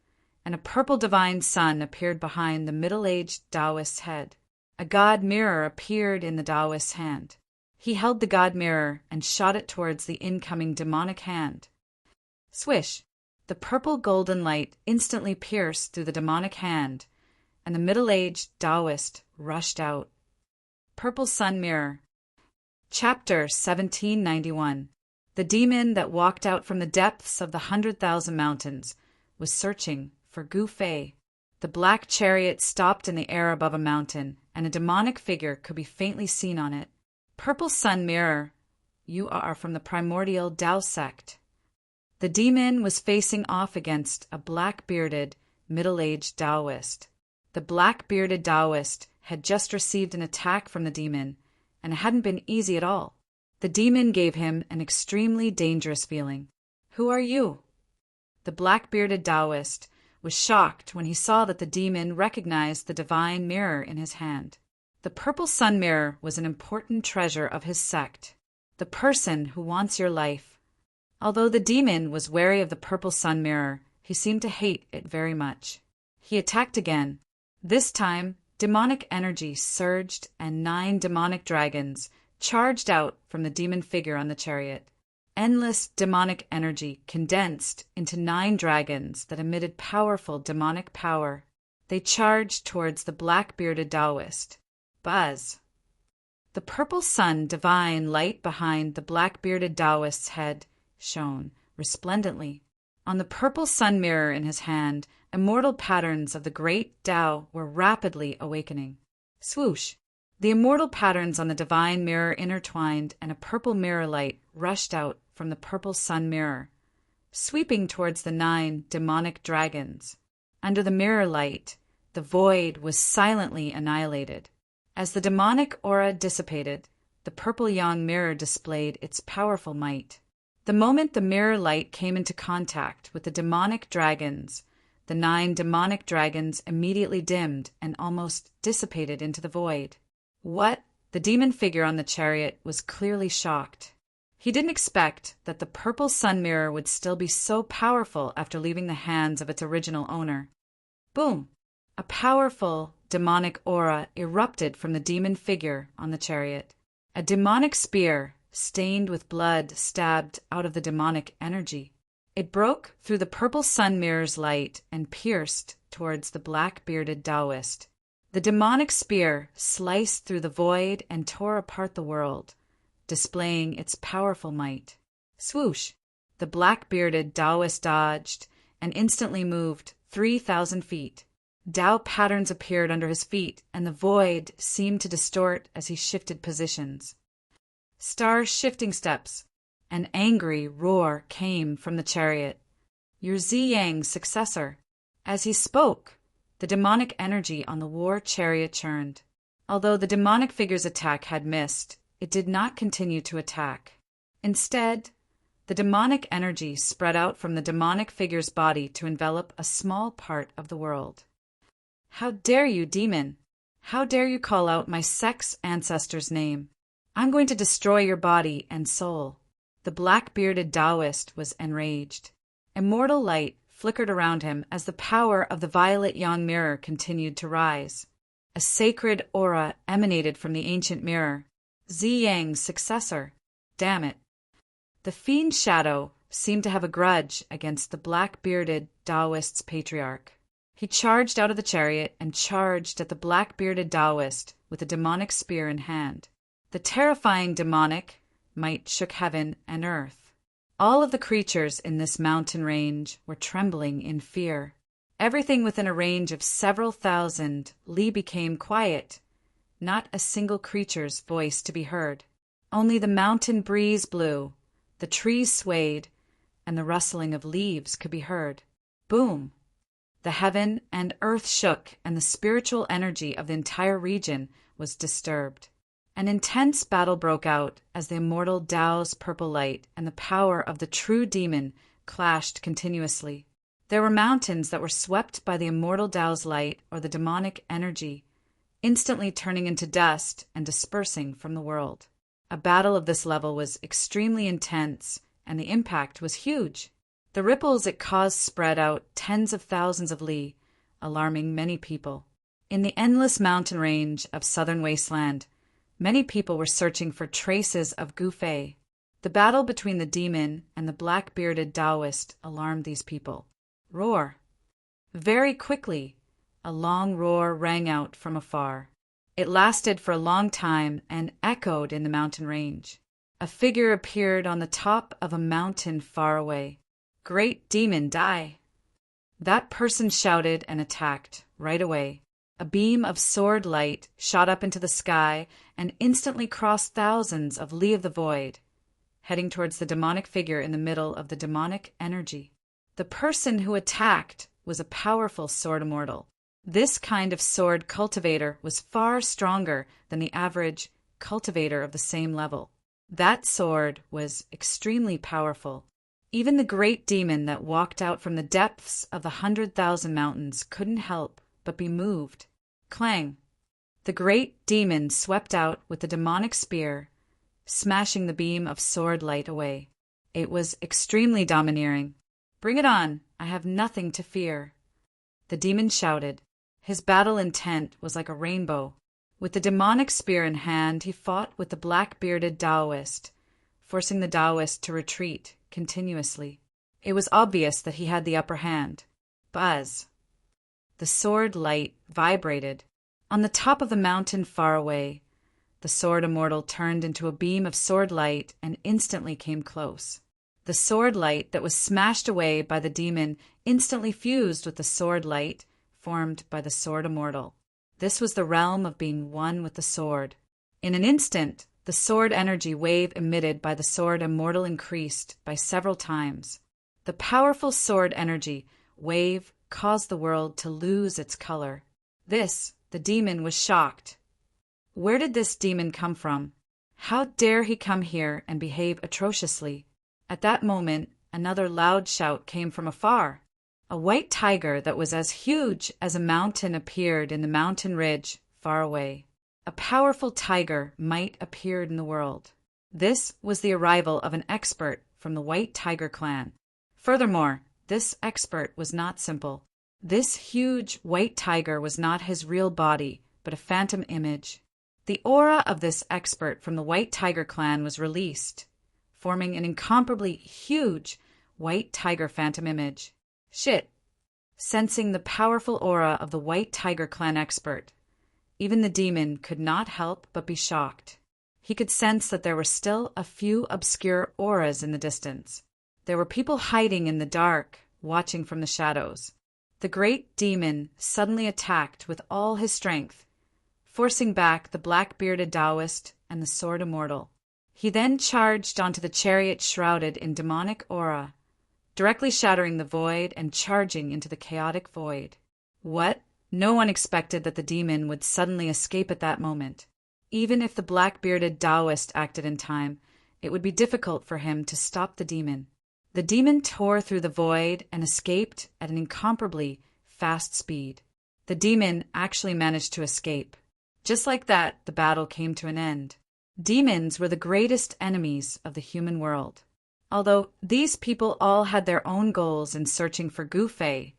and a purple divine sun appeared behind the middle-aged Taoist's head. A god mirror appeared in the Taoist's hand. He held the god mirror and shot it towards the incoming demonic hand. Swish! The purple golden light instantly pierced through the demonic hand, and the middle-aged Taoist rushed out. Purple Sun Mirror. Chapter 1791. The demon that walked out from the depths of the 100,000 mountains was searching for Gu Fei. The black chariot stopped in the air above a mountain, and a demonic figure could be faintly seen on it. Purple Sun Mirror, you are from the primordial Tao sect. The demon was facing off against a black-bearded, middle-aged Taoist. The black-bearded Taoist had just received an attack from the demon, and it hadn't been easy at all. The demon gave him an extremely dangerous feeling. Who are you? The black-bearded Taoist was shocked when he saw that the demon recognized the divine mirror in his hand. The purple sun mirror was an important treasure of his sect, the person who wants your life. Although the demon was wary of the purple sun mirror, he seemed to hate it very much. He attacked again. This time, demonic energy surged and 9 demonic dragons charged out from the demon figure on the chariot. endless demonic energy condensed into 9 dragons that emitted powerful demonic power. They charged towards the black-bearded Taoist. Buzz! The purple sun, divine light behind the black-bearded Taoist's head, shone resplendently. On the purple sun mirror in his hand, immortal patterns of the great Tao were rapidly awakening. Swoosh! The immortal patterns on the divine mirror intertwined, and a purple mirror light rushed out from the purple sun mirror, sweeping towards the 9 demonic dragons. Under the mirror light, the void was silently annihilated. As the demonic aura dissipated, the purple yang mirror displayed its powerful might. The moment the mirror light came into contact with the demonic dragons, the 9 demonic dragons immediately dimmed and almost dissipated into the void. What? The demon figure on the chariot was clearly shocked. He didn't expect that the purple sun mirror would still be so powerful after leaving the hands of its original owner. Boom! A powerful demonic aura erupted from the demon figure on the chariot. A demonic spear, stained with blood, stabbed out of the demonic energy. It broke through the purple sun mirror's light and pierced towards the black-bearded Taoist. The demonic spear sliced through the void and tore apart the world, displaying its powerful might. Swoosh! The black-bearded Taoist dodged and instantly moved 3,000 feet. Tao patterns appeared under his feet, and the void seemed to distort as he shifted positions. Star shifting steps. An angry roar came from the chariot. "You're Zi Yang's successor." As he spoke, the demonic energy on the war chariot churned. Although the demonic figure's attack had missed, it did not continue to attack. Instead, the demonic energy spread out from the demonic figure's body to envelop a small part of the world. "How dare you, demon! How dare you call out my sex ancestor's name? I'm going to destroy your body and soul." The black-bearded Taoist was enraged. Immortal light flickered around him as the power of the violet yang mirror continued to rise. A sacred aura emanated from the ancient mirror. Zi Yang's successor. Damn it. The fiend shadow seemed to have a grudge against the black-bearded Taoist's patriarch. He charged out of the chariot and charged at the black-bearded Taoist with a demonic spear in hand. The terrifying demonic might shook heaven and earth. All of the creatures in this mountain range were trembling in fear. Everything within a range of several thousand li became quiet. Not a single creature's voice to be heard. Only the mountain breeze blew, the trees swayed, and the rustling of leaves could be heard. Boom! The heaven and earth shook, and the spiritual energy of the entire region was disturbed. An intense battle broke out as the immortal Tao's purple light and the power of the true demon clashed continuously. There were mountains that were swept by the immortal Tao's light or the demonic energy, instantly turning into dust and dispersing from the world. A battle of this level was extremely intense, and the impact was huge. The ripples it caused spread out tens of thousands of li, alarming many people. In the endless mountain range of southern wasteland, many people were searching for traces of Gufei. The battle between the demon and the black-bearded Taoist alarmed these people. Roar! Very quickly, a long roar rang out from afar. It lasted for a long time and echoed in the mountain range. A figure appeared on the top of a mountain far away. "Great demon, die!" That person shouted and attacked right away. A beam of sword light shot up into the sky and instantly crossed thousands of li of the void, heading towards the demonic figure in the middle of the demonic energy. The person who attacked was a powerful sword immortal. This kind of sword cultivator was far stronger than the average cultivator of the same level. That sword was extremely powerful. Even the great demon that walked out from the depths of the 100,000 mountains couldn't help but be moved. Clang! The great demon swept out with the demonic spear, smashing the beam of sword light away. It was extremely domineering. "Bring it on! I have nothing to fear." The demon shouted. His battle intent was like a rainbow. With the demonic spear in hand, he fought with the black-bearded Taoist, forcing the Taoist to retreat continuously. It was obvious that he had the upper hand. Buzz! The sword light vibrated. On the top of the mountain far away, the sword immortal turned into a beam of sword light and instantly came close. The sword light that was smashed away by the demon instantly fused with the sword light formed by the sword immortal. This was the realm of being one with the sword. In an instant, the sword energy wave emitted by the sword immortal increased by several times. The powerful sword energy wave caused the world to lose its color. The demon was shocked. Where did this demon come from? How dare he come here and behave atrociously? At that moment, another loud shout came from afar. A white tiger that was as huge as a mountain appeared in the mountain ridge far away. A powerful tiger might appeared in the world. This was the arrival of an expert from the White Tiger clan. Furthermore, this expert was not simple. This huge white tiger was not his real body, but a phantom image. The aura of this expert from the White Tiger clan was released, forming an incomparably huge white tiger phantom image. Shit! Sensing the powerful aura of the White Tiger clan expert, even the demon could not help but be shocked. He could sense that there were still a few obscure auras in the distance. There were people hiding in the dark, watching from the shadows. The great demon suddenly attacked with all his strength, forcing back the black-bearded Taoist and the sword immortal. He then charged onto the chariot shrouded in demonic aura, directly shattering the void and charging into the chaotic void. What? No one expected that the demon would suddenly escape at that moment. Even if the black-bearded Taoist acted in time, it would be difficult for him to stop the demon. The demon tore through the void and escaped at an incomparably fast speed. The demon actually managed to escape. Just like that, the battle came to an end. Demons were the greatest enemies of the human world. Although these people all had their own goals in searching for Gu Fei,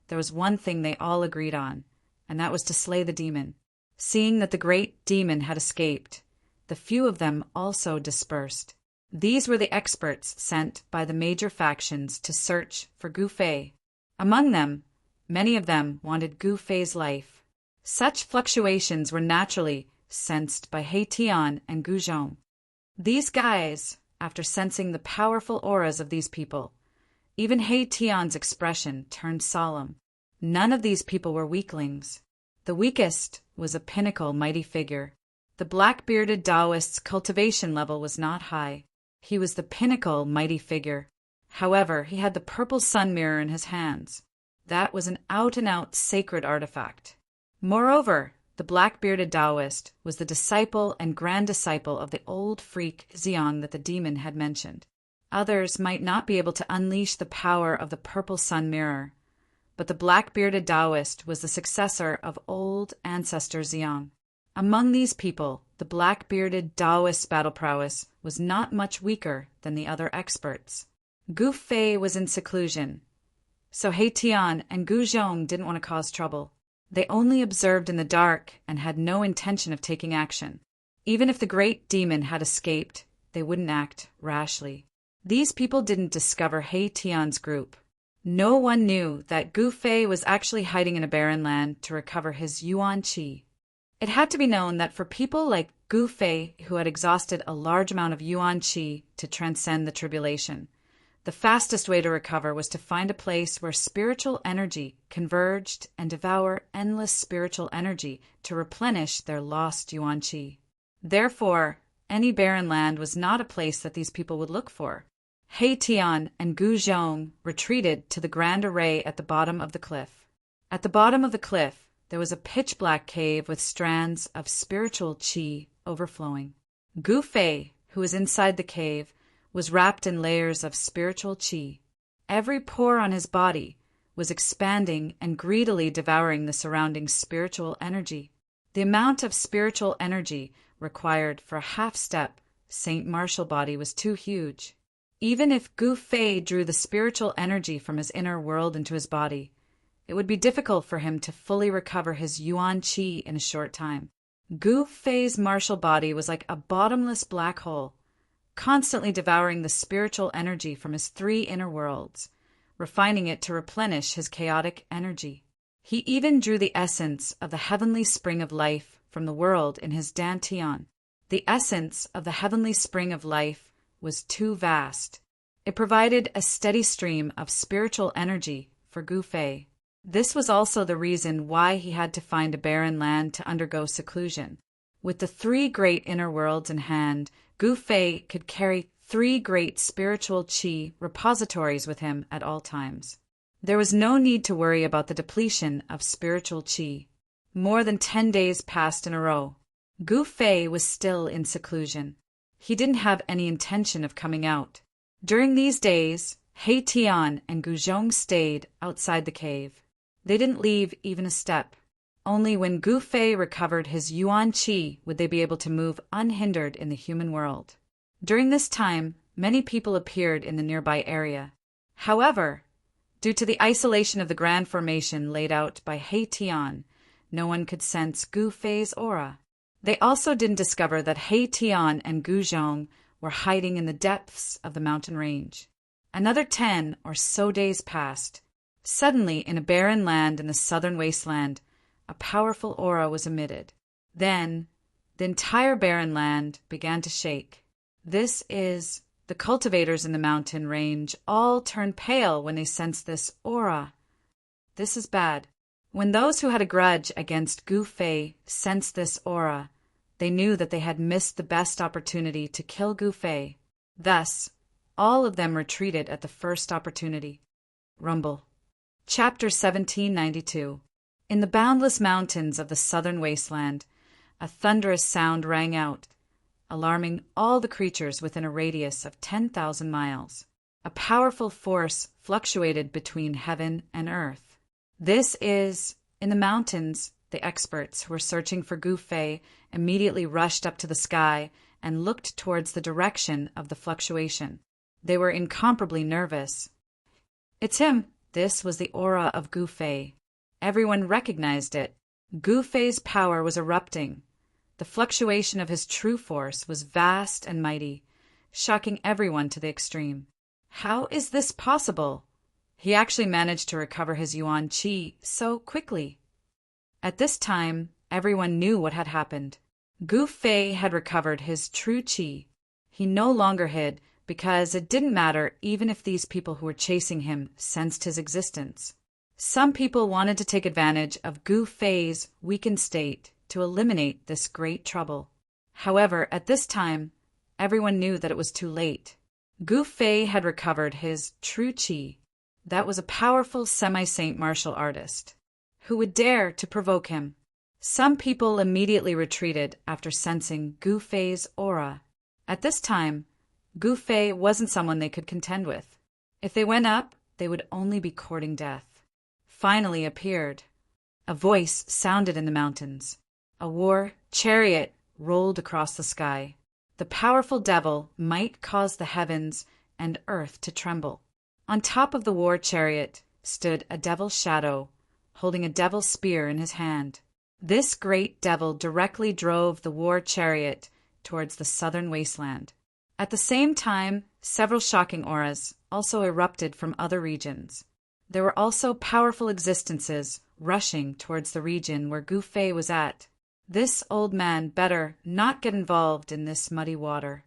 there was one thing they all agreed on, and that was to slay the demon. Seeing that the great demon had escaped, the few of them also dispersed. These were the experts sent by the major factions to search for Gu Fei. Among them, many of them wanted Gu Fei's life. Such fluctuations were naturally sensed by He Tian and Gu Zhong. These guys, after sensing the powerful auras of these people, even He Tian's expression turned solemn. None of these people were weaklings. The weakest was a pinnacle mighty figure. The black-bearded Taoist's cultivation level was not high. He was the pinnacle mighty figure. However, he had the purple sun mirror in his hands. That was an out-and-out sacred artifact. Moreover, the black-bearded Taoist was the disciple and grand disciple of the old freak Xiang that the demon had mentioned. Others might not be able to unleash the power of the purple sun mirror, but the black-bearded Taoist was the successor of old ancestor Xiang. Among these people, the black-bearded Taoist's battle prowess was not much weaker than the other experts. Gu Fei was in seclusion, so He Tian and Gu Zhong didn't want to cause trouble. They only observed in the dark and had no intention of taking action. Even if the great demon had escaped, they wouldn't act rashly. These people didn't discover He Tian's group. No one knew that Gu Fei was actually hiding in a barren land to recover his yuan qi. It had to be known that for people like Gu Fei, who had exhausted a large amount of yuan qi to transcend the tribulation, the fastest way to recover was to find a place where spiritual energy converged and devour endless spiritual energy to replenish their lost yuan qi. Therefore, any barren land was not a place that these people would look for. He Tian and Gu Zhong retreated to the grand array at the bottom of the cliff. At the bottom of the cliff, there was a pitch-black cave with strands of spiritual qi overflowing. Gu Fei, who was inside the cave, was wrapped in layers of spiritual qi. Every pore on his body was expanding and greedily devouring the surrounding spiritual energy. The amount of spiritual energy required for a half-step Saint Martial body was too huge. Even if Gu Fei drew the spiritual energy from his inner world into his body, it would be difficult for him to fully recover his yuan qi in a short time. Gu Fei's martial body was like a bottomless black hole, constantly devouring the spiritual energy from his 3 inner worlds, refining it to replenish his chaotic energy. He even drew the essence of the heavenly spring of life from the world in his dantian. The essence of the heavenly spring of life was too vast. It provided a steady stream of spiritual energy for Gu Fei. This was also the reason why he had to find a barren land to undergo seclusion. With the 3 great inner worlds in hand, Gu Fei could carry 3 great spiritual qi repositories with him at all times. There was no need to worry about the depletion of spiritual qi. More than 10 days passed in a row. Gu Fei was still in seclusion. He didn't have any intention of coming out. During these days, He Tian and Gu Zhong stayed outside the cave. They didn't leave even a step. Only when Gu Fei recovered his yuan qi would they be able to move unhindered in the human world. During this time, many people appeared in the nearby area. However, due to the isolation of the grand formation laid out by He Tian, no one could sense Gu Fei's aura. They also didn't discover that He Tian and Gu Zhong were hiding in the depths of the mountain range. Another 10 or so days passed. Suddenly, in a barren land in the southern wasteland, a powerful aura was emitted. Then, the entire barren land began to shake. The cultivators in the mountain range all turned pale when they sensed this aura. This is bad. When those who had a grudge against Gu Fei sensed this aura, they knew that they had missed the best opportunity to kill Gu Fei. Thus, all of them retreated at the first opportunity. Rumble. Chapter 1792. In the boundless mountains of the southern wasteland, a thunderous sound rang out, alarming all the creatures within a radius of 10,000 miles. A powerful force fluctuated between heaven and earth. In the mountains, the experts who were searching for Gu Fei immediately rushed up to the sky and looked towards the direction of the fluctuation. They were incomparably nervous. It's him! This was the aura of Gu Fei. Everyone recognized it. Gu Fei's power was erupting. The fluctuation of his true force was vast and mighty, shocking everyone to the extreme. How is this possible? He actually managed to recover his yuan qi so quickly. At this time, everyone knew what had happened. Gu Fei had recovered his true qi. He no longer hid, because it didn't matter even if these people who were chasing him sensed his existence. Some people wanted to take advantage of Gu Fei's weakened state to eliminate this great trouble. However, at this time, everyone knew that it was too late. Gu Fei had recovered his true qi. That was a powerful semi-saint martial artist. Who would dare to provoke him? Some people immediately retreated after sensing Gu Fei's aura. At this time, Gu Fei wasn't someone they could contend with. If they went up, they would only be courting death. Finally appeared. A voice sounded in the mountains. A war chariot rolled across the sky. The powerful devil might cause the heavens and earth to tremble. On top of the war chariot stood a devil's shadow, holding a devil's spear in his hand. This great devil directly drove the war chariot towards the southern wasteland. At the same time, several shocking auras also erupted from other regions. There were also powerful existences rushing towards the region where Gu Fei was at. This old man better not get involved in this muddy water.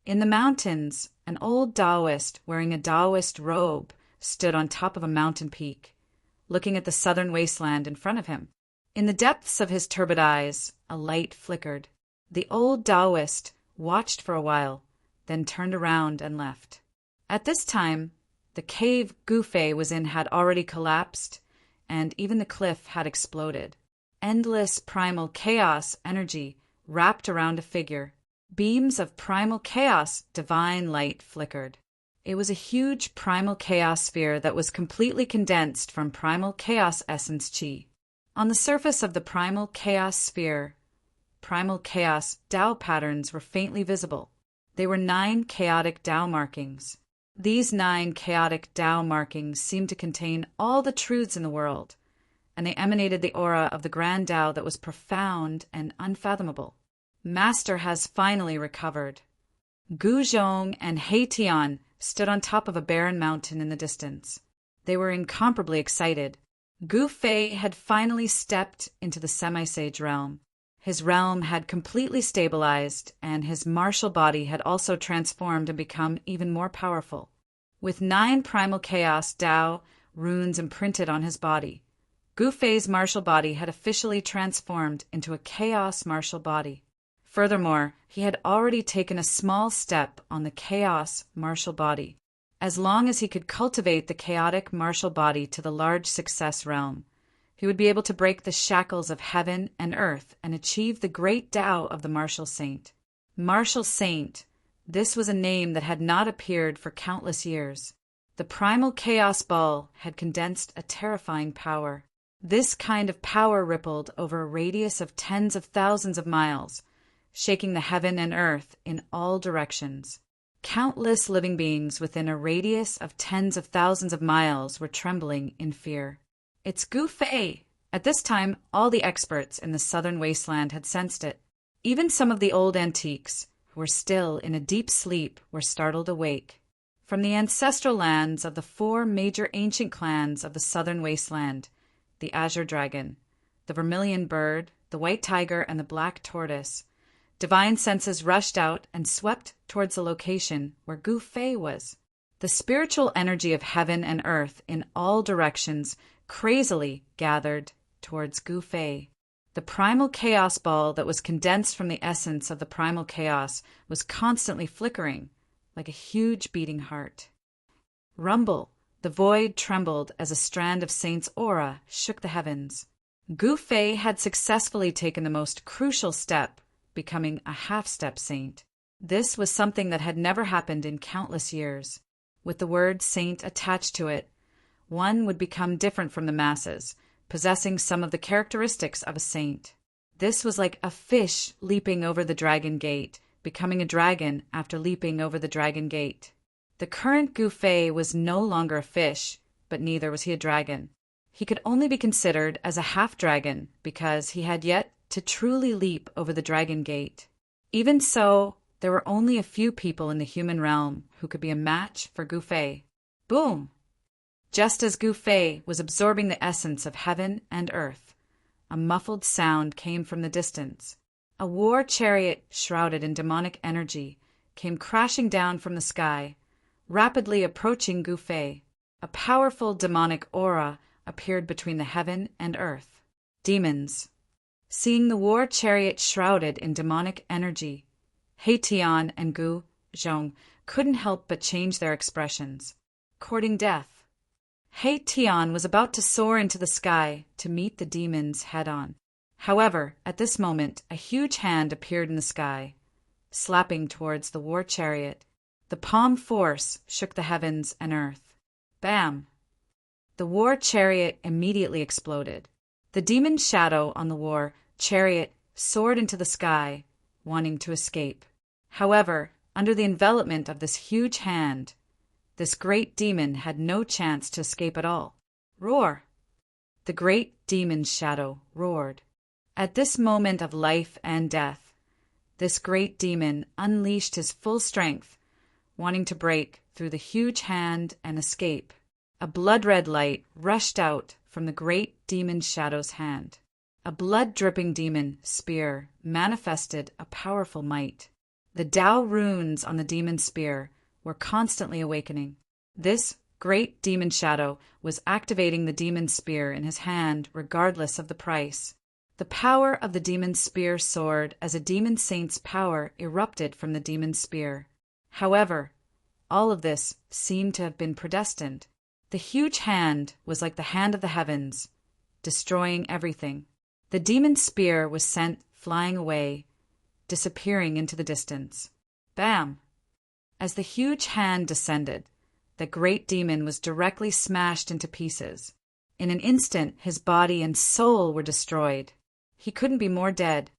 In the mountains, an old Taoist wearing a Taoist robe stood on top of a mountain peak, looking at the southern wasteland in front of him. In the depths of his turbid eyes, a light flickered. The old Taoist watched for a while, then turned around and left. At this time, the cave Gu Fei was in had already collapsed, and even the cliff had exploded. Endless primal chaos energy wrapped around a figure. Beams of primal chaos divine light flickered. It was a huge primal chaos sphere that was completely condensed from primal chaos essence chi. On the surface of the primal chaos sphere, primal chaos Tao patterns were faintly visible. They were 9 chaotic Tao markings. These 9 chaotic Tao markings seemed to contain all the truths in the world, and they emanated the aura of the grand Tao that was profound and unfathomable. Master has finally recovered. Gu Zhong and He Tian stood on top of a barren mountain in the distance. They were incomparably excited. Gu Fei had finally stepped into the semi-sage realm. His realm had completely stabilized, and his martial body had also transformed and become even more powerful. With 9 primal chaos Tao runes imprinted on his body, Gu Fei's martial body had officially transformed into a chaos martial body. Furthermore, he had already taken a small step on the chaos martial body. As long as he could cultivate the chaotic martial body to the large success realm, he would be able to break the shackles of heaven and earth and achieve the great Tao of the martial saint. Martial saint, this was a name that had not appeared for countless years. The primal chaos ball had condensed a terrifying power. This kind of power rippled over a radius of tens of thousands of miles, shaking the heaven and earth in all directions. Countless living beings within a radius of tens of thousands of miles were trembling in fear. It's Gu Fei! At this time, all the experts in the southern wasteland had sensed it. Even some of the old antiques, who were still in a deep sleep, were startled awake. From the ancestral lands of the 4 major ancient clans of the southern wasteland, the Azure Dragon, the Vermilion Bird, the White Tiger, and the Black Tortoise, divine senses rushed out and swept towards the location where Gu Fei was. The spiritual energy of heaven and earth in all directions crazily gathered towards Gu Fei. The primal chaos ball that was condensed from the essence of the primal chaos was constantly flickering, like a huge beating heart. Rumble! The void trembled as a strand of Saint's aura shook the heavens. Gu Fei had successfully taken the most crucial step, becoming a half-step saint. This was something that had never happened in countless years. With the word saint attached to it, one would become different from the masses, possessing some of the characteristics of a saint. This was like a fish leaping over the dragon gate, becoming a dragon after leaping over the dragon gate. The current Gu Fei was no longer a fish, but neither was he a dragon. He could only be considered as a half-dragon because he had yet to truly leap over the dragon gate. Even so, there were only a few people in the human realm who could be a match for Gu Fei. Boom! Just as Gu Fei was absorbing the essence of heaven and earth, a muffled sound came from the distance. A war chariot shrouded in demonic energy came crashing down from the sky, rapidly approaching Gu Fei. A powerful demonic aura appeared between the heaven and earth. Demons. Seeing the war chariot shrouded in demonic energy, He Tian and Gu Zhong couldn't help but change their expressions. Courting death. He Tian was about to soar into the sky to meet the demons head-on. However, at this moment, a huge hand appeared in the sky, slapping towards the war chariot. The palm force shook the heavens and earth. Bam! The war chariot immediately exploded. The demon shadow on the war chariot soared into the sky, wanting to escape. However, under the envelopment of this huge hand, this great demon had no chance to escape at all. Roar! The great demon's shadow roared. At this moment of life and death, this great demon unleashed his full strength, wanting to break through the huge hand and escape. A blood-red light rushed out from the great demon shadow's hand. A blood-dripping demon spear manifested a powerful might. The Tao runes on the demon spear were constantly awakening. This great demon shadow was activating the demon spear in his hand regardless of the price. The power of the demon spear soared as a demon saint's power erupted from the demon spear. However, all of this seemed to have been predestined. The huge hand was like the hand of the heavens, destroying everything. The demon spear was sent flying away, disappearing into the distance. Bam! As the huge hand descended, the great demon was directly smashed into pieces. In an instant, his body and soul were destroyed. He couldn't be more dead.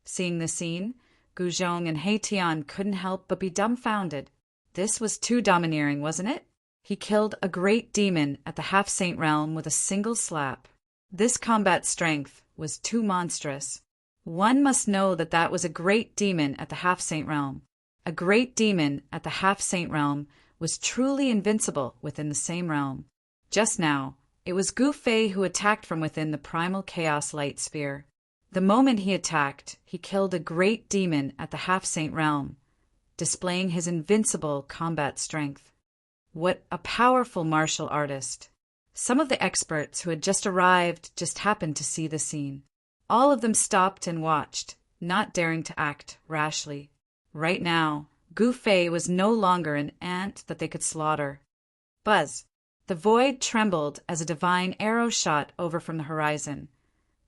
Seeing the scene, Gu Zhong and He Tian couldn't help but be dumbfounded. This was too domineering, wasn't it? He killed a great demon at the half-saint realm with a single slap. This combat strength was too monstrous. One must know that was a great demon at the half-saint realm. A great demon at the half-saint realm was truly invincible within the same realm. Just now, it was Gu Fei who attacked from within the primal chaos light sphere. The moment he attacked, he killed a great demon at the half-saint realm, displaying his invincible combat strength. What a powerful martial artist! Some of the experts who had just arrived just happened to see the scene. All of them stopped and watched, not daring to act rashly. Right now, Gu Fei was no longer an ant that they could slaughter. Buzz! The void trembled as a divine arrow shot over from the horizon,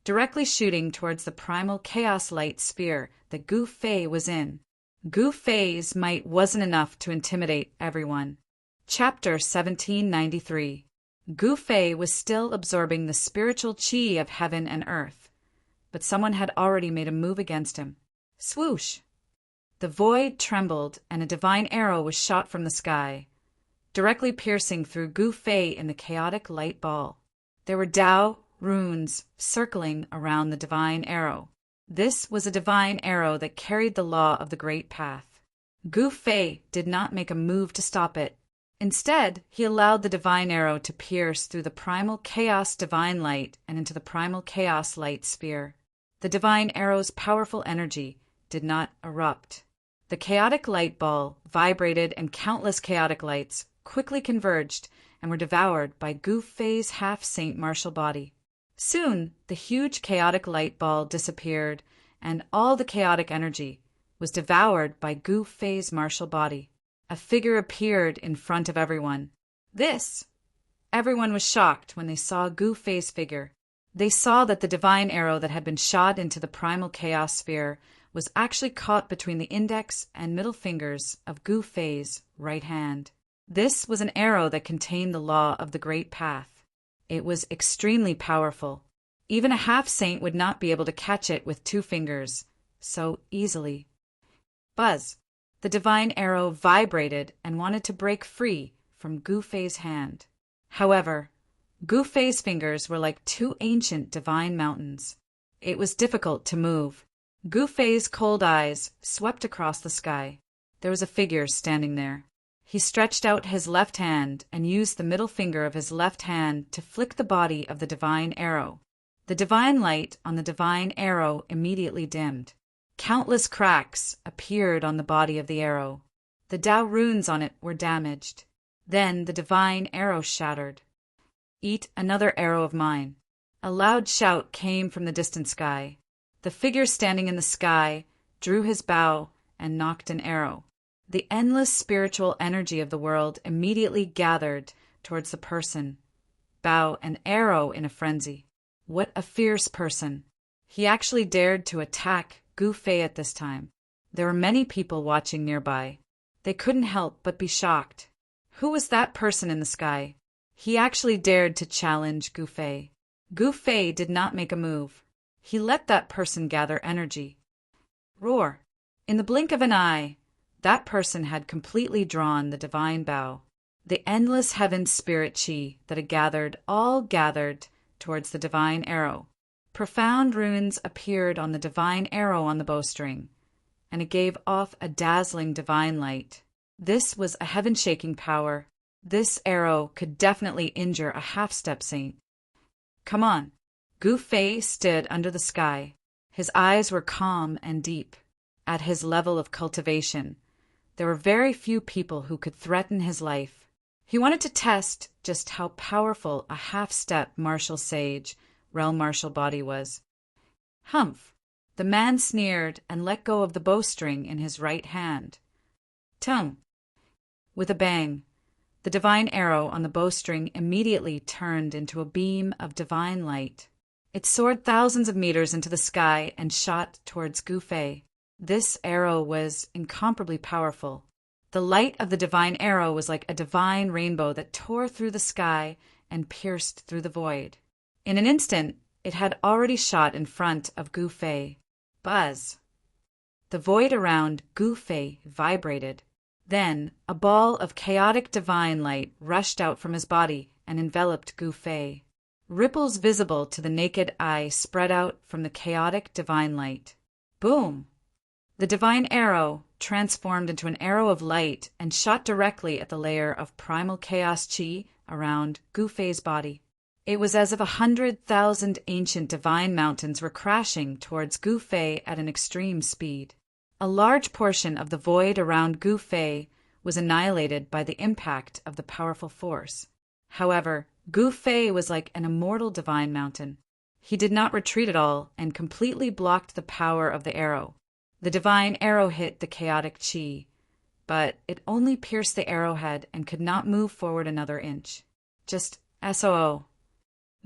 directly shooting towards the primal chaos light sphere that Gu Fei was in. Gu Fei's might wasn't enough to intimidate everyone. Chapter 1793. Gu Fei was still absorbing the spiritual qi of heaven and earth, but someone had already made a move against him. Swoosh! The void trembled and a divine arrow was shot from the sky, directly piercing through Gu Fei in the chaotic light ball. There were Tao runes circling around the divine arrow. This was a divine arrow that carried the law of the Great Path. Gu Fei did not make a move to stop it. Instead, he allowed the divine arrow to pierce through the primal chaos divine light and into the primal chaos light sphere. The divine arrow's powerful energy did not erupt. The chaotic light ball vibrated and countless chaotic lights quickly converged and were devoured by Gu Fei's half-saint martial body. Soon, the huge chaotic light ball disappeared, and all the chaotic energy was devoured by Gu Fei's martial body. A figure appeared in front of everyone. Everyone was shocked when they saw Gu Fei's figure. They saw that the divine arrow that had been shot into the primal chaos sphere was actually caught between the index and middle fingers of Gu Fei's right hand. This was an arrow that contained the law of the Great Path. It was extremely powerful. Even a half-saint would not be able to catch it with 2 fingers so easily. Buzz! The divine arrow vibrated and wanted to break free from Gu Fei's hand. However, Gu Fei's fingers were like 2 ancient divine mountains. It was difficult to move. Gu Fei's cold eyes swept across the sky. There was a figure standing there. He stretched out his left hand and used the middle finger of his left hand to flick the body of the divine arrow. The divine light on the divine arrow immediately dimmed. Countless cracks appeared on the body of the arrow. The Tao runes on it were damaged. Then the divine arrow shattered. Eat another arrow of mine. A loud shout came from the distant sky. The figure standing in the sky drew his bow and nocked an arrow. The endless spiritual energy of the world immediately gathered towards the person. Bow an arrow in a frenzy. What a fierce person! He actually dared to attack Gu Fei at this time. There were many people watching nearby. They couldn't help but be shocked. Who was that person in the sky? He actually dared to challenge Gu Fei. Gu Fei did not make a move. He let that person gather energy. Roar! In the blink of an eye, that person had completely drawn the divine bow. The endless heaven spirit chi that had gathered towards the divine arrow. Profound runes appeared on the divine arrow on the bowstring, and it gave off a dazzling divine light. This was a heaven-shaking power. This arrow could definitely injure a half-step saint. Come on. Gu Fei stood under the sky. His eyes were calm and deep. At his level of cultivation, there were very few people who could threaten his life. He wanted to test just how powerful a half-step martial sage realm martial body was. Humph! The man sneered and let go of the bowstring in his right hand. Tum! With a bang, the divine arrow on the bowstring immediately turned into a beam of divine light. It soared thousands of meters into the sky and shot towards Gu Fei. This arrow was incomparably powerful. The light of the divine arrow was like a divine rainbow that tore through the sky and pierced through the void. In an instant, it had already shot in front of Gu Fei. Buzz! The void around Gu Fei vibrated. Then, a ball of chaotic divine light rushed out from his body and enveloped Gu Fei. Ripples visible to the naked eye spread out from the chaotic divine light. Boom! The divine arrow transformed into an arrow of light and shot directly at the layer of primal chaos chi around Gu Fei's body. It was as if 100,000 ancient divine mountains were crashing towards Gu Fei at an extreme speed. A large portion of the void around Gu Fei was annihilated by the impact of the powerful force. However, Gu Fei was like an immortal divine mountain. He did not retreat at all and completely blocked the power of the arrow. The divine arrow hit the chaotic chi, but it only pierced the arrowhead and could not move forward another inch. Just SOO.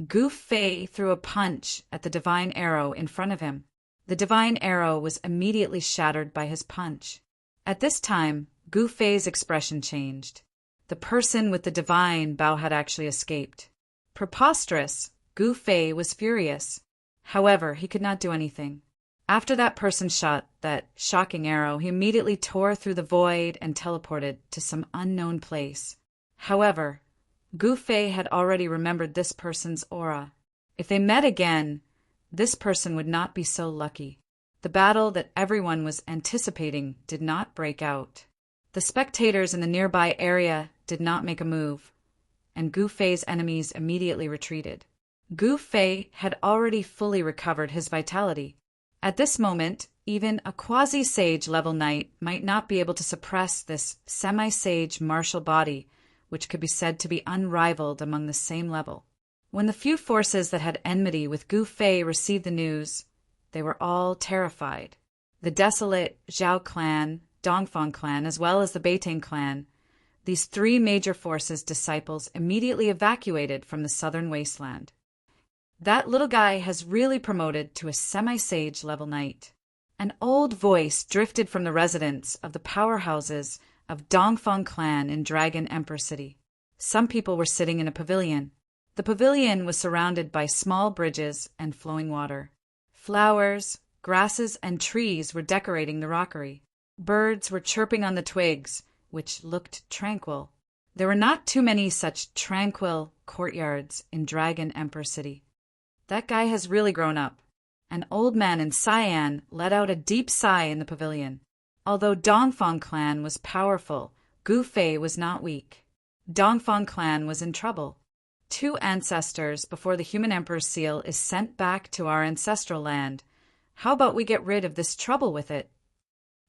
Gu Fei threw a punch at the divine arrow in front of him. The divine arrow was immediately shattered by his punch. At this time, Gu Fei's expression changed. The person with the divine bow had actually escaped. Preposterous, Gu Fei was furious. However, he could not do anything. After that person shot that shocking arrow, he immediately tore through the void and teleported to some unknown place. However, Gu Fei had already remembered this person's aura. If they met again, this person would not be so lucky. The battle that everyone was anticipating did not break out. The spectators in the nearby area did not make a move, and Gu Fei's enemies immediately retreated. Gu Fei had already fully recovered his vitality. At this moment, even a quasi-sage level knight might not be able to suppress this semi-sage martial body, which could be said to be unrivaled among the same level. When the few forces that had enmity with Gu Fei received the news, they were all terrified. The desolate Zhao clan, Dongfang clan, as well as the Beitang clan, these three major forces' disciples immediately evacuated from the southern wasteland. That little guy has really promoted to a semi-sage level knight. An old voice drifted from the residence of the powerhouses of Dongfang clan in Dragon Emperor City. Some people were sitting in a pavilion. The pavilion was surrounded by small bridges and flowing water. Flowers, grasses, and trees were decorating the rockery. Birds were chirping on the twigs, which looked tranquil. There were not too many such tranquil courtyards in Dragon Emperor City. That guy has really grown up. An old man in cyan let out a deep sigh in the pavilion. Although Dongfang clan was powerful, Gu Fei was not weak. Dongfang clan was in trouble. 2 ancestors before the human emperor's seal is sent back to our ancestral land. How about we get rid of this trouble with it?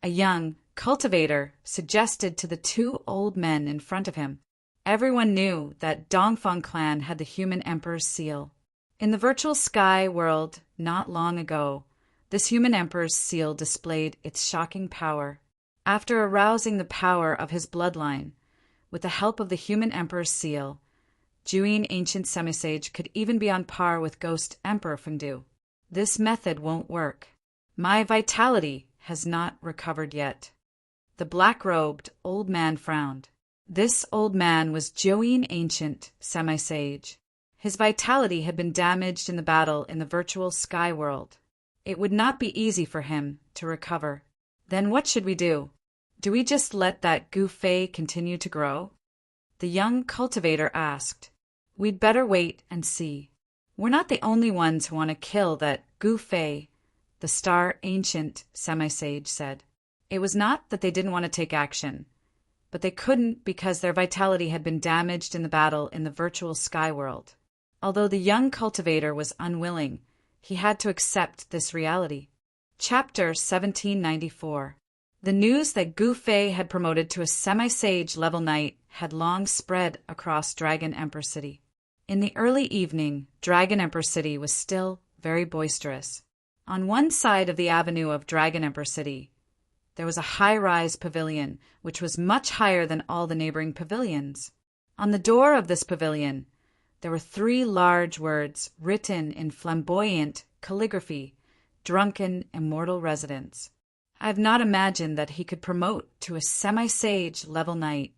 A young cultivator suggested to the 2 old men in front of him. Everyone knew that Dongfang clan had the human emperor's seal. In the virtual sky world not long ago, this human emperor's seal displayed its shocking power. After arousing the power of his bloodline, with the help of the human emperor's seal, Juyin ancient semisage could even be on par with Ghost Emperor Fengdu. This method won't work. My vitality has not recovered yet. The black-robed old man frowned. This old man was Juyin ancient semisage. His vitality had been damaged in the battle in the virtual sky world. It would not be easy for him to recover. Then what should we do? Do we just let that Gu Fei continue to grow? The young cultivator asked. We'd better wait and see. We're not the only ones who want to kill that Gu Fei, the star ancient semisage said. It was not that they didn't want to take action, but they couldn't because their vitality had been damaged in the battle in the virtual sky world. Although the young cultivator was unwilling, he had to accept this reality. Chapter 1794. The news that Gu Fei had promoted to a semi-sage level knight had long spread across Dragon Emperor City. In the early evening, Dragon Emperor City was still very boisterous. On one side of the avenue of Dragon Emperor City, there was a high-rise pavilion, which was much higher than all the neighboring pavilions. On the door of this pavilion, there were 3 large words written in flamboyant calligraphy, Drunken Immortal Residence. I have not imagined that he could promote to a semi-sage level knight.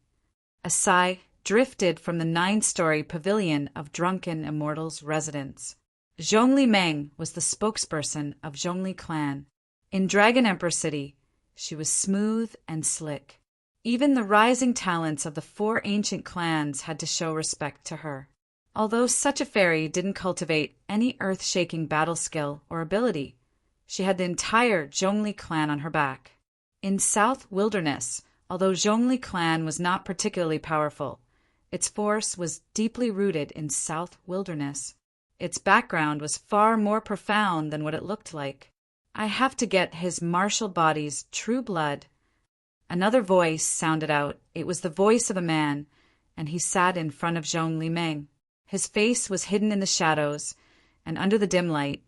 A sigh drifted from the 9-story pavilion of Drunken Immortal's residence. Zhongli Meng was the spokesperson of Zhongli clan. In Dragon Emperor City, she was smooth and slick. Even the rising talents of the 4 ancient clans had to show respect to her. Although such a fairy didn't cultivate any earth-shaking battle skill or ability, she had the entire Zhongli clan on her back. In South Wilderness, although Zhongli clan was not particularly powerful, its force was deeply rooted in South Wilderness. Its background was far more profound than what it looked like. I have to get his martial body's true blood. Another voice sounded out. It was the voice of a man, and he sat in front of Zhongli Meng. His face was hidden in the shadows, and under the dim light,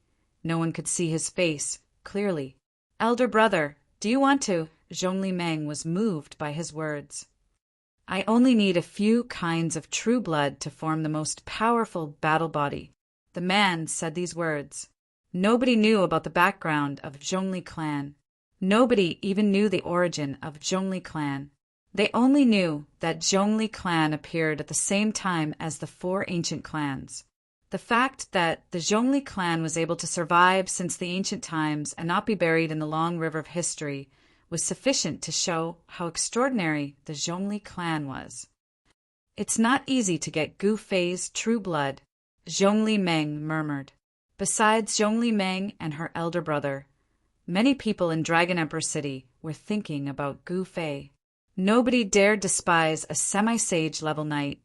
no one could see his face clearly. "Elder brother, do you want to?" Zhongli Meng was moved by his words. "I only need a few kinds of true blood to form the most powerful battle body." The man said these words. Nobody knew about the background of Zhongli clan. Nobody even knew the origin of Zhongli clan. They only knew that Zhongli clan appeared at the same time as the four ancient clans. The fact that the Zhongli clan was able to survive since the ancient times and not be buried in the long river of history was sufficient to show how extraordinary the Zhongli clan was. "It's not easy to get Gu Fei's true blood," Zhongli Meng murmured. Besides Zhongli Meng and her elder brother, many people in Dragon Emperor City were thinking about Gu Fei. Nobody dared despise a semi-sage level knight,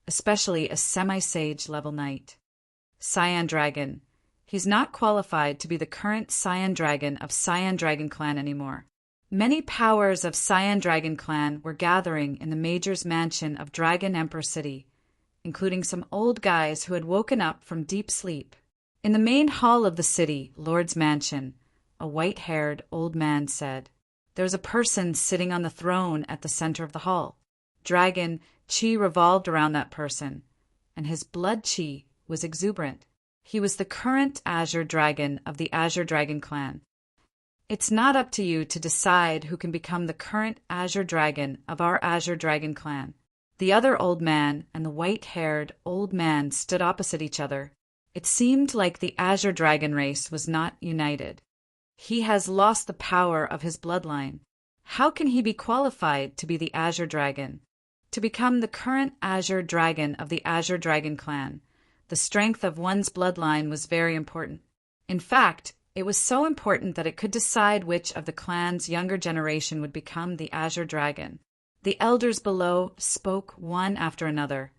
especially a semi-sage level knight. Cyan Dragon. He's not qualified to be the current Cyan Dragon of Cyan Dragon Clan anymore. Many powers of Cyan Dragon Clan were gathering in the Major's mansion of Dragon Emperor City, including some old guys who had woken up from deep sleep. In the main hall of the city, Lord's mansion, a white-haired old man said, "There was a person sitting on the throne at the center of the hall. Dragon Qi revolved around that person, and his blood Qi was exuberant. He was the current Azure Dragon of the Azure Dragon Clan. It's not up to you to decide who can become the current Azure Dragon of our Azure Dragon Clan." The other old man and the white-haired old man stood opposite each other. It seemed like the Azure Dragon race was not united. "He has lost the power of his bloodline. How can he be qualified to be the Azure Dragon? To become the current Azure Dragon of the Azure Dragon Clan, the strength of one's bloodline was very important. In fact, it was so important that it could decide which of the clan's younger generation would become the Azure Dragon." The elders below spoke one after another,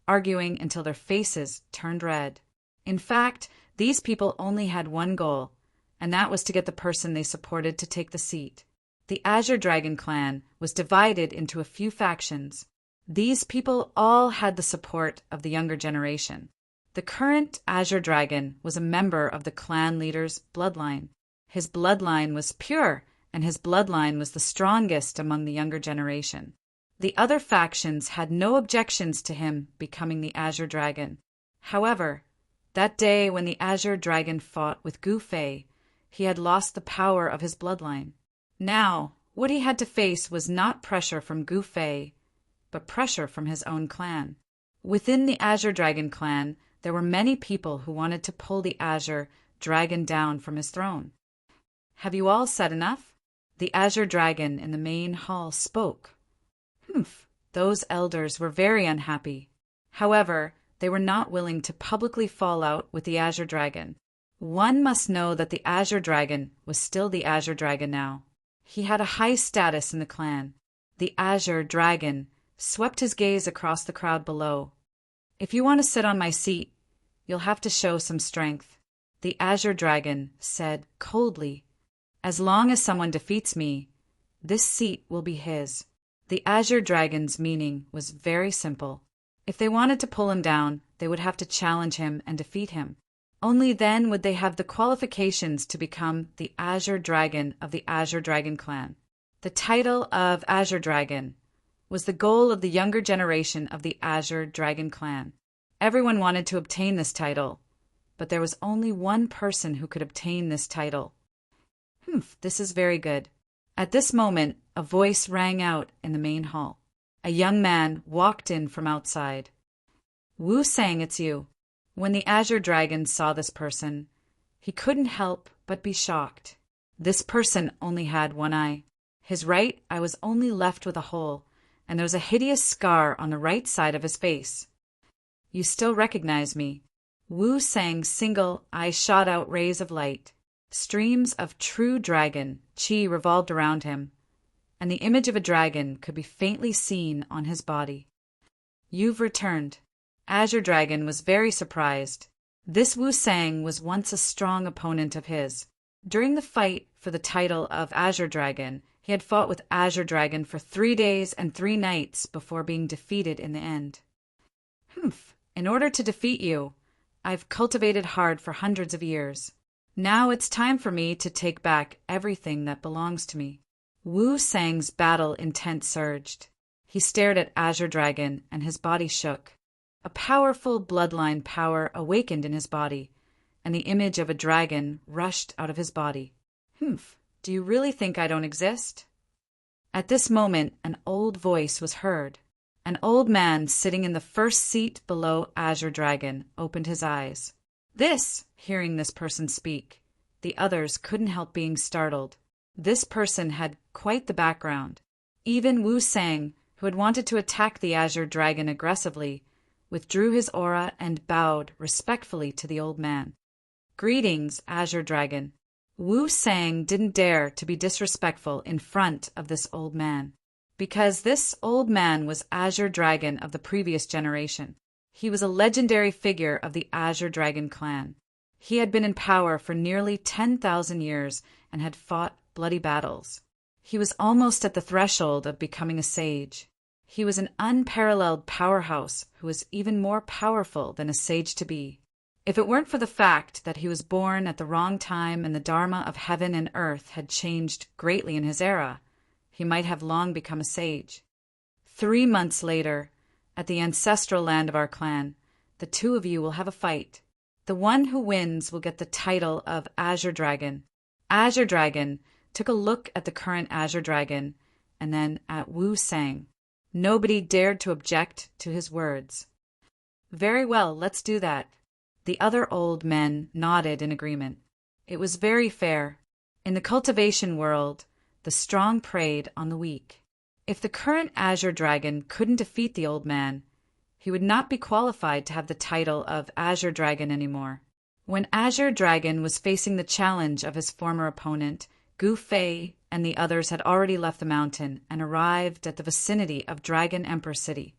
arguing until their faces turned red. In fact, these people only had one goal, and that was to get the person they supported to take the seat. The Azure Dragon Clan was divided into a few factions. These people all had the support of the younger generation. The current Azure Dragon was a member of the clan leader's bloodline. His bloodline was pure, and his bloodline was the strongest among the younger generation. The other factions had no objections to him becoming the Azure Dragon. However, that day when the Azure Dragon fought with Gu Fei, he had lost the power of his bloodline. Now, what he had to face was not pressure from Gu Fei, but pressure from his own clan. Within the Azure Dragon Clan, there were many people who wanted to pull the Azure Dragon down from his throne. "Have you all said enough?" The Azure Dragon in the main hall spoke. Those elders were very unhappy. However, they were not willing to publicly fall out with the Azure Dragon. One must know that the Azure Dragon was still the Azure Dragon now. He had a high status in the clan. The Azure Dragon swept his gaze across the crowd below. "If you want to sit on my seat, you'll have to show some strength." The Azure Dragon said coldly, "As long as someone defeats me, this seat will be his." The Azure Dragon's meaning was very simple. If they wanted to pull him down, they would have to challenge him and defeat him. Only then would they have the qualifications to become the Azure Dragon of the Azure Dragon Clan. The title of Azure Dragon was the goal of the younger generation of the Azure Dragon Clan. Everyone wanted to obtain this title, but there was only one person who could obtain this title. This is very good. At this moment, a voice rang out in the main hall. A young man walked in from outside. "Wu Sang, it's you." When the Azure Dragon saw this person, he couldn't help but be shocked. This person only had one eye. His right eye was only left with a hole, and there was a hideous scar on the right side of his face. "You still recognize me?" Wu Sang's single eye shot out rays of light. Streams of true dragon Qi revolved around him, and the image of a dragon could be faintly seen on his body. "You've returned." Azure Dragon was very surprised. This Wu Sang was once a strong opponent of his. During the fight for the title of Azure Dragon, he had fought with Azure Dragon for 3 days and 3 nights before being defeated in the end. "Humph. In order to defeat you, I've cultivated hard for hundreds of years. Now it's time for me to take back everything that belongs to me." Wu Sang's battle intent surged. He stared at Azure Dragon and his body shook. A powerful bloodline power awakened in his body, and the image of a dragon rushed out of his body. "Humph, do you really think I don't exist?" At this moment, an old voice was heard. An old man sitting in the first seat below Azure Dragon opened his eyes. Hearing this person speak, the others couldn't help being startled. This person had quite the background. Even Wu Sang, who had wanted to attack the Azure Dragon aggressively, withdrew his aura and bowed respectfully to the old man. "Greetings, Azure Dragon." Wu Sang didn't dare to be disrespectful in front of this old man, because this old man was Azure Dragon of the previous generation. He was a legendary figure of the Azure Dragon clan. He had been in power for nearly 10,000 years and had fought bloody battles. He was almost at the threshold of becoming a sage. He was an unparalleled powerhouse who was even more powerful than a sage to be. If it weren't for the fact that he was born at the wrong time and the dharma of heaven and earth had changed greatly in his era, he might have long become a sage. 3 months later, at the ancestral land of our clan, the 2 of you will have a fight. The one who wins will get the title of Azure Dragon. Azure Dragon took a look at the current Azure Dragon and then at Wu Sang. Nobody dared to object to his words. "Very well, let's do that." The other old men nodded in agreement. It was very fair. In the cultivation world, the strong preyed on the weak. If the current Azure Dragon couldn't defeat the old man, he would not be qualified to have the title of Azure Dragon anymore. When Azure Dragon was facing the challenge of his former opponent, Gu Fei and the others had already left the mountain and arrived at the vicinity of Dragon Emperor City.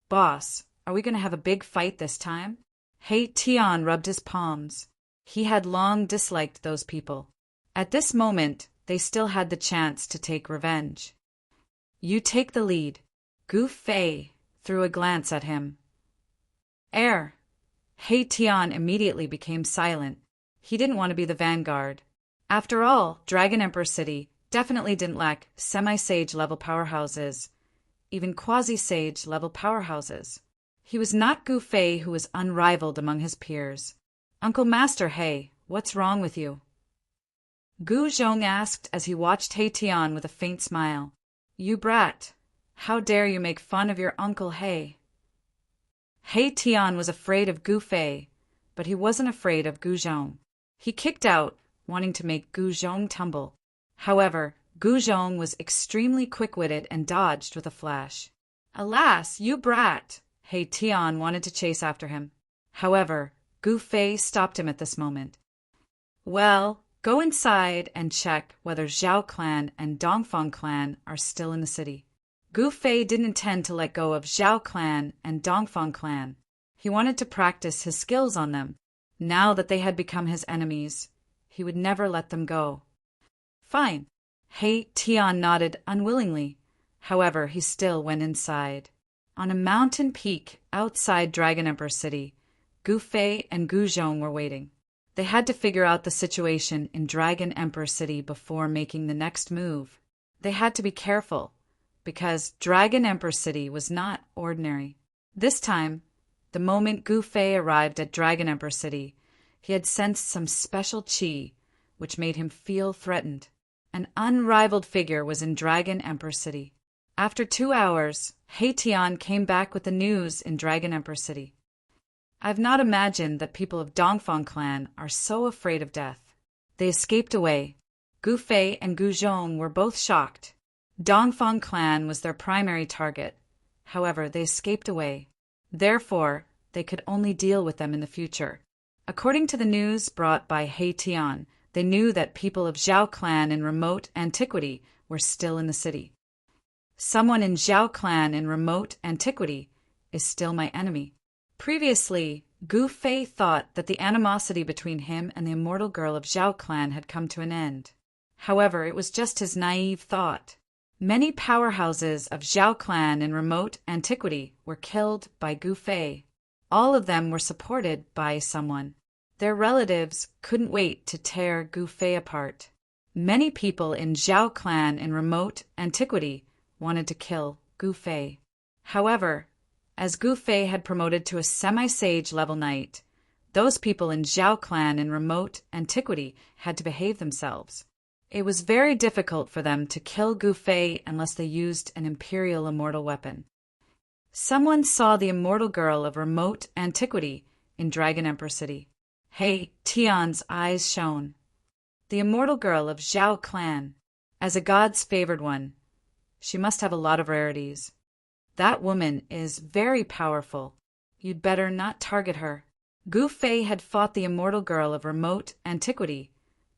"Boss, are we going to have a big fight this time?" Hei Tian rubbed his palms. He had long disliked those people. At this moment, they still had the chance to take revenge. "You take the lead." Gu Fei threw a glance at him. Hei Tian immediately became silent. He didn't want to be the vanguard. After all, Dragon Emperor City definitely didn't lack semi-sage level powerhouses, even quasi-sage level powerhouses. He was not Gu Fei, who was unrivaled among his peers. "Uncle Master Hei, what's wrong with you?" Gu Zhong asked as he watched Hei Tian with a faint smile. "You brat! How dare you make fun of your Uncle Hei?" Hei Tian was afraid of Gu Fei, but he wasn't afraid of Gu Zhong. He kicked out, wanting to make Gu Zhong tumble. However, Gu Zhong was extremely quick-witted and dodged with a flash. "Alas, you brat!" Hei Tian wanted to chase after him. However, Gu Fei stopped him at this moment. "Well, go inside and check whether Zhao clan and Dongfang clan are still in the city." Gu Fei didn't intend to let go of Zhao clan and Dongfang clan. He wanted to practice his skills on them. Now that they had become his enemies, he would never let them go. "Fine." Hei Tian nodded unwillingly. However, he still went inside. On a mountain peak outside Dragon Emperor City, Gu Fei and Gu Zhong were waiting. They had to figure out the situation in Dragon Emperor City before making the next move. They had to be careful, because Dragon Emperor City was not ordinary. This time, the moment Gu Fei arrived at Dragon Emperor City, he had sensed some special qi, which made him feel threatened. An unrivaled figure was in Dragon Emperor City. After 2 hours, Hei Tian came back with the news in Dragon Emperor City. "I've not imagined that people of Dongfang clan are so afraid of death. They escaped away." Gu Fei and Gu Zhong were both shocked. Dongfang clan was their primary target. However, they escaped away. Therefore, they could only deal with them in the future. According to the news brought by Hei Tian, they knew that people of Zhao clan in remote antiquity were still in the city. Someone in Zhao clan in remote antiquity is still my enemy. Previously, Gu Fei thought that the animosity between him and the immortal girl of Zhao clan had come to an end. However, it was just his naive thought. Many powerhouses of Zhao clan in remote antiquity were killed by Gu Fei. All of them were supported by someone. Their relatives couldn't wait to tear Gu Fei apart. Many people in Zhao clan in remote antiquity wanted to kill Gu Fei. However, as Gu Fei had promoted to a semi-sage level knight, those people in Zhao clan in remote antiquity had to behave themselves. It was very difficult for them to kill Gu Fei unless they used an imperial immortal weapon. Someone saw the immortal girl of remote antiquity in Dragon Emperor City. He Tian's eyes shone. The immortal girl of Zhao clan, as a god's favored one, she must have a lot of rarities. That woman is very powerful. You'd better not target her. Gu Fei had fought the immortal girl of remote antiquity.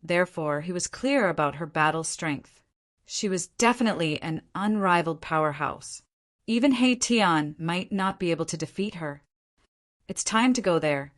Therefore, he was clear about her battle strength. She was definitely an unrivaled powerhouse. Even He Tian might not be able to defeat her. It's time to go there.